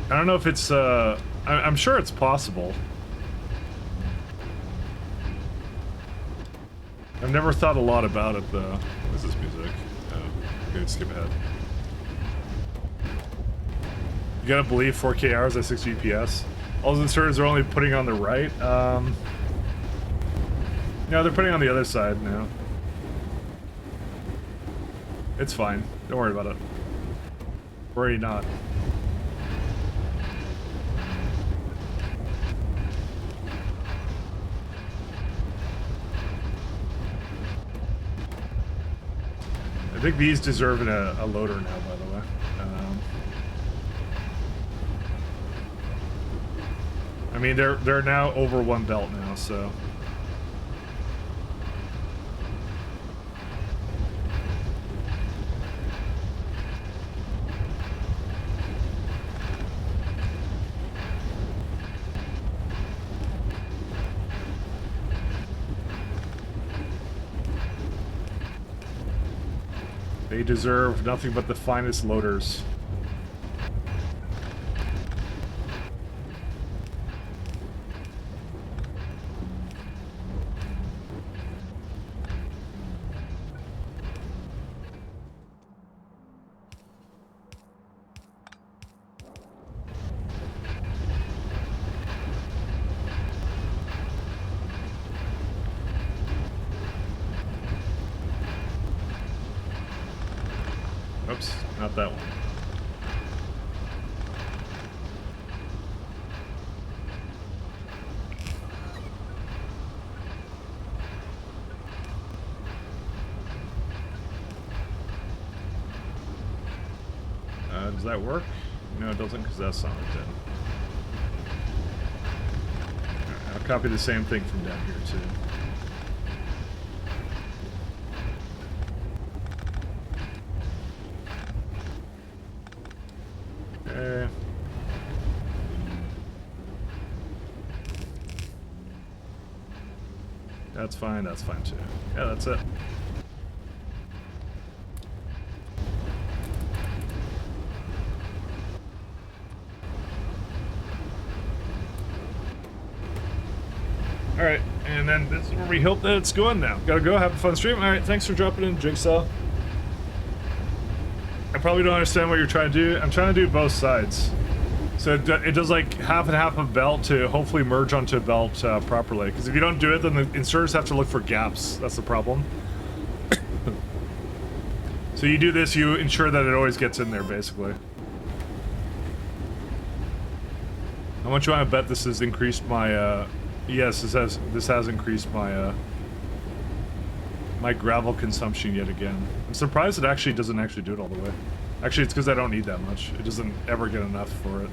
I don't know if it's, I'm sure it's possible. I've never thought a lot about it, though. What is this music? Oh, okay, skip ahead. You gotta believe 4K hours at 60 FPS. All the inserters are only putting on the right. No, they're putting on the other side now. It's fine. Don't worry about it. Worry not. I think these deserve a loader now, by the way. I mean, they're now over 1 belt now, so. They deserve nothing but the finest loaders. Oops, not that one. Does that work? No, it doesn't, because that's not it. Alright, I'll copy the same thing from down here, too. Okay. That's fine too. Yeah, that's it. Alright, and then this is where we hope that it's going now. Gotta go, have a fun stream. Alright, thanks for dropping in, Jigsaw. I probably don't understand what you're trying to do. I'm trying to do both sides. So it does like half and half of belt to hopefully merge onto a belt properly. Because if you don't do it, then the inserters have to look for gaps. That's the problem. So you do this, you ensure that it always gets in there, basically. How much do I bet this has increased my, yes, this has increased my, my gravel consumption yet again. I'm surprised it actually doesn't actually do it all the way. Actually, it's because I don't need that much. It doesn't ever get enough for it.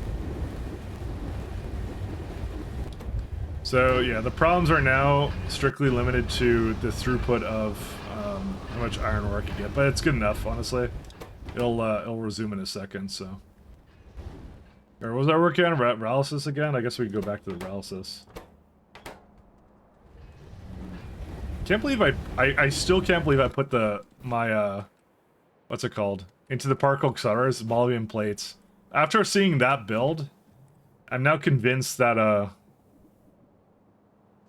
So, yeah, the problems are now strictly limited to the throughput of how much iron ore I can get. But it's good enough, honestly. It'll resume in a second, so. Or was I working on paralysis again? I guess we can go back to the paralysis. Can't believe I still can't believe I put my what's it called? Into the particle accelerators, molybdenum plates. After seeing that build, I'm now convinced that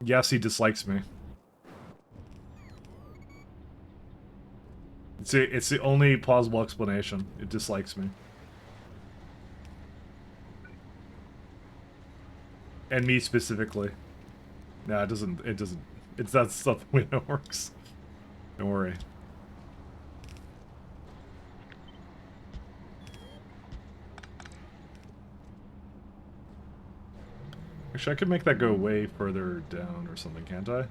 yes, he dislikes me. It's the only plausible explanation. It dislikes me. And me specifically. No, it doesn't. That's not the way it works. Don't worry. Actually, I could make that go way further down or something, can't I?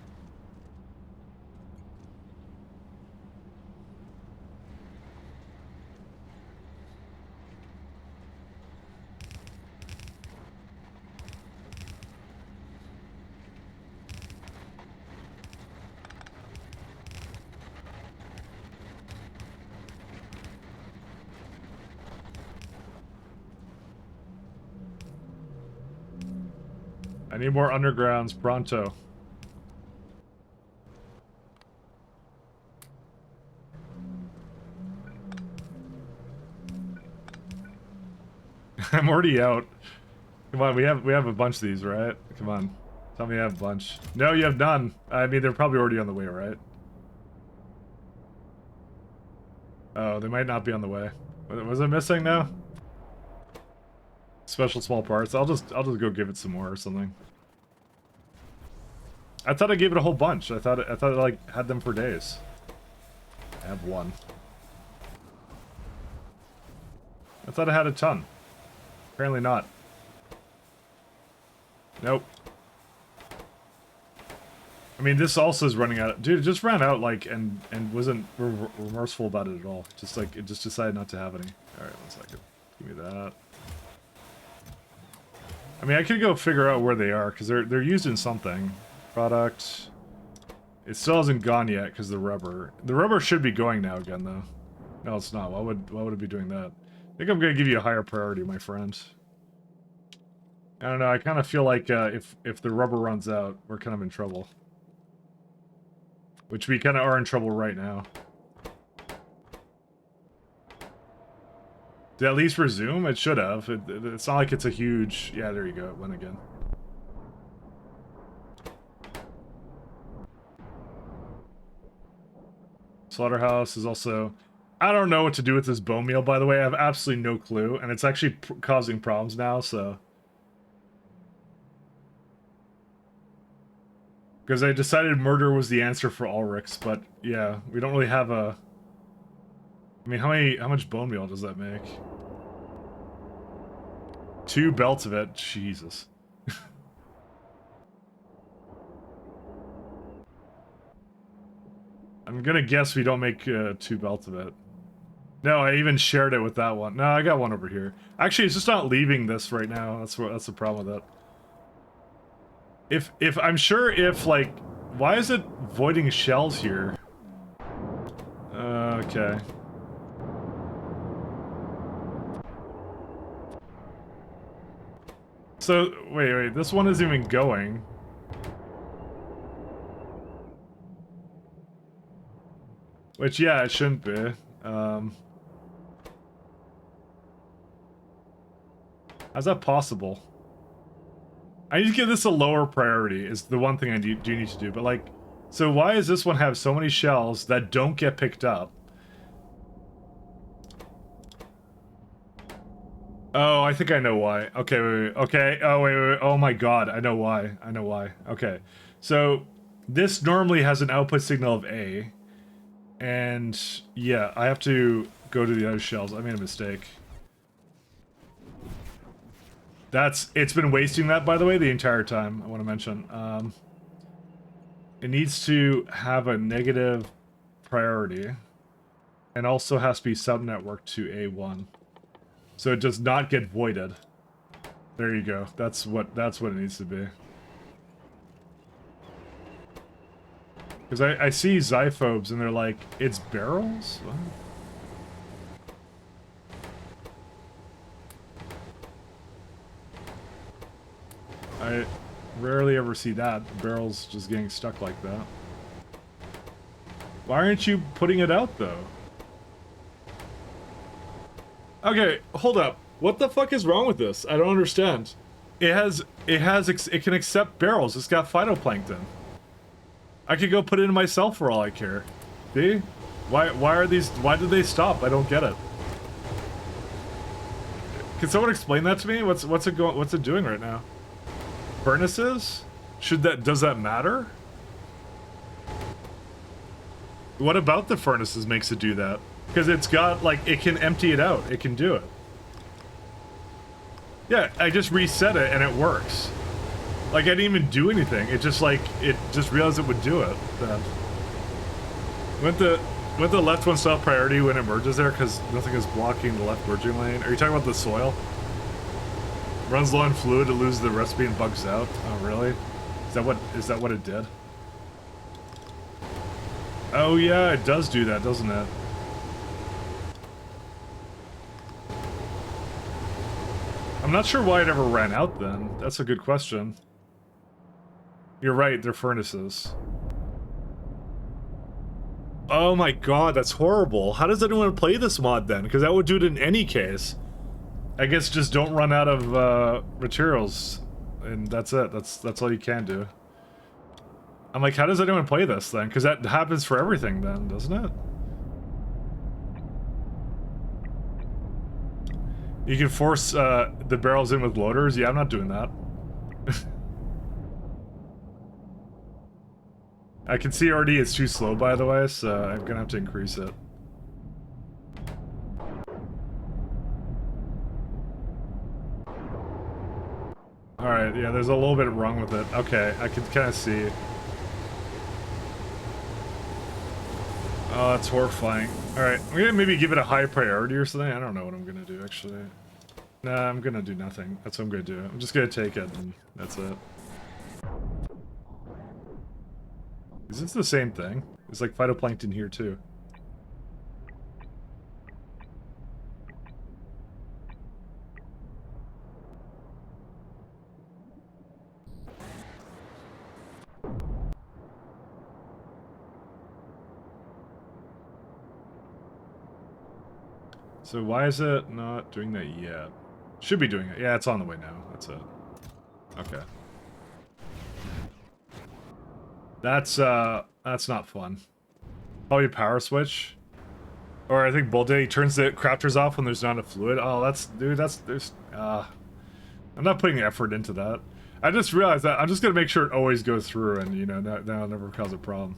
I need more undergrounds, pronto. I'm already out. Come on, we have a bunch of these, right? Come on. Tell me you have a bunch. No, you have none. I mean, they're probably already on the way, right? Oh, they might not be on the way. Was it missing now? Special small parts. I'll just go give it some more or something. I thought I gave it a whole bunch. I thought I like had them for days. I have one. I thought I had a ton. Apparently not. Nope. I mean, this also is running out. Dude, it just ran out, like, and wasn't remorseful about it at all. Just, like, it just decided not to have any. Alright, 1 second. Give me that. I mean, I could go figure out where they are, because they're used in something. Product. It still hasn't gone yet, because the rubber. The rubber should be going now again, though. No, it's not. Why would it be doing that? I think I'm going to give you a higher priority, my friend. I don't know, I kind of feel like if the rubber runs out, we're kind of in trouble. Which we kind of are in trouble right now. Did it at least resume? It should have. It's not like it's a huge... Yeah, there you go. It went again. Slaughterhouse is also... I don't know what to do with this bone meal, by the way. I have absolutely no clue. And it's actually causing problems now, so... Because I decided murder was the answer for Ulrichs, but yeah, we don't really have a... I mean, how much bone meal does that make? 2 belts of it? Jesus. I'm gonna guess we don't make 2 belts of it. No, I even shared it with that one. No, I got one over here. Actually, it's just not leaving this right now. That's the problem with it. If I'm sure if, like, why is it voiding shells here? Okay. So, wait, this one isn't even going. Which, yeah, it shouldn't be. How's that possible? I need to give this a lower priority, is the one thing I do need to do. But, like, so why does this one have so many shells that don't get picked up? Oh, I think I know why. Okay, wait. Okay. Oh, wait. Oh my god, I know why. I know why. Okay. So, this normally has an output signal of A. And, yeah, I have to go to the other shells. I made a mistake. It's been wasting that, by the way, the entire time, I want to mention. It needs to have a negative priority. And also has to be subnetworked to A1. So it does not get voided. There you go. That's what it needs to be. Because I see xyphobes and they're like, it's barrels? What? I rarely ever see that. Barrels just getting stuck like that. Why aren't you putting it out, though? Okay, hold up. What the fuck is wrong with this? I don't understand. It can accept barrels. It's got phytoplankton. I could go put it in myself for all I care. See? Why did they stop? I don't get it. Can someone explain that to me? What's it doing right now? Furnaces? Does that matter? What about the furnaces makes it do that? Because it's got, like, it can empty it out. It can do it. Yeah, I just reset it and it works. Like, I didn't even do anything. It just, like, it just realized it would do it. Then. Wouldn't the left one stop priority when it merges there because nothing is blocking the left merging lane? Are you talking about the soil? Runs low on fluid to lose the recipe and bugs out. Oh, really? Is that what it did? Oh yeah, it does do that, doesn't it? I'm not sure why it ever ran out then. That's a good question. You're right, they're furnaces. Oh my god, that's horrible. How does anyone play this mod then? Because that would do it in any case. I guess just don't run out of materials. And that's it. That's all you can do. I'm like, how does anyone play this then? Because that happens for everything then, doesn't it? You can force the barrels in with loaders? Yeah, I'm not doing that. I can see already it's too slow, by the way, so I'm gonna have to increase it. Alright, yeah, there's a little bit wrong with it. Okay, I can kind of see. Oh, that's horrifying. Alright, I'm gonna maybe give it a high priority or something. I don't know what I'm gonna do, actually. Nah, I'm gonna do nothing. That's what I'm gonna do. I'm just gonna take it, and that's it. Is this the same thing? There's like phytoplankton here, too. So why is it not doing that yet? Should be doing it. Yeah, it's on the way now. That's it. Okay. That's not fun. Probably power switch. Or I think Bull Day turns the crafters off when there's not enough fluid. Oh, I'm not putting effort into that. I just realized that I'm just gonna make sure it always goes through and, you know, that'll never cause a problem.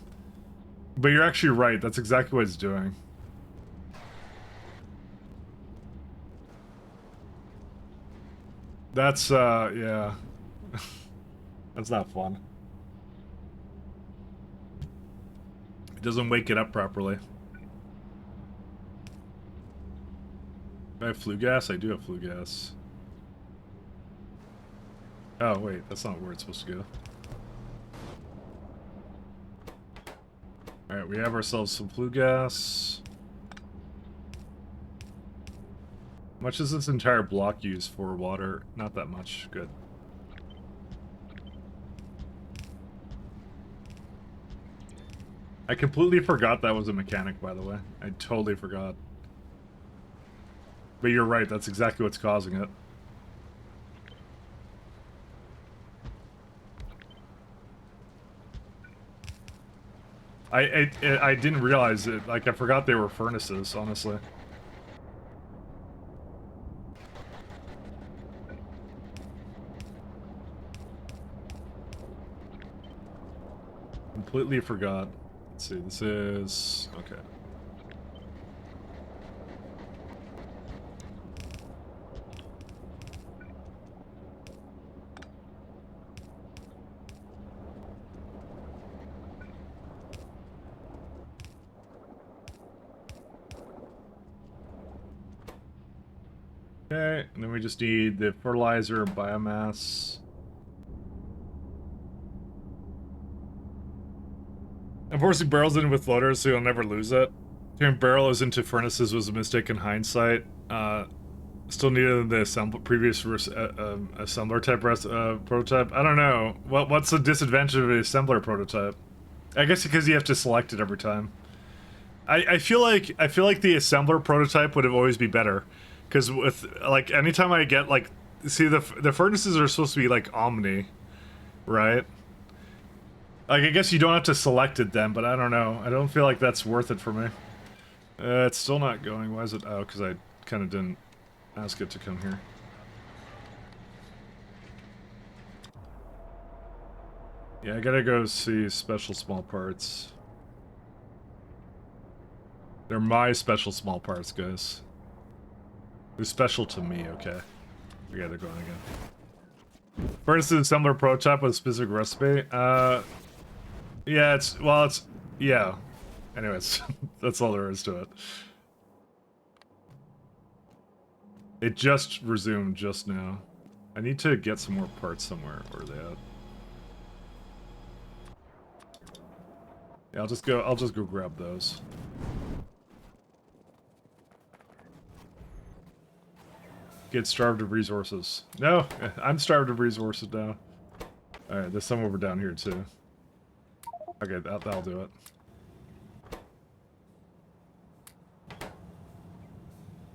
But you're actually right. That's exactly what it's doing. That's, yeah. That's not fun. It doesn't wake it up properly. Do I have flue gas? I do have flue gas. Oh, wait. That's not where it's supposed to go. Alright, we have ourselves some flue gas. How much does this entire block use for water? Not that much. Good. I completely forgot that was a mechanic, by the way. I totally forgot. But you're right, that's exactly what's causing it. I didn't realize it. Like, I forgot they were furnaces, honestly. Completely forgot. Let's see, this is... okay. Okay, and then we just need the fertilizer and biomass. Unfortunately, barrels in with floaters, so you'll never lose it. Turning barrels into furnaces was a mistake in hindsight. Still needed the previous assembler type prototype. I don't know. What's the disadvantage of an assembler prototype? I guess because you have to select it every time. I feel like the assembler prototype would have always be better, because with like anytime I get like, see the furnaces are supposed to be like omni, right? Like, I guess you don't have to select it then, but I don't know. I don't feel like that's worth it for me. It's still not going. Why is it? Oh, because I kind of didn't ask it to come here. Yeah, I gotta go see special small parts. They're my special small parts, guys. They're special to me, okay? Okay, they're going again. First, an assembler prototype with a specific recipe. Yeah, yeah. Anyways, that's all there is to it. It just resumed just now. I need to get some more parts somewhere. Where are they at? Yeah, I'll just go grab those. Get starved of resources. No, I'm starved of resources now. Alright, there's some over down here too. Okay, that'll do it.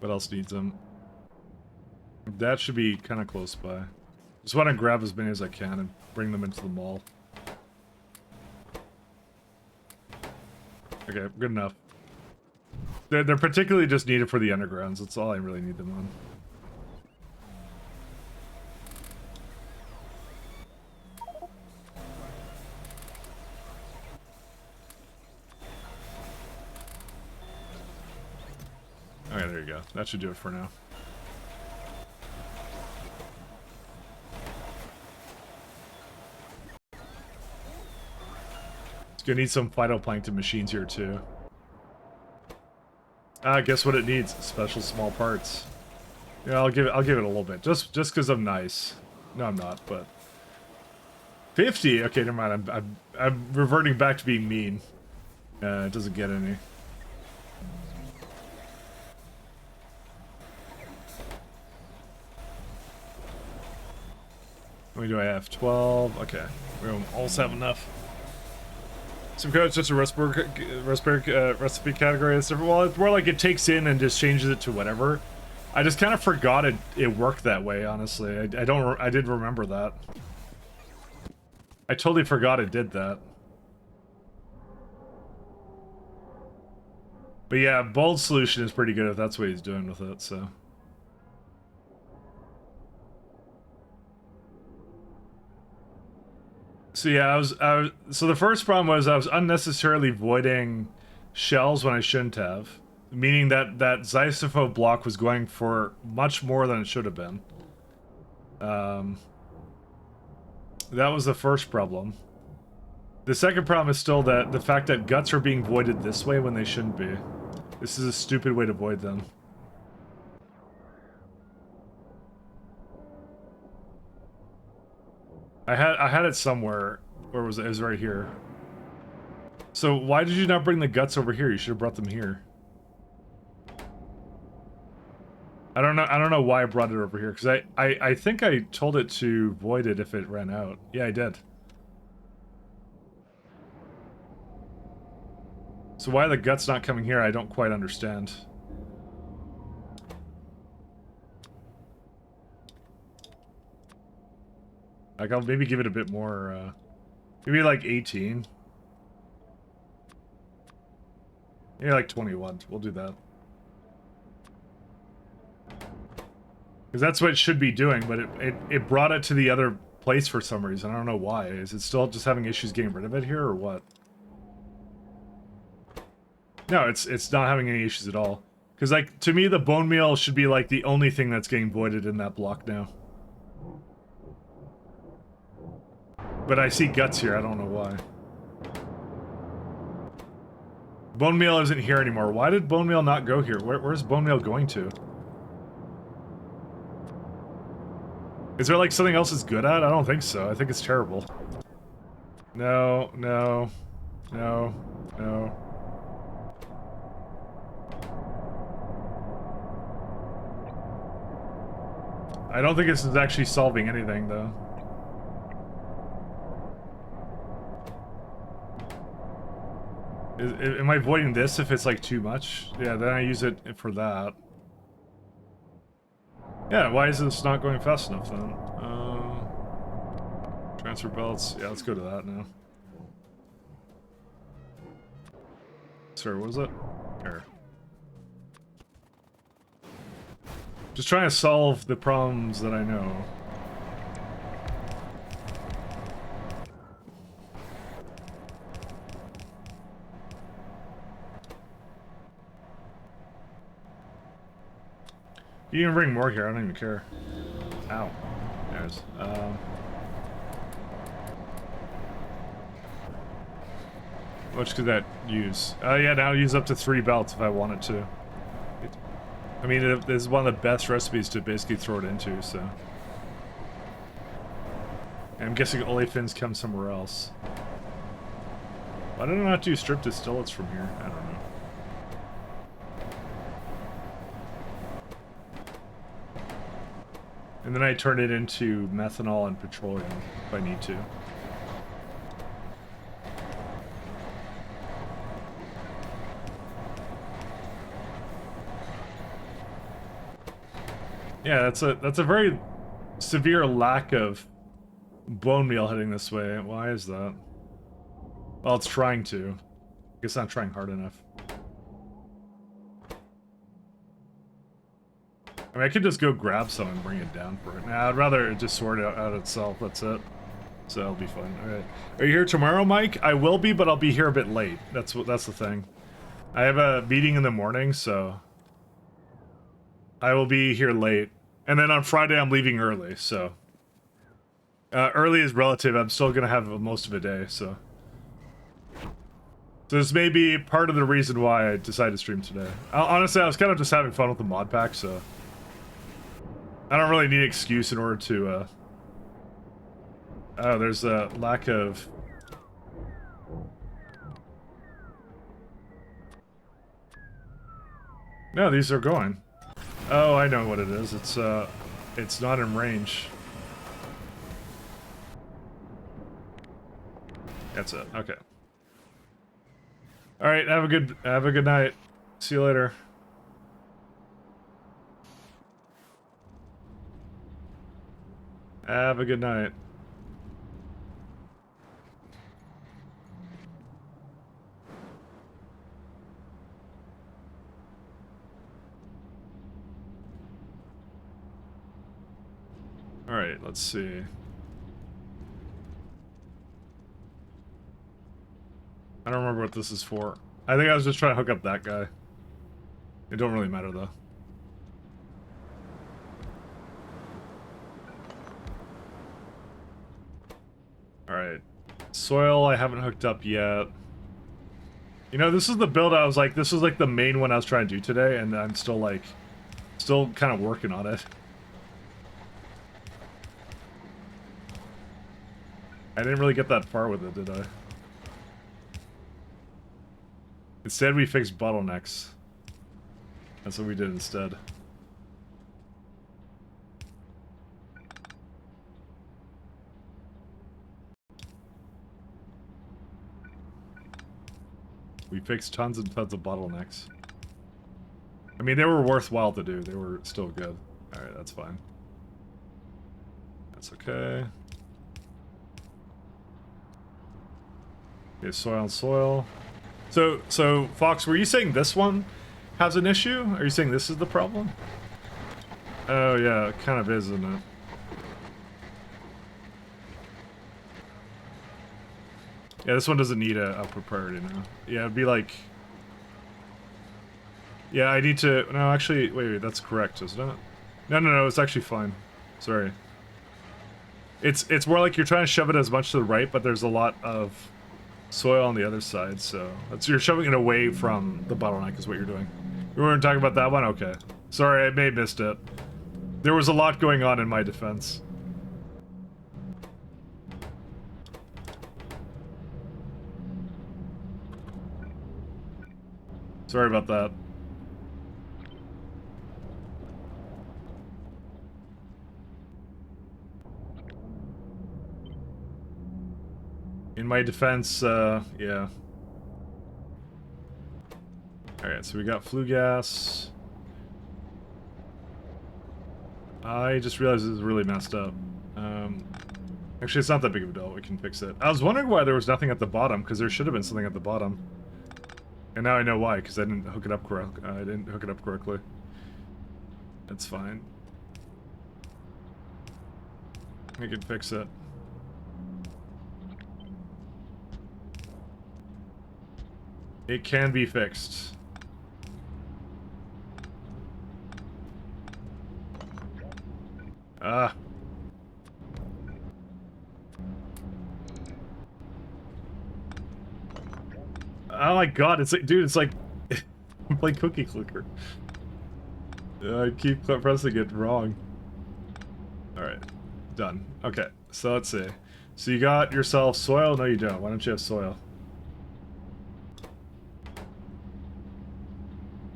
What else needs them? That should be kind of close by. Just want to grab as many as I can and bring them into the mall. Okay, good enough. They're particularly just needed for the undergrounds. That's all I really need them on. Okay, there you go. That should do it for now. It's gonna need some phytoplankton machines here too. Guess what it needs? Special small parts. Yeah, I'll give it a little bit. Just because I'm nice. No, I'm not, but 50. Okay, never mind. I'm reverting back to being mean. It doesn't get any. How many do I have? 12. Okay, we almost have enough. Some code, it's just a recipe category. It's different. Well, it's more like it takes in and just changes it to whatever. I just kind of forgot it worked that way. Honestly, I did remember that. I totally forgot it did that. But yeah, bold solution is pretty good if that's what he's doing with it. So. So yeah, so the first problem was I was unnecessarily voiding shells when I shouldn't have, meaning that Xysopho block was going for much more than it should have been. That was the first problem. The second problem is still that the fact that guts are being voided this way when they shouldn't be. This is a stupid way to void them. I had it somewhere. Where was it? It was right here. So why did you not bring the guts over here? You should have brought them here. I don't know why I brought it over here, because I think I told it to void it if it ran out. Yeah, I did. So why are the guts not coming here? I don't quite understand. Like, I'll maybe give it a bit more, maybe like 18. Maybe like 21. We'll do that. Because that's what it should be doing, but it brought it to the other place for some reason. I don't know why. Is it still just having issues getting rid of it here, or what? No, it's not having any issues at all. Because, like, to me, the bone meal should be, like, the only thing that's getting voided in that block now. But I see guts here, I don't know why. Bone meal isn't here anymore. Why did bone meal not go here? Where's bone meal going to? Is there like something else it's good at? I don't think so. I think it's terrible. No, no, no, no. I don't think this is actually solving anything, though. Am I voiding this if it's like too much? Yeah, then I use it for that. Yeah, why is this not going fast enough then? Transfer belts. Yeah, let's go to that now. Sorry, what was it? Here. Just trying to solve the problems that I know. You can bring more here, I don't even care. Ow. There's, how much could that use? Yeah, now use up to 3 belts if I wanted to. I mean, this is one of the best recipes to basically throw it into, so. And I'm guessing olefins come somewhere else. Why did I not do strip distillates from here? I don't know. And then I turn it into methanol and petroleum if I need to. Yeah, that's a very severe lack of bone meal heading this way. Why is that? Well, it's trying to. I guess not trying hard enough. I mean, I could just go grab some and bring it down for it. Nah, I'd rather it just sort it out itself. That's it. So that'll be fun. All right. Are you here tomorrow, Mike? I will be, but I'll be here a bit late. That's the thing. I have a meeting in the morning, so I will be here late. And then on Friday, I'm leaving early, so early is relative. I'm still gonna have most of a day, so. So this may be part of the reason why I decided to stream today. Honestly, I was kind of just having fun with the mod pack, so I don't really need an excuse in order to. Oh, there's a lack of. No, these are going. Oh, I know what it is. It's not in range. That's it. Okay. All right. Have a good night. See you later. Have a good night. All right. Let's see. I don't remember what this is for. I think I was just trying to hook up that guy. It don't really matter though. Alright. Soil I haven't hooked up yet. You know, this is the build I was like, this was like the main one I was trying to do today, and I'm still like, still kind of working on it. I didn't really get that far with it, did I? Instead, we fixed bottlenecks. That's what we did instead. We fixed tons and tons of bottlenecks. I mean, they were worthwhile to do. They were still good. Alright, that's fine. That's okay. Okay, soil and soil. So, Fox, were you saying this one has an issue? Are you saying this is the problem? Oh, yeah, it kind of is, isn't it? Yeah, this one doesn't need a upward priority now. Yeah, it'd be like... Yeah, I need to... No, actually, wait, that's correct, isn't it? No, it's actually fine. Sorry. It's more like you're trying to shove it as much to the right, but there's a lot of soil on the other side, so you're shoving it away from the bottleneck is what you're doing. We weren't talking about that one? Okay. Sorry, I may have missed it. There was a lot going on in my defense. Sorry about that. In my defense, yeah. Alright, so we got flue gas. I just realized this is really messed up. Actually, it's not that big of a deal. We can fix it. I was wondering why there was nothing at the bottom, because there should have been something at the bottom. And now I know why, because I didn't hook it up correctly. That's fine. We can fix it. It can be fixed. Ah. Oh my god, it's like, dude, it's like I'm playing Cookie Clicker. I keep pressing it wrong. Alright, done. Okay, so let's see. So you got yourself soil? No, you don't. Why don't you have soil?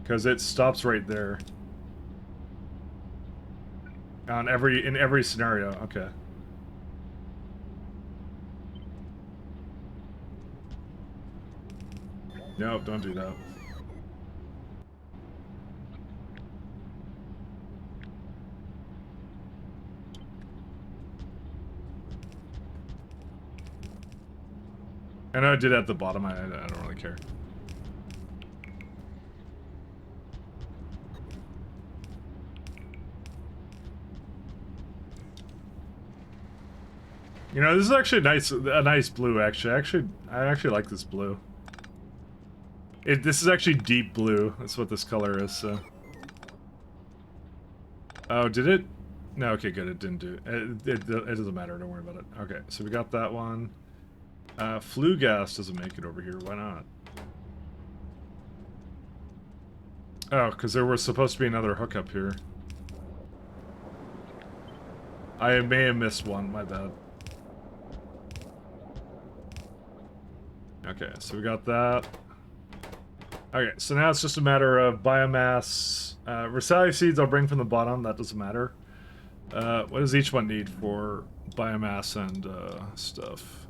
Because it stops right there. In every scenario, okay. Nope, don't do that. I know I did it at the bottom, I don't really care. You know, this is actually a nice blue, actually. I actually like this blue. This is actually deep blue. That's what this color is, so. Oh, did it? No, okay, good. It didn't do it. It doesn't matter. Don't worry about it. Okay, so we got that one. Flue gas doesn't make it over here. Why not? Oh, because there was supposed to be another hookup here. I may have missed one, my bad. Okay, so we got that. Okay, so now it's just a matter of biomass. Rosalia seeds I'll bring from the bottom, that doesn't matter. What does each one need for biomass and stuff?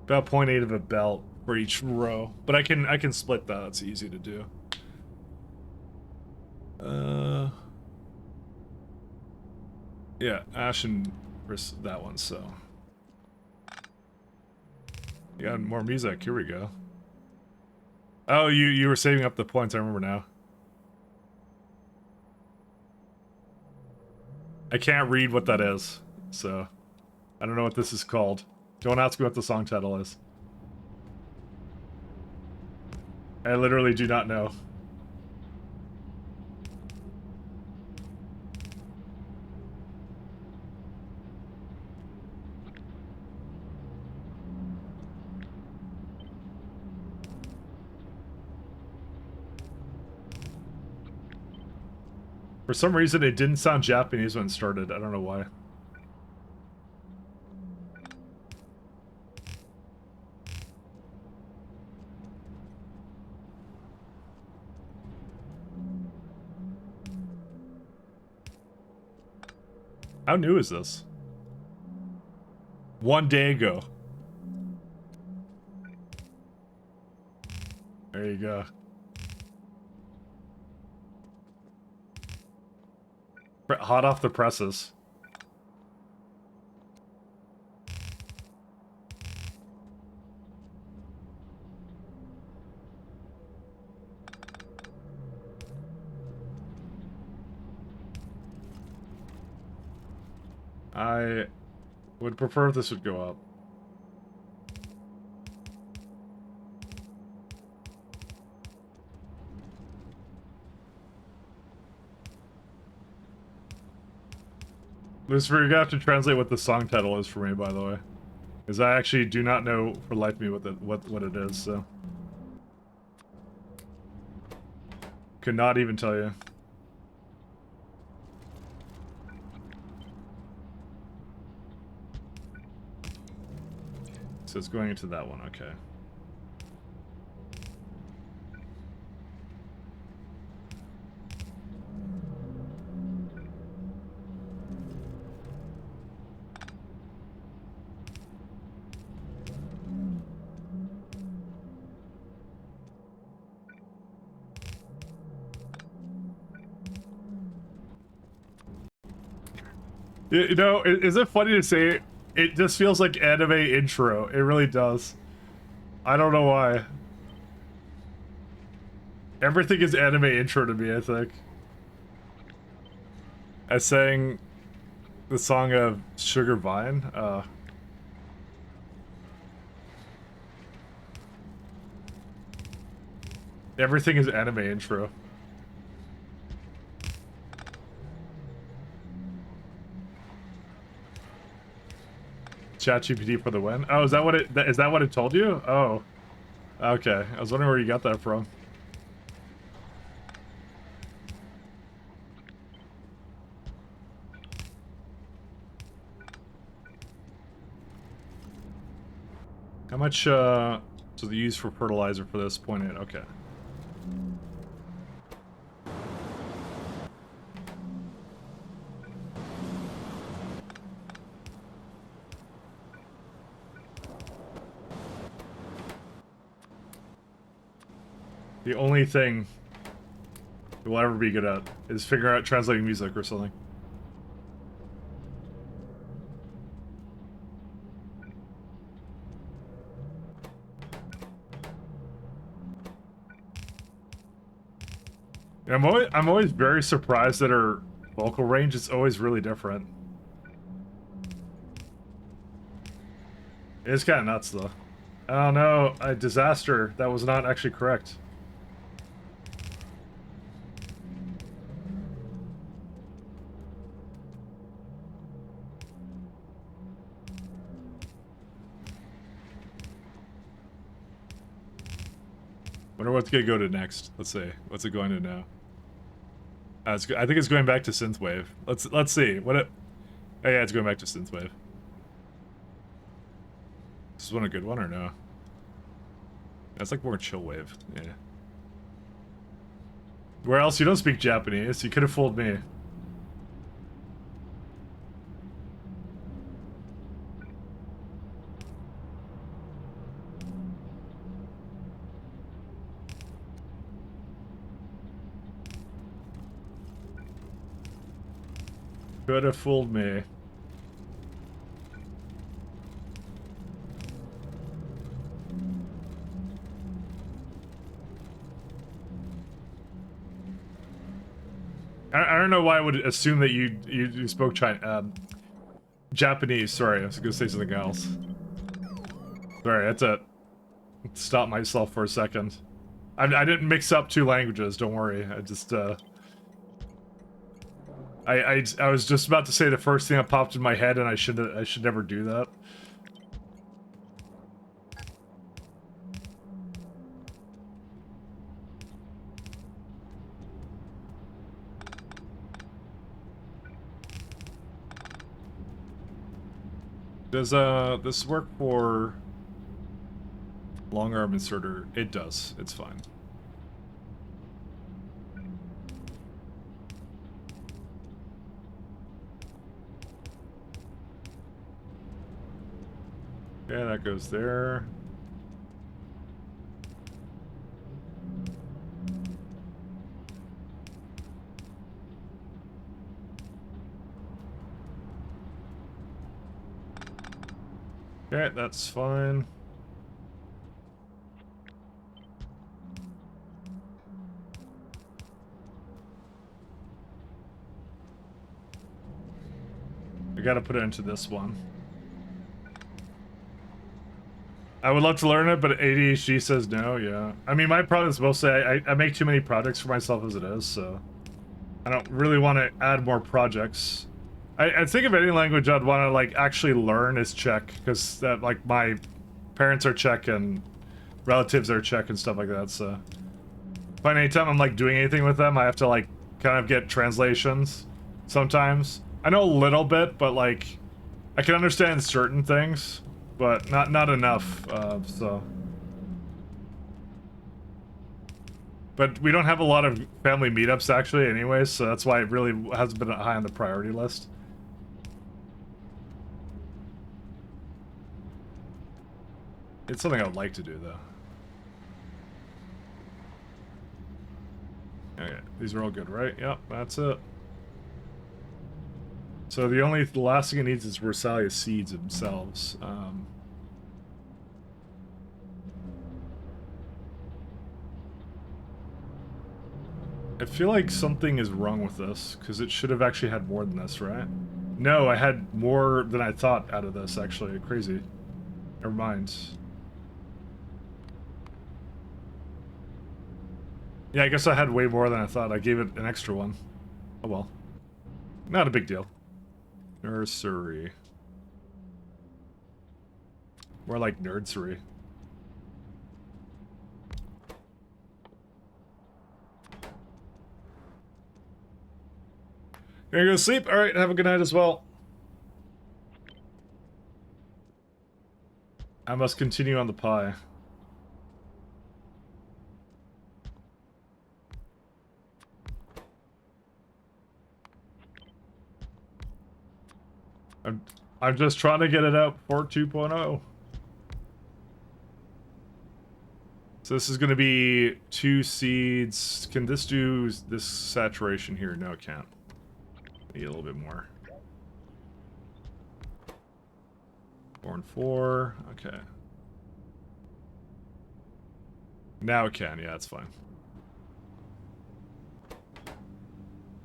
About 0.8 of a belt for each row, but I can split that. It's easy to do. Yeah, ash and that one. So yeah, more music. Here we go. Oh, you were saving up the points. I remember now. I can't read what that is, so I don't know what this is called. Don't ask me what the song title is. I literally do not know. For some reason, it didn't sound Japanese when it started. I don't know why. How new is this? 1 day ago. There you go. Hot off the presses. I would prefer if this would go up. Lucifer, you're gonna have to translate what the song title is for me, by the way. Because I actually do not know for life of me what it is, so. Could not even tell you. So it's going into that one, okay. You know, is it funny to say it just feels like anime intro? It really does. I don't know why. Everything is anime intro to me, I think. I sang the song of Sugar Vine. Everything is anime intro. ChatGPT for the win. Oh, is that what it told you? Oh, okay. I was wondering where you got that from. How much do they use for fertilizer for this? 0.8. Okay. The only thing we'll ever be good at is figure out translating music or something. I'm always very surprised that her vocal range is always really different. It's kind of nuts though. Oh no, a disaster. That was not actually correct. Wonder what's gonna go to next. Let's see. What's it going to now? I think it's going back to synthwave. Let's see. What it? Oh yeah, it's going back to synthwave. This is one a good one or no? That's like more chill wave. Yeah. Where else? You don't speak Japanese. You could have fooled me. Could have fooled me. I don't know why I would assume that you spoke Japanese. Sorry, I was gonna say something else. Sorry, I had to stop myself for a second. I didn't mix up two languages. Don't worry. I just I was just about to say the first thing that popped in my head, and I should never do that. Does this work for long arm inserter? It does. It's fine. Okay, that goes there. Okay, that's fine. I gotta put it into this one. I would love to learn it, but ADHD says no, yeah. I mean, my problem is mostly I make too many projects for myself as it is, so I don't really want to add more projects. I think of any language I'd want to, like, actually learn is Czech, because that, like, my parents are Czech and relatives are Czech and stuff like that, so. But anytime I'm, like, doing anything with them, I have to, like, kind of get translations sometimes. I know a little bit, but, like, I can understand certain things, but not enough, so. But we don't have a lot of family meetups, actually, anyways, so that's why it really hasn't been high on the priority list. It's something I would like to do, though. Okay, these are all good, right? Yep, that's it. So the last thing it needs is Versailles seeds themselves. I feel like something is wrong with this, because it should have actually had more than this, right? No, I had more than I thought out of this, actually. Crazy. Never mind. Yeah, I guess I had way more than I thought. I gave it an extra one. Oh well. Not a big deal. Nursery. More like nerdsery. Gonna go to sleep? Alright, have a good night as well. I must continue on the pie. I'm just trying to get it out for 2.0. So this is going to be 2 seeds. Can this do this saturation here? No, it can't. Need a little bit more. 4 and 4. Okay. Now it can. Yeah, it's fine.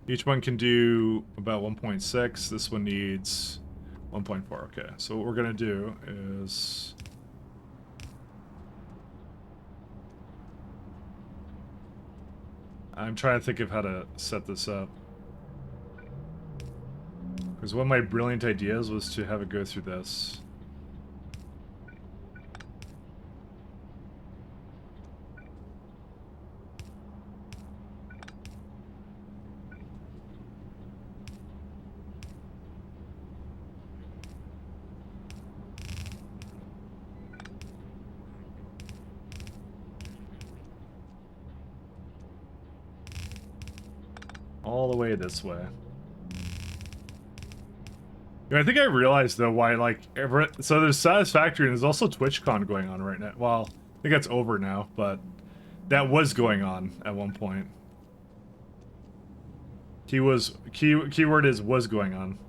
Each one can do about 1.6. This one needs 1.4. Okay, so what we're gonna do is I'm trying to think of how to set this up, because one of my brilliant ideas was to have it go through this. all the way this way. I think I realized though why like so there's Satisfactory and there's also TwitchCon going on right now. Well, I think that's over now, but that was going on at one point. Keyword is was going on.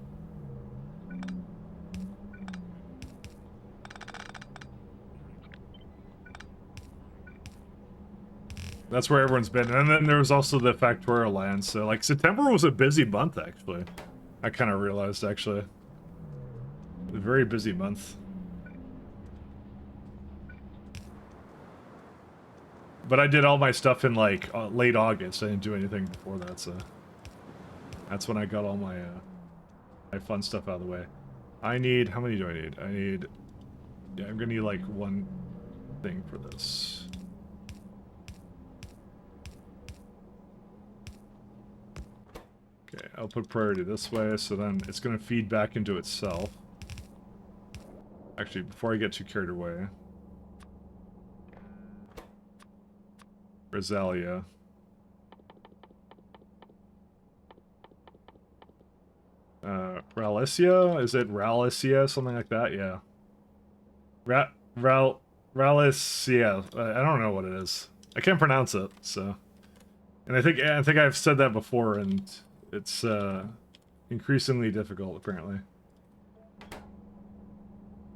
That's where everyone's been. And then there was also the Factorio land. So like September was a busy month actually. I kind of realized actually. A very busy month. But I did all my stuff in like late August. I didn't do anything before that, so that's when I got all my my fun stuff out of the way. I need, how many do I need? I need, yeah, I'm gonna need like one thing for this. Okay, I'll put priority this way, so then it's gonna feed back into itself. Actually, before I get too carried away. Rosalia. Ralicia? Is it Ralicia? Something like that? Yeah. Ralicia. I don't know what it is. I can't pronounce it, so. And I think I've said that before, and it's increasingly difficult, apparently.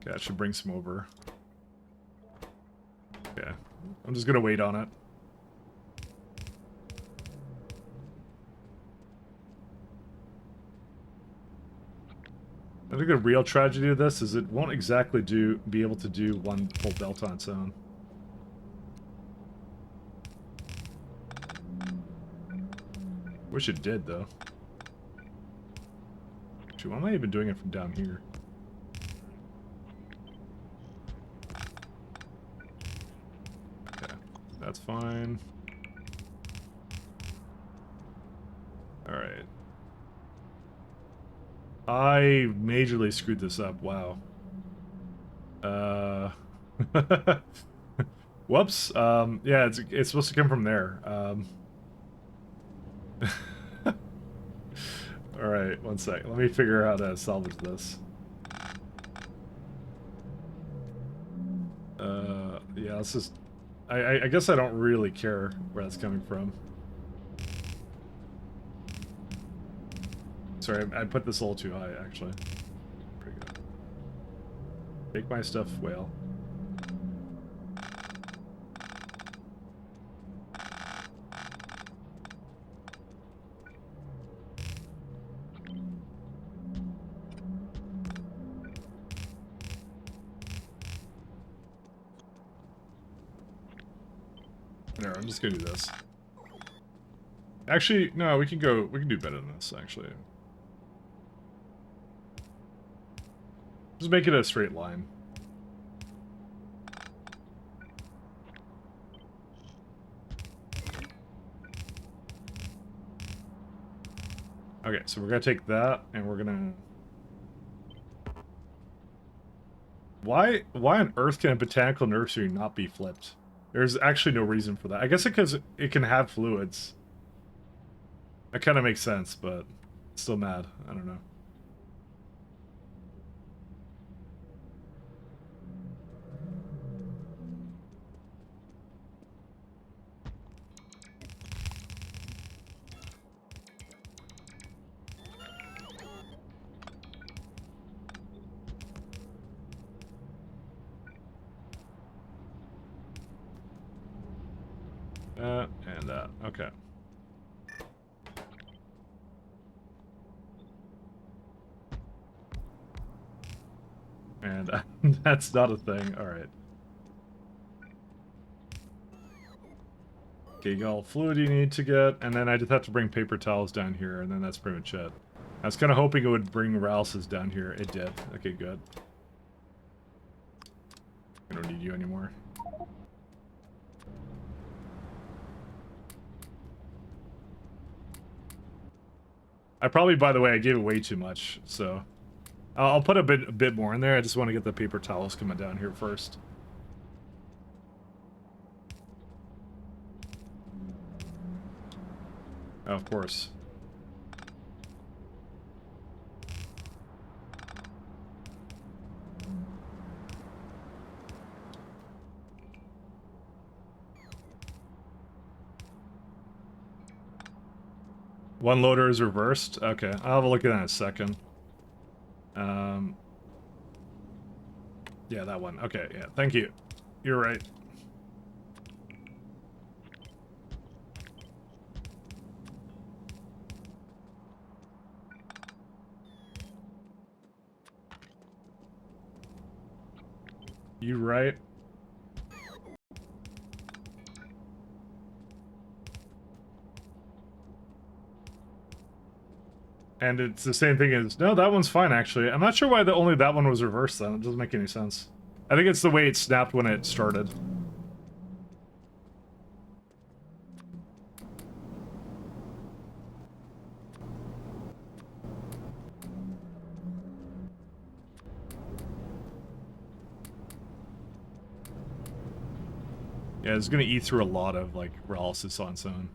Okay, I should bring some over. Yeah. I'm just gonna wait on it. I think the real tragedy of this is it won't exactly be able to do one full belt on its own. Wish it did, though. Actually, why am I even doing it from down here? Okay, that's fine. Alright. I majorly screwed this up, wow. Whoops, yeah, it's supposed to come from there. Alright, one sec. Let me figure out how to salvage this. Yeah, let's just... I guess I don't really care where that's coming from. Sorry, I put this a little too high, actually. Pretty good. Take my stuff, whale. There, I'm just gonna do this. Actually, no, we can do better than this, actually. Just make it a straight line. Okay, so we're gonna take that, and we're gonna... Why on earth can a botanical nursery not be flipped? There's actually no reason for that. I guess because it can have fluids. That kind of makes sense, but still mad. I don't know. And that. Okay. And that's not a thing. Alright. Okay, you got all fluid you need to get, and then I just have to bring paper towels down here, and then that's pretty much it. I was kind of hoping it would bring Rouse's down here. It did. Okay, good. I don't need you anymore. I probably, by the way, I gave it way too much, so... I'll put a bit more in there. I just want to get the paper towels coming down here first. Oh, of course. One loader is reversed? Okay, I'll have a look at that in a second. Yeah, that one. Okay, yeah, thank you. You're right. You right. And it's the same thing as... No, that one's fine, actually. I'm not sure why only that one was reversed, then. It doesn't make any sense. I think it's the way it snapped when it started. Yeah, it's gonna eat through a lot of, like, paralysis on its own.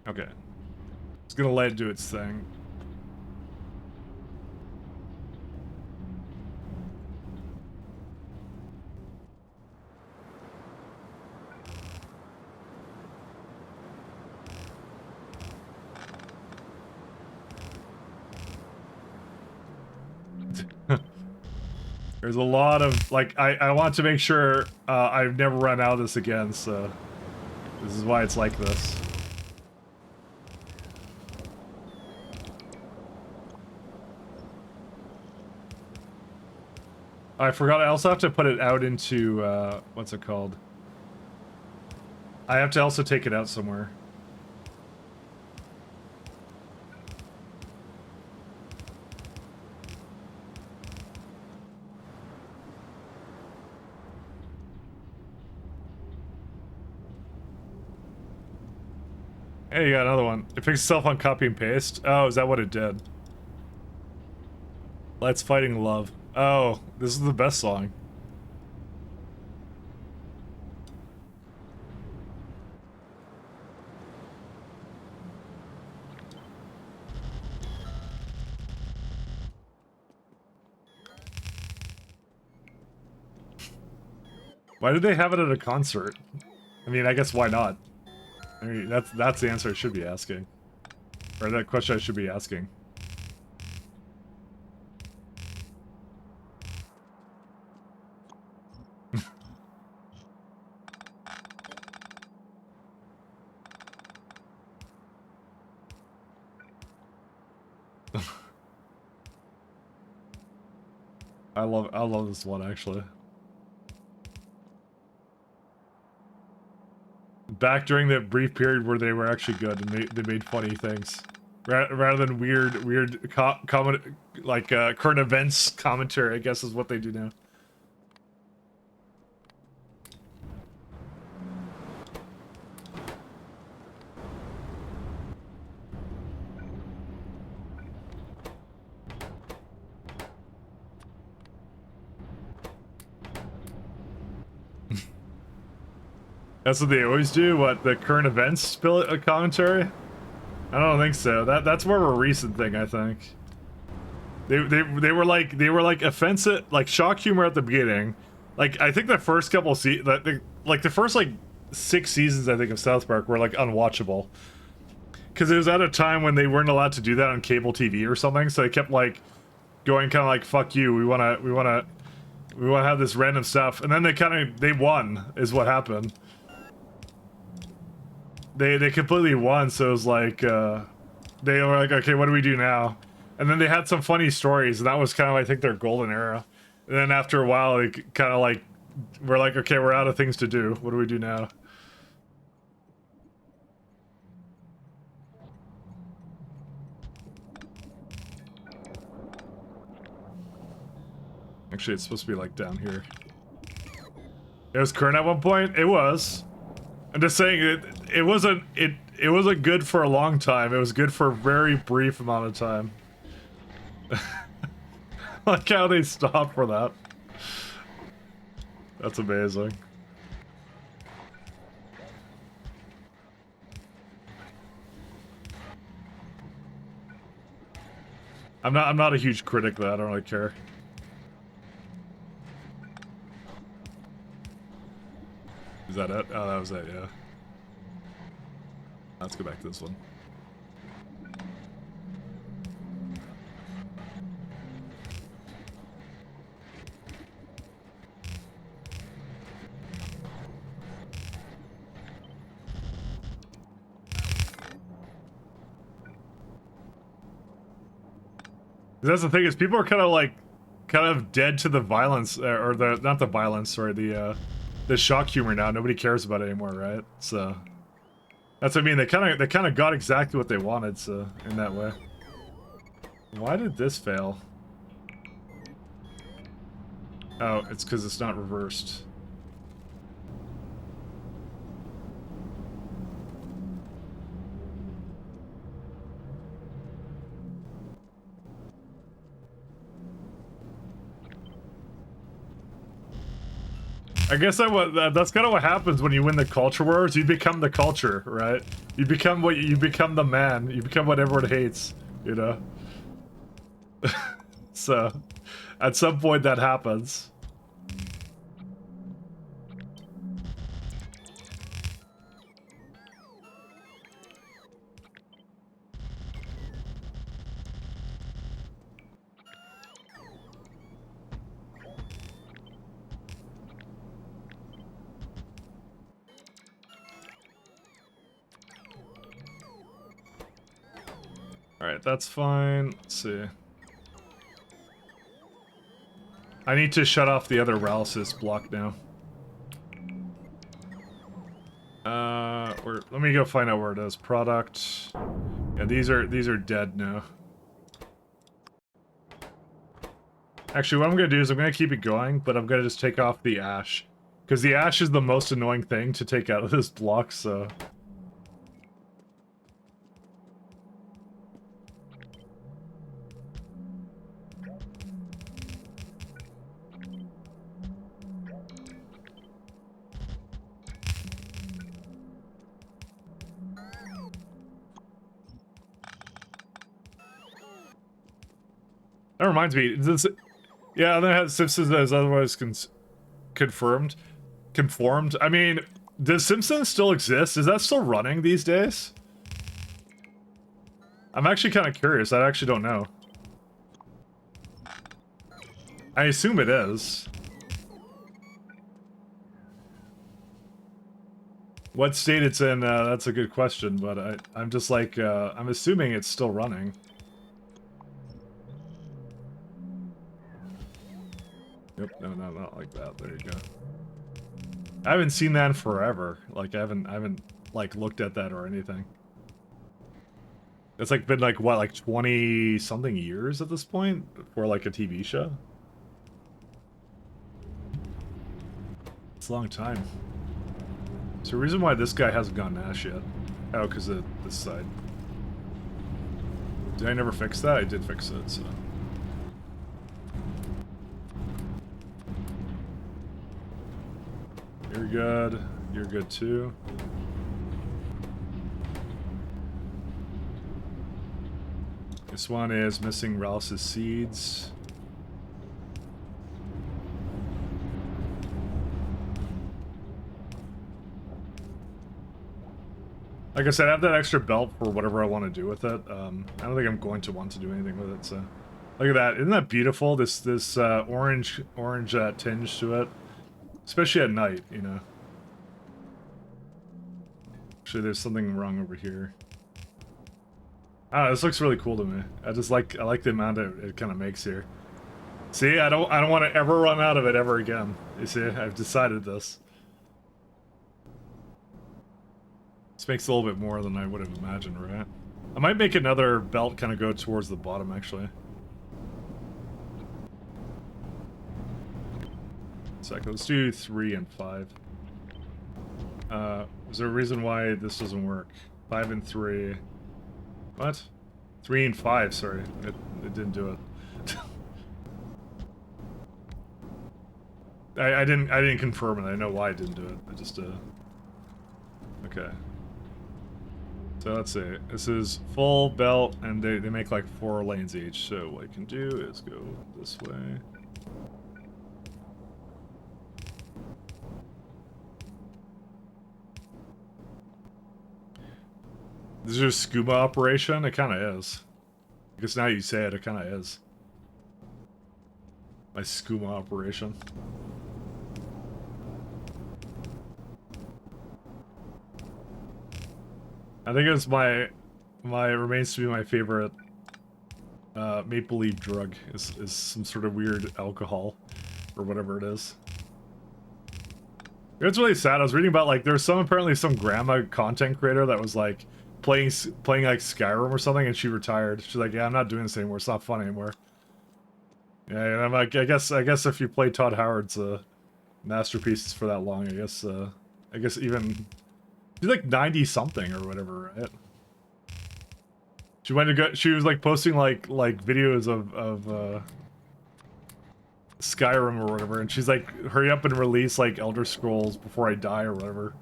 Okay. It's gonna let it do its thing. There's a lot of, like, I want to make sure I've never run out of this again, so this is why it's like this. I forgot, I also have to put it out into, what's it called? I have to also take it out somewhere. Hey, you got another one. It fixed itself on copy and paste? Oh, is that what it did? Let's Fighting Love. Oh, this is the best song. Why did they have it at a concert? I mean, I guess why not? I mean, that's the answer I should be asking. Or that question I should be asking. I love this one, actually. Back during that brief period where they were actually good and they made funny things. Rather than weird comment, like current events commentary, I guess is what they do now. That's what they always do. What, the current events spill a commentary? I don't think so. That's more of a recent thing, I think. They were like offensive, like shock humor at the beginning. Like I think the first couple like the first like 6 seasons I think of South Park were like unwatchable. Because it was at a time when they weren't allowed to do that on cable TV or something, so they kept like going kind of like fuck you. We wanna have this random stuff, and then they won is what happened. They completely won, so it was like, they were like, okay, what do we do now? And then they had some funny stories, and that was kind of, I think, their golden era. And then after a while, they kind of like, we're like, okay, we're out of things to do. What do we do now? Actually, it's supposed to be like down here. It was current at one point? It was. I'm just saying it wasn't good for a long time. It was good for a very brief amount of time. Like how they stopped for that. That's amazing. I'm not a huge critic though, I don't really care. Is that it? Oh, that was it, yeah. Let's go back to this one. That's the thing, is people are kind of dead to the violence, or the not the violence, sorry, the shock humor now. Nobody cares about it anymore, right? So that's what I mean. They kind of got exactly what they wanted, so in that way. Why did this fail? Oh, it's because it's not reversed. I guess that's kind of what happens when you win the culture wars. You become the culture, right? You become the man. You become what everyone hates, you know? So, at some point that happens. Alright, that's fine. Let's see. I need to shut off the other Ralsys block now. Let me go find out where it is. Product. Yeah, these are dead now. Actually, what I'm gonna do is I'm gonna keep it going, but I'm gonna just take off the ash. Because the ash is the most annoying thing to take out of this block, so... That reminds me, yeah, they had Simpsons as otherwise conformed. I mean, does Simpsons still exist? Is that still running these days? I'm actually kind of curious. I actually don't know. I assume it is. What state it's in, that's a good question, but I'm just like, I'm assuming it's still running. Yep, no, not like that. There you go. I haven't seen that in forever. Like, I haven't like looked at that or anything. It's like been like what, like 20 something years at this point for like a TV show. It's a long time. So the reason why this guy hasn't gone Nash yet? Oh, because of this side. Did I never fix that? I did fix it, so. You're good. You're good too. This one is missing Ralph's seeds. Like I said, I have that extra belt for whatever I want to do with it. I don't think I'm going to want to do anything with it, so. Look at that. Isn't that beautiful? This orange tinge to it. Especially at night, you know. Actually, there's something wrong over here. I don't know, this looks really cool to me. I like the amount it kind of makes here. See, I don't want to ever run out of it ever again. You see, I've decided this. This makes a little bit more than I would have imagined, right? I might make another belt kind of go towards the bottom, actually. Second, let's do 3 and 5. Is there a reason why this doesn't work? 5 and 3. What? 3 and 5, sorry. It didn't do it. I didn't confirm it. I know why I didn't do it. I just okay. So let's see. This is full belt, and they make like 4 lanes each. So what I can do is go this way. This is your scuba operation? It kind of is. Because now you say it, it kind of is. My scuba operation. I think it's my remains to be my favorite maple leaf drug is some sort of weird alcohol or whatever it is. It's really sad. I was reading about like there's apparently some grandma content creator that was like playing like Skyrim or something, and she retired. She's like, yeah, I'm not doing this anymore. It's not fun anymore. Yeah, and I'm like, I guess if you play Todd Howard's masterpieces for that long, I guess even she's like 90 something or whatever, right? She was like posting like videos of Skyrim or whatever, and she's like, hurry up and release like Elder Scrolls before I die or whatever.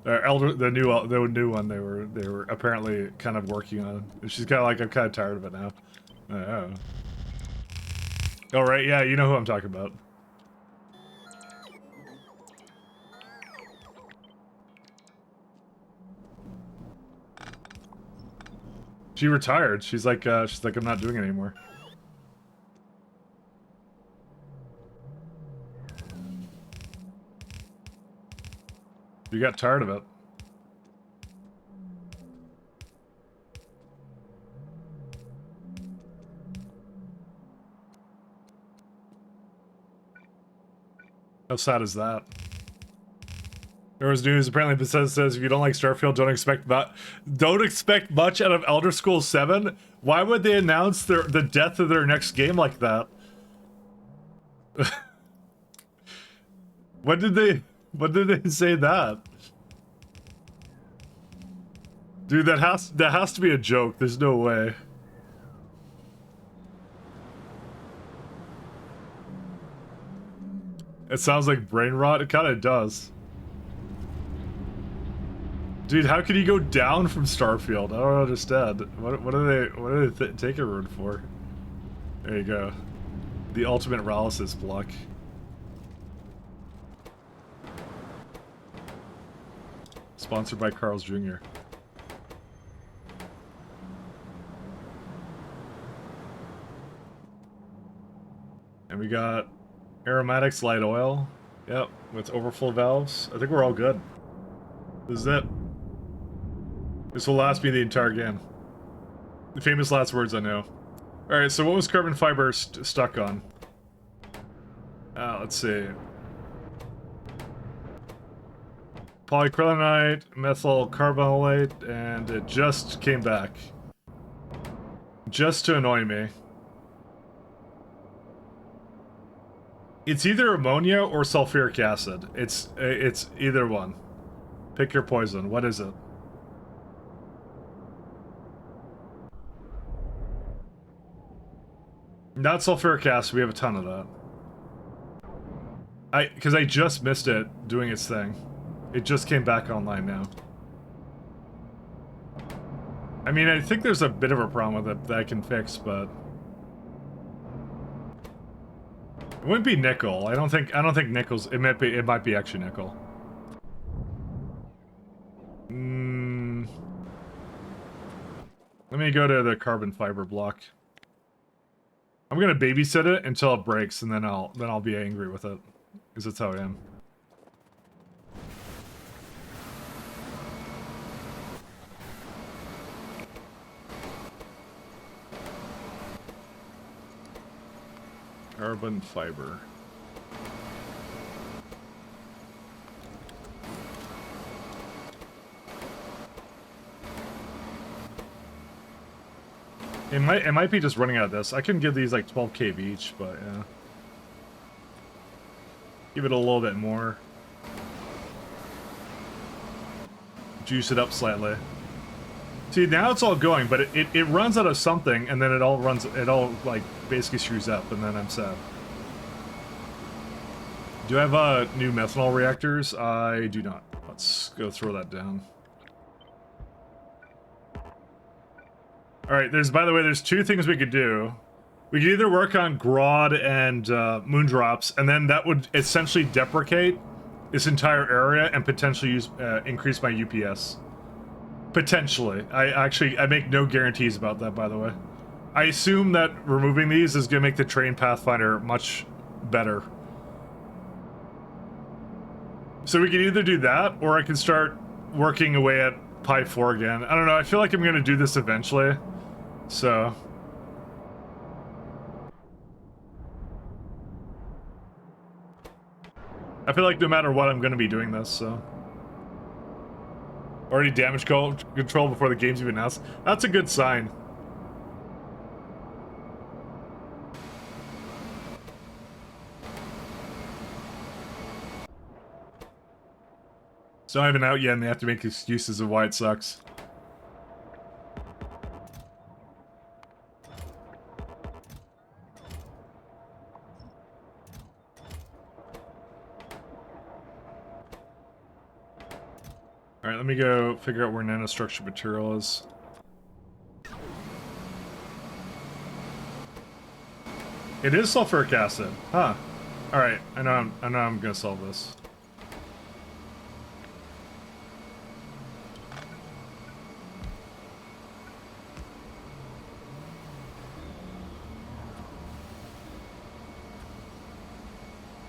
The new one they were apparently kind of working on. And she's kind of like, I'm kind of tired of it now. Oh right, yeah, you know who I'm talking about. She retired. She's like, I'm not doing it anymore. You got tired of it. How sad is that? There was news. Apparently, Bethesda says if you don't like Starfield, don't expect much out of Elder Scrolls 7. Why would they announce the death of their next game like that? When did they say that? Dude, that has to be a joke. There's no way. It sounds like brain rot. It kind of does. Dude, how can you go down from Starfield? I don't understand. What do they take a road for? There you go. The ultimate paralysis block. Sponsored by Carl's Jr. And we got aromatics light oil. Yep, with overflow valves. I think we're all good. This is it. This will last me the entire game. The famous last words I know. Alright, so what was carbon fiber stuck on? Let's see. Polyacrylamide, methyl carbamolate, and it just came back. Just to annoy me. It's either ammonia or sulfuric acid. It's either one. Pick your poison. What is it? Not sulfuric acid. We have a ton of that. Because I just missed it doing its thing. It just came back online now. I mean, I think there's a bit of a problem with it that I can fix, but it wouldn't be nickel. I don't think nickel's. It might be actually nickel. Let me go to the carbon fiber block. I'm gonna babysit it until it breaks, and then I'll be angry with it, because that's how I am. Carbon fiber. It might be just running out of this. I can give these like 12 kV each, but yeah. Give it a little bit more. Juice it up slightly. See, now it's all going, but it runs out of something, and then it all like basically screws up, and then I'm sad. Do I have new methanol reactors? I do not. Let's go throw that down. Alright, by the way, there's two things we could do. We could either work on Grodd and Moondrops, and then that would essentially deprecate this entire area and potentially increase my UPS. Potentially. I make no guarantees about that, by the way. I assume that removing these is going to make the train pathfinder much better. So we can either do that, or I can start working away at Pi 4 again. I don't know, I feel like I'm going to do this eventually. So... I feel like no matter what, I'm going to be doing this, so... Already damage control before the game's even announced. That's a good sign. It's not even out yet and they have to make excuses of why it sucks. Alright, let me go figure out where nanostructured material is. It is sulfuric acid. Huh. Alright, I know I'm gonna solve this.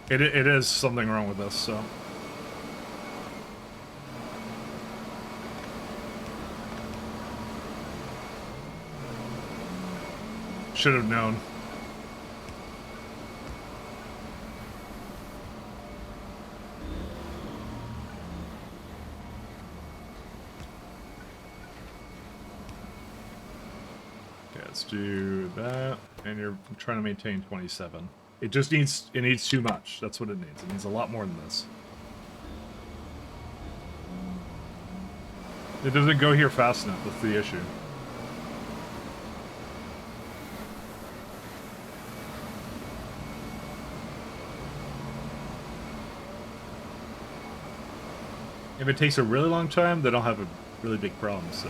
It is something wrong with this, so... Should have known. Okay, let's do that. And you're trying to maintain 27. It just needs, it needs too much. That's what it needs. It needs a lot more than this. It doesn't go here fast enough. That's the issue. If it takes a really long time, then I'll have a really big problem, so...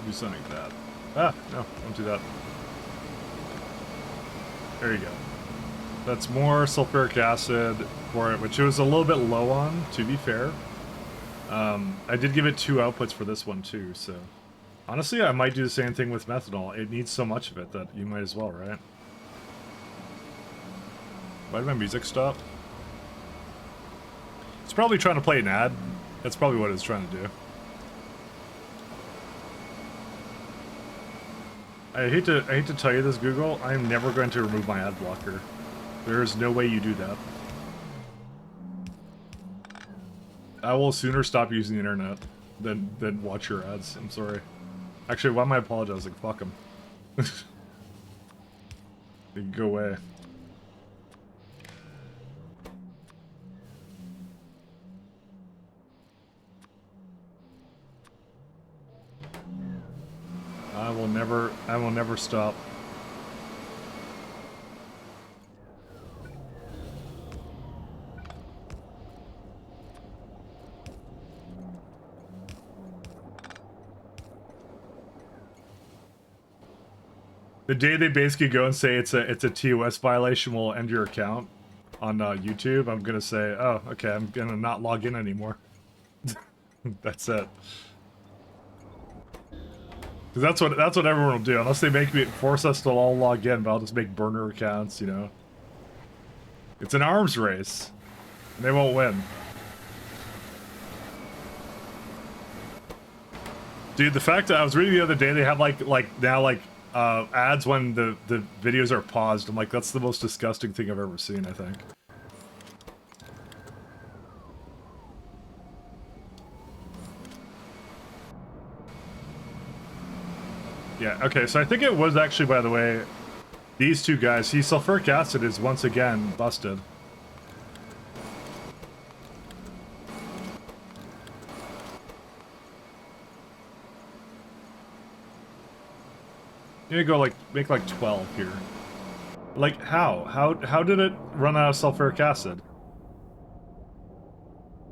Do something like that. Ah, no, don't do that. There you go. That's more sulfuric acid for it, which it was a little bit low on, to be fair. I did give it 2 outputs for this one too, so... Honestly, I might do the same thing with methanol. It needs so much of it that you might as well, right? Why did my music stop? It's probably trying to play an ad. That's probably what it's trying to do. I hate to tell you this, Google. I am never going to remove my ad blocker. There is no way you do that. I will sooner stop using the internet than watch your ads. I'm sorry. Actually, why am I apologizing? Fuck them. They can go away. I will never stop. The day they basically go and say it's a TOS violation, will end your account on YouTube, I'm gonna say, oh, okay, I'm gonna not log in anymore. That's it. Because that's what everyone will do, unless they force us to all log in. But I'll just make burner accounts, you know. It's an arms race, and they won't win. Dude, the fact that I was reading the other day, they have now ads when the videos are paused. I'm like, that's the most disgusting thing I've ever seen, I think. Yeah, okay, so I think it was actually, by the way, these two guys. See, sulfuric acid is once again busted. You need to go, make 12 here. Like, how? How did it run out of sulfuric acid?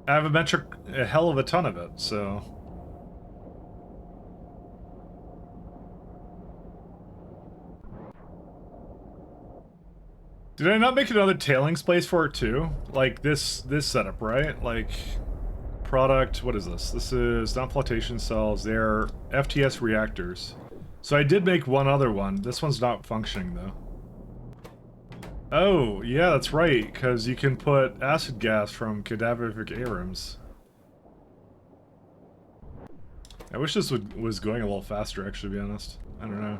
I have a hell of a ton of it, so. Did I not make another tailings place for it too? Like this setup, right? Like product, what is this? This is not flotation cells, they're FTS reactors. So I did make one other one. This one's not functioning though. Oh, yeah, that's right, because you can put acid gas from cadaverific aerums. I wish this was going a little faster, actually, to be honest. I don't know.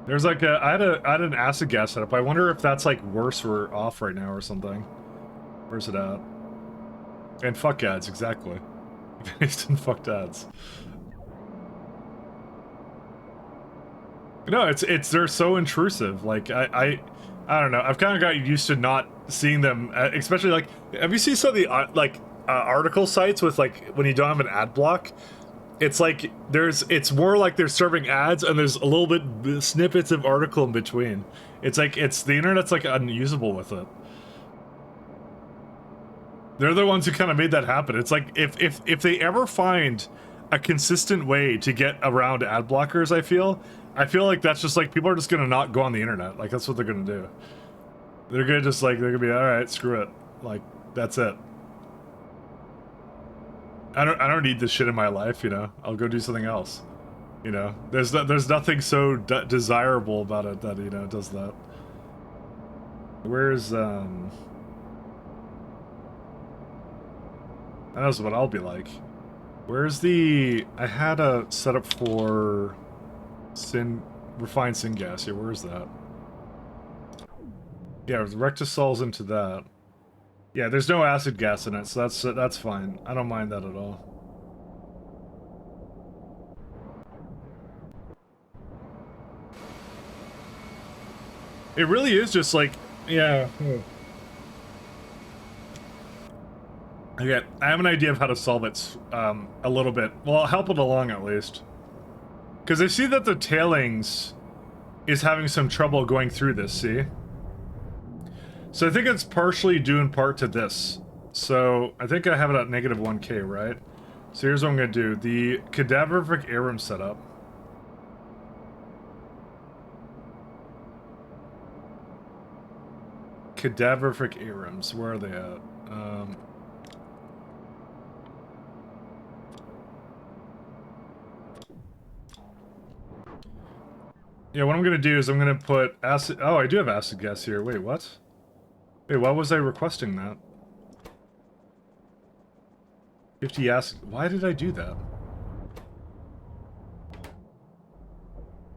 There's like a, I had an acid gas setup. I wonder if that's like worse or off right now or something. Where's it at? And fuck ads, exactly. Based in fucked ads. No, it's they're so intrusive. Like I don't know. I've kind of got used to not seeing them, especially like. Have you seen some of the article sites with like when you don't have an ad block? It's like it's more like they're serving ads and there's a little bit snippets of article in between. It's like the internet's like unusable with it. They're the ones who kind of made that happen. It's like if they ever find a consistent way to get around ad blockers, I feel like that's just like people are just gonna not go on the internet. Like that's what they're gonna do. They're gonna just like they're gonna be all right, screw it. Like that's it. I don't need this shit in my life, you know. I'll go do something else. You know, there's nothing so desirable about it that, you know, does that. Where's that's what I'll be like. Where's the... I had a setup for refined syngas here. Where's that? Yeah, rectisols into that. Yeah, there's no acid gas in it, so that's fine. I don't mind that at all. It really is just like, yeah. Okay, I have an idea of how to solve it a little bit. Well, I'll help it along at least. Because I see that the tailings is having some trouble going through this, see? So I think it's partially due in part to this. So I think I have it at negative 1k, right? So here's what I'm going to do. The cadaverific arum setup. Cadaverific arums, where are they at? Yeah, what I'm going to do is I'm going to put acid... Oh, I do have acid gas here. Wait, what? Wait, why was I requesting that? 50 acid... Why did I do that?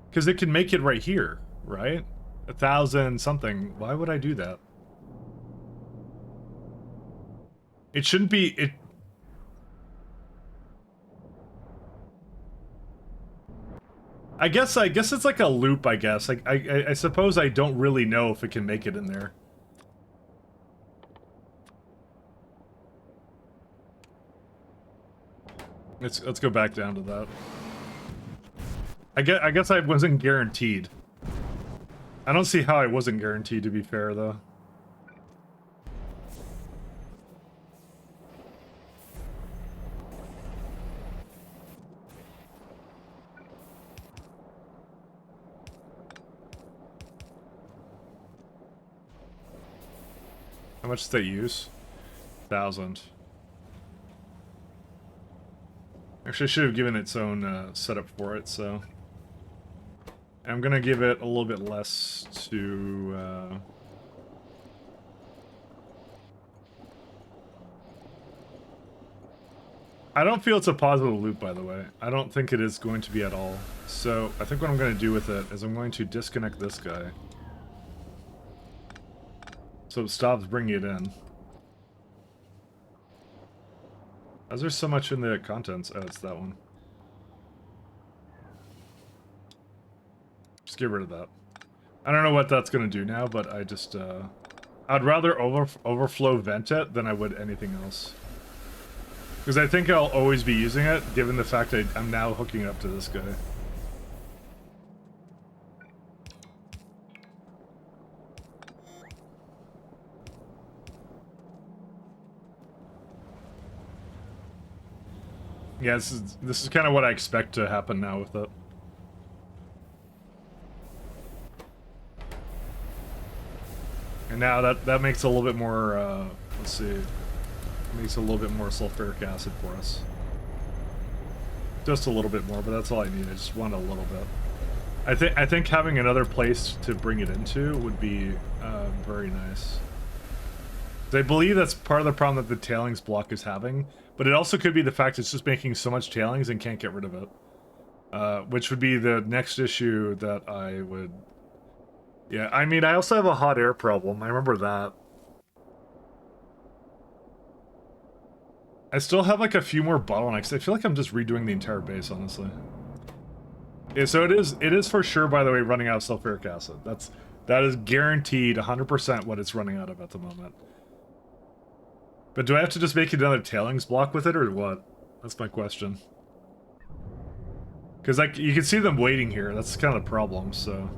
Because it can make it right here, right? 1,000 something. Why would I do that? It shouldn't be... It... I guess it's like a loop, I guess. Like, I suppose I don't really know if it can make it in there. Let's go back down to that. I guess I wasn't guaranteed. I don't see how I wasn't guaranteed, to be fair, though. How much does that use? 1,000. Actually, I should have given its own setup for it, so... I'm gonna give it a little bit less to... I don't feel it's a positive loop, by the way. I don't think it is going to be at all. So, I think what I'm going to do with it is I'm going to disconnect this guy. So it stops bringing it in. Is there so much in the contents? Oh, it's that one. Just get rid of that. I don't know what that's going to do now, but I just, I'd rather overflow vent it than I would anything else. Because I think I'll always be using it, given the fact that I'm now hooking up to this guy. Yeah, this is kind of what I expect to happen now with it. And now that makes a little bit more, let's see, makes a little bit more sulfuric acid for us. Just a little bit more, but that's all I need. I just want a little bit. I think having another place to bring it into would be very nice. I believe that's part of the problem that the tailings block is having, but it also could be the fact it's just making so much tailings and can't get rid of it. Which would be the next issue that I would... Yeah, I mean, I also have a hot air problem. I remember that. I still have like a few more bottlenecks. I feel like I'm just redoing the entire base, honestly. Yeah, so it is for sure, by the way, running out of sulfuric acid. That is guaranteed 100% what it's running out of at the moment. But do I have to just make another tailings block with it, or what? That's my question. Because, like, you can see them waiting here. That's kind of the problem, so...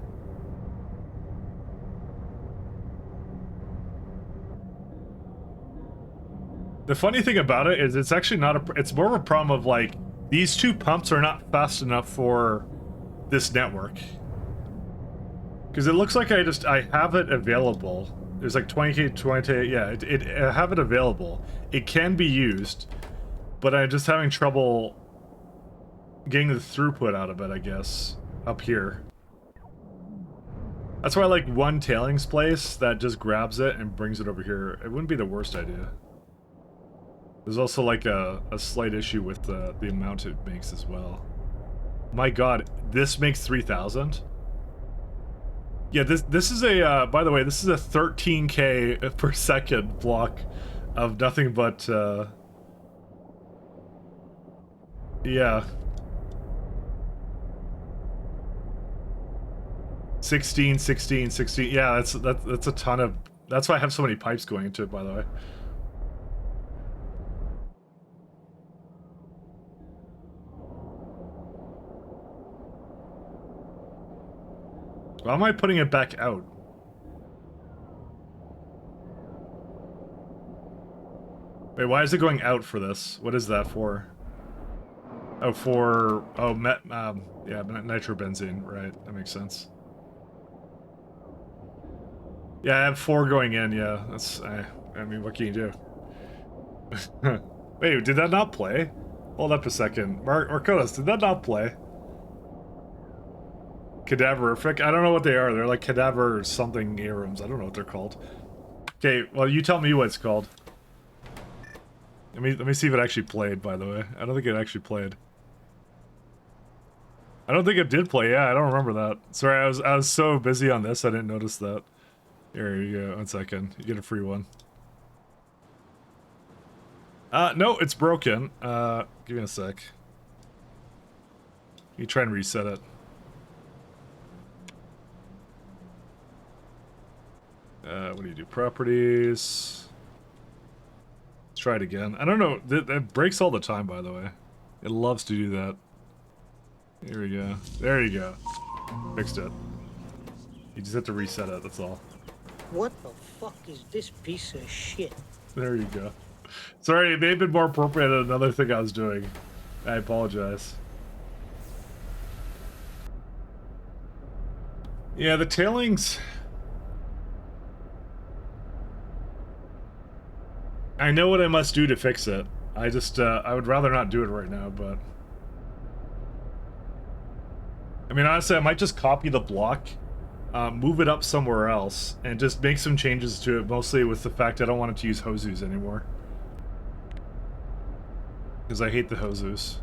The funny thing about it is it's actually not a... It's more of a problem of, like, these two pumps are not fast enough for this network. Because it looks like I have it available. There's like 20k, 20, yeah, I have it available. It can be used, but I'm just having trouble getting the throughput out of it, I guess, up here. That's why I like one tailings place that just grabs it and brings it over here. It wouldn't be the worst idea. There's also like a slight issue with the amount it makes as well. My god, this makes 3,000? Yeah, this is a, by the way, this is a 13k per second block of nothing but, yeah. 16, 16, 16, yeah, that's a ton of, that's why I have so many pipes going into it, by the way. Why am I putting it back out? Wait, why is it going out for this? What is that for? Oh, for... Oh, yeah, nitrobenzene, right. That makes sense. Yeah, I have 4 going in, yeah. That's... I mean, what can you do? Wait, did that not play? Hold up a second. Marconis, did that not play? Cadaverific? I don't know what they are. They're like cadaver something arums. I don't know what they're called. Okay, well, you tell me what it's called. Let me see if it actually played, by the way. I don't think it actually played. I don't think it did play. Yeah, I don't remember that. Sorry, I was so busy on this, I didn't notice that. Here you go. 1 second. You get a free one. No, it's broken. Give me a sec. You try and reset it. What do you do? Properties. Let's try it again. I don't know. That breaks all the time, by the way. It loves to do that. Here we go. There you go. Fixed it. You just have to reset it, that's all. What the fuck is this piece of shit? There you go. Sorry, it may have been more appropriate than another thing I was doing. I apologize. Yeah, the tailings... I know what I must do to fix it. I just, I would rather not do it right now, but... I mean, honestly, I might just copy the block, move it up somewhere else, and just make some changes to it, mostly with the fact I don't want it to use Hozus anymore. Because I hate the Hozus.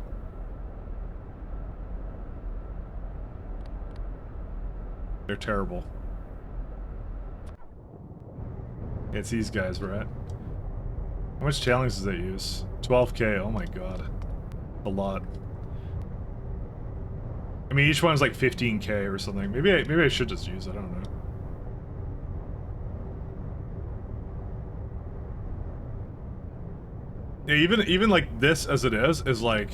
They're terrible. It's these guys, right? How much tailings does that use? 12k, oh my god. A lot. I mean, each one's like 15k or something. Maybe I should just use it, I don't know. Yeah, even like this as it is like...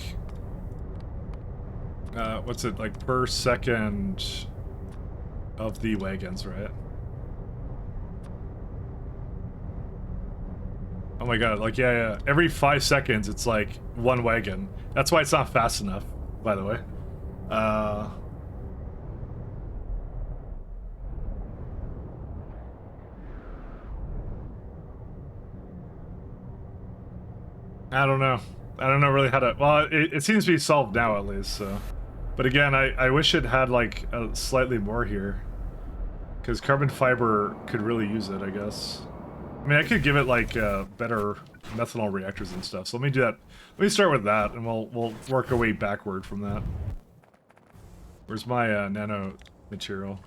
what's it, like per second of the wagons, right? Oh my god, like, yeah. Every 5 seconds, it's like one wagon. That's why it's not fast enough, by the way. I don't know. I don't know really how to... Well, it seems to be solved now, at least, so... But again, I wish it had, like, slightly more here. Because carbon fiber could really use it, I guess. I mean, I could give it, like, better methanol reactors and stuff. So let me do that. Let me start with that, and we'll work our way backward from that. Where's my nano material?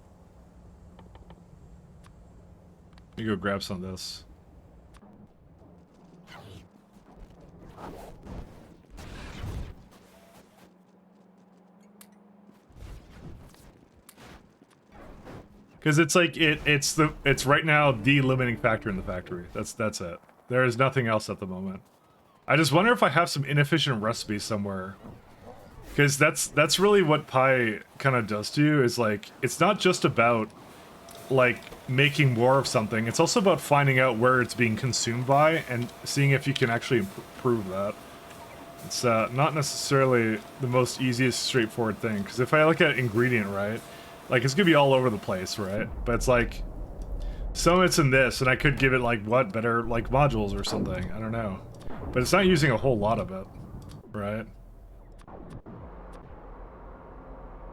Let me go grab some of this. Because it's like it's right now the limiting factor in the factory. That's it. There is nothing else at the moment. I just wonder if I have some inefficient recipe somewhere. Because that's really what Pi kind of does to you, is like, it's not just about like making more of something, it's also about finding out where it's being consumed by and seeing if you can actually improve that. It's not necessarily the most easiest straightforward thing, because if I look at ingredient, right, like, it's gonna be all over the place, right? But it's like, some of it's in this, and I could give it, like, what, better, like, modules or something, I don't know. But it's not using a whole lot of it, right?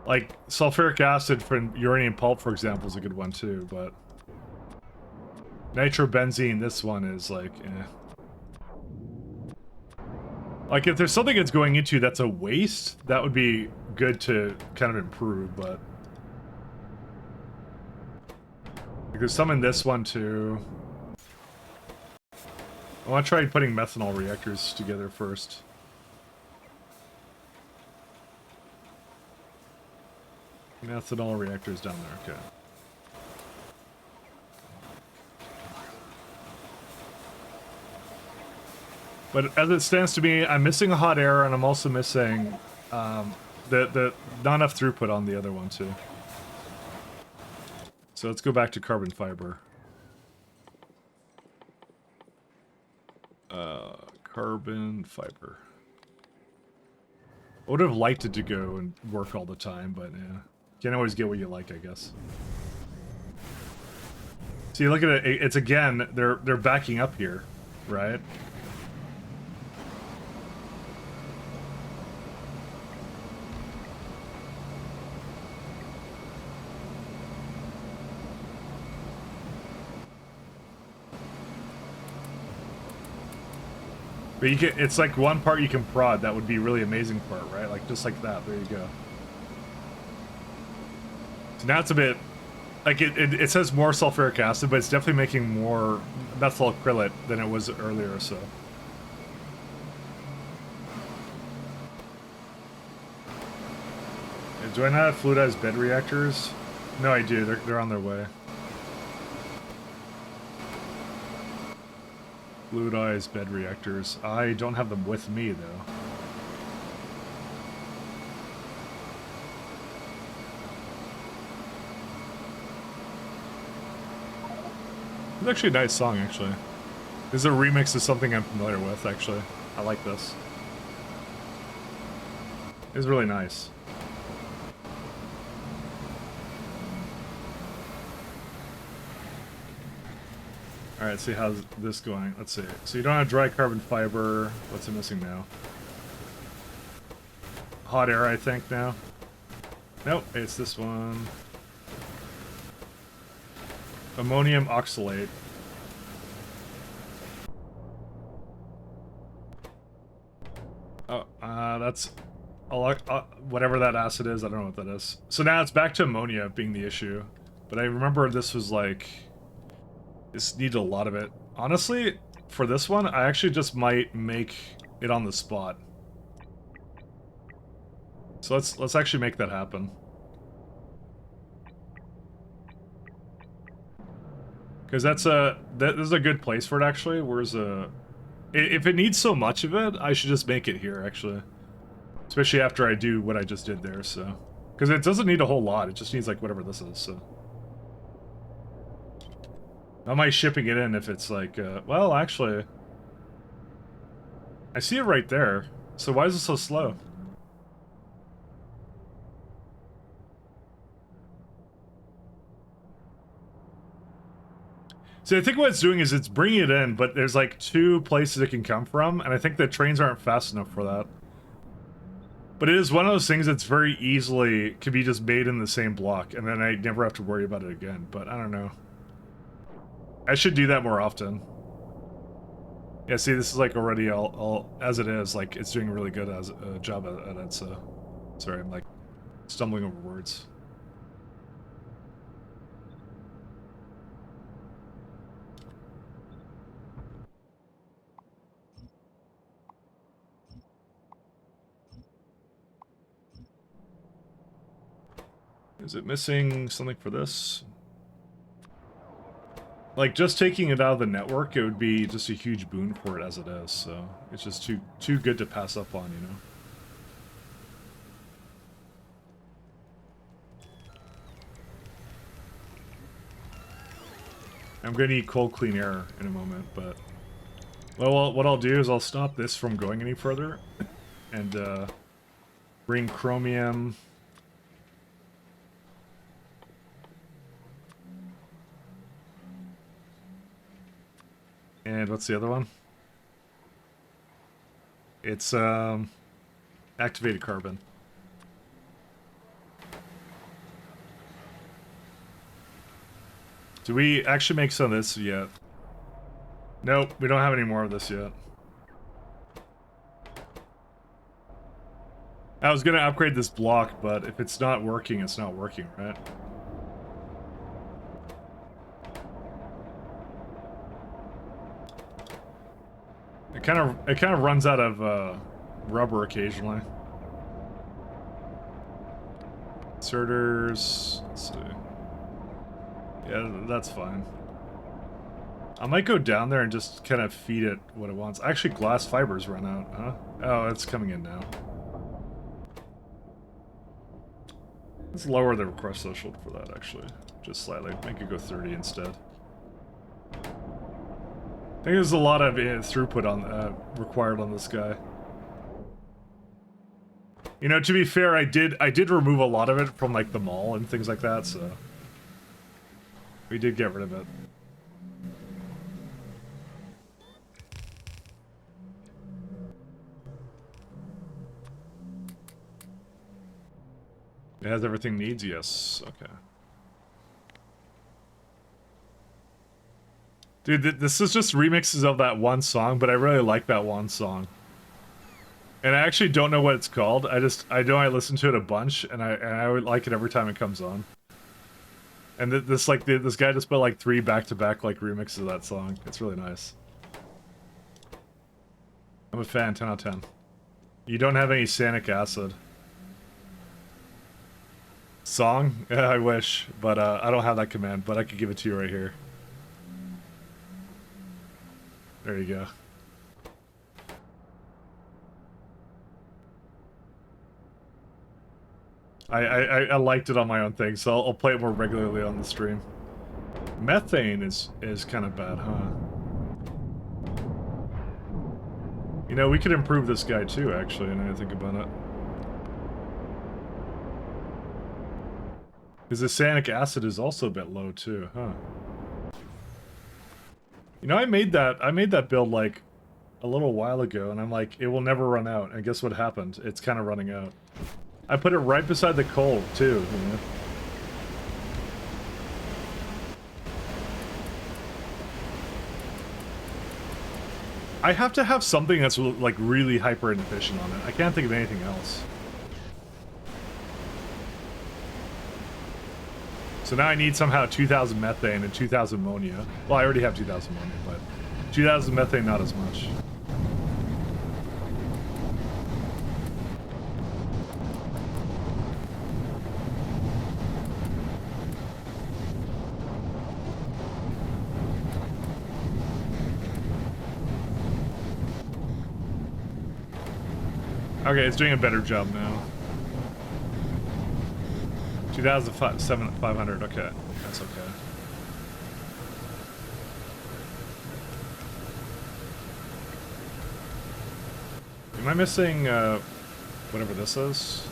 Like, sulfuric acid from uranium pulp, for example, is a good one too, but... Nitrobenzene, this one is, like, eh. Like, if there's something it's going into that's a waste, that would be good to kind of improve, but... Like, there's some in this one too. I want to try putting methanol reactors together first. Methanol reactors down there, okay. But as it stands to me, I'm missing a hot air, and I'm also missing the not enough throughput on the other one too. So let's go back to carbon fiber. Carbon fiber. I would have liked it to go and work all the time, but yeah. Can't always get what you like, I guess. See, look at it. It's again, they're backing up here, right? But you can, it's like one part you can prod, that would be a really amazing part, right? Like, just like that, there you go. So now it's a bit, like, it says more sulfuric acid, but it's definitely making more methyl acrylate than it was earlier, so. Do I not have fluidized bed reactors? No, I do, they're on their way. Fluidized bed reactors. I don't have them with me, though. It's actually a nice song, actually. This is a remix of something I'm familiar with, actually. I like this. It's really nice. Alright, let's see how's this going. Let's see. So you don't have dry carbon fiber. What's it missing now? Hot air, I think, now. Nope, it's this one. Ammonium oxalate. Oh, that's... whatever that acid is, I don't know what that is. So now it's back to ammonia being the issue. But I remember this was like... This needed a lot of it. Honestly, for this one, I actually just might make it on the spot. So let's actually make that happen. Because this is a good place for it, actually. Where's if it needs so much of it, I should just make it here, actually. Especially after I do what I just did there, so. Because it doesn't need a whole lot, it just needs like whatever this is, so. How am I shipping it in if it's like, well, actually, I see it right there. So why is it so slow? See, I think what it's doing is it's bringing it in, but there's like 2 places it can come from, and I think the trains aren't fast enough for that. But it is one of those things that's very easily could be just made in the same block, and then I never have to worry about it again. But I don't know. I should do that more often. Yeah, see, this is like already all as it is, like it's doing really good as a job at it. So, sorry, I'm like stumbling over words. Is it missing something for this? Like, just taking it out of the network, it would be just a huge boon for it as it is, so it's just too good to pass up on, you know? I'm gonna need cold clean air in a moment, but... Well, what I'll do is I'll stop this from going any further, and, bring chromium... And what's the other one? It's, activated carbon. Do we actually make some of this yet? Nope, we don't have any more of this yet. I was gonna upgrade this block, but if it's not working, it's not working, right? It kind of runs out of rubber occasionally. Inserters. Let's see. Yeah, that's fine. I might go down there and just kind of feed it what it wants. Actually, glass fibers run out, huh? Oh, it's coming in now. Let's lower the request threshold for that, actually. Just slightly. Make it go 30 instead. I think there's a lot of throughput on required on this guy. You know, to be fair, I did remove a lot of it from like the mall and things like that, so we did get rid of it. It has everything it needs, yes. Okay. Dude, this is just remixes of that one song, but I really like that one song. And I actually don't know what it's called. I know I listen to it a bunch, and I would like it every time it comes on. And this guy just put like 3 back-to-back like remixes of that song. It's really nice. I'm a fan, 10 out of 10. You don't have any sanic acid. Song? Yeah, I wish, but I don't have that command, but I could give it to you right here. There you go. I liked it on my own thing, so I'll play it more regularly on the stream. Methane is kind of bad, huh? You know, we could improve this guy too, actually, now I think about it. Because the sanic acid is also a bit low too, huh? You know, I made that build like a little while ago, and I'm like, it will never run out. And guess what happened? It's kind of running out. I put it right beside the coal too, you know? I have to have something that's like really hyper inefficient on it. I can't think of anything else. So now I need somehow 2,000 methane and 2,000 ammonia. Well, I already have 2,000 ammonia, but 2,000 methane, not as much. Okay, it's doing a better job now. 2,500, okay. That's okay. Am I missing, whatever this is?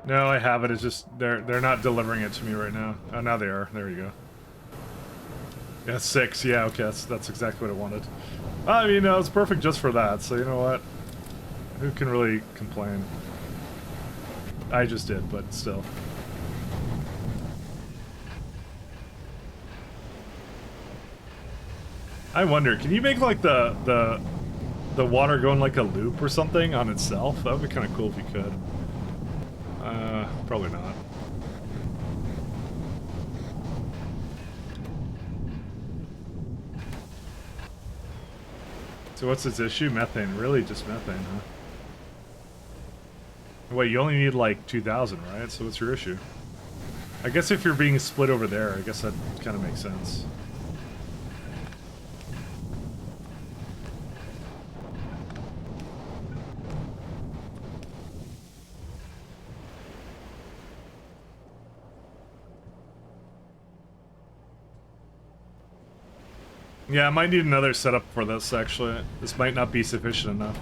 No, I have it. It's just, they're not delivering it to me right now. Oh, now they are. There you go. Yeah, 6. Yeah, okay, that's exactly what I wanted. I mean, it's perfect just for that, so you know what? Who can really complain? I just did, but still. I wonder, can you make like the water go in like a loop or something on itself? That would be kind of cool if you could. Probably not. So what's its issue? Methane. Really just methane, huh? Wait, you only need like 2,000, right? So what's your issue? I guess if you're being split over there, I guess that kind of makes sense. Yeah, I might need another setup for this, actually. This might not be sufficient enough.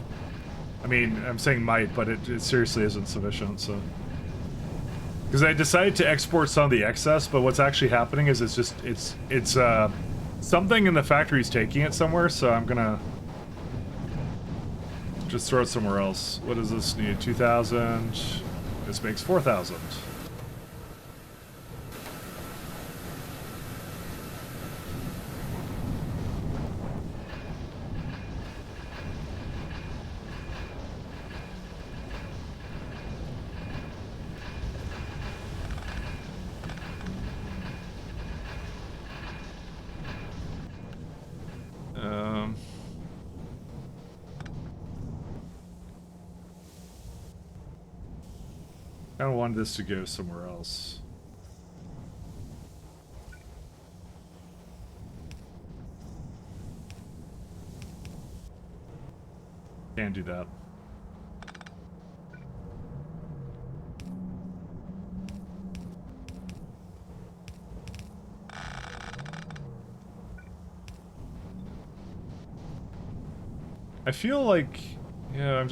I mean, I'm saying might, but it seriously isn't sufficient, so... Because I decided to export some of the excess, but what's actually happening is it's something in the factory's taking it somewhere, so I'm gonna... just throw it somewhere else. What does this need? 2,000... This makes 4,000. I don't want this to go somewhere else. Can't do that. I feel like, yeah,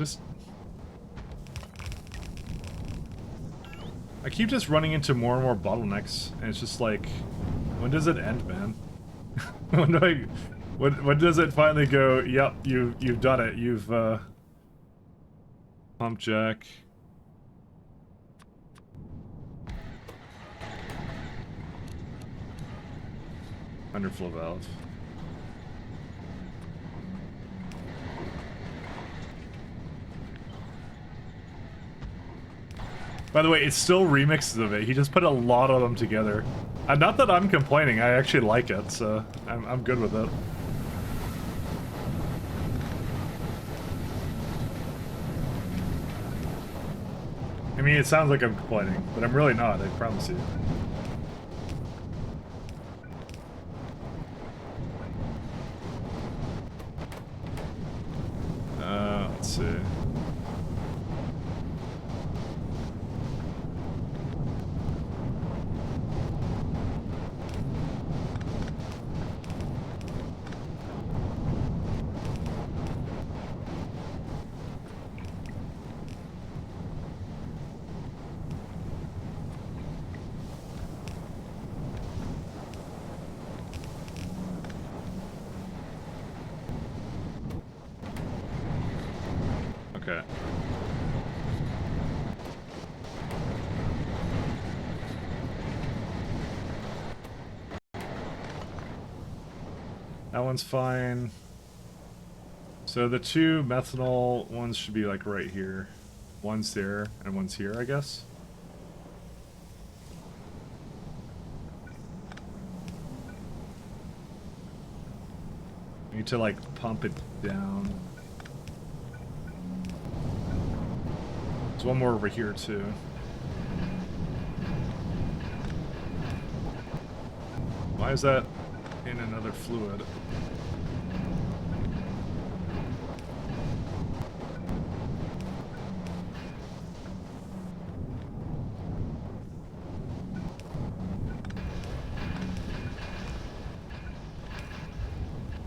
I keep just running into more and more bottlenecks, and it's just like, when does it end, man? When does it finally go, yep, you've done it, you've, pump jack. Underflow valve. By the way, it's still remixes of it. He just put a lot of them together. Not that I'm complaining, I actually like it, so I'm good with it. I mean, it sounds like I'm complaining, but I'm really not, I promise you. Let's see. Okay. That one's fine. So the two methanol ones should be like right here. One's there and one's here, I guess. I need to like pump it down. There's one more over here too. Why is that in another fluid?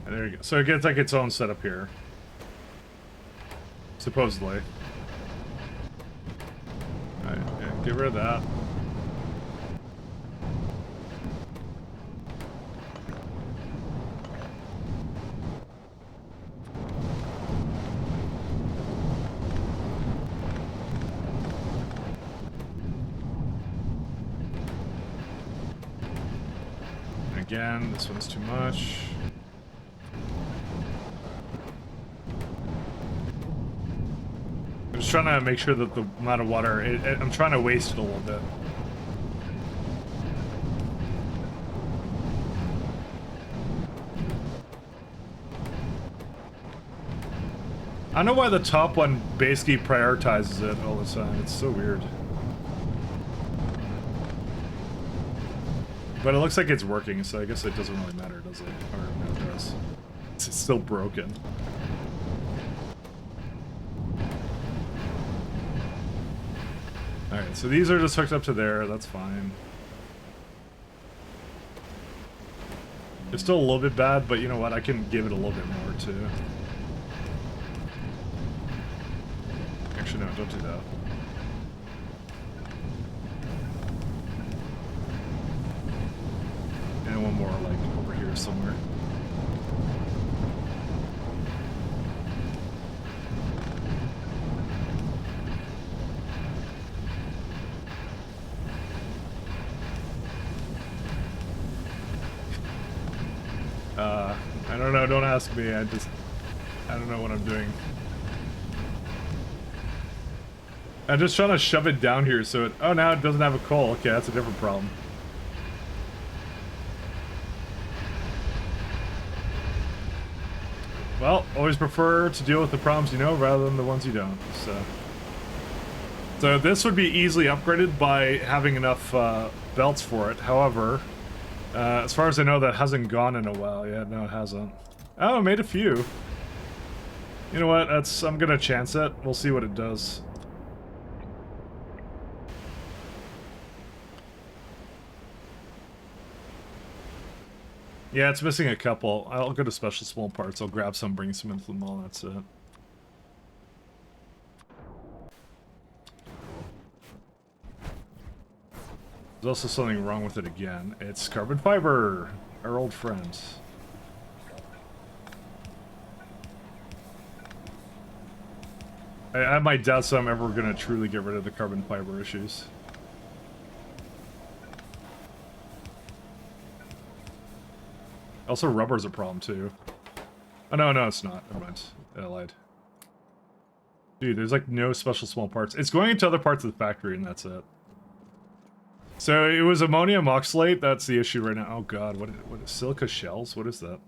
There you go. So it gets like its own setup here. Supposedly. Alright, yeah, get rid of that. Again, this one's too much. I'm just trying to make sure that the amount of water, I'm trying to waste it a little bit. I don't know why the top one basically prioritizes it all the time. It's so weird. But it looks like it's working, so I guess it doesn't really matter, does it? Or no, it does. It's still broken. Alright, so these are just hooked up to there, that's fine. It's still a little bit bad, but you know what? I can give it a little bit more, too. Actually, no, don't do that. And one more, like, over here somewhere. I don't know, don't ask me, I don't know what I'm doing. I'm just trying to shove it down here so it, oh, now it doesn't have a coal. Okay, that's a different problem. Well, always prefer to deal with the problems you know rather than the ones you don't, so this would be easily upgraded by having enough belts for it. However, as far as I know, that hasn't gone in a while yet. No, it hasn't. Oh, it made a few. You know what? I'm gonna chance it. We'll see what it does. Yeah, it's missing a couple. I'll go to special small parts. I'll grab some, bring some into the mall. That's it. There's also something wrong with it again. It's carbon fiber, our old friend. I have my doubts that I'm ever going to truly get rid of the carbon fiber issues. Also, rubber's a problem too. Oh, no, it's not. Never mind. I lied. Dude, there's like no special small parts. It's going into other parts of the factory and that's it. So it was ammonium oxalate. That's the issue right now. Oh god, what is silica shells? What is that?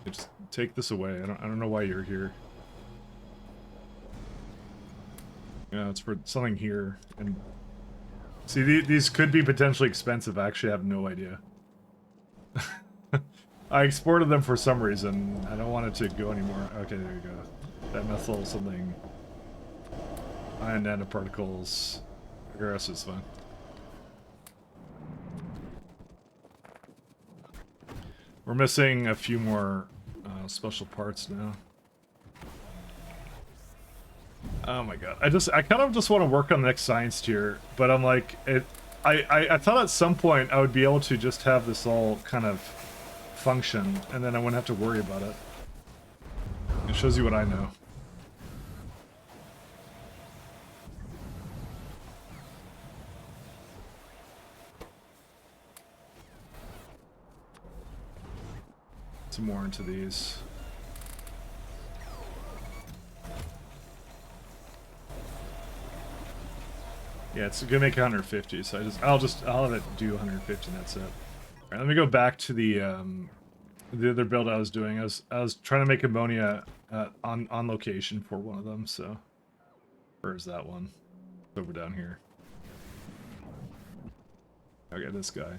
Just take this away. I don't know why you're here. Yeah, it's for something here. And see, these could be potentially expensive. I actually have no idea. I exported them for some reason. I don't want it to go anymore. Okay, there you go. That methyl something. Ion nanoparticles. The rest is fine. We're missing a few more special parts now. Oh my god. I kind of just want to work on the next science tier, but I'm like, I thought at some point I would be able to just have this all kind of function, and then I wouldn't have to worry about it. It shows you what I know. Some more into these. Yeah, it's gonna make 150, so I'll have it do 150 and that's it. Alright, let me go back to the other build I was doing. I was trying to make ammonia on location for one of them, so where's that one? It's over down here. Okay, this guy.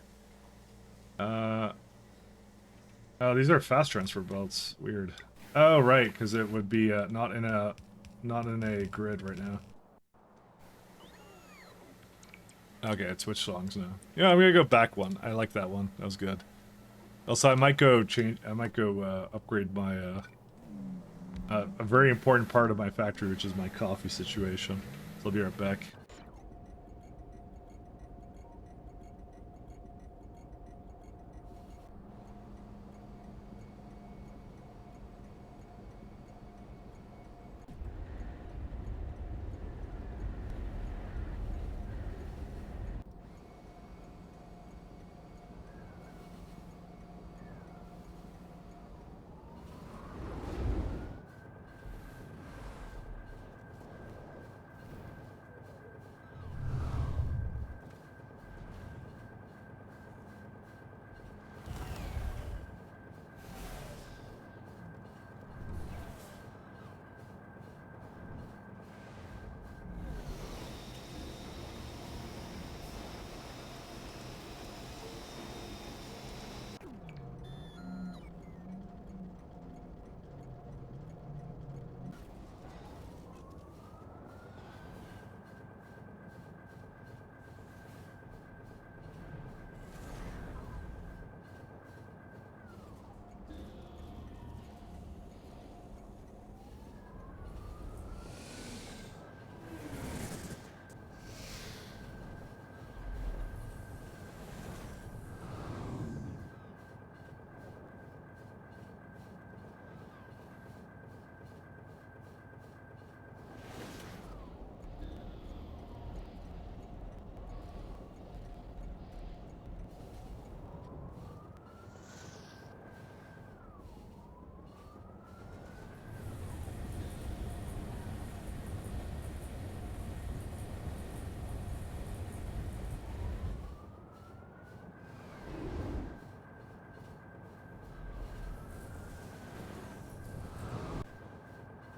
Oh, these are fast transfer belts. Weird. Oh, right, because it would be not in a grid right now. Okay, it switched songs now. Yeah, I'm gonna go back one. I like that one. That was good. Also, I might go upgrade my a very important part of my factory, which is my coffee situation. So I'll be right back.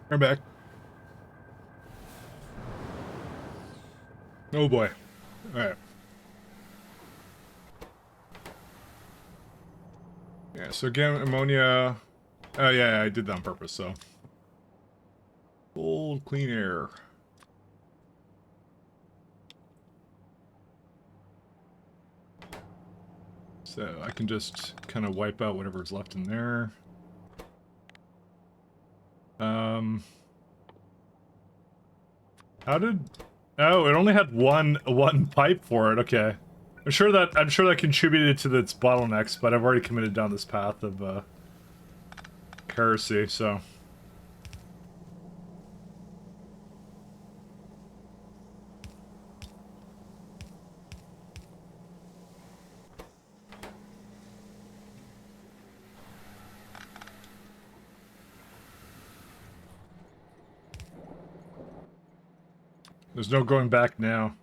I'm back. Oh boy. Alright. Yeah, so again, ammonia. Oh yeah, I did that on purpose, so. Cold, clean air. So I can just kind of wipe out whatever's left in there. How did... Oh, it only had one pipe for it. Okay. I'm sure that contributed to its bottlenecks, but I've already committed down this path of heresy, so. There's no going back now.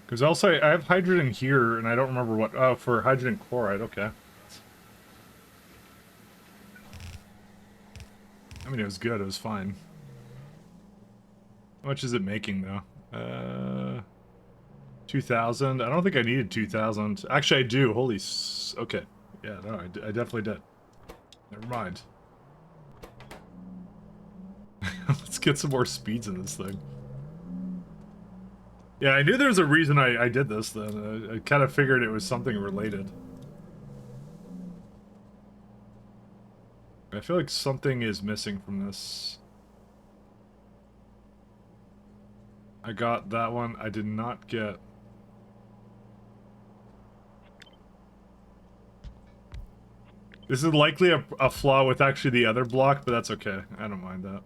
Because also, I have hydrogen here, and I don't remember what... Oh, for hydrogen chloride, okay. I mean, it was good, it was fine. How much is it making, though? 2,000? I don't think I needed 2,000. Actually, I do. Holy okay. Yeah, no, I definitely did. Never mind. Let's get some more speeds in this thing. Yeah, I knew there was a reason I did this, then. I kind of figured it was something related. I feel like something is missing from this. I got that one. I did not get... This is likely a flaw with actually the other block, but that's okay. I don't mind that.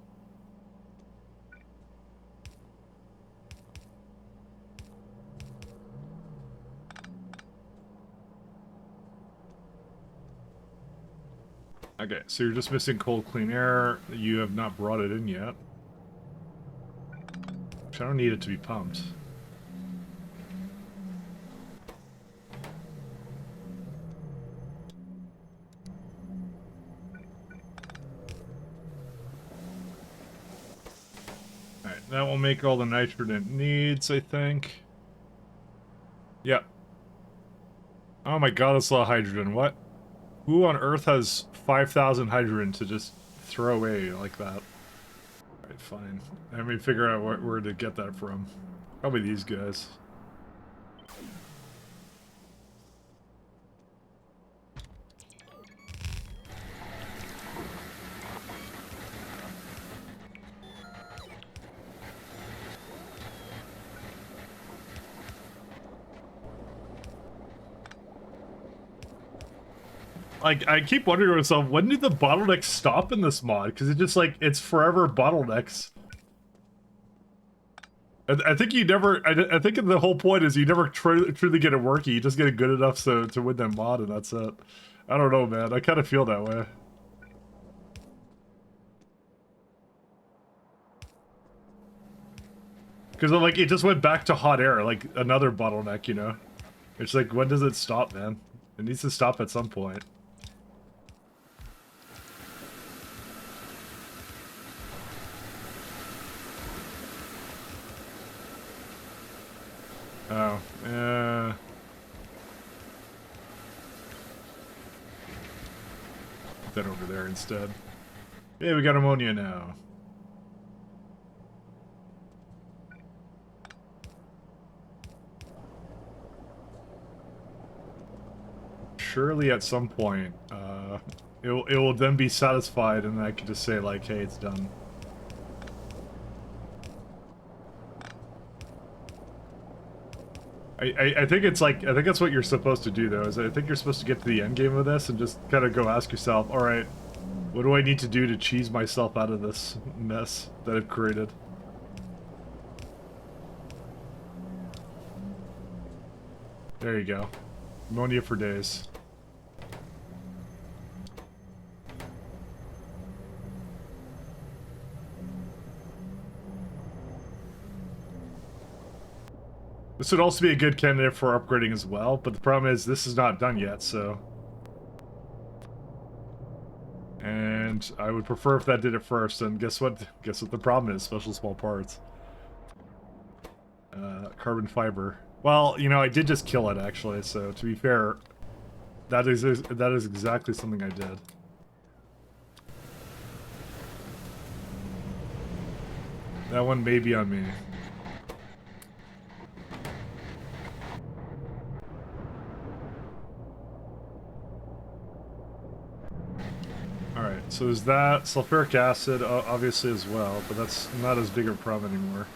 Okay, so you're just missing cold, clean air. You have not brought it in yet. Which I don't need it to be pumped. Alright, that will make all the nitrogen it needs, I think. Yep. Oh my god, that's a lot of hydrogen. What? Who on earth has 5,000 hydrogen to just throw away like that? Alright, fine. Let me figure out where to get that from. Probably these guys. Like, I keep wondering to myself, when did the bottlenecks stop in this mod? Because it's just like, it's forever bottlenecks. I think you never, I think the whole point is you never truly get it working, you just get it good enough to win that mod and that's it. I don't know, man, I kind of feel that way. Because like, it just went back to hot air, like another bottleneck, you know? It's like, when does it stop, man? It needs to stop at some point. Oh, put that over there instead. Yeah, we got ammonia now. Surely at some point, it will then be satisfied and I can just say like, hey, it's done. I think it's like, I think that's what you're supposed to do though, is I think you're supposed to get to the end game of this and just kind of go ask yourself, alright, what do I need to do to cheese myself out of this mess that I've created? There you go. Ammonia for days. This would also be a good candidate for upgrading as well, but the problem is this is not done yet, so... And I would prefer if that did it first, and guess what? Guess what the problem is? Special small parts. Carbon fiber. Well, you know, I did just kill it, actually, so to be fair, that is exactly something I did. That one may be on me. Alright, so there's that. Sulfuric acid, obviously, as well, but that's not as big of a problem anymore.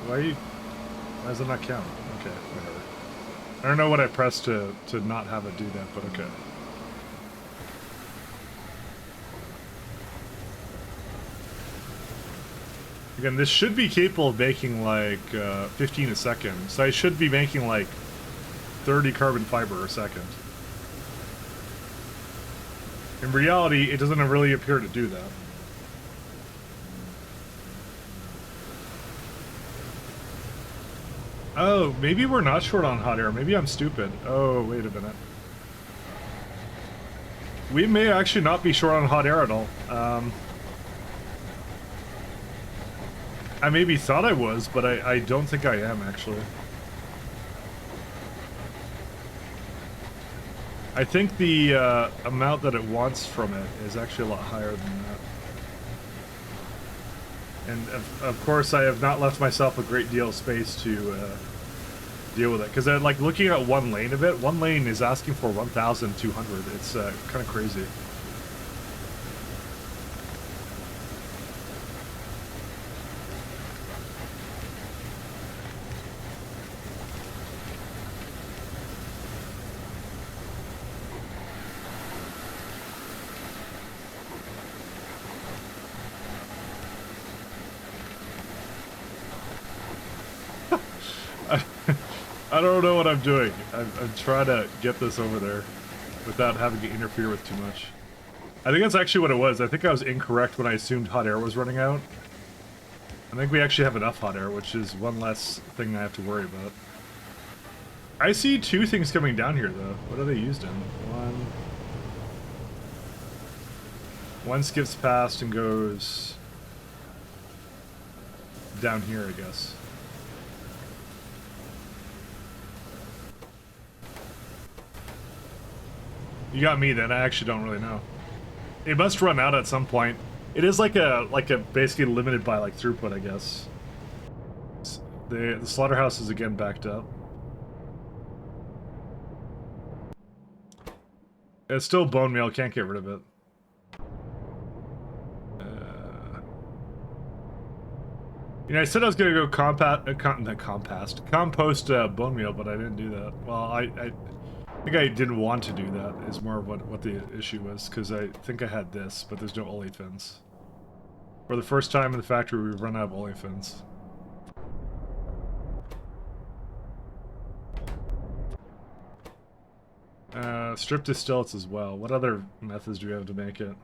Why does it not count? Okay, whatever. I don't know what I pressed to not have it do that, but okay. Again, this should be capable of making like 15 a second, so I should be making like 30 carbon fiber a second. In reality, it doesn't really appear to do that. Oh, maybe we're not short on hot air. Maybe I'm stupid. Oh, wait a minute. We may actually not be short on hot air at all. I maybe thought I was, but I don't think I am, actually. I think the amount that it wants from it is actually a lot higher than that. And of course, I have not left myself a great deal of space to deal with it. Because like looking at one lane of it, one lane is asking for 1,200. It's kind of crazy. I don't know what I'm doing. I'm trying to get this over there without having to interfere with too much. I think that's actually what it was. I think I was incorrect when I assumed hot air was running out. I think we actually have enough hot air, which is one less thing I have to worry about. I see two things coming down here, though. What are they used in? One skips past and goes down here, I guess. You got me then. I actually don't really know. It must run out at some point. It is like a basically limited by like throughput, I guess. The slaughterhouse is again backed up. It's still bone meal. Can't get rid of it. You know, I said I was gonna go compost bone meal, but I didn't do that. Well, I think I didn't want to do that. Is more of what the issue was, because I think I had this, but there's no olefins. For the first time in the factory, we've run out of olefins. Strip distillates as well. What other methods do we have to make it?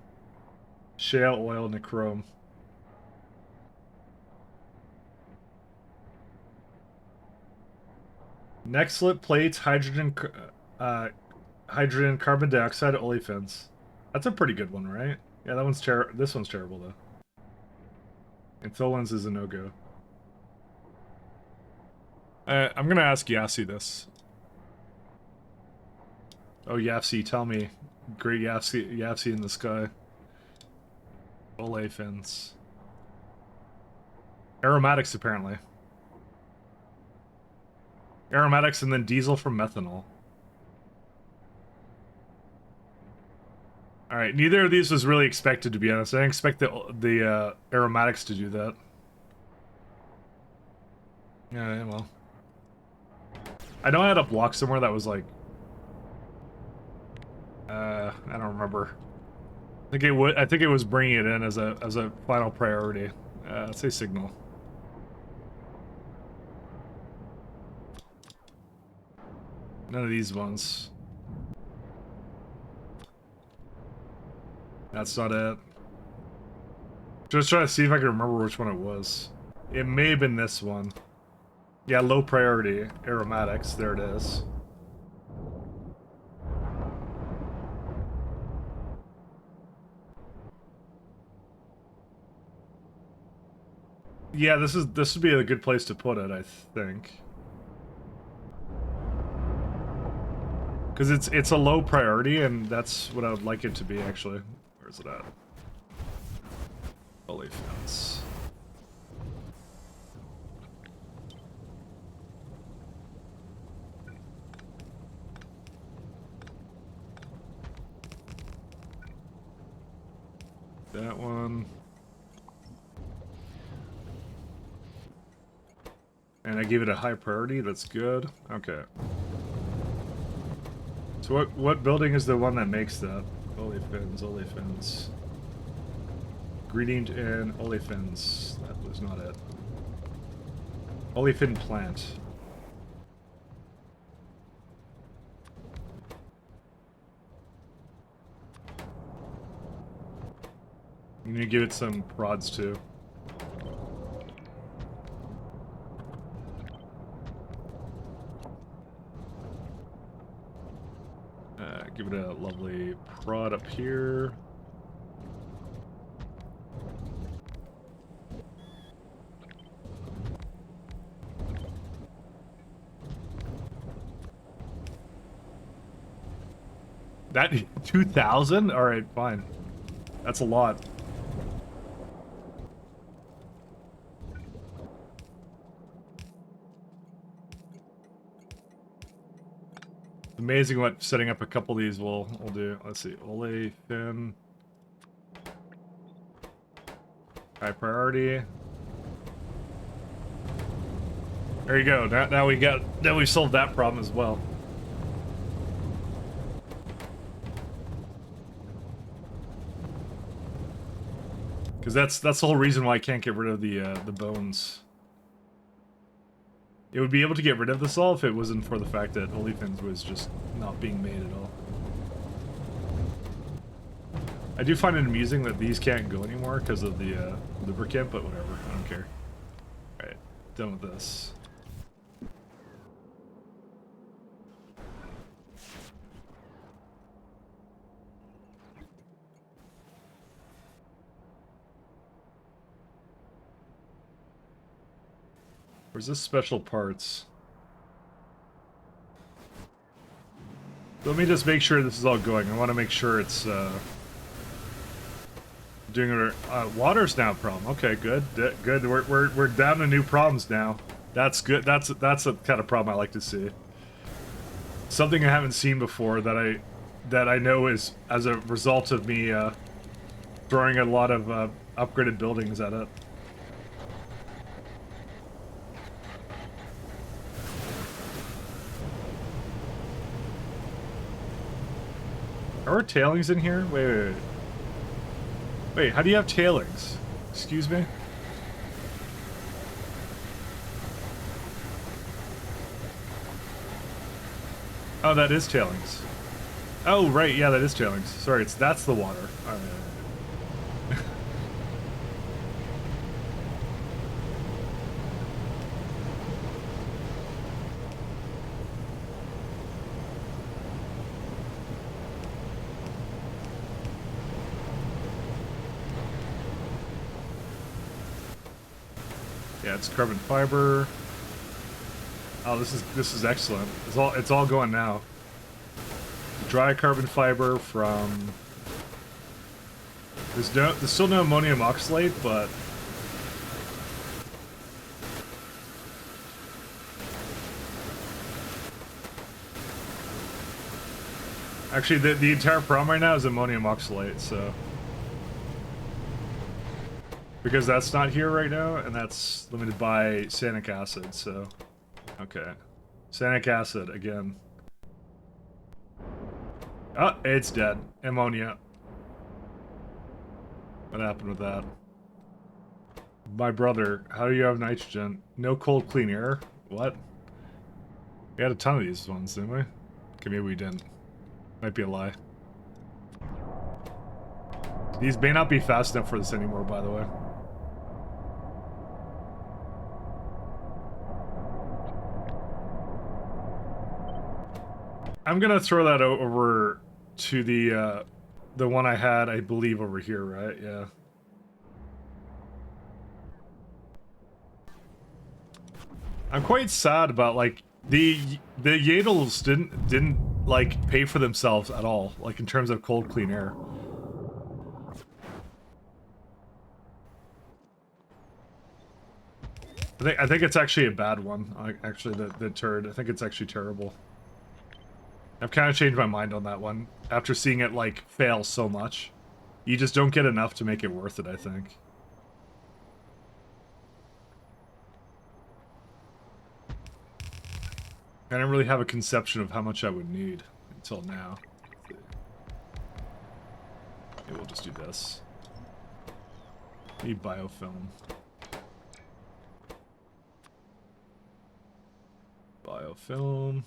Shale oil, nichrome. Neck slit plates, hydrogen, carbon dioxide, olefins. That's a pretty good one, right? Yeah, that one's this one's terrible though. And Tholins is a no-go. I'm gonna ask Yassi this. Oh, Yassi, tell me. Great Yassi in the sky. Olefins. Aromatics, apparently. Aromatics and then diesel from methanol. Alright, neither of these was really expected, to be honest. I didn't expect the aromatics to do that. Yeah, well. I know I had a block somewhere that was like... I don't remember. I think it was bringing it in as a final priority. Let's say signal. None of these ones. That's not it. Just trying to see if I can remember which one it was. It may have been this one. Yeah, low priority aromatics. There it is. Yeah, this would be a good place to put it, I think. Because it's a low priority, and that's what I would like it to be, actually. Where's it at? Olefins. That one. And I gave it a high priority, that's good. Okay. So what building is the one that makes that? Olefins. Ingredient and olefins. That was not it. Olefin plant. I'm gonna give it some prods too. Give it a lovely prod up here. That 2,000? All right, fine. That's a lot. Amazing what setting up a couple of these will do. Let's see, olefin, high priority. There you go. Now we solved that problem as well. Because that's the whole reason why I can't get rid of the bones. It would be able to get rid of this all if it wasn't for the fact that olefins was just not being made at all. I do find it amusing that these can't go anymore because of the lubricant, but whatever, I don't care. Alright, done with this. Where's this special parts? Let me just make sure this is all going. I want to make sure it's doing it. Water's now a problem. Okay, good. Good. We're down to new problems now. That's good. That's the kind of problem I like to see. Something I haven't seen before that I know is as a result of me throwing a lot of upgraded buildings at it. are tailings in here? Wait. Wait, how do you have tailings? Excuse me? Oh, that is tailings. Oh, right, yeah, that is tailings. Sorry, that's the water. All right. Yeah, it's carbon fiber. Oh, this is excellent. It's all going now. Dry carbon fiber from. There's still no ammonium oxalate, but actually the entire problem right now is ammonium oxalate, so because that's not here right now, and that's limited by sanic acid, so okay. Sanic acid again. Oh, it's dead. Ammonia. What happened with that? My brother, how do you have nitrogen? No cold, clean air? What? We had a ton of these ones, didn't we? Okay, maybe we didn't. Might be a lie. These may not be fast enough for this anymore, by the way. I'm gonna throw that over to the one I had, I believe, over here, right? Yeah. I'm quite sad about like the Yadels didn't like pay for themselves at all, like in terms of cold clean air. I think it's actually a bad one. Actually, the turd. I think it's actually terrible. I've kind of changed my mind on that one after seeing it like fail so much. You just don't get enough to make it worth it, I think. I didn't really have a conception of how much I would need until now. Okay, we'll just do this. Need biofilm. Biofilm.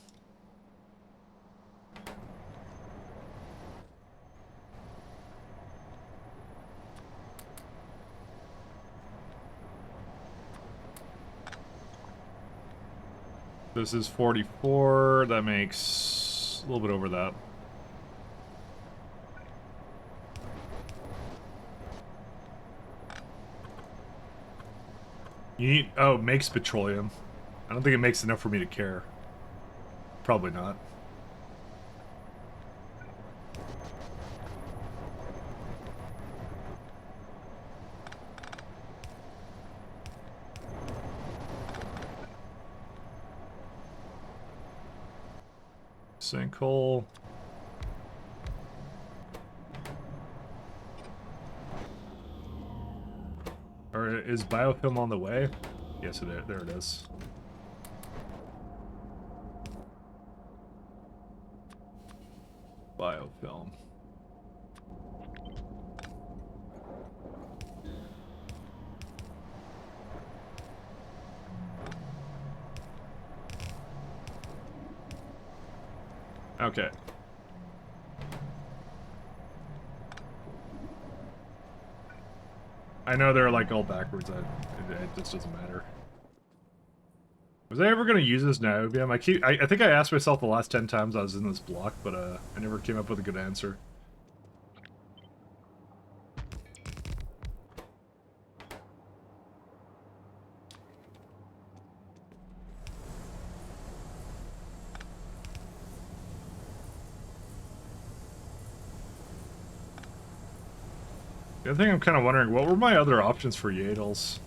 This is 44, that makes a little bit over that. You need, oh, it makes petroleum. I don't think it makes enough for me to care. Probably not. Sinkhole. Or is biofilm on the way? Yes, it is. There it is. Biofilm. Okay. I know they're like all backwards. It just doesn't matter. Was I ever gonna use this now? I think I asked myself the last 10 times I was in this block, but I never came up with a good answer. The other thing I'm kind of wondering, what were my other options for Yadels?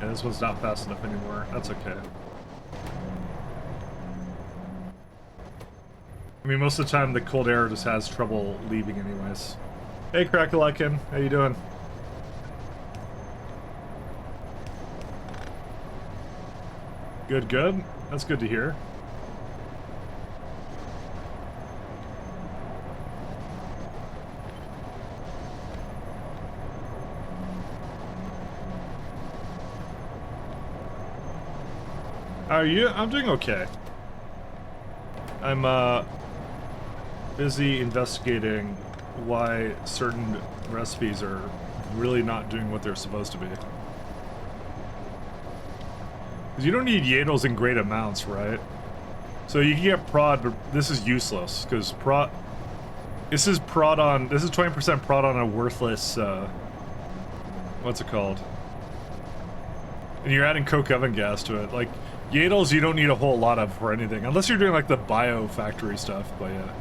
Yeah, this one's not fast enough anymore. That's okay. I mean, most of the time the cold air just has trouble leaving anyways. Hey, Crackalakin, how you doing? Good, good. That's good to hear. How are you? I'm doing okay. I'm, busy investigating why certain recipes are really not doing what they're supposed to be. Because you don't need Yadles in great amounts, right? So you can get prod, but this is useless, because prod... This is 20% prod on a worthless, what's it called? And you're adding coke oven gas to it. Like, Yadles you don't need a whole lot of for anything, unless you're doing like the bio factory stuff, but yeah.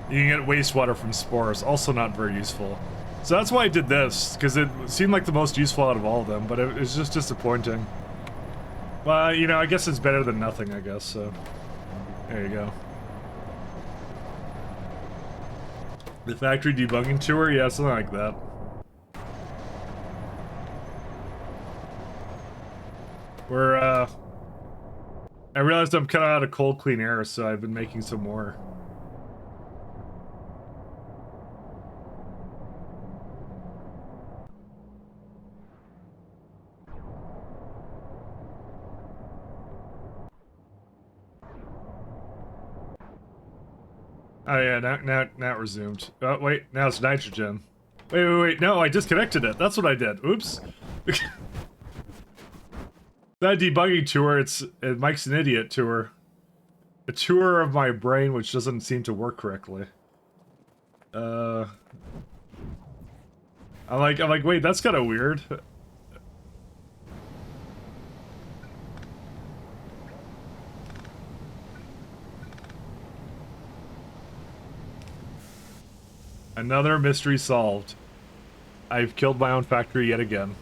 You can get wastewater from spores, also not very useful. So that's why I did this, because it seemed like the most useful out of all of them, but it was just disappointing. Well, you know, I guess it's better than nothing, I guess, so... There you go. The factory debugging tour? Yeah, something like that. We're, I realized I'm kind of out of cold clean air, so I've been making some more. Oh yeah, now it resumed. Oh wait, now it's nitrogen. Wait, no, I disconnected it. That's what I did. Oops. That debugging tour, Mike's an idiot tour. A tour of my brain which doesn't seem to work correctly. I'm like, wait, that's kind of weird. Another mystery solved. I've killed my own factory yet again.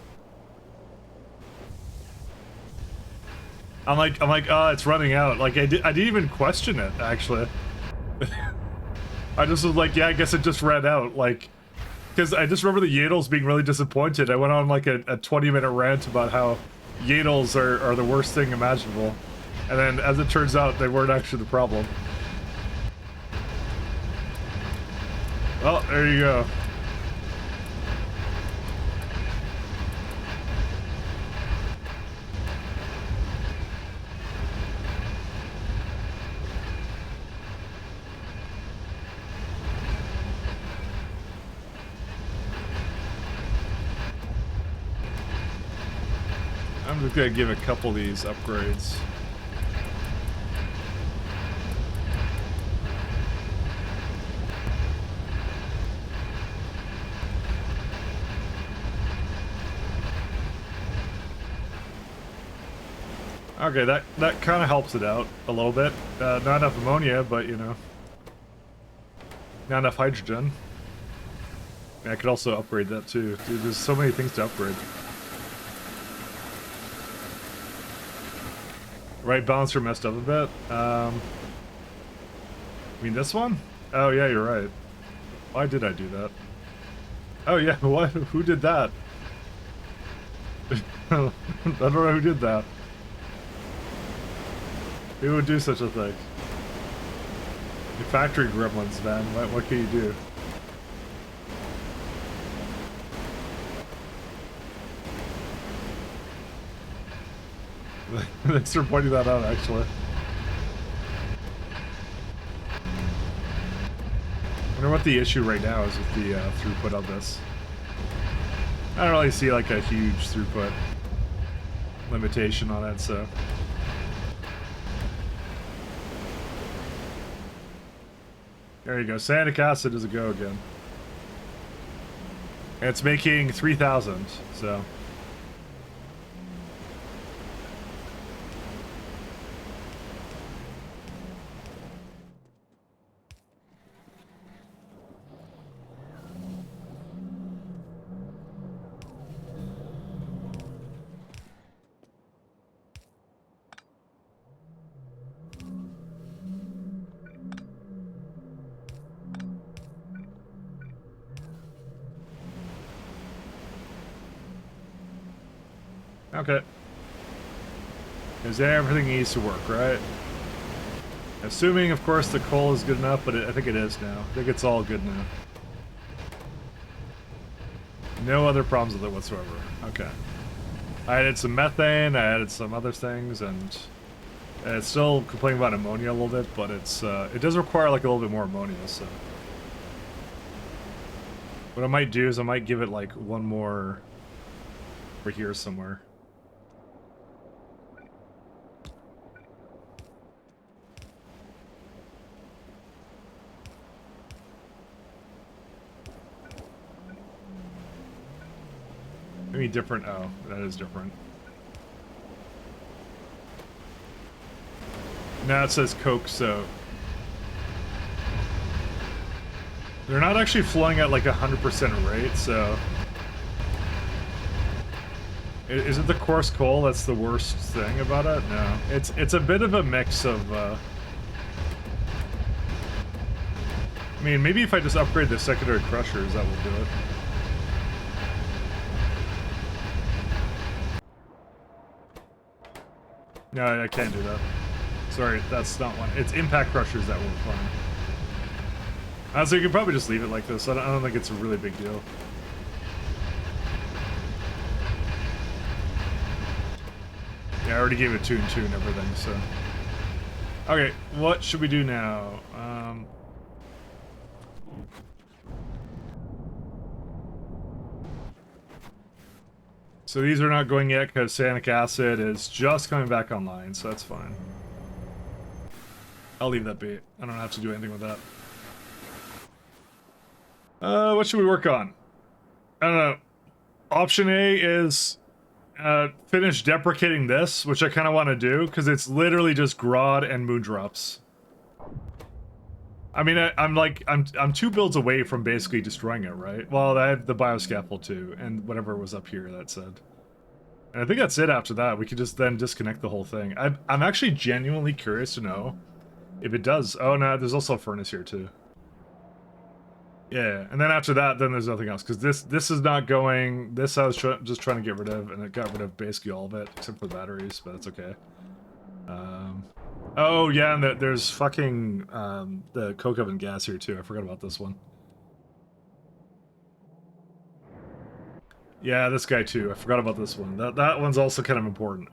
I'm like, oh, it's running out. Like, I didn't even question it, actually. I just was like, yeah, I guess it just ran out. Like, because I just remember the Yadles being really disappointed. I went on like a 20-minute rant about how Yadles are the worst thing imaginable. And then, as it turns out, they weren't actually the problem. Well, there you go. I'm just gonna give a couple of these upgrades. Okay, that kind of helps it out a little bit. Not enough ammonia, but you know, not enough hydrogen. Yeah, I could also upgrade that too. Dude, there's so many things to upgrade. Right balancer messed up a bit. I mean this one? Oh yeah, you're right. Why did I do that? Oh yeah, what? Who did that? I don't know who did that. Who would do such a thing? The factory gremlins, man. What can you do? Thanks for pointing that out, actually. I wonder what the issue right now is with the throughput of this. I don't really see like a huge throughput limitation on it, so... There you go. Sanic acid is a go again. And it's making 3,000, so... Okay. Because everything needs to work, right? Assuming, of course, the coal is good enough, but I think it is now. I think it's all good now. No other problems with it whatsoever. Okay. I added some methane, I added some other things, and it's still complaining about ammonia a little bit, but it's it does require like a little bit more ammonia, so. What I might do is I might give it like one more over here somewhere. Maybe different. Oh, that is different. Now it says Coke, so they're not actually flowing at like 100% rate. So is it the coarse coal that's the worst thing about it? No, it's a bit of a mix of. I mean, maybe if I just upgrade the secondary crushers, that will do it. No, I can't do that. Sorry, that's not one. It's impact crushers that work fine. So you can probably just leave it like this. I don't think it's a really big deal. Yeah, I already gave it 2 and 2 and everything, so. Okay, what should we do now? So these are not going yet because cyanic acid is just coming back online, so that's fine. I'll leave that be. I don't have to do anything with that. What should we work on? I don't know. Option A is finish deprecating this, which I kind of want to do because it's literally just Grodd and Moondrops. I mean, I'm 2 builds away from basically destroying it, right? Well, I have the bioscaffold too, and whatever was up here that said. And I think that's it after that. We could just then disconnect the whole thing. I'm actually genuinely curious to know if it does. Oh no, there's also a furnace here too. Yeah, and then after that, then there's nothing else because this is not going. This I was just trying to get rid of, and it got rid of basically all of it except for the batteries, but that's okay. Oh yeah, and there's fucking the coke oven gas here too. I forgot about this one. Yeah, this guy too. I forgot about this one. That one's also kind of important.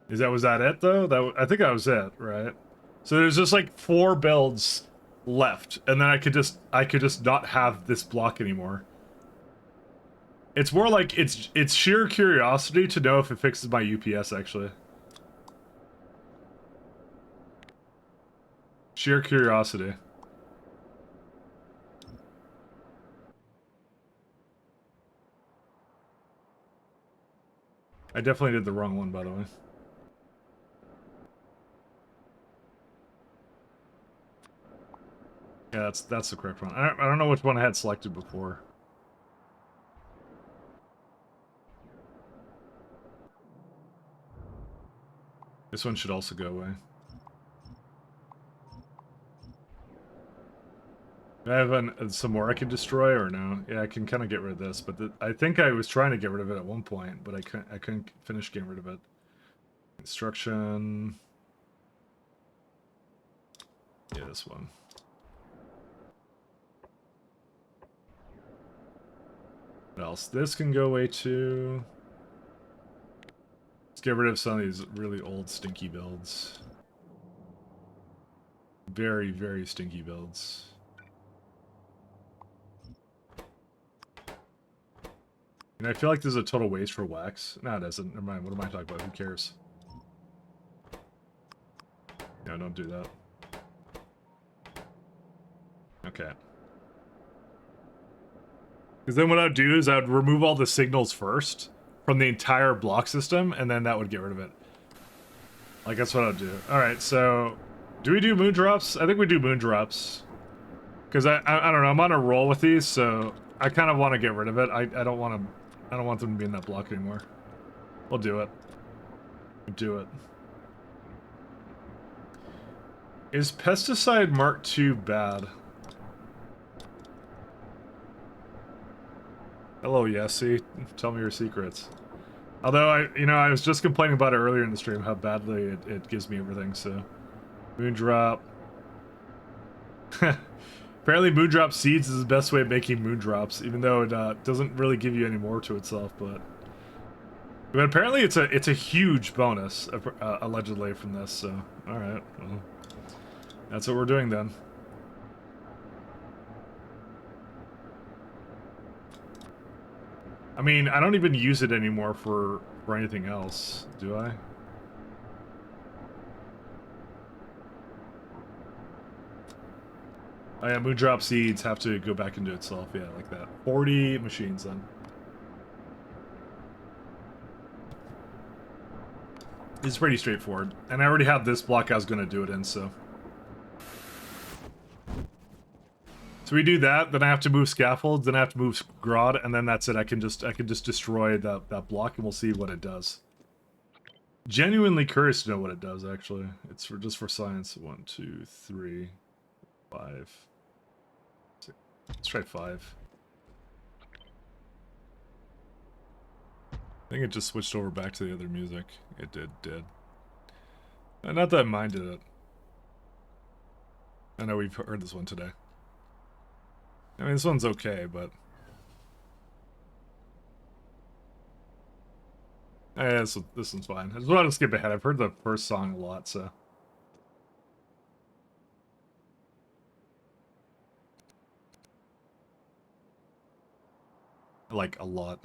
Was that it though? I think that was it, right? So there's just like 4 builds left, and then I could just not have this block anymore. It's more like it's sheer curiosity to know if it fixes my UPS actually. Sheer curiosity. I definitely did the wrong one, by the way. Yeah, that's the correct one. I don't know which one I had selected before. This one should also go away. Do I have some more I can destroy or no? Yeah, I can kind of get rid of this, but I think I was trying to get rid of it at one point, but I couldn't finish getting rid of it. Construction. Yeah, this one. What else? This can go away too. Let's get rid of some of these really old stinky builds. Very, very stinky builds. And I feel like this is a total waste for wax. No, it isn't. Never mind. What am I talking about? Who cares? No, don't do that. Okay. Because then what I'd do is I'd remove all the signals first from the entire block system, and then that would get rid of it. Like, that's what I'd do. Alright, so do we do Moondrops? I think we do Moondrops. Because I don't know, I'm on a roll with these, so I kind of want to get rid of it. I don't want them to be in that block anymore. We'll do it. We'll do it. Is Pesticide Mark II bad? Hello, Yessie. Tell me your secrets. Although I was just complaining about it earlier in the stream how badly it gives me everything. So, Moondrop. Apparently, Moondrop seeds is the best way of making Moondrops, even though it doesn't really give you any more to itself. But apparently, it's a huge bonus allegedly from this. So, all right, well, that's what we're doing then. I mean, I don't even use it anymore for anything else, do I? Oh yeah, Moondrop seeds have to go back into itself. Yeah, like that. 40 machines then. It's pretty straightforward. And I already have this block I was going to do it in, so. So we do that, then I have to move scaffolds, then I have to move Grodd, and then that's it. I can just destroy that block and we'll see what it does. Genuinely curious to know what it does, actually. It's just for science. 1, 2, 3, 5. Let's try 5. I think it just switched over back to the other music. It did. Not that I minded it. I know we've heard this one today. I mean, this one's okay, but... Yeah, this one's fine. I just want to skip ahead. I've heard the first song a lot, so... Like, a lot.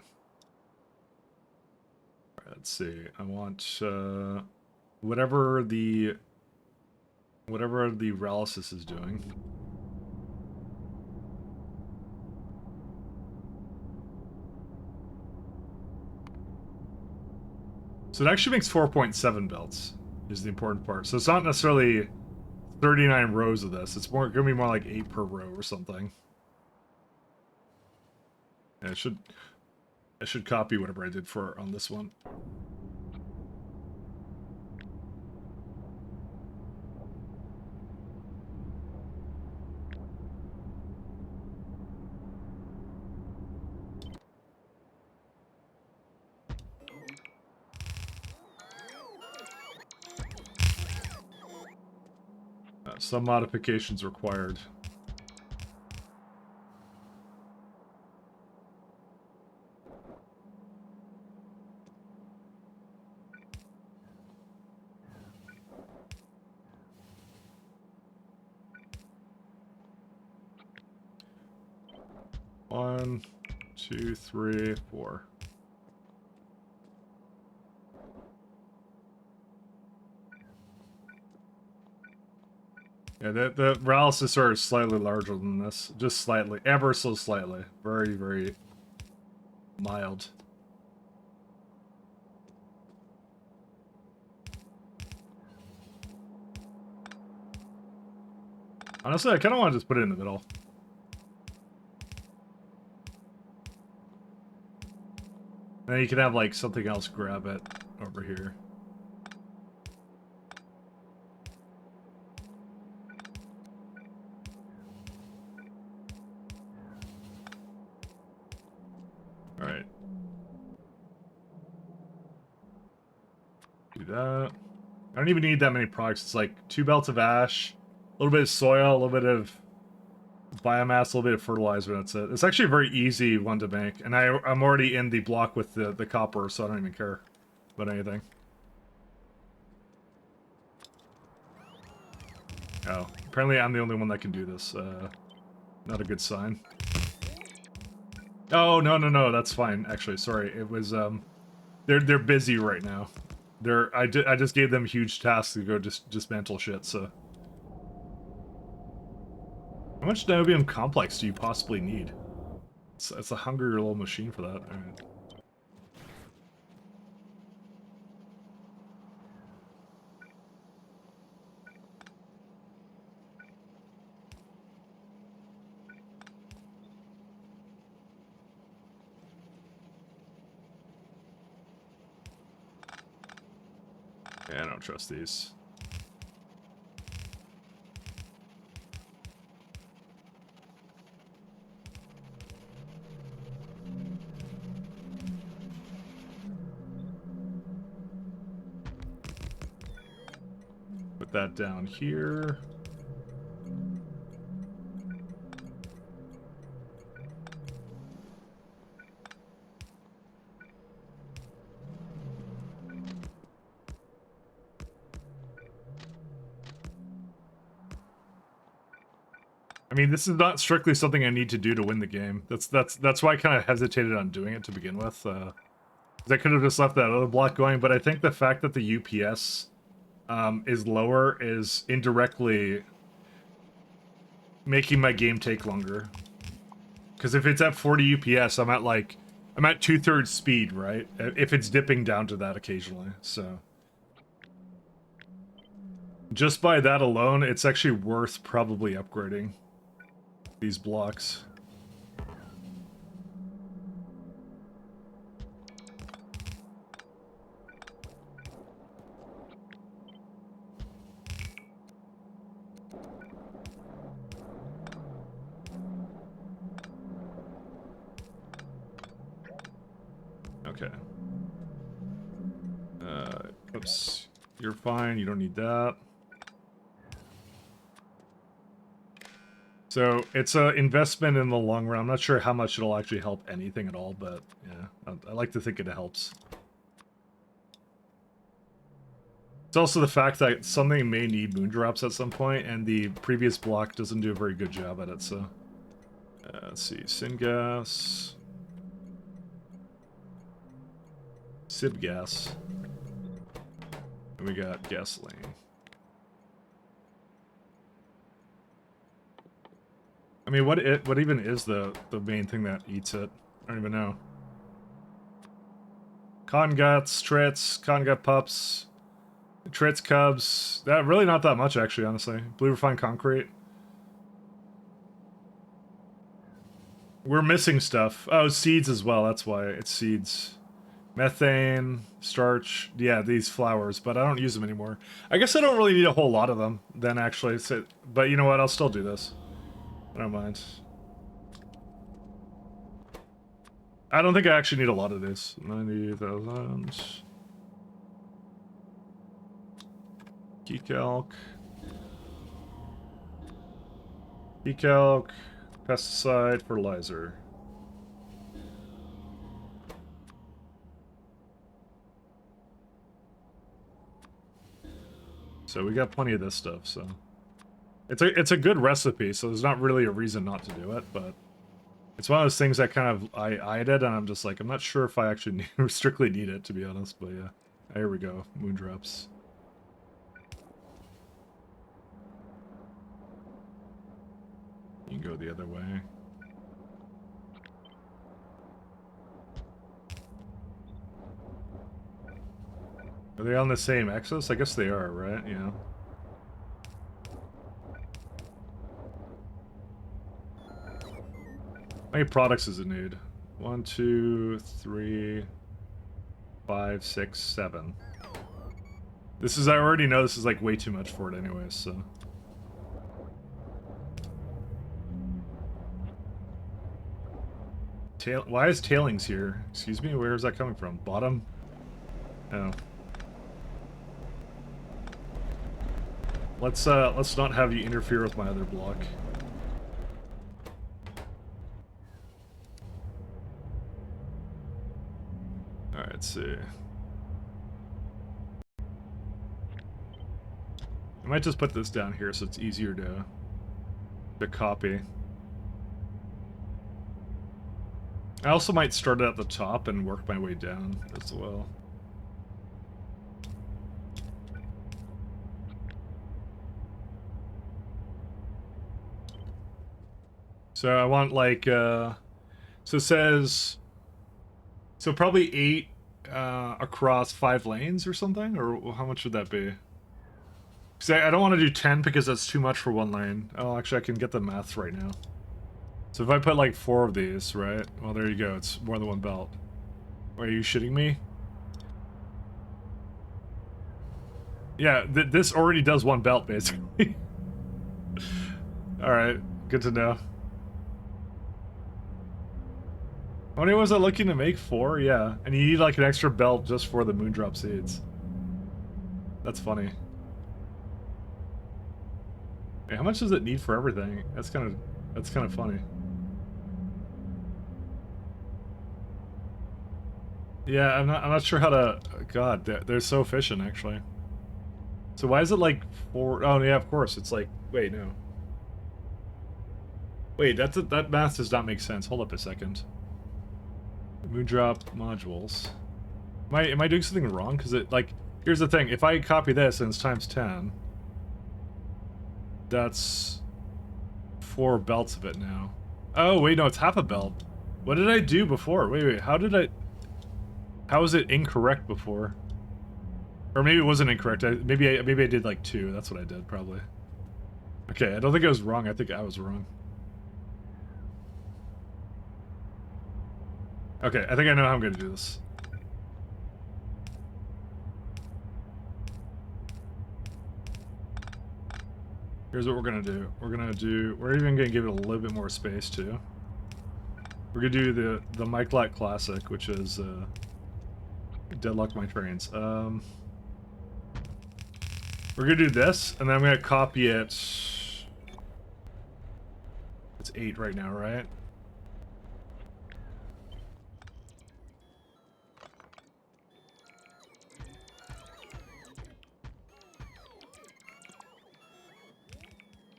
Right, let's see. I want, whatever the paralysis is doing. So it actually makes 4.7 belts, is the important part. So it's not necessarily 39 rows of this. It's gonna be more like 8 per row or something. Yeah, I should copy whatever I did on this one. Some modifications required. One, 2, 3, 4. Yeah, the paralysis are slightly larger than this. Just slightly. Ever so slightly. Very, very mild. Honestly, I kind of want to just put it in the middle. Then you can have, like, something else grab it over here. Alright. Do that. I don't even need that many products. It's like 2 belts of ash, a little bit of soil, a little bit of biomass, a little bit of fertilizer, that's it. It's actually a very easy one to make, and I'm already in the block with the copper, so I don't even care about anything. Oh, apparently I'm the only one that can do this. Not a good sign. Oh, no, that's fine, actually, sorry. It was, they're busy right now. I just gave them huge tasks to go dismantle shit, so... How much niobium complex do you possibly need? It's a hungry little machine for that. Alright. Yeah, I don't trust these. that down here. I mean, this is not strictly something I need to do to win the game. That's why I kind of hesitated on doing it to begin with. 'Cause I could have just left that other block going, but I think the fact that the UPS is lower is indirectly making my game take longer. Because if it's at 40 UPS, I'm at 2/3 speed, right? If it's dipping down to that occasionally, so. Just by that alone, it's actually worth probably upgrading these blocks. Okay. Oops. You're fine. You don't need that. So it's an investment in the long run. I'm not sure how much it'll actually help anything at all, but yeah, I like to think it helps. It's also the fact that something may need moondrops at some point, and the previous block doesn't do a very good job at it, so. Let's see, syngas. Sib gas. And we got gasoline. I mean, what even is the main thing that eats it? I don't even know. Con guts, trits, con gut pups, trits cubs. That really not that much actually, honestly. Blue refined concrete. We're missing stuff. Oh, seeds as well. That's why it's seeds. Methane, starch. Yeah, these flowers, but I don't use them anymore. I guess I don't really need a whole lot of them then actually. So, but you know what? I'll still do this. I don't mind. I don't think I actually need a lot of this. 90,000. Key calc. Key calc. Pesticide. Fertilizer. So we got plenty of this stuff, so. It's a good recipe, so there's not really a reason not to do it, but it's one of those things that kind of I eyed it, and I'm just like, I'm not sure if I actually strictly need it, to be honest, but yeah. Here we go, moondrops. You can go the other way. Are they on the same axis? I guess they are, right? Yeah. How many products does it need? 1, 2, 3, 5, 6, 7. This is, I already know this is like way too much for it anyways, so. Why is tailings here? Excuse me, where is that coming from? Bottom? Oh. Let's not have you interfere with my other block. Alright, let's see. I might just put this down here so it's easier to copy. I also might start at the top and work my way down as well. So I want like, so it says, so probably 8 across 5 lanes or something? Or how much would that be? Because I don't want to do 10 because that's too much for 1 lane. Oh, actually I can get the math right now. So if I put like 4 of these, right? Well, there you go. It's more than 1 belt. Are you shitting me? Yeah, this already does 1 belt, basically. Alright, good to know. How many was I looking to make? 4? Yeah. And you need like an extra belt just for the moondrop seeds. That's funny. Hey, how much does it need for everything? That's kind of funny. Yeah, I'm not sure how to. God, they're so efficient actually. So why is it like 4? Oh yeah, of course. It's like, wait, no. Wait, that math does not make sense. Hold up a second. Moondrop modules. Am I doing something wrong? Because it, like, here's the thing. If I copy this and it's times 10, that's 4 belts of it now. Oh, wait, no, it's half a belt. What did I do before? Wait, how was it incorrect before? Or maybe it wasn't incorrect. Maybe I did like 2. That's what I did, probably. Okay, I don't think I was wrong. I think I was wrong. Okay, I think I know how I'm gonna do this. Here's what we're gonna do. We're even gonna give it a little bit more space too. We're gonna do the Mike Lack Classic, which is Deadlock My Trains. We're gonna do this, and then I'm gonna copy it. It's 8 right now, right?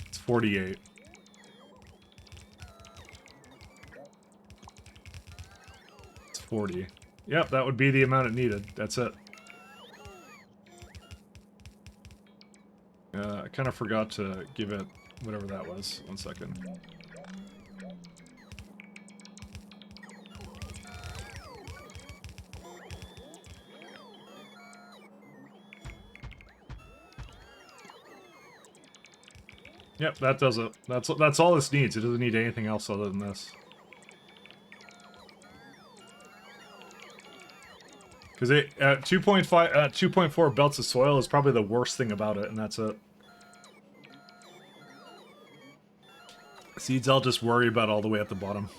It's 48. It's 40. Yep, that would be the amount it needed. That's it. I kind of forgot to give it whatever that was. 1 second. Yep, that does it. That's all this needs. It doesn't need anything else other than this. Because it 2.5 2.4 belts of soil is probably the worst thing about it, and that's it. Seeds I'll just worry about all the way at the bottom.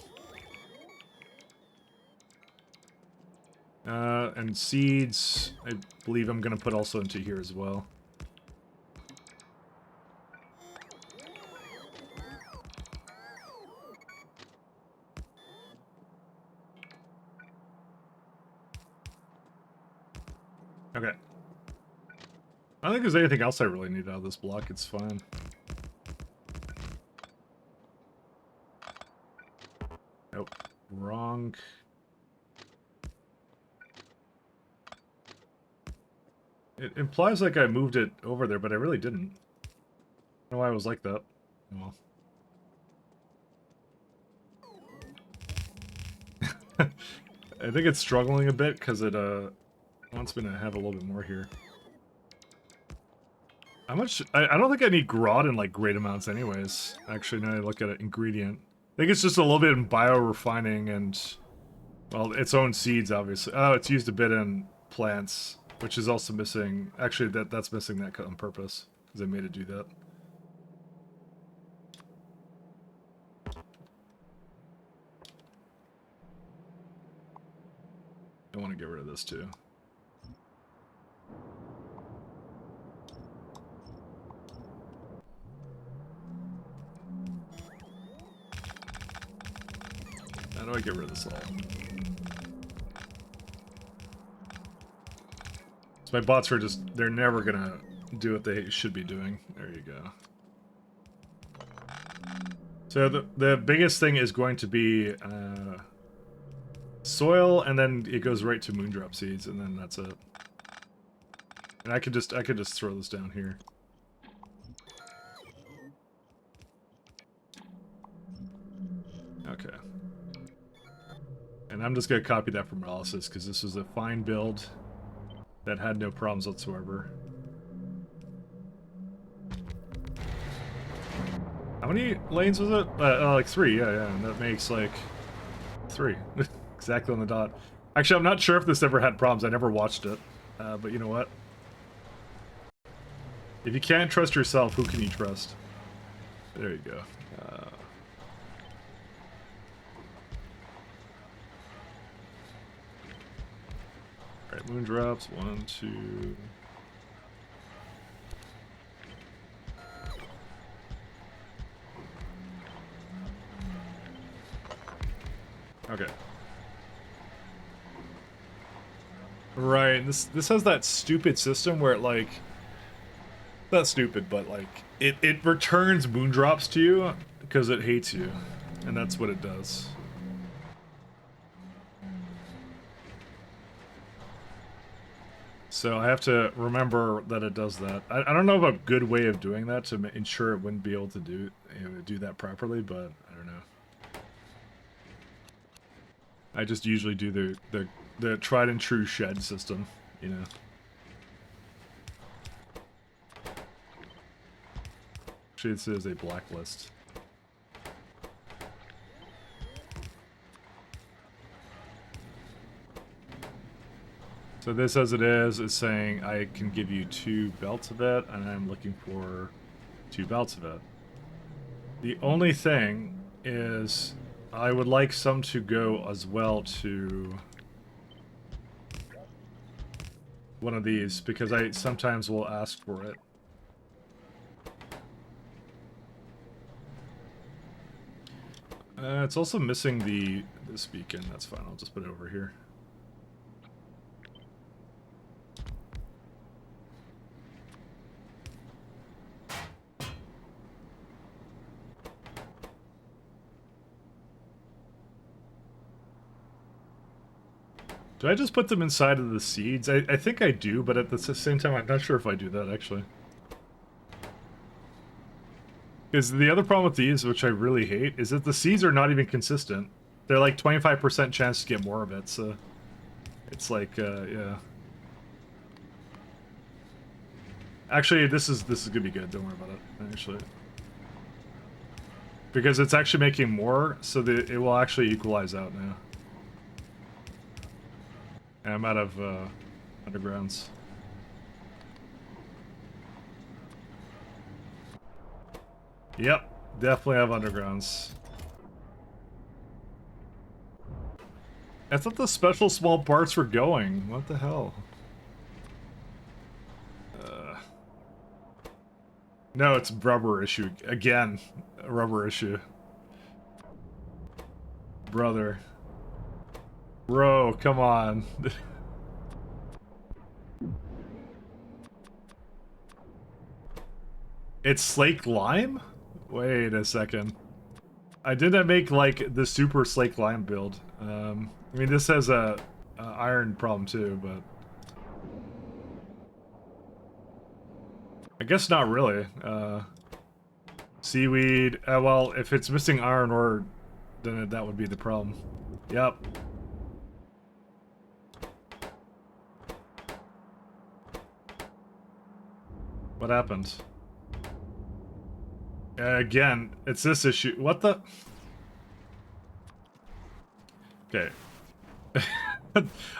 And seeds, I believe I'm gonna put also into here as well. Okay. I don't think there's anything else I really need out of this block. It's fine. Nope. Wrong. It implies like I moved it over there, but I really didn't. I don't know why I was like that. Well. I think it's struggling a bit because it wants me to have a little bit more here. How much? I don't think I need grot in like great amounts anyways. Actually, now I look at it, ingredient. I think it's just a little bit in bio-refining and, well, its own seeds, obviously. Oh, it's used a bit in plants, which is also missing. Actually, that's missing that on purpose, because I made it do that. I want to get rid of this too. How do I get rid of this all? So my bots are just, they're never gonna do what they should be doing. There you go. So the biggest thing is going to be soil, and then it goes right to moondrop seeds, and then that's it. And I could just throw this down here. Okay. And I'm just gonna copy that from analysis because this was a fine build that had no problems whatsoever. How many lanes was it? Like 3, yeah, and that makes like 3. Exactly on the dot. Actually, I'm not sure if this ever had problems. I never watched it. But you know what? If you can't trust yourself, who can you trust? There you go. Alright, moondrops. 1, 2... Okay. Right, this has that stupid system where it like, not stupid, but like it returns moondrops to you because it hates you, and that's what it does. So I have to remember that it does that. I don't know of a good way of doing that to ensure it wouldn't be able to do that properly, but I don't know. I just usually do the tried and true shed system, you know. Actually, this is a blacklist. So this, as it is saying I can give you 2 belts of it, and I'm looking for 2 belts of it. The only thing is, I would like some to go as well to one of these, because I sometimes will ask for it. It's also missing this beacon. That's fine. I'll just put it over here. Do I just put them inside of the seeds? I think I do, but at the same time, I'm not sure if I do that, actually. Because the other problem with these, which I really hate, is that the seeds are not even consistent. They're like 25% chance to get more of it, so... It's like, yeah. Actually, this is gonna be good, don't worry about it, actually. Because it's actually making more, so that it will actually equalize out now. And I'm out of undergrounds. Yep, definitely have undergrounds. I thought the special small parts were going. What the hell? No, it's rubber issue. Again, a rubber issue. Brother. Bro, come on. It's slake lime? Wait a second. I didn't make like the super slake lime build. I mean, this has a iron problem too, but I guess not really. Seaweed. Well, if it's missing iron ore, then that would be the problem. Yep. What happened? Again, it's this issue. What the? Okay.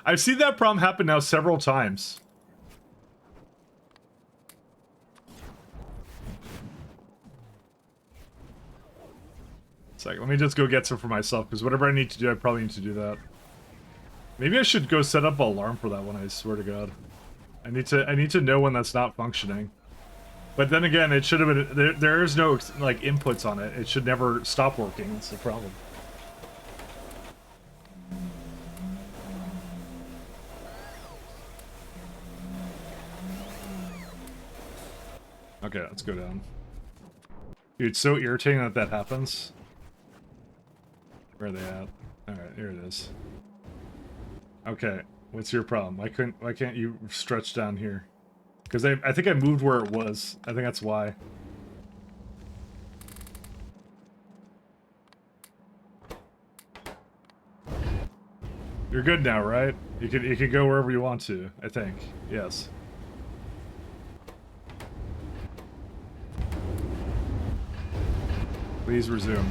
I've seen that problem happen now several times. Second, let me just go get some for myself, because whatever I need to do, I probably need to do that. Maybe I should go set up an alarm for that one, I swear to God. I need to know when that's not functioning. But then again, it should have been, there is no like inputs on it. It should never stop working. That's the problem. Okay, let's go down. Dude, it's so irritating that that happens. Where are they at? Alright, here it is. Okay, what's your problem? Why can't you stretch down here? Because I think I moved where it was. I think that's why. You're good now, right? You can go wherever you want to, I think. Yes. Please resume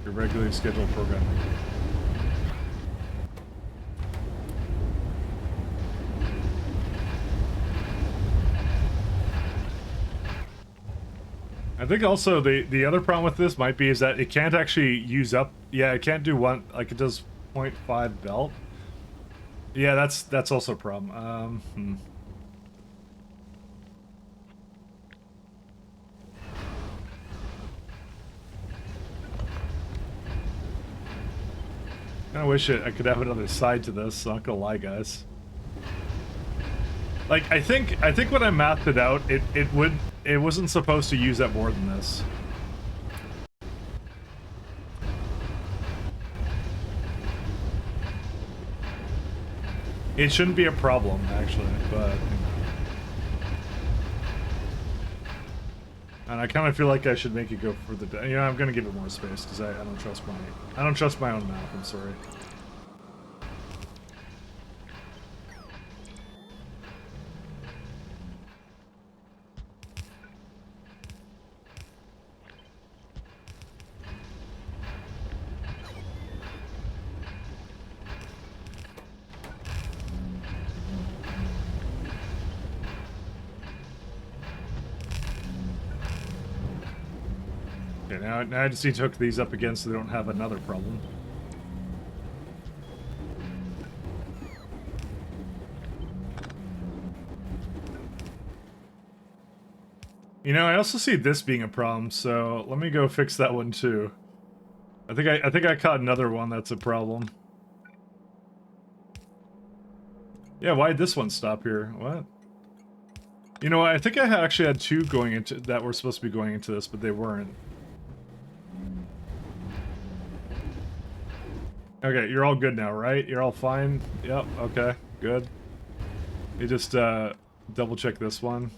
your regularly scheduled programming. I think also the other problem with this might be is that it can't actually use up. Yeah, it can't do one, like it does 0.5 belt. Yeah, that's also a problem. I wish I could have another side to this, not gonna lie, guys. Like, I think when I mapped it out, it wasn't supposed to use up more than this. It shouldn't be a problem, actually, but... And I kind of feel like I should make it go further down. You know, I'm gonna give it more space, because I don't trust my own map, I'm sorry. Now I just need to hook these up again so they don't have another problem. You know, I also see this being a problem, so let me go fix that one too. I think I caught another one that's a problem. Yeah, why'd this one stop here? What? You know, I think I actually had two going into that were supposed to be going into this, but they weren't. Okay, you're all good now, right? You're all fine? Yep, okay, good. You just double check this one.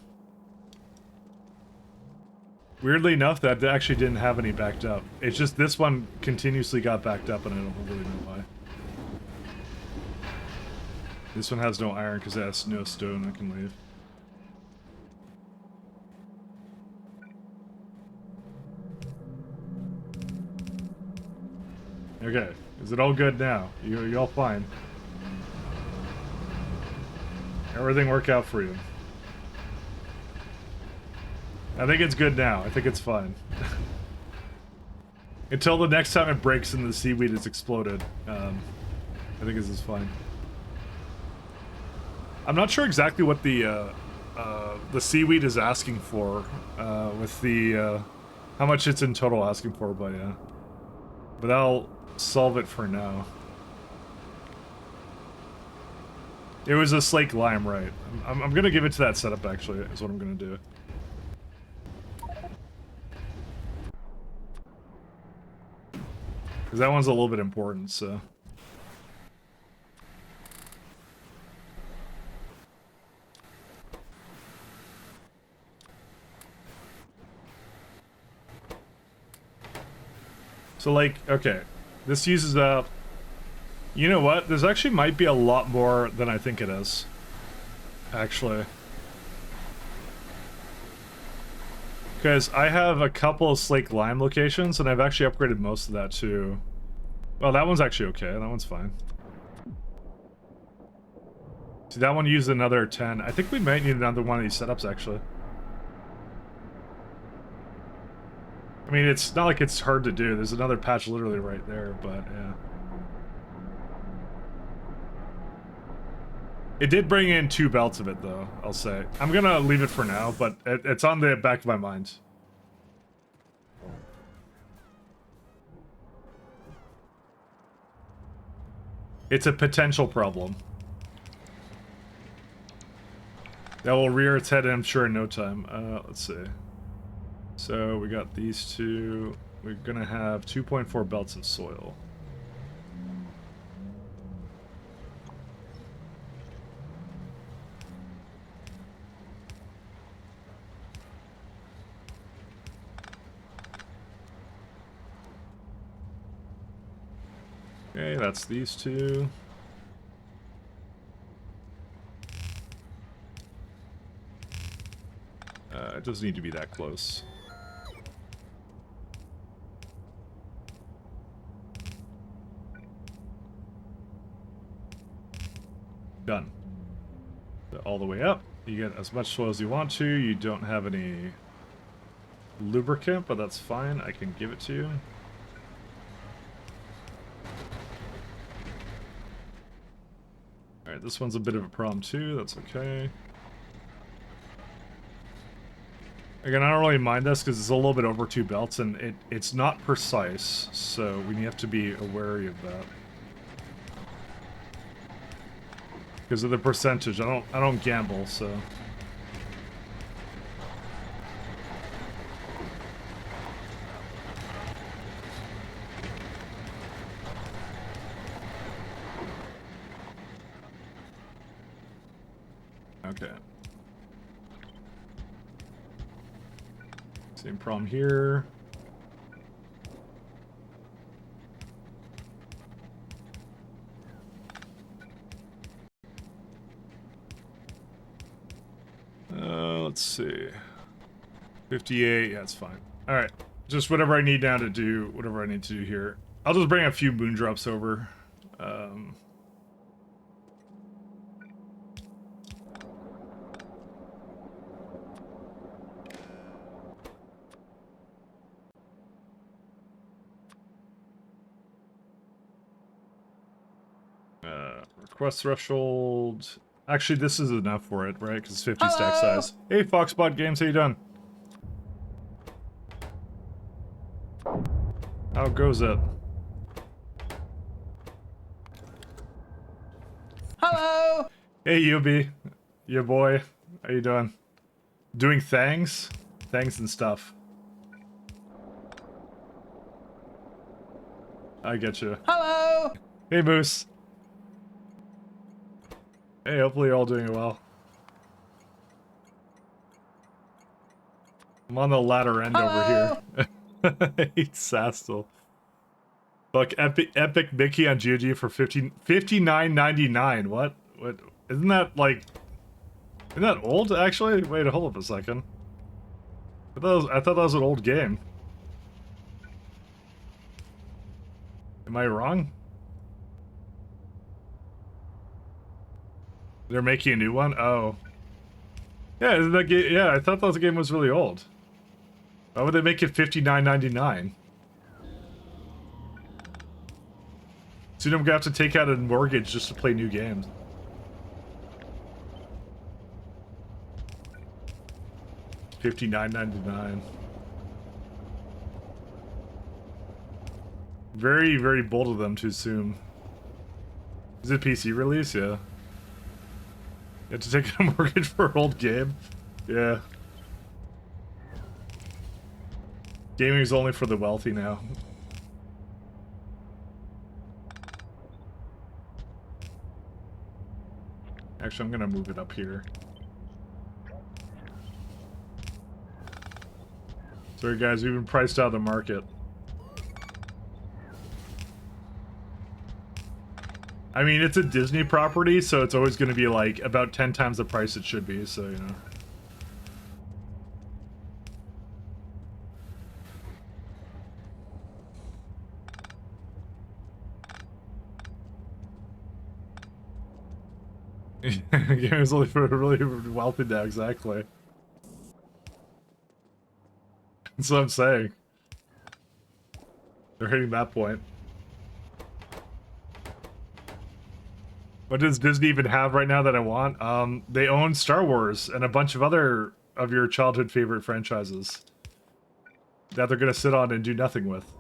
Weirdly enough, that actually didn't have any backed up. It's just this one continuously got backed up and I don't really know why. This one has no iron because it has no stone. I can leave. Okay, is it all good now? You all fine? Everything work out for you? I think it's good now. I think it's fine. Until the next time it breaks and the seaweed is exploded. I think this is fine. I'm not sure exactly what the seaweed is asking for with the how much it's in total asking for, but yeah. But I'll solve it for now. It was a slake lime, right? I'm gonna give it to that setup actually, is what I'm gonna do. Because that one's a little bit important, so... So, like, okay. This uses up... You know what? There's actually might be a lot more than I think it is. Actually. Because I have a couple of slake lime locations, and I've actually upgraded most of that too. Well, that one's actually okay. That one's fine. See, that one used another 10. I think we might need another one of these setups, actually. I mean, it's not like it's hard to do. There's another patch literally right there, but yeah. It did bring in 2 belts of it, though, I'll say. I'm gonna leave it for now, but it's on the back of my mind. It's a potential problem. That will rear its head, I'm sure, in no time. Let's see. So, we got these two. We're gonna have 2.4 belts of soil. Okay, that's these two. It doesn't need to be that close. Done. So all the way up. You get as much soil as you want to. You don't have any lubricant, but that's fine. I can give it to you. Alright, this one's a bit of a problem too. That's okay. Again, I don't really mind this because it's a little bit over 2 belts and it's not precise, so we have to be wary of that. because of the percentage. I don't gamble, so. Okay. Same problem here. Let's see. 58, yeah, it's fine. Alright. Just whatever I need now to do, whatever I need to do here. I'll just bring a few moondrops over. Request threshold. Actually, this is enough for it, right? Because it's 50 stack size. Hey, Foxbot Games, how you doing? How goes it? Hello! Hey, Yubi. Your boy. How you doing? Doing things? Things and stuff. I get you. Hello! Hey, Moose. Hey, hopefully you're all doing well. I'm on the latter end over here. Hey, Sastel. Fuck, Epic Mickey on GOG for $59.99. What? Isn't that, like... Isn't that old, actually? Wait, hold up a second. I thought that was an old game. Am I wrong? They're making a new one? Oh. Yeah, isn't that game? Yeah, I thought that game was really old. Why would they make it $59.99? So you don't have to take out a mortgage just to play new games. $59.99. Very, very bold of them to assume. Is it PC release? Yeah. You have to take out a mortgage for an old game? Yeah. Gaming is only for the wealthy now. Actually, I'm gonna move it up here. Sorry guys, we've been priced out of the market. I mean, it's a Disney property, so it's always gonna be like about 10 times the price it should be, so you know. Game is only for really wealthy now, exactly. That's what I'm saying. They're hitting that point. What does Disney even have right now that I want? They own Star Wars and a bunch of other of your childhood favorite franchises that they're gonna sit on and do nothing with.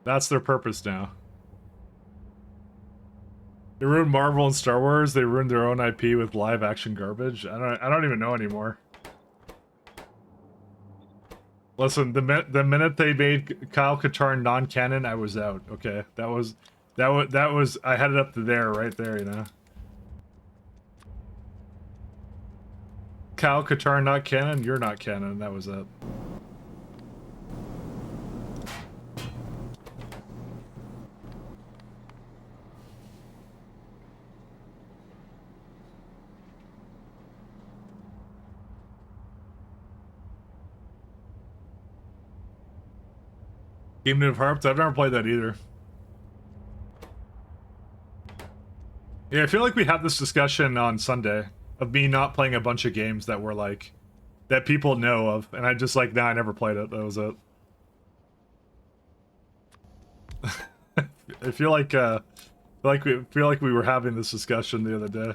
That's their purpose now. They ruined Marvel and Star Wars. They ruined their own IP with live-action garbage. I don't even know anymore. Listen, the minute they made Kyle Katarn non-canon, I was out. Okay, that was I had it up to there, right there, you know. Kyle Katarn not canon, you're not canon. That was it. Game of Harps? I've never played that either. Yeah, I feel like we had this discussion on Sunday of me not playing a bunch of games that were like that people know of, and I just like, nah, I never played it. That was it. I feel like we were having this discussion the other day.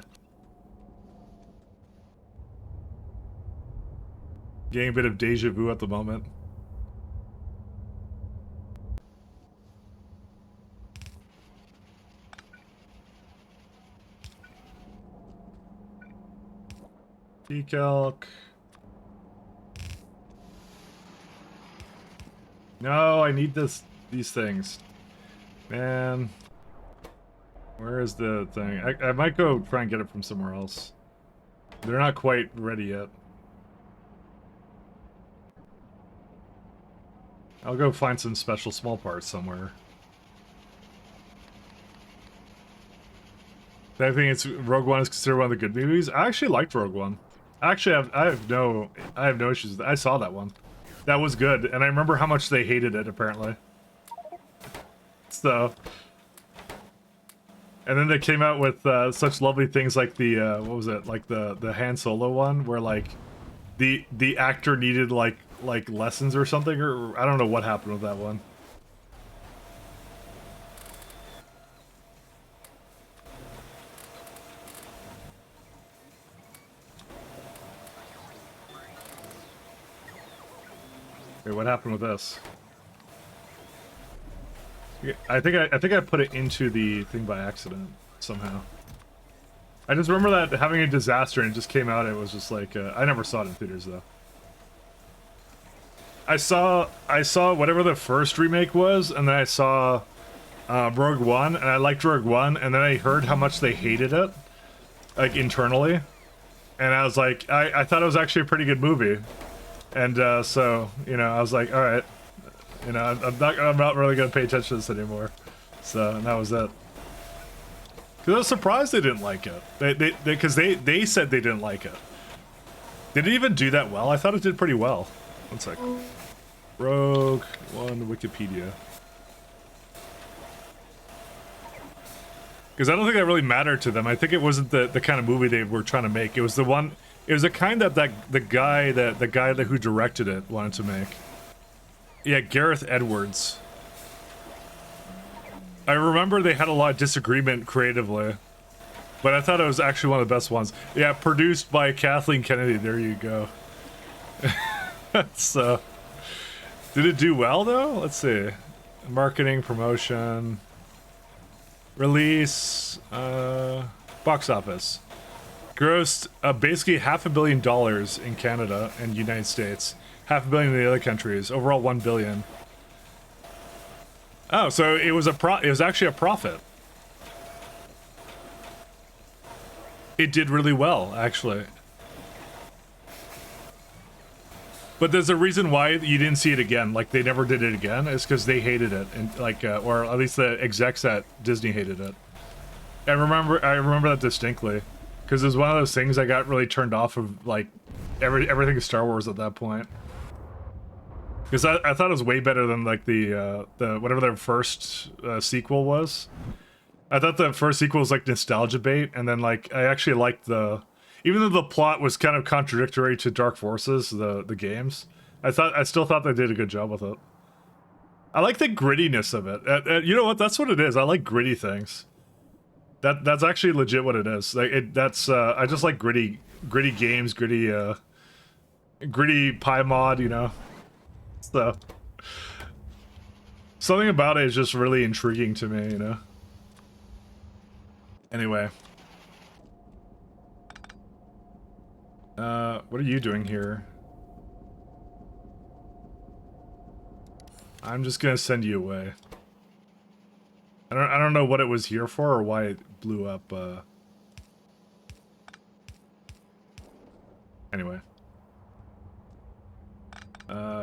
Getting a bit of deja vu at the moment. Decalc. No, I need these things. Man. Where is the thing? I might go try and get it from somewhere else. They're not quite ready yet. I'll go find some special small parts somewhere. I think it's Rogue One is considered one of the good movies. I actually liked Rogue One. Actually, I have no issues with it. I saw that one. That was good, and I remember how much they hated it apparently. So, and then they came out with such lovely things like the what was it, like the Han Solo one, where like the actor needed like lessons or something, or I don't know what happened with that one. Wait, what happened with this? I think I put it into the thing by accident somehow. I just remember that having a disaster and it just came out. It was just like I never saw it in theaters though. I saw whatever the first remake was, and then I saw Rogue One, and I liked Rogue One, and then I heard how much they hated it, like internally, and I was like, I thought it was actually a pretty good movie, and so you know I was like, all right, you know I'm not really gonna pay attention to this anymore, so and that was it. Cause I was surprised they didn't like it. Because they said they didn't like it. Did it even do that well? I thought it did pretty well. One sec. Rogue One Wikipedia. Because I don't think that really mattered to them. I think it wasn't the kind of movie they were trying to make. It was the one. It was the kind that the guy who directed it wanted to make. Yeah, Gareth Edwards. I remember they had a lot of disagreement creatively, but I thought it was actually one of the best ones. Yeah, produced by Kathleen Kennedy. There you go. So, did it do well though? Let's see. Marketing, promotion, release, box office. Grossed basically $500 million in Canada and United States. $500 million in the other countries. Overall, $1 billion. Oh, so it was it was actually a profit. It did really well, actually. But there's a reason why you didn't see it again. Like they never did it again. It's because they hated it, and like, or at least the execs at Disney hated it. I remember that distinctly, because it was one of those things I got really turned off of, like everything Star Wars at that point. Because I thought it was way better than like the whatever their first sequel was. I thought the first sequel was like nostalgia bait, and then like I actually liked even though the plot was kind of contradictory to Dark Forces, the games. I still thought they did a good job with it. I like the grittiness of it. You know what? That's what it is. I like gritty things. That's actually legit what it is. Like I just like gritty games, gritty pie mod. You know. So, something about it is just really intriguing to me, you know? Anyway. What are you doing here? I'm just gonna send you away. I don't know what it was here for or why it blew up, Anyway.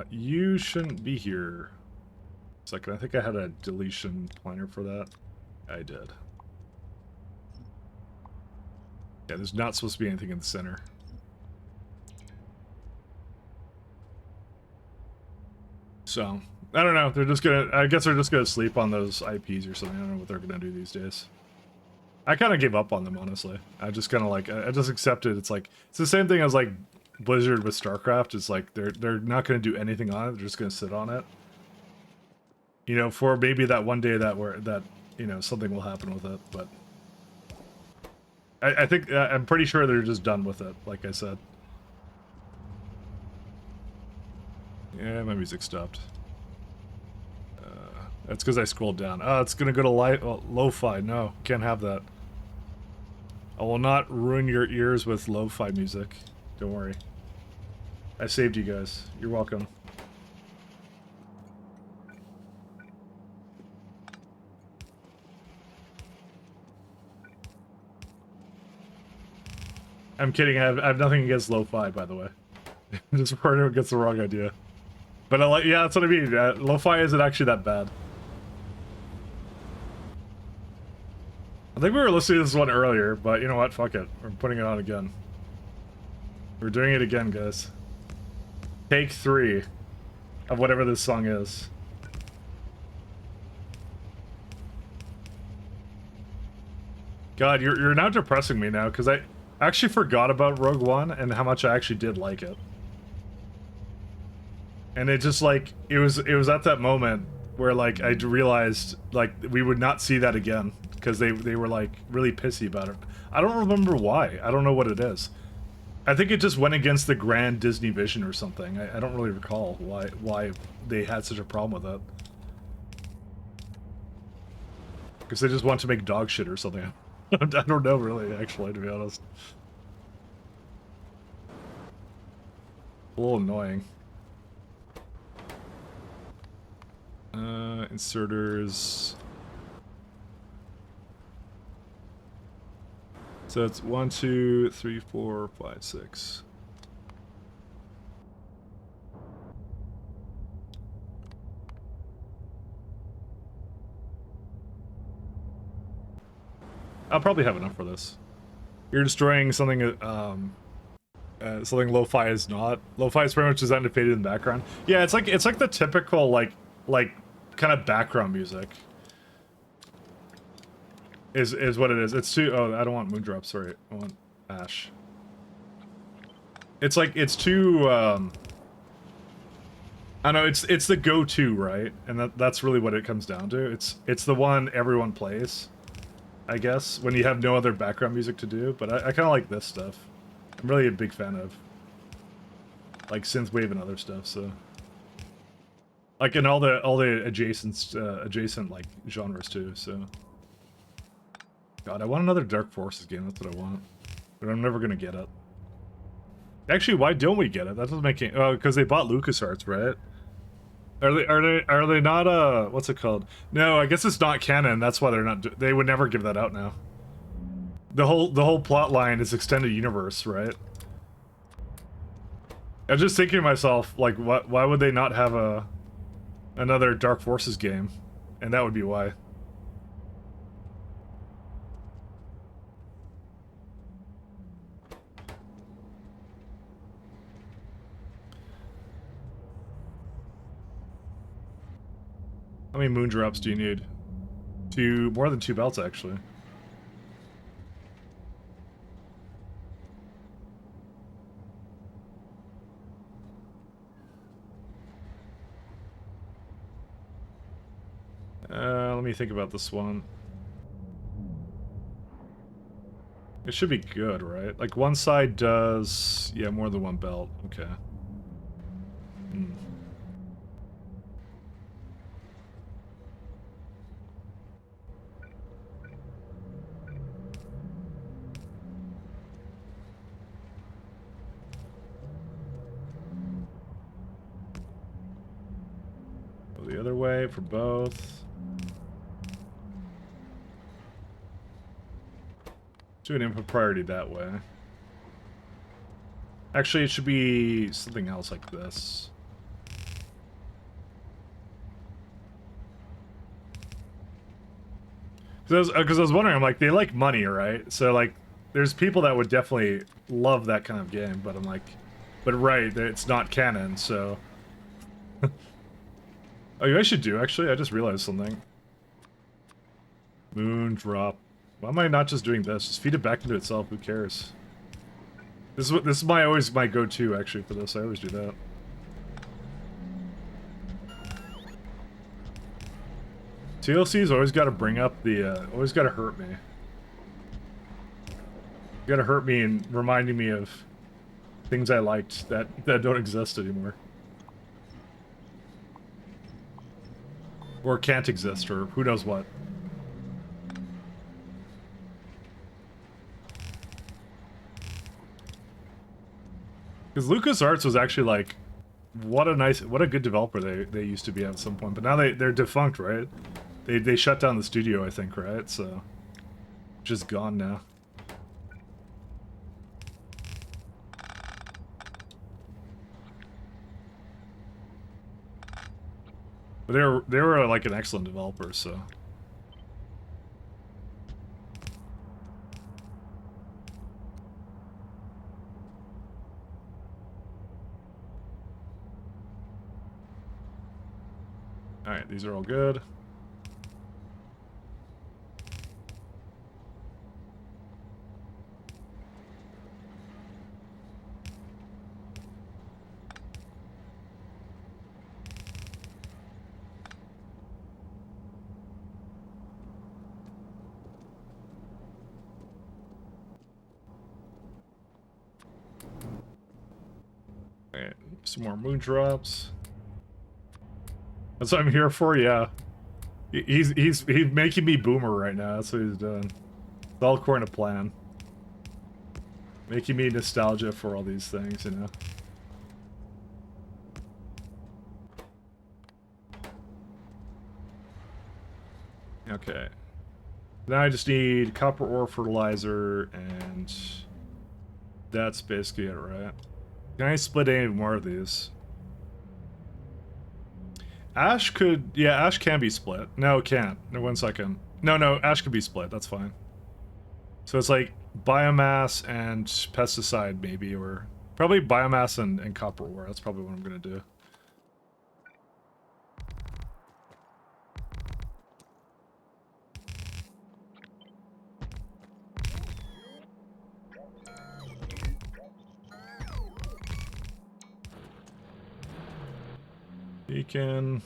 You shouldn't be here. Second, I think I had a deletion pointer for that. I did. Yeah, there's not supposed to be anything in the center. So, I don't know. They're just gonna, I guess they're just gonna sleep on those IPs or something. I don't know what they're gonna do these days. I kind of gave up on them, honestly. I just kind of like, I just accepted. It's like, it's the same thing as like Blizzard with StarCraft. It's like they're not going to do anything on it. They're just going to sit on it. You know, for maybe that one day that you know something will happen with it. But I think I'm pretty sure they're just done with it. Like I said. Yeah, my music stopped. That's because I scrolled down. Oh, it's gonna go to lo-fi. No, can't have that. I will not ruin your ears with lo-fi music. Don't worry. I saved you guys. You're welcome. I'm kidding. I have nothing against lo-fi, by the way. Just before anyone gets the wrong idea. But I like, yeah, that's what I mean. Lo-fi isn't actually that bad. I think we were listening to this one earlier, but you know what? Fuck it. We're putting it on again. We're doing it again, guys. Take 3 of whatever this song is. God, you're now depressing me now, because I actually forgot about Rogue One and how much I actually did like it. And it just like, it was at that moment where like I realized like we would not see that again. Because they were like really pissy about it. I don't remember why. I don't know what it is. I think it just went against the grand Disney vision or something. I don't really recall why they had such a problem with it. Because they just want to make dog shit or something. I don't know really, actually, to be honest. A little annoying. Inserters. So it's 1, 2, 3, 4, 5, 6. I'll probably have enough for this. You're destroying something. Something lo-fi is not. Lo-fi is pretty much designed to fade in the background. Yeah, it's like the typical like kind of background music. Is what it is. It's too. Oh, I don't want Moondrop. Sorry, I want Ash. It's like it's too. I know it's the go-to, right? And that's really what it comes down to. It's the one everyone plays, I guess, when you have no other background music to do. But I kind of like this stuff. I'm really a big fan of like synthwave and other stuff. So like in all the adjacent like genres too. So. God, I want another Dark Forces game. That's what I want, but I'm never gonna get it. Actually, why don't we get it? That doesn't make any. Oh, because they bought LucasArts, right? Are they not? What's it called? No, I guess it's not canon. That's why they're not. They would never give that out now. The whole plot line is extended universe, right? I'm just thinking to myself, like, why would they not have another Dark Forces game? And that would be why. How many moondrops do you need? More than 2 belts, actually. Let me think about this one. It should be good, right? Like, one side does... Yeah, more than 1 belt. Okay. Hmm. Go the other way for both. Do an input priority that way. Actually, it should be something else like this. Because I was wondering, I'm like, they like money, right? So, like, there's people that would definitely love that kind of game, but I'm like, but right, it's not canon, so... Oh, you guys should do, actually. I just realized something. Moondrop. Why am I not just doing this? Just feed it back into itself. Who cares? This is always my go-to actually for this. I always do that. TLC's always got to bring up the. Always got to hurt me. Got to hurt me and reminding me of things I liked that don't exist anymore. Or can't exist, or who knows what. Because LucasArts was actually like, what a good developer they used to be at some point. But now they're defunct, right? They shut down the studio, I think, right? So, just gone now. But they were like an excellent developer, so. All right, these are all good. Alright, some more moon drops. That's what I'm here for, yeah. He's making me boomer right now, that's what he's doing. It's all according to plan. Making me nostalgia for all these things, you know. Okay. Now I just need copper ore fertilizer, and that's basically it, right? Can I split any more of these? Ash could... Yeah, ash can be split. No, it can't. No, 1 second. No, ash could be split. That's fine. So it's like biomass and pesticide, maybe, or... Probably biomass and copper ore. That's probably what I'm going to do. Beacon.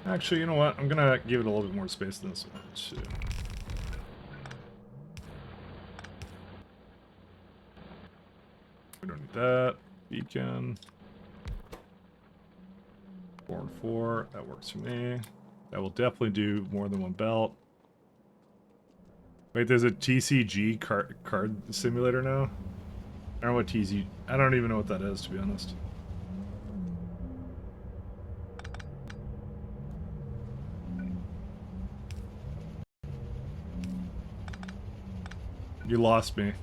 Actually, you know what? I'm gonna give it a little bit more space than this one, too. We don't need that. Beacon. 4 and 4. That works for me. That will definitely do more than one belt. Wait, there's a TCG card simulator now? I don't know what TCG... I don't even know what that is, to be honest. You lost me.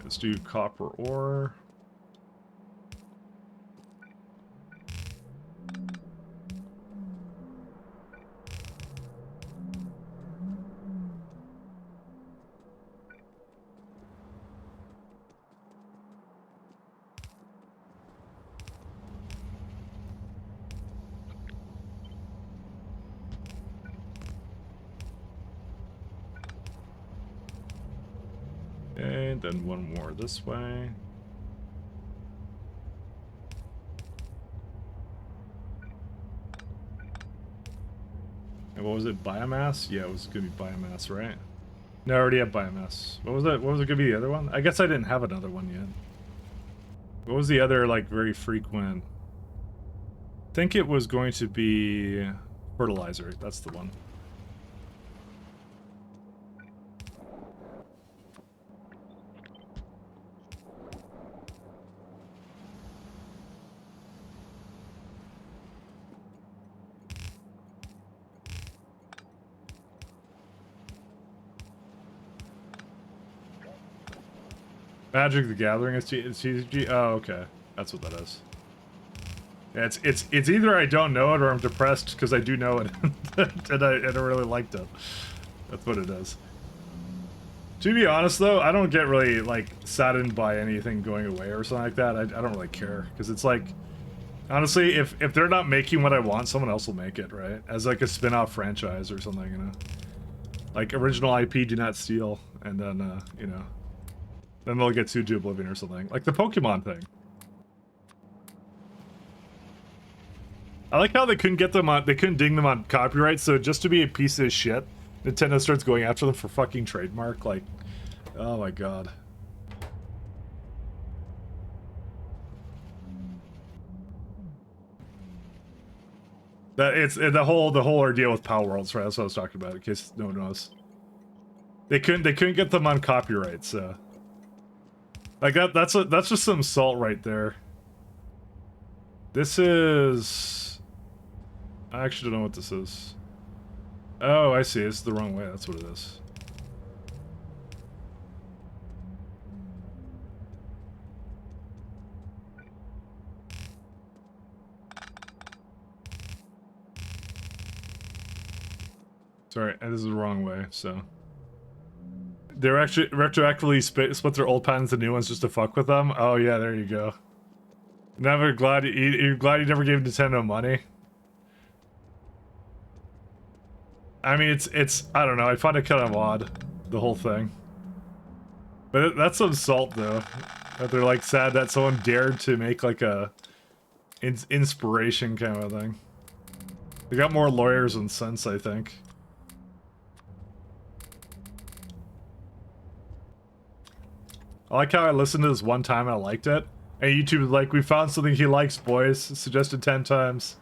Let's do copper ore. Okay, then one more this way. And what was it? Biomass? Yeah, it was gonna be biomass, right? No, I already have biomass. What was that? What was it gonna be the other one? I guess I didn't have another one yet. What was the other, like, very frequent? I think it was going to be fertilizer. That's the one. Magic the Gathering is TCG? Oh, okay. That's what that is. Yeah, it's either I don't know it or I'm depressed because I do know it and I don't really liked it. That's what it is. To be honest though, I don't get really like saddened by anything going away or something like that. I don't really care because it's like, honestly, if they're not making what I want, someone else will make it, right? As like a spin-off franchise or something, you know. Like, original IP, do not steal, and then, you know, then they'll get sued to oblivion or something. Like the Pokemon thing. I like how they couldn't get them on, they couldn't ding them on copyright, so just to be a piece of shit, Nintendo starts going after them for fucking trademark, like, oh my god. It's the whole ordeal with Power Worlds, right? That's what I was talking about, in case no one knows. They couldn't get them on copyright, so like that's just some salt right there. This is, I actually don't know what this is. Oh, I see. It's the wrong way. That's what it is. Sorry, this is the wrong way, so. They're actually retroactively split their old patents and new ones just to fuck with them? Oh yeah, there you go. Never glad you're glad you never gave Nintendo money? I mean, it's I don't know, I find it kind of odd, the whole thing. But that's some salt, though. That they're, like, sad that someone dared to make, like, a inspiration kind of a thing. They got more lawyers than sense, I think. I like how I listened to this one time and I liked it. And YouTube was like, we found something he likes, boys. Suggested 10 times.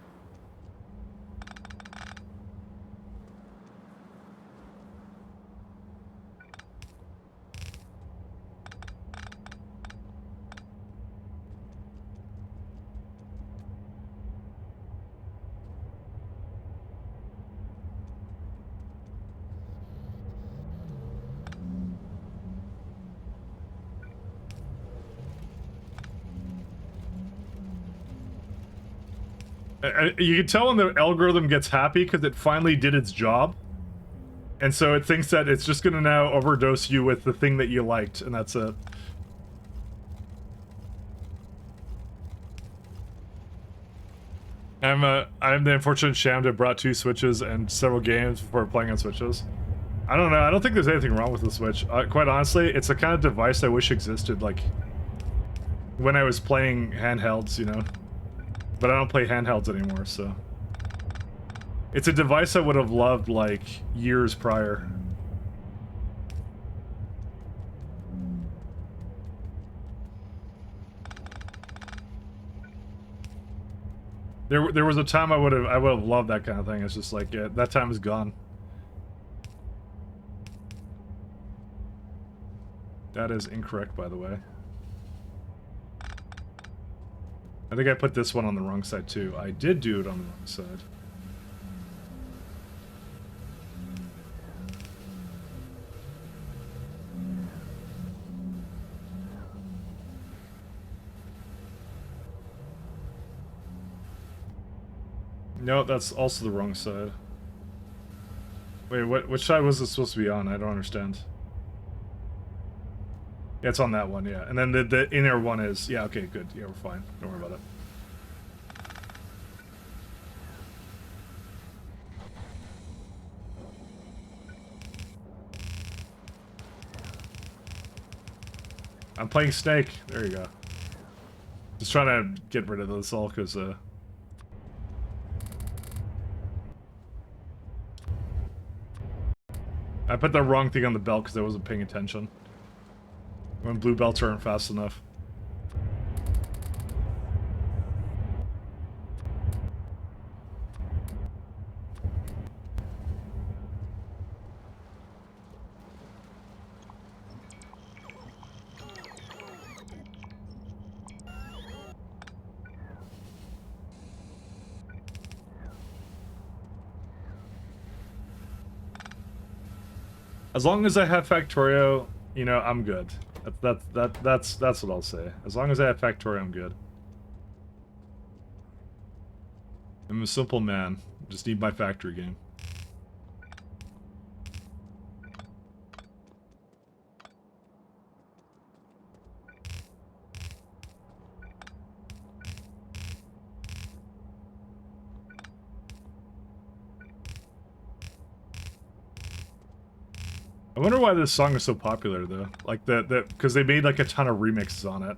You can tell when the algorithm gets happy because it finally did its job. And so it thinks that it's just gonna now overdose you with the thing that you liked, and that's it. I'm the unfortunate sham to have brought 2 Switches and several games before playing on Switches. I don't know, I don't think there's anything wrong with the Switch. Quite honestly, it's a kind of device I wish existed, like, when I was playing handhelds, you know? But I don't play handhelds anymore, so... It's a device I would have loved, like, years prior. There was a time I would have loved that kind of thing. It's just like, yeah, that time is gone. That is incorrect, by the way. I think I put this one on the wrong side, too. I did do it on the wrong side. No, that's also the wrong side. Wait, which side was it supposed to be on? I don't understand. Yeah, it's on that one, yeah. And then the inner one is... Yeah, okay, good. Yeah, we're fine. Don't worry about it. I'm playing Snake. There you go. Just trying to get rid of this all, because, I put the wrong thing on the belt because I wasn't paying attention. When blue belts aren't fast enough. As long as I have Factorio, you know, I'm good. That's what I'll say. As long as I have Factorio, I'm good. I'm a simple man. Just need my factory game. I wonder why this song is so popular though. Like because they made like a ton of remixes on it.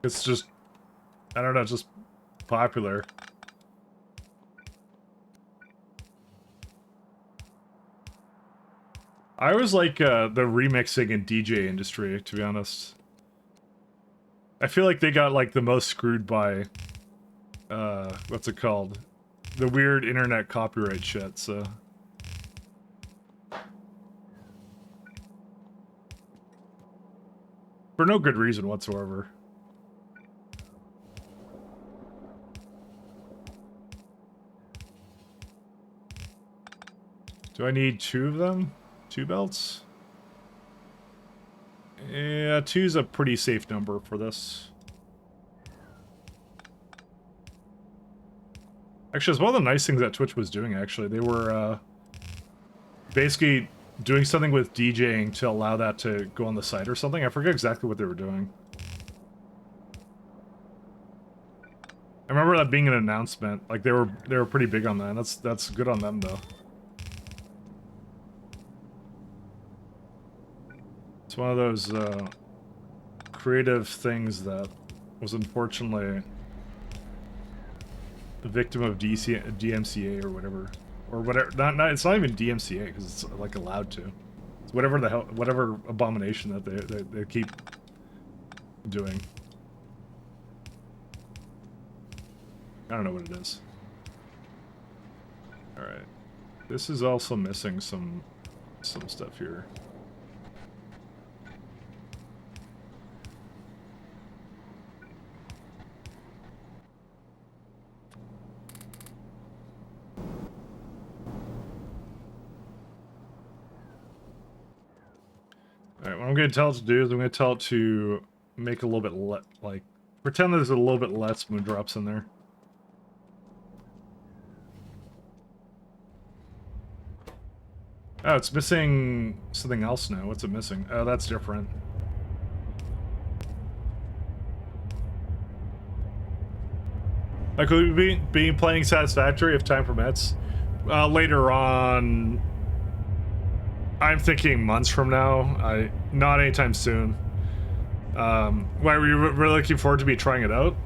It's just, I don't know, just popular. I always like the remixing and DJ industry, to be honest. I feel like they got like the most screwed by, what's it called? The weird internet copyright shit, so. For no good reason whatsoever. Do I need 2 of them? 2 belts? Yeah, 2's a pretty safe number for this. Actually, it's one of the nice things that Twitch was doing, actually. They were, basically doing something with DJing to allow that to go on the site or something. I forget exactly what they were doing. I remember that being an announcement. Like, they were pretty big on that. That's good on them, though. It's one of those creative things that was unfortunately the victim of DMCA or whatever, It's not even DMCA because it's like allowed to. It's whatever the hell, whatever abomination that they keep doing. I don't know what it is. All right, this is also missing some stuff here. Alright, what I'm going to tell it to do is I'm going to tell it to make a little bit like, pretend there's a little bit less moon drops in there. Oh, it's missing something else now. What's it missing? Oh, that's different. Like, will we be playing Satisfactory if time permits? Later on... I'm thinking months from now. Not anytime soon. Why were you really looking forward to me trying it out?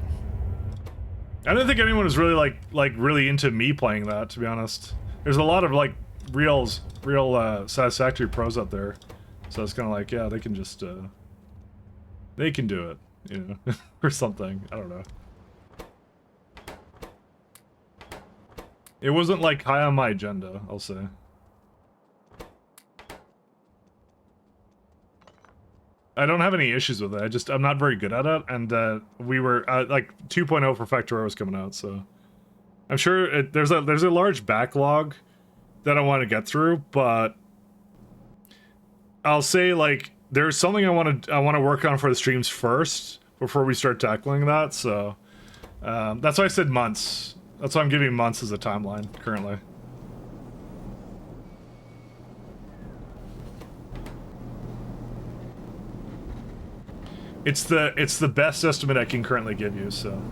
I don't think anyone was really like really into me playing that, to be honest. There's a lot of like real Satisfactory pros out there, so it's kind of like, yeah, they can just they can do it, you know, or something. I don't know. It wasn't like high on my agenda, I'll say. I don't have any issues with it. I'm not very good at it, and we were like 2.0 for Factorio was coming out, so I'm sure there's a large backlog that I want to get through, but I'll say like there's something I want to work on for the streams first before we start tackling that. So that's why I said months. That's why I'm giving months as a timeline currently. It's the best estimate I can currently give you, so.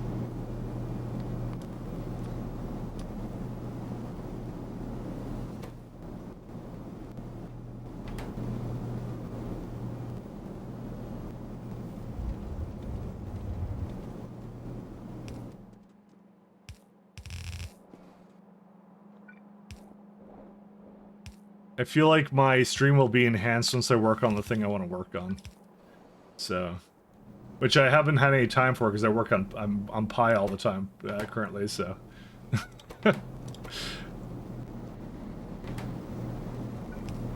I feel like my stream will be enhanced once I work on the thing I want to work on. So. Which I haven't had any time for because I work on Pi all the time currently, so. I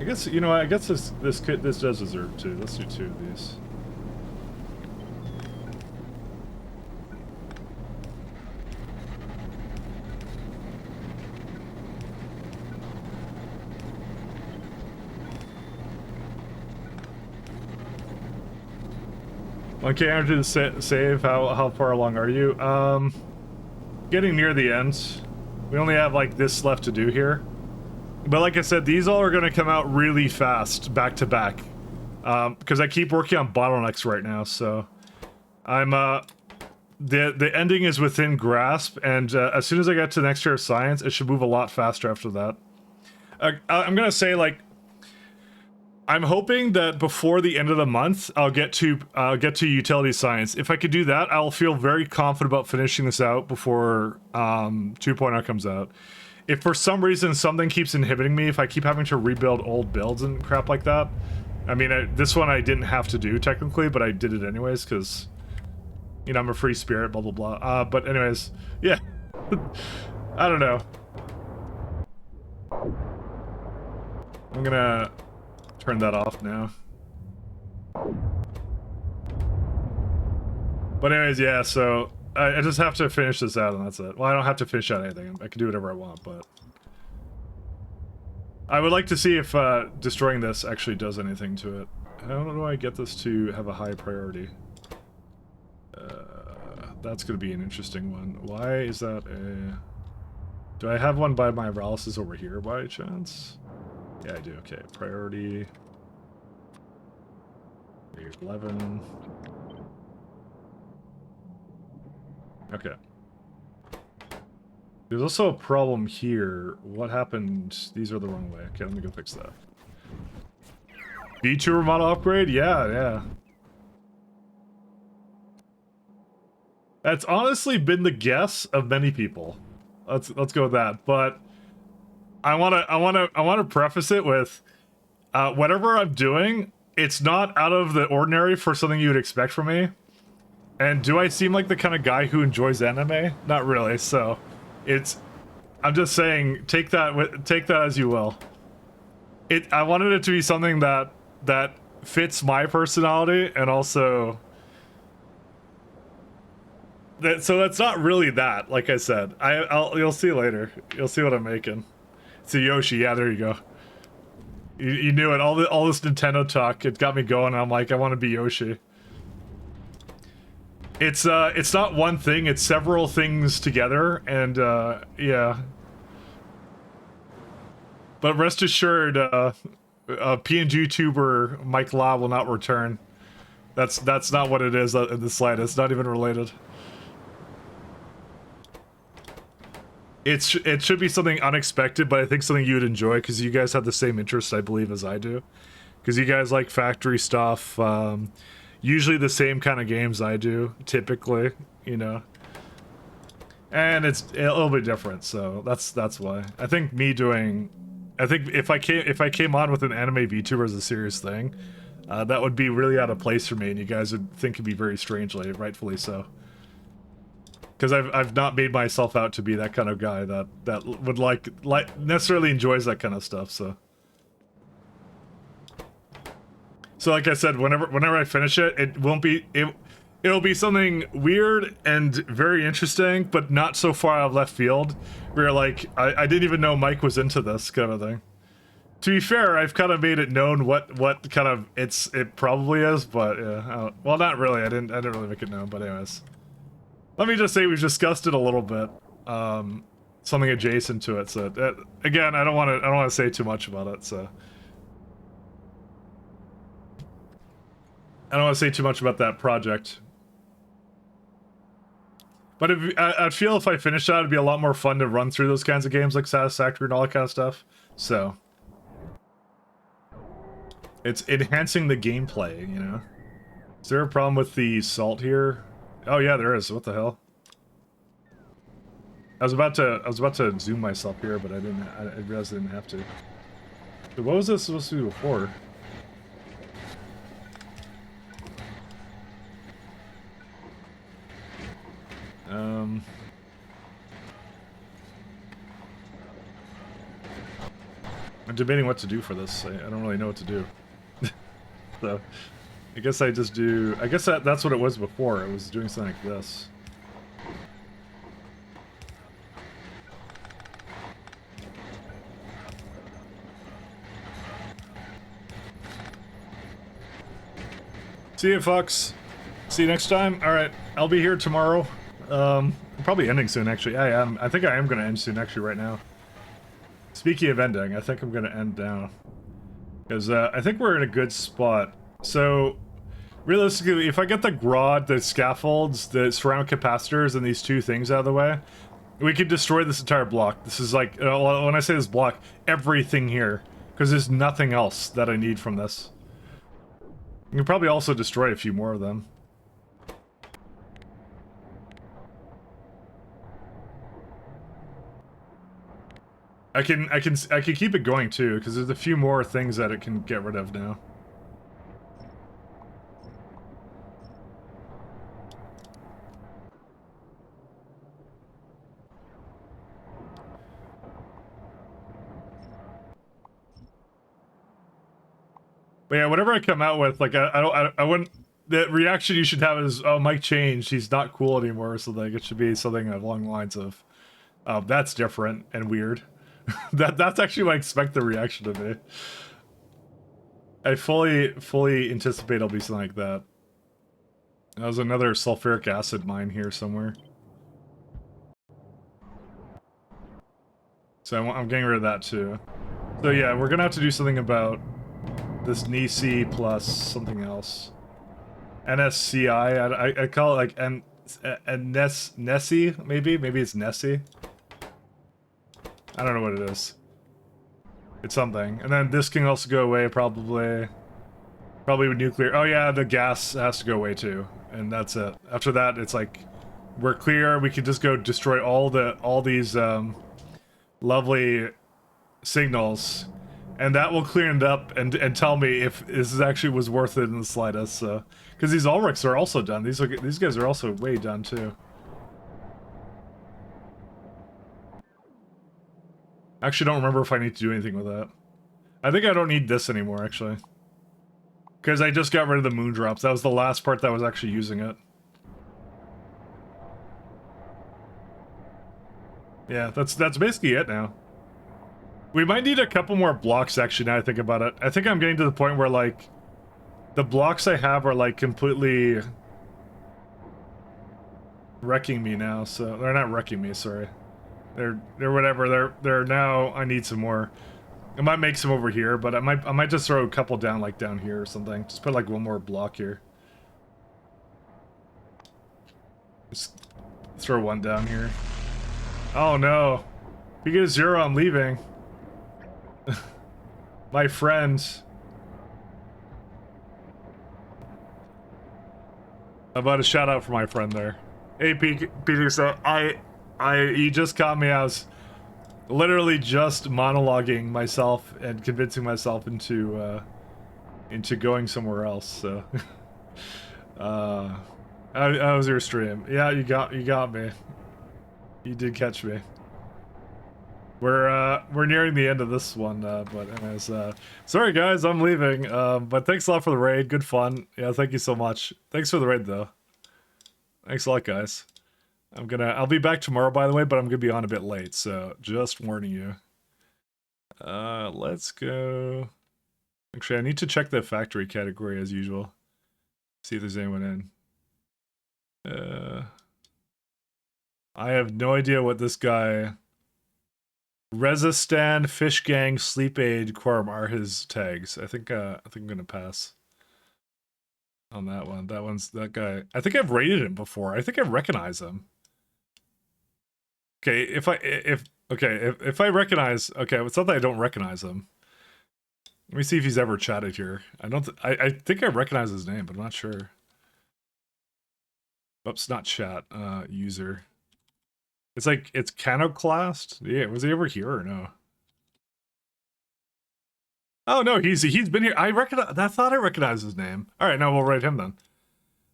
guess, you know, I guess this does deserve 2. Let's do 2 of these. Okay, I'm going to save. How far along are you? Getting near the end. We only have like this left to do here. But like I said, these all are going to come out really fast, back to back. Because I keep working on bottlenecks right now, so... I'm, the ending is within grasp, and as soon as I get to next year of science, it should move a lot faster after that. I'm gonna say, like... I'm hoping that before the end of the month, I'll get to utility science. If I could do that, I'll feel very confident about finishing this out before 2.0 comes out. If for some reason something keeps inhibiting me, if I keep having to rebuild old builds and crap like that, I mean, this one I didn't have to do technically, but I did it anyways because, you know, I'm a free spirit, blah blah blah. But anyways, yeah, I don't know. I'm gonna turn that off now. But anyways, yeah, so I just have to finish this out and that's it. Well, I don't have to finish out anything. I can do whatever I want, but... I would like to see if destroying this actually does anything to it. How do I get this to have a high priority? That's going to be an interesting one. Why is that a... Do I have one by my paralysis over here by chance? Yeah, I do. Okay, priority... 11... Okay. There's also a problem here. What happened? These are the wrong way. Okay, let me go fix that. VTuber model upgrade? Yeah, yeah. That's honestly been the guess of many people. Let's go with that. But I wanna preface it with whatever I'm doing, it's not out of the ordinary for something you would expect from me. And do I seem like the kind of guy who enjoys anime? Not really, so it's... I'm just saying, take that as you will. I wanted it to be something that fits my personality, and also... So that's not really that, like I said. You'll see later. You'll see what I'm making. It's a Yoshi, yeah, there you go. You knew it, all this Nintendo talk, it got me going, I'm like, I want to be Yoshi. It's not one thing, it's several things together, and yeah. But rest assured, PNG tuber Mike Law will not return. That's not what it is in the slightest, not even related. It should be something unexpected, but I think something you'd enjoy, because you guys have the same interests, I believe, as I do. Because you guys like factory stuff, usually the same kind of games I do, typically, you know. And it's a little bit different, so that's why. I think if I came on with an anime VTuber as a serious thing, that would be really out of place for me, and you guys would think it'd be very strangely, rightfully so. Because I've not made myself out to be that kind of guy that would like necessarily enjoys that kind of stuff, so. So like I said, whenever I finish it, it'll be something weird and very interesting, but not so far out of left field. Where like I didn't even know Mike was into this kind of thing. To be fair, I've kind of made it known what kind of it probably is, but yeah, well, not really. I didn't really make it known, but anyways. Let me just say we've discussed it a little bit, something adjacent to it. So again, I don't want to say too much about it. So I don't want to say too much about that project. But I feel if I finish that, it'd be a lot more fun to run through those kinds of games like Satisfactory and all that kind of stuff. So it's enhancing the gameplay, you know. Is there a problem with the salt here? Oh yeah, there is. What the hell? I was about to zoom myself here, but I realized I didn't have to. So what was this supposed to do before? I'm debating what to do for this. I don't really know what to do. So I guess I just do... I guess that's what it was before. It was doing something like this. See you, Fox. See you next time. Alright, I'll be here tomorrow. Probably ending soon, actually. I think I am going to end soon, actually, right now. Speaking of ending, I think I'm gonna end now. Because I think we're in a good spot. So, realistically, if I get the grot, the scaffolds, the surround capacitors, and these two things out of the way, we could destroy this entire block. This is like, when I say this block, everything here. Because there's nothing else that I need from this. You can probably also destroy a few more of them. I can keep it going too, because there's a few more things that it can get rid of now. But yeah, whatever I come out with, like I wouldn't. The reaction you should have is, "Oh, Mike changed. He's not cool anymore." So like, it should be something along the lines of, "That's different and weird." That's actually what I expect the reaction to be. I fully anticipate it'll be something like that. There's another sulfuric acid mine here somewhere. So I'm getting rid of that too. So yeah, we're gonna have to do something about this Nisi plus something else. NSCI, I call it like Nessie, maybe it's Nessie. I don't know what it is. It's something. And then this can also go away, probably with nuclear. Oh yeah, the gas has to go away too. And that's it. After that, it's like, we're clear, we can just go destroy all these lovely signals. And that will clear it up and tell me if this actually was worth it in the slightest, so. Because these Ulrichs are also done. These guys are also way done too. I actually don't remember if I need to do anything with that. I think I don't need this anymore, actually. Because I just got rid of the moon drops. That was the last part that was actually using it. Yeah, that's basically it now. We might need a couple more blocks, actually, now I think about it. I think I'm getting to the point where, like, the blocks I have are, like, completely wrecking me now, so... They're not wrecking me, sorry. They're whatever. They're now. I need some more. I might make some over here, but I might just throw a couple down, like down here or something. Just put like one more block here. Just throw one down here. Oh no! If you get a 0, I'm leaving. My friend. How about a shout out for my friend there? Hey, Peter. So you just caught me. I was literally just monologuing myself and convincing myself into going somewhere else. So, how was your stream? Yeah, you got me. You did catch me. We're nearing the end of this one, but anyways, sorry guys, I'm leaving. But thanks a lot for the raid. Good fun. Yeah, thank you so much. Thanks for the raid though. Thanks a lot, guys. I'll be back tomorrow, by the way, but I'm gonna be on a bit late, so just warning you. Let's go. Actually, I need to check the factory category as usual. See if there's anyone in. I have no idea what this guy... Resistan, Fish Gang, Sleep Aid, Quorum are his tags. I think I'm gonna pass on that one. That guy. I think I've raided him before. I think I recognize him. Okay, if I recognize, okay, it's not that I don't recognize him. Let me see if he's ever chatted here. I think I recognize his name, but I'm not sure. Oops, not chat, user. It's like, it's canoclast? Yeah, was he ever here or no? Oh no, he's been here. I thought I recognized his name. Alright, now we'll write him then.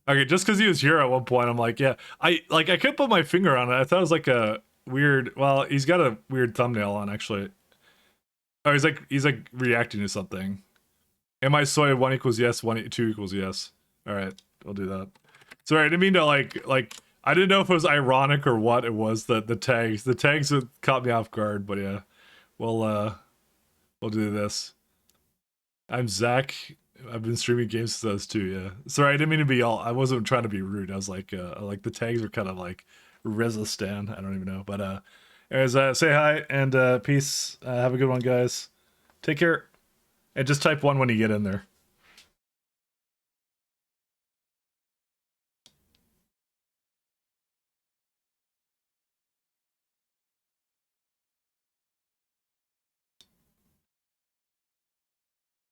Okay, just because he was here at one point, I'm like, yeah. I couldn't put my finger on it. I thought it was like a weird, well, he's got a weird thumbnail on, actually. Oh, he's like reacting to something. Am I soy 1 equals yes, 2 equals yes. Alright, I'll do that. Sorry, I didn't mean to like, I didn't know if it was ironic or what it was, the tags. The tags caught me off guard, but yeah. We'll do this. I'm Zach. I've been streaming games since I was 2, yeah. Sorry, I didn't mean to be I wasn't trying to be rude. I was like the tags are kind of like Resistan. I don't even know. But Anyways, say hi and peace. Have a good one, guys. Take care. And just type 1 when you get in there.